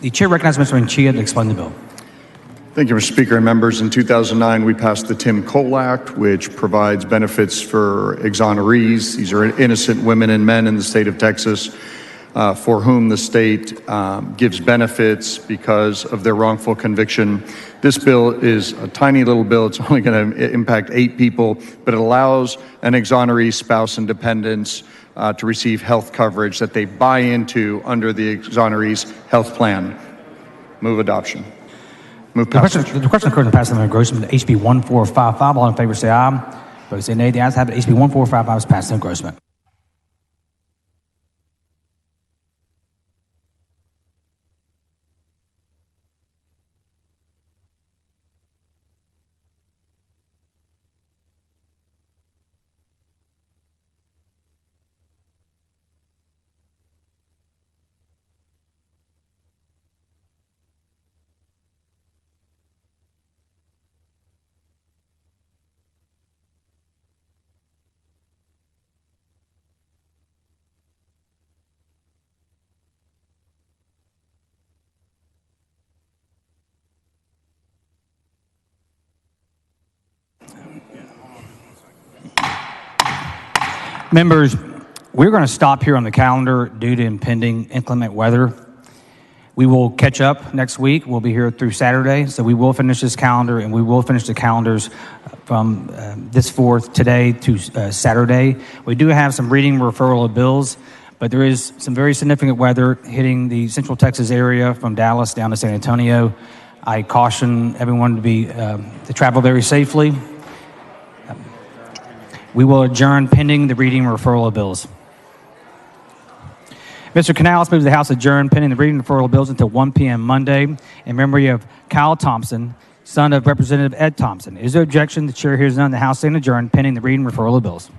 The chair recognizes Mr. Anchia to explain the bill. Thank you, Mr. Speaker and members. In 2009, we passed the Tim Cole Act, which provides benefits for exonerees. These are innocent women and men in the state of Texas for whom the state gives benefits because of their wrongful conviction. This bill is a tiny little bill. It's only going to impact 8 people, but it allows an exoneree spouse and dependents to receive health coverage that they buy into under the exoneree's health plan. Move adoption. Move passage. The question occurs in the passing of engrossment. HB 1455. All in favor say aye. Opposed say nay. The ayes have it. HB 1455 is passed in engrossment. Members, we're going to stop here on the calendar due to impending inclement weather. We will catch up next week. We'll be here through Saturday, so we will finish this calendar, and we will finish the calendars from this 4th today to Saturday. We do have some reading referral of bills, but there is some very significant weather hitting the Central Texas area from Dallas down to San Antonio. I caution everyone to travel very safely. We will adjourn pending the reading and referral of bills. Mr. Canales moves the House adjourn pending the reading and referral of bills until 1 p.m. Monday in memory of Kyle Thompson, son of Representative Ed Thompson. Is there objection? The chair hears none. The House stand adjourned pending the reading and referral of bills.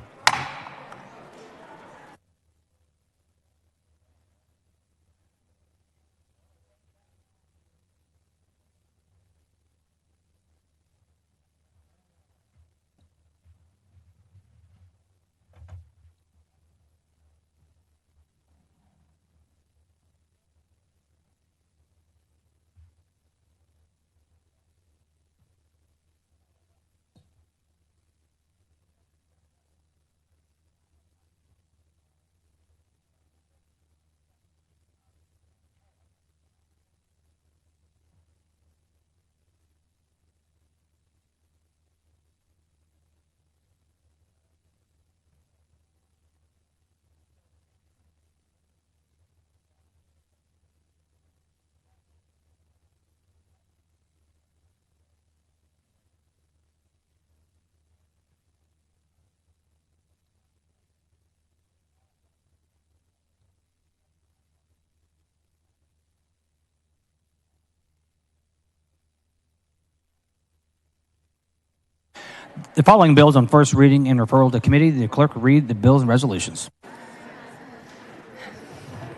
The following bills on first reading and referral to committee. The clerk will read the bills and resolutions.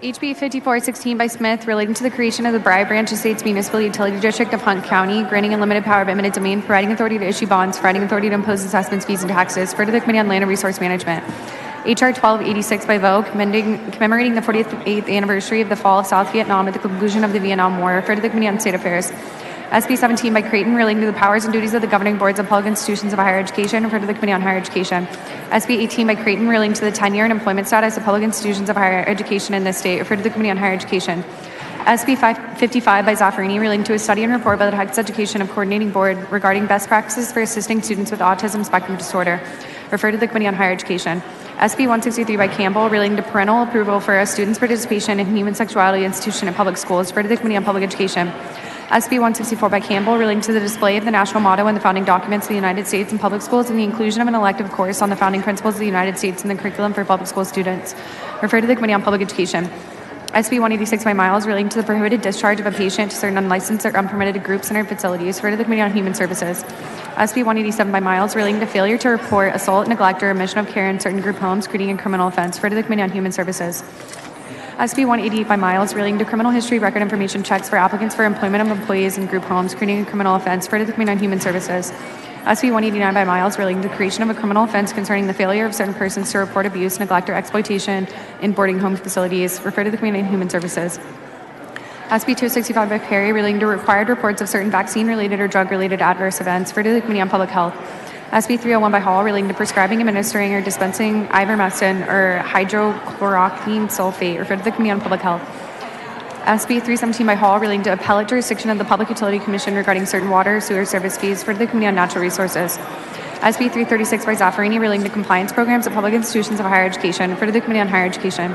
HB 5416 by Smith relating to the creation of the Bry Branch Estates Municipal Utility District of Hunt County, granting unlimited power of eminent domain, providing authority to issue bonds, providing authority to impose assessments, fees, and taxes. For the Committee on Land and Resource Management. HR 1286 by Voe, commemorating the 48th anniversary of the fall of South Vietnam at the conclusion of the Vietnam War. For the Committee on State Affairs. SB 17 by Creighton relating to the powers and duties of the governing boards of public institutions of higher education, referred to the Committee on Higher Education. SB 18 by Creighton relating to the tenure and employment status of public institutions of higher education in this state, referred to the Committee on Higher Education. SB 55 by Zaffarini relating to a study and report by the Texas Education of Coordinating Board regarding best practices for assisting students with autism spectrum disorder, referred to the Committee on Higher Education. SB 163 by Campbell relating to parental approval for a student's participation in human sexuality institution in public schools, referred to the Committee on Public Education. SB 164 by Campbell relating to the display of the national motto and the founding documents of the United States in public schools and the inclusion of an elective course on the founding principles of the United States in the curriculum for public school students, referred to the Committee on Public Education. SB 186 by Miles relating to the prohibited discharge of a patient to certain unlicensed or unpermitted groups in our facilities, referred to the Committee on Human Services. SB 187 by Miles relating to failure to report assault, neglect, or omission of care in certain group homes, creating a criminal offense, referred to the Committee on Human Services. SB 188 by Miles relating to criminal history record information checks for applicants for employment of employees in group homes, creating a criminal offense, referred to the Committee on Human Services. SB 189 by Miles relating to the creation of a criminal offense concerning the failure of certain persons to report abuse, neglect, or exploitation in boarding home facilities, referred to the Committee on Human Services. SB 265 by Perry relating to required reports of certain vaccine-related or drug-related adverse events, referred to the Committee on Public Health. SB 301 by Hall relating to prescribing, administering, or dispensing ivermectin or hydrochloroquine sulfate, referred to the Committee on Public Health. SB 317 by Hall relating to appellate jurisdiction of the Public Utility Commission regarding certain water sewer service fees, referred to the Committee on Natural Resources. SB 336 by Zaffarini relating to compliance programs at public institutions of higher education, referred to the Committee on Higher Education.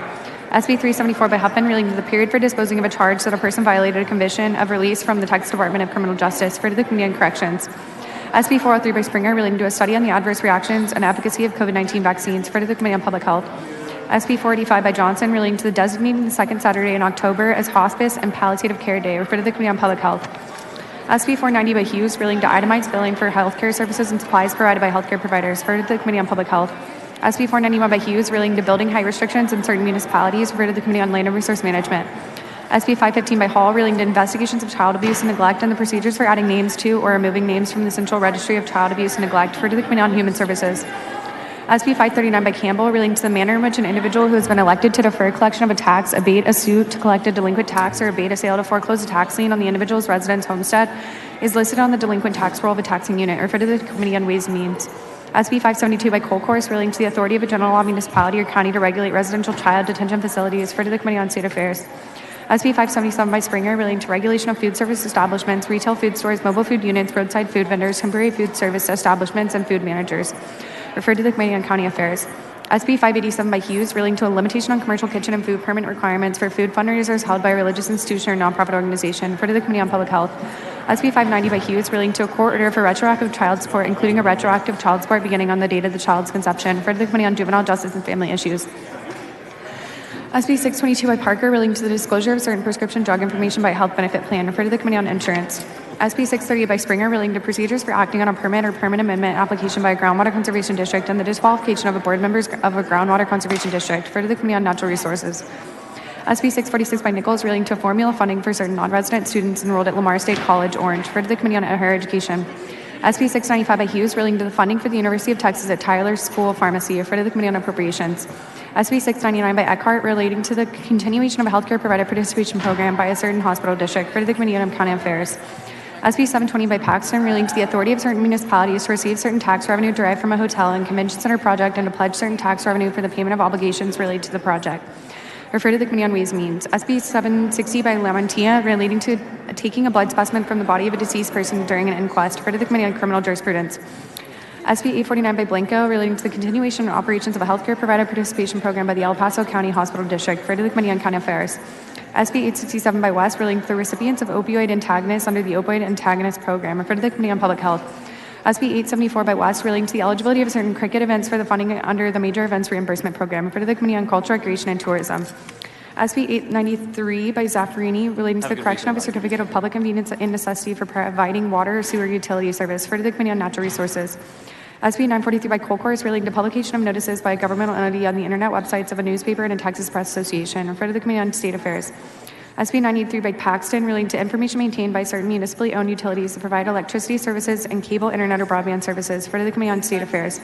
SB 374 by Huffman relating to the period for disposing of a charge that a person violated a condition of release from the Texas Department of Criminal Justice, referred to the Committee on Corrections. SB 403 by Springer relating to a study on the adverse reactions and efficacy of COVID-19 vaccines, referred to the Committee on Public Health. SB 485 by Johnson relating to the designating the second Saturday in October as Hospice and Palliative Care Day, referred to the Committee on Public Health. SB 490 by Hughes relating to itemized billing for healthcare services and supplies provided by healthcare providers, referred to the Committee on Public Health. SB 491 by Hughes relating to building height restrictions in certain municipalities, referred to the Committee on Land and Resource Management. SB 515 by Hall relating to investigations of child abuse and neglect and the procedures for adding names to or removing names from the Central Registry of Child Abuse and Neglect, referred to the Committee on Human Services. SB 539 by Campbell relating to the manner in which an individual who has been elected to defer collection of a tax, abate a suit to collect a delinquent tax, or abate a sale to foreclose a tax lien on the individual's residence homestead is listed on the delinquent tax roll of a taxing unit, referred to the Committee on Ways and Means. SB 572 by Colcourse relating to the authority of a general law municipality or county to regulate residential child detention facilities, referred to the Committee on State Affairs. SB 577 by Springer relating to regulation of food service establishments, retail food stores, mobile food units, roadside food vendors, temporary food service establishments, and food managers, referred to the Committee on County Affairs. SB 587 by Hughes relating to a limitation on commercial kitchen and food permit requirements for food fundraisers held by a religious institution or nonprofit organization, referred to the Committee on Public Health. SB 590 by Hughes relating to a court order for retroactive child support, including a retroactive child support beginning on the date of the child's conception, referred to the Committee on Juvenile Justice and Family Issues. SB 622 by Parker relating to the disclosure of certain prescription drug information by a health benefit plan, referred to the Committee on Insurance. SB 638 by Springer relating to procedures for acting on a permit or permit amendment application by a groundwater conservation district and the disqualification of a board members of a groundwater conservation district, referred to the Committee on Natural Resources. SB 646 by Nichols relating to formula funding for certain non-resident students enrolled at Lamar State College, Orange, referred to the Committee on Higher Education. SB 695 by Hughes relating to the funding for the University of Texas at Tyler School of Pharmacy, referred to the Committee on Appropriations. SB 699 by Eckhart relating to the continuation of a healthcare provider participation program by a certain hospital district, referred to the Committee on County Affairs. SB 720 by Paxton relating to the authority of certain municipalities to receive certain tax revenue derived from a hotel and convention center project and to pledge certain tax revenue for the payment of obligations related to the project, referred to the Committee on Ways and Means. SB 760 by Lamantia relating to taking a blood specimen from the body of a deceased person during an inquest, referred to the Committee on Criminal Jurisprudence. SB 849 by Blanco relating to the continuation and operations of a healthcare provider participation program by the El Paso County Hospital District, referred to the Committee on County Affairs. SB 867 by West relating to the recipients of opioid antagonists under the Opioid Antagonist Program, referred to the Committee on Public Health. SB 874 by West relating to the eligibility of certain cricket events for the funding under the Major Events Reimbursement Program, referred to the Committee on Culture, Recreation, and Tourism. SB 893 by Zaffarini relating to the correction of a certificate of public convenience and necessity for providing water or sewer utility service, referred to the Committee on Natural Resources. SB 943 by Colcourse relating to publication of notices by a governmental entity on the internet websites of a newspaper and a Texas Press Association, referred to the Committee on State Affairs. SB 983 by Paxton relating to information maintained by certain municipally owned utilities to provide electricity services and cable, internet, or broadband services, referred to the Committee on State Affairs.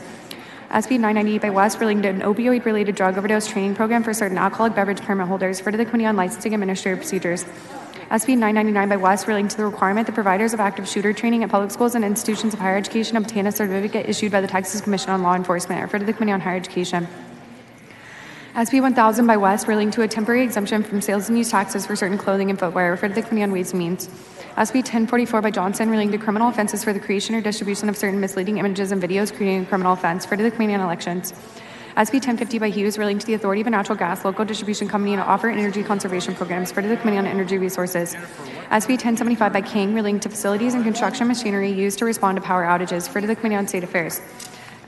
SB 998 by West relating to an opioid-related drug overdose training program for certain alcoholic beverage permit holders, referred to the Committee on Licensing and Administrative Procedures. SB 999 by West relating to the requirement that providers of active shooter training at public schools and institutions of higher education obtain a certificate issued by the Texas Commission on Law Enforcement, referred to the Committee on Higher Education. SB 1000 by West relating to a temporary exemption from sales and use taxes for certain clothing and footwear, referred to the Committee on Ways and Means. SB 1044 by Johnson relating to criminal offenses for the creation or distribution of certain misleading images and videos creating a criminal offense, referred to the Committee on Elections. SB 1050 by Hughes relating to the authority of a natural gas local distribution company to offer energy conservation programs, referred to the Committee on Energy Resources. SB 1075 by King relating to facilities and construction machinery used to respond to power outages, referred to the Committee on State Affairs.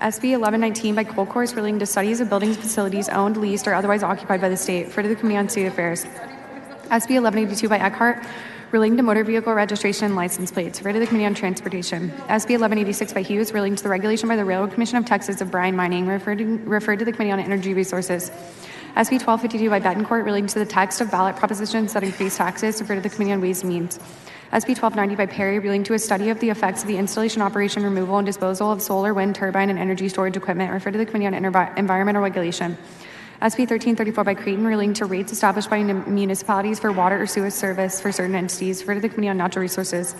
SB 1119 by Colcourse relating to studies of buildings and facilities owned, leased, or otherwise occupied by the state, referred to the Committee on State Affairs. SB 1182 by Eckhart relating to motor vehicle registration and license plates, referred to the Committee on Transportation. SB 1186 by Hughes relating to the regulation by the Railroad Commission of Texas of brine mining, referred to the Committee on Energy Resources. SB 1252 by Betancourt relating to the text of ballot propositions that increase taxes, referred to the Committee on Ways and Means. SB 1290 by Perry relating to a study of the effects of the installation, operation, removal, and disposal of solar, wind, turbine, and energy storage equipment, referred to the Committee on Environmental Regulation. SB 1334 by Creighton relating to rates established by municipalities for water or sewer service for certain entities, referred to the Committee on Natural Resources.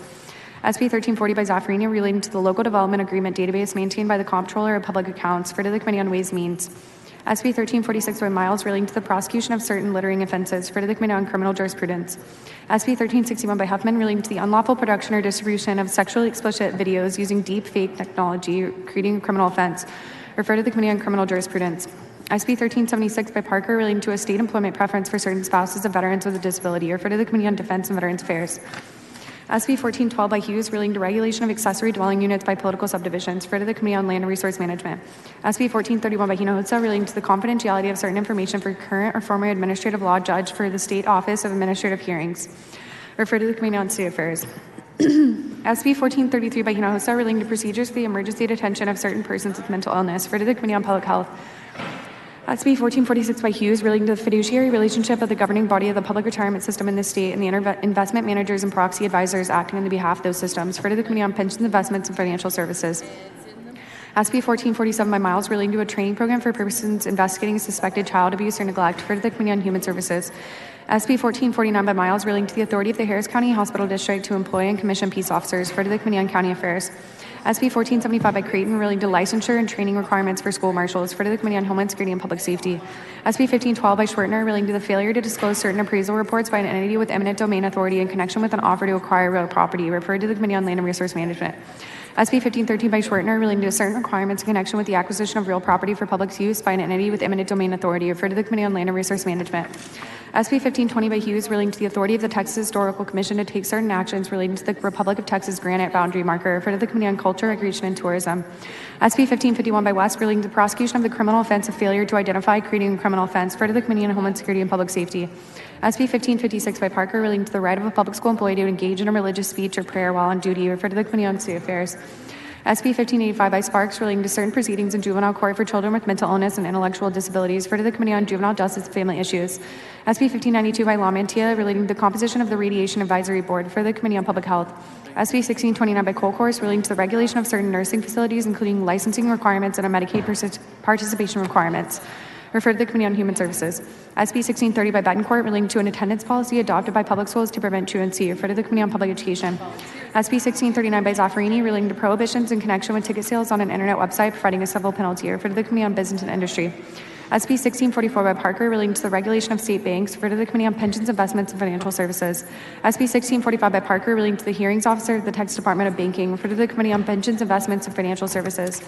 SB 1340 by Zaffirini relating to the local development agreement database maintained by the Comptroller of Public Accounts, referred to the Committee on Ways and Means. SB 1346 by Miles relating to the prosecution of certain littering offenses, referred to the Committee on Criminal Jurisprudence. SB 1361 by Huffman relating to the unlawful production or distribution of sexually explicit videos using deep fake technology, creating a criminal offense, referred to the Committee on Criminal Jurisprudence. SB 1376 by Parker relating to a state employment preference for certain spouses of veterans with a disability, referred to the Committee on Defense and Veterans Affairs. SB 1412 by Hughes relating to regulation of accessory dwelling units by political subdivisions, referred to the Committee on Land and Resource Management. SB 1431 by Hinojosa relating to the confidentiality of certain information for current or former administrative law judge for the State Office of Administrative Hearings, referred to the Committee on State Affairs. SB 1433 by Hinojosa relating to procedures for the emergency detention of certain persons with mental illness, referred to the Committee on Public Health. SB 1446 by Hughes relating to the fiduciary relationship of the governing body of the public retirement system in the state and the investment managers and proxy advisors acting on the behalf of those systems, referred to the Committee on Pensions, Investments, and Financial Services. SB 1447 by Miles relating to a training program for persons investigating suspected child abuse or neglect, referred to the Committee on Human Services. SB 1449 by Miles relating to the authority of the Harris County Hospital District to employ and commission peace officers, referred to the Committee on County Affairs. SB 1475 by Creighton relating to licensure and training requirements for school marshals, referred to the Committee on Homeland Security and Public Safety. SB 1512 by Schwertner relating to the failure to disclose certain appraisal reports by an entity with eminent domain authority in connection with an offer to acquire real property, referred to the Committee on Land and Resource Management. SB 1513 by Schwertner relating to certain requirements in connection with the acquisition of real property for public use by an entity with eminent domain authority, referred to the Committee on Land and Resource Management. SB 1520 by Hughes relating to the authority of the Texas Historical Commission to take certain actions relating to the Republic of Texas granite boundary marker, referred to the Committee on Culture, Recreation, and Tourism. SB 1551 by West relating to the prosecution of the criminal offense of failure to identify, creating a criminal offense, referred to the Committee on Homeland Security and Public Safety. SB 1556 by Parker relating to the right of a public school employee to engage in a religious speech or prayer while on duty, referred to the Committee on State Affairs. SB 1585 by Sparks relating to certain proceedings in juvenile court for children with mental illness and intellectual disabilities, referred to the Committee on Juvenile Justice and Family Issues. SB 1592 by LaMantia relating to the composition of the Radiation Advisory Board, referred to the Committee on Public Health. SB 1629 by Colcourse relating to the regulation of certain nursing facilities, including licensing requirements and a Medicaid participation requirements, referred to the Committee on Human Services. SB 1630 by Betancourt relating to an attendance policy adopted by public schools to prevent truancy, referred to the Committee on Public Education. SB 1639 by Zaffirini relating to prohibitions in connection with ticket sales on an internet website providing a civil penalty, referred to the Committee on Business and Industry. SB 1644 by Parker relating to the regulation of state banks, referred to the Committee on Pensions, Investments, and Financial Services. SB 1645 by Parker relating to the hearings officer of the Texas Department of Banking, referred to the Committee on Pensions, Investments, and Financial Services.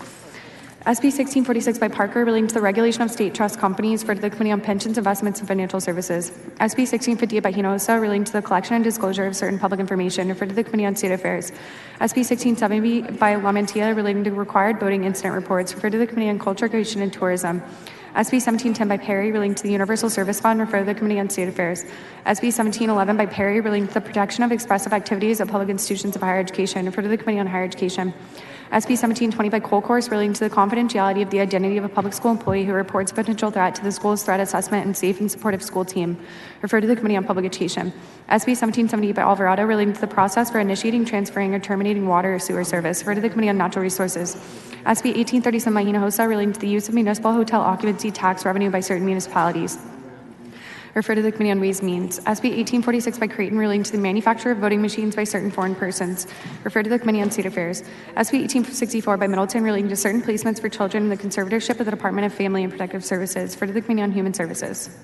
SB 1646 by Parker relating to the regulation of state trust companies, referred to the Committee on Pensions, Investments, and Financial Services. SB 1658 by Hinojosa relating to the collection and disclosure of certain public information, referred to the Committee on State Affairs. SB 1670 by LaMantia relating to required voting incident reports, referred to the Committee on Culture, Recreation, and Tourism. SB 1710 by Perry relating to the Universal Service Fund, referred to the Committee on State Affairs. SB 1711 by Perry relating to the protection of expressive activities of public institutions of higher education, referred to the Committee on Higher Education. SB 1720 by Colcourse relating to the confidentiality of the identity of a public school employee who reports a potential threat to the school's threat assessment and safe and supportive school team, referred to the Committee on Public Education. SB 1770 by Alvarado relating to the process for initiating, transferring, or terminating water or sewer service, referred to the Committee on Natural Resources. SB 1837 by Hinojosa relating to the use of municipal hotel occupancy tax revenue by certain municipalities, referred to the Committee on Ways and Means. SB 1846 by Creighton relating to the manufacture of voting machines by certain foreign persons, referred to the Committee on State Affairs. SB 1864 by Middleton relating to certain placements for children in the conservatorship of the Department of Family and Protective Services, referred to the Committee on Human Services.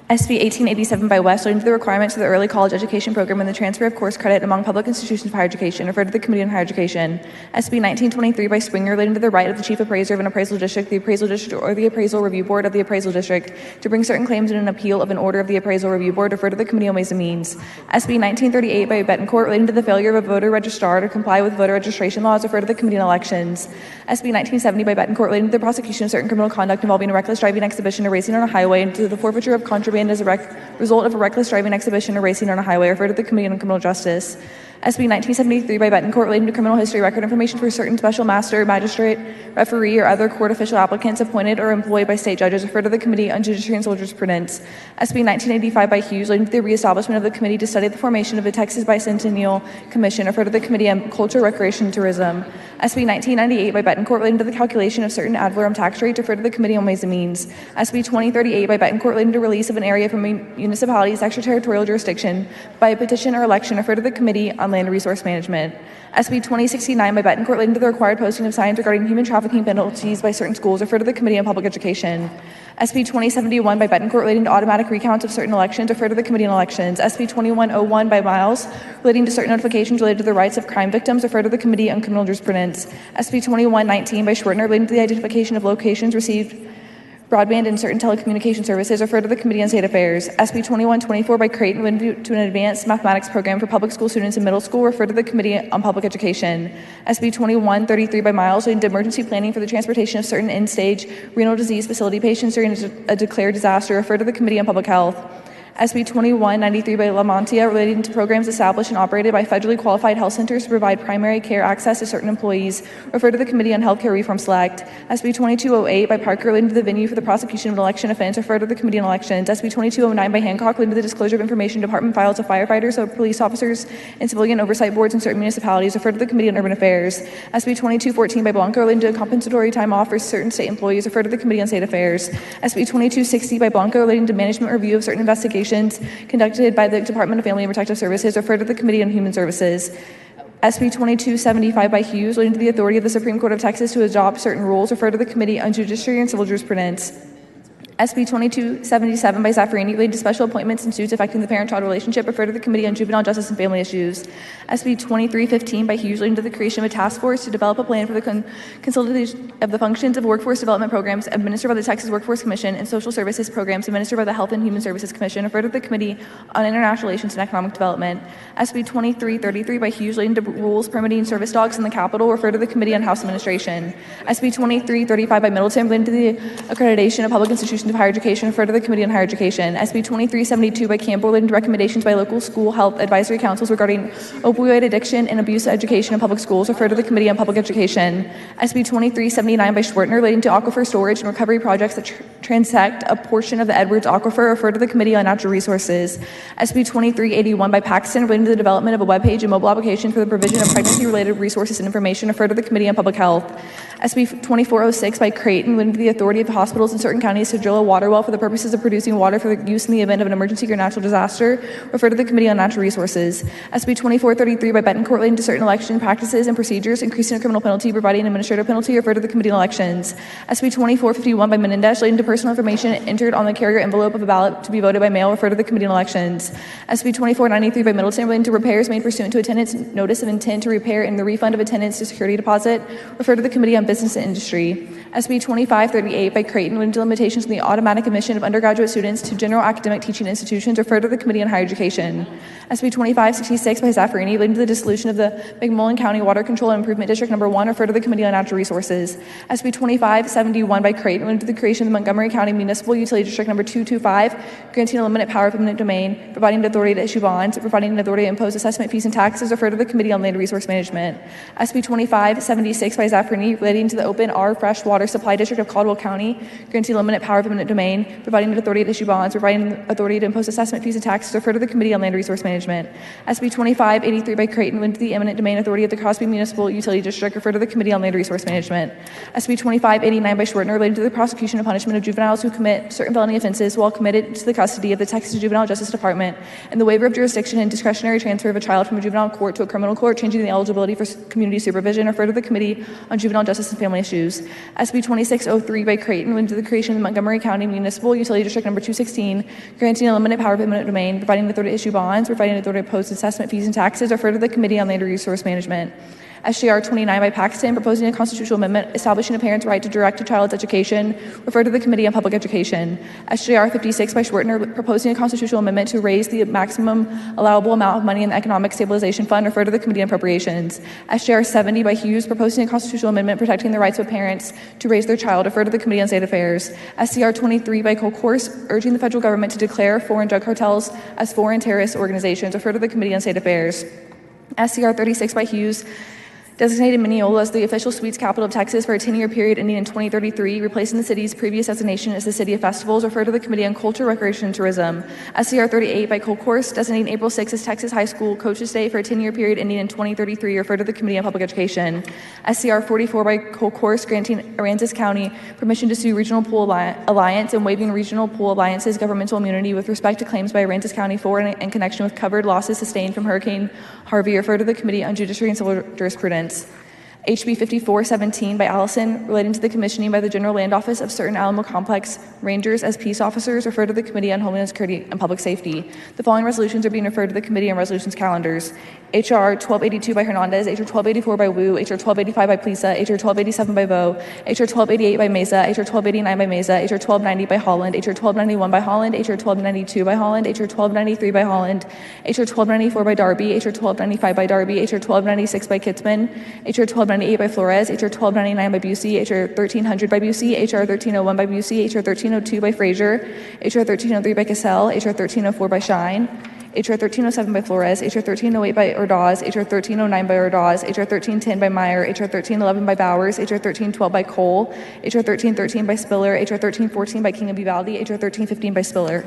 SB 1887 by West relating to the requirements of the early college education program and the transfer of course credit among public institutions of higher education, referred to the Committee on Higher Education. SB 1923 by Springer relating to the right of the chief appraiser of an appraisal district, the appraisal district, or the appraisal review board of the appraisal district to bring certain claims in an appeal of an order of the appraisal review board, referred to the Committee on Ways and Means. SB 1938 by Betancourt relating to the failure of a voter registrar to comply with voter registration laws, referred to the Committee on Elections. SB 1970 by Betancourt relating to the prosecution of certain criminal conduct involving a reckless driving exhibition or racing on a highway and to the forfeiture of contraband as a result of a reckless driving exhibition or racing on a highway, referred to the Committee on Criminal Justice. SB 1973 by Betancourt relating to criminal history record information for certain special master, magistrate, referee, or other court official applicants appointed or employed by state judges, referred to the Committee on Judiciary and Civil Jurisprudence. SB 1985 by Hughes relating to the reestablishment of the Committee to study the formation of the Texas Bicentennial Commission, referred to the Committee on Culture, Recreation, and Tourism. SB 1998 by Betancourt relating to the calculation of certain ad valorem tax rates, referred to the Committee on Ways and Means. SB 2038 by Betancourt relating to release of an area from a municipality's extraterritorial jurisdiction by a petition or election, referred to the Committee on Land and Resource Management. SB 2069 by Betancourt relating to the required posting of signs regarding human trafficking penalties by certain schools, referred to the Committee on Public Education. SB 2071 by Betancourt relating to automatic recounts of certain elections, referred to the Committee on Elections. SB 2101 by Miles relating to certain notifications related to the rights of crime victims, referred to the Committee on Criminal Jurisprudence. SB 2119 by Schwertner relating to the identification of locations received broadband and certain telecommunication services, referred to the Committee on State Affairs. SB 2124 by Creighton relating to an advanced mathematics program for public school students in middle school, referred to the Committee on Public Education. SB 2133 by Miles relating to emergency planning for the transportation of certain end-stage renal disease facility patients during a declared disaster, referred to the Committee on Public Health. SB 2193 by Lamontia relating to programs established and operated by federally qualified health centers to provide primary care access to certain employees, referred to the Committee on Healthcare Reform Select. SB 2208 by Parker relating to the venue for the prosecution of an election offense, referred to the Committee on Elections. SB 2209 by Hancock relating to the disclosure of information department files of firefighters, or police officers, and civilian oversight boards in certain municipalities, referred to the Committee on Urban Affairs. SB 2214 by Blanco relating to compensatory time off for certain state employees, referred to the Committee on State Affairs. SB 2260 by Blanco relating to management review of certain investigations conducted by the Department of Family and Protective Services, referred to the Committee on Human Services. SB 2275 by Hughes relating to the authority of the Supreme Court of Texas to adopt certain rules, referred to the Committee on Judiciary and Civil Jurisprudence. SB 2277 by Zaffirini relating to special appointments in suits affecting the parent-child relationship, referred to the Committee on Juvenile Justice and Family Issues. SB 2315 by Hughes relating to the creation of a task force to develop a plan for the consolidation of the functions of workforce development programs administered by the Texas Workforce Commission and social services programs administered by the Health and Human Services Commission, referred to the Committee on International Relations and Economic Development. SB 2333 by Hughes relating to rules permitting service dogs in the Capitol, referred to the Committee on House Administration. SB 2335 by Middleton relating to the accreditation of public institutions of higher education, referred to the Committee on Higher Education. SB 2372 by Campbell relating to recommendations by local school health advisory councils regarding opioid addiction and abuse education in public schools, referred to the Committee on Public Education. SB 2379 by Schwertner relating to aquifer storage and recovery projects that transect a portion of the Edwards Aquifer, referred to the Committee on Natural Resources. SB 2381 by Paxton relating to the development of a web page and mobile application for the provision of pregnancy-related resources and information, referred to the Committee on Public Health. SB 2406 by Creighton relating to the authority of hospitals in certain counties to drill a water well for the purposes of producing water for use in the event of an emergency or natural disaster, referred to the Committee on Natural Resources. SB 2433 by Betancourt relating to certain election practices and procedures, increasing a criminal penalty, providing an administrative penalty, referred to the Committee on Elections. SB 2451 by Menendez relating to personal information entered on the carrier envelope of a ballot to be voted by mail, referred to the Committee on Elections. SB 2493 by Middleton relating to repairs made pursuant to a tenant's notice of intent to repair and the refund of a tenant's security deposit, referred to the Committee on Business and Industry. SB 2538 by Creighton relating to limitations on the automatic admission of undergraduate students to general academic teaching institutions, referred to the Committee on Higher Education. SB 2566 by Zaffirini relating to the dissolution of the McMullen County Water Control and Improvement District Number 1, referred to the Committee on Natural Resources. SB 2571 by Creighton relating to the creation of the Montgomery County Municipal Utility District Number 225, granting a limited power of eminent domain, providing the authority to issue bonds, providing an authority to impose assessment fees and taxes, referred to the Committee on Land and Resource Management. SB 2576 by Zaffirini relating to the Open R Fresh Water Supply District of Caldwell County, granting a limited power of eminent domain, providing the authority to issue bonds, providing the authority to impose assessment fees and taxes, referred to the Committee on Land and Resource Management. SB 2583 by Creighton relating to the eminent domain authority of the Crosby Municipal Utility District, referred to the Committee on Land and Resource Management. SB 2589 by Schwertner relating to the prosecution and punishment of juveniles who commit certain felony offenses while committed to the custody of the Texas Juvenile Justice Department, and the waiver of jurisdiction and discretionary transfer of a child from a juvenile court to a criminal court, changing the eligibility for community supervision, referred to the Committee on Juvenile Justice and Family Issues. SB 2603 by Creighton relating to the creation of the Montgomery County Municipal Utility District Number 216, granting a limited power of eminent domain, providing the authority to issue bonds, providing the authority to impose assessment fees and taxes, referred to the Committee on Land and Resource Management. SJR 29 by Paxton, proposing a constitutional amendment establishing a parent's right to direct a child's education, referred to the Committee on Public Education. SJR 56 by Schwertner, proposing a constitutional amendment to raise the maximum allowable amount of money in the Economic Stabilization Fund, referred to the Committee on Appropriations. SJR 70 by Hughes, proposing a constitutional amendment protecting the rights of parents to raise their child, referred to the Committee on State Affairs. SCR 23 by Colcourse, urging the federal government to declare foreign drug cartels as foreign terrorist organizations, referred to the Committee on State Affairs. SCR 36 by Hughes, Designated Mineola as the official sweets capital of Texas for a 10-year period ending in 2033, replacing the city's previous designation as the City of Festivals, referred to the Committee on Culture, Recreation, and Tourism. SCR 38 by Cole Course, designating April 6 as Texas High School Coaches Day for a 10-year period ending in 2033, referred to the Committee on Public Education. SCR 44 by Cole Course, granting Aransas County permission to sue Regional Pool Alliance and waiving Regional Pool Alliance's governmental immunity with respect to claims by Aransas County for and in connection with covered losses sustained from Hurricane Harvey, referred to the Committee on Judiciary and Civil Jurisprudence. HB 5417 by Allison, relating to the commissioning by the General Land Office of certain Alamo Complex Rangers as peace officers, referred to the Committee on Homeland Security and Public Safety. The following resolutions are being referred to the Committee on Resolutions calendars. HR 1282 by Hernandez, HR 1284 by Wu, HR 1285 by Plisa, HR 1287 by Vo, HR 1288 by Mesa, HR 1289 by Mesa, HR 1290 by Holland, HR 1291 by Holland, HR 1292 by Holland, HR 1293 by Holland, HR 1294 by Darby, HR 1295 by Darby, HR 1296 by Kitzman, HR 1298 by Flores, HR 1299 by Busey, HR 1300 by Busey, HR 1301 by Busey, HR 1302 by Frazier, HR 1303 by Cassell, HR 1304 by Shine, HR 1307 by Flores, HR 1308 by Ordaz, HR 1309 by Ordaz, HR 1310 by Meyer, HR 1311 by Bowers, HR 1312 by Cole, HR 1313 by Spiller, HR 1314 by King of Uvalde, HR 1315 by Spiller.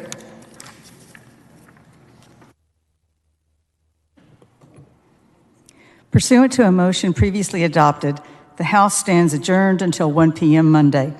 Pursuant to a motion previously adopted, the House stands adjourned until 1 p.m. Monday.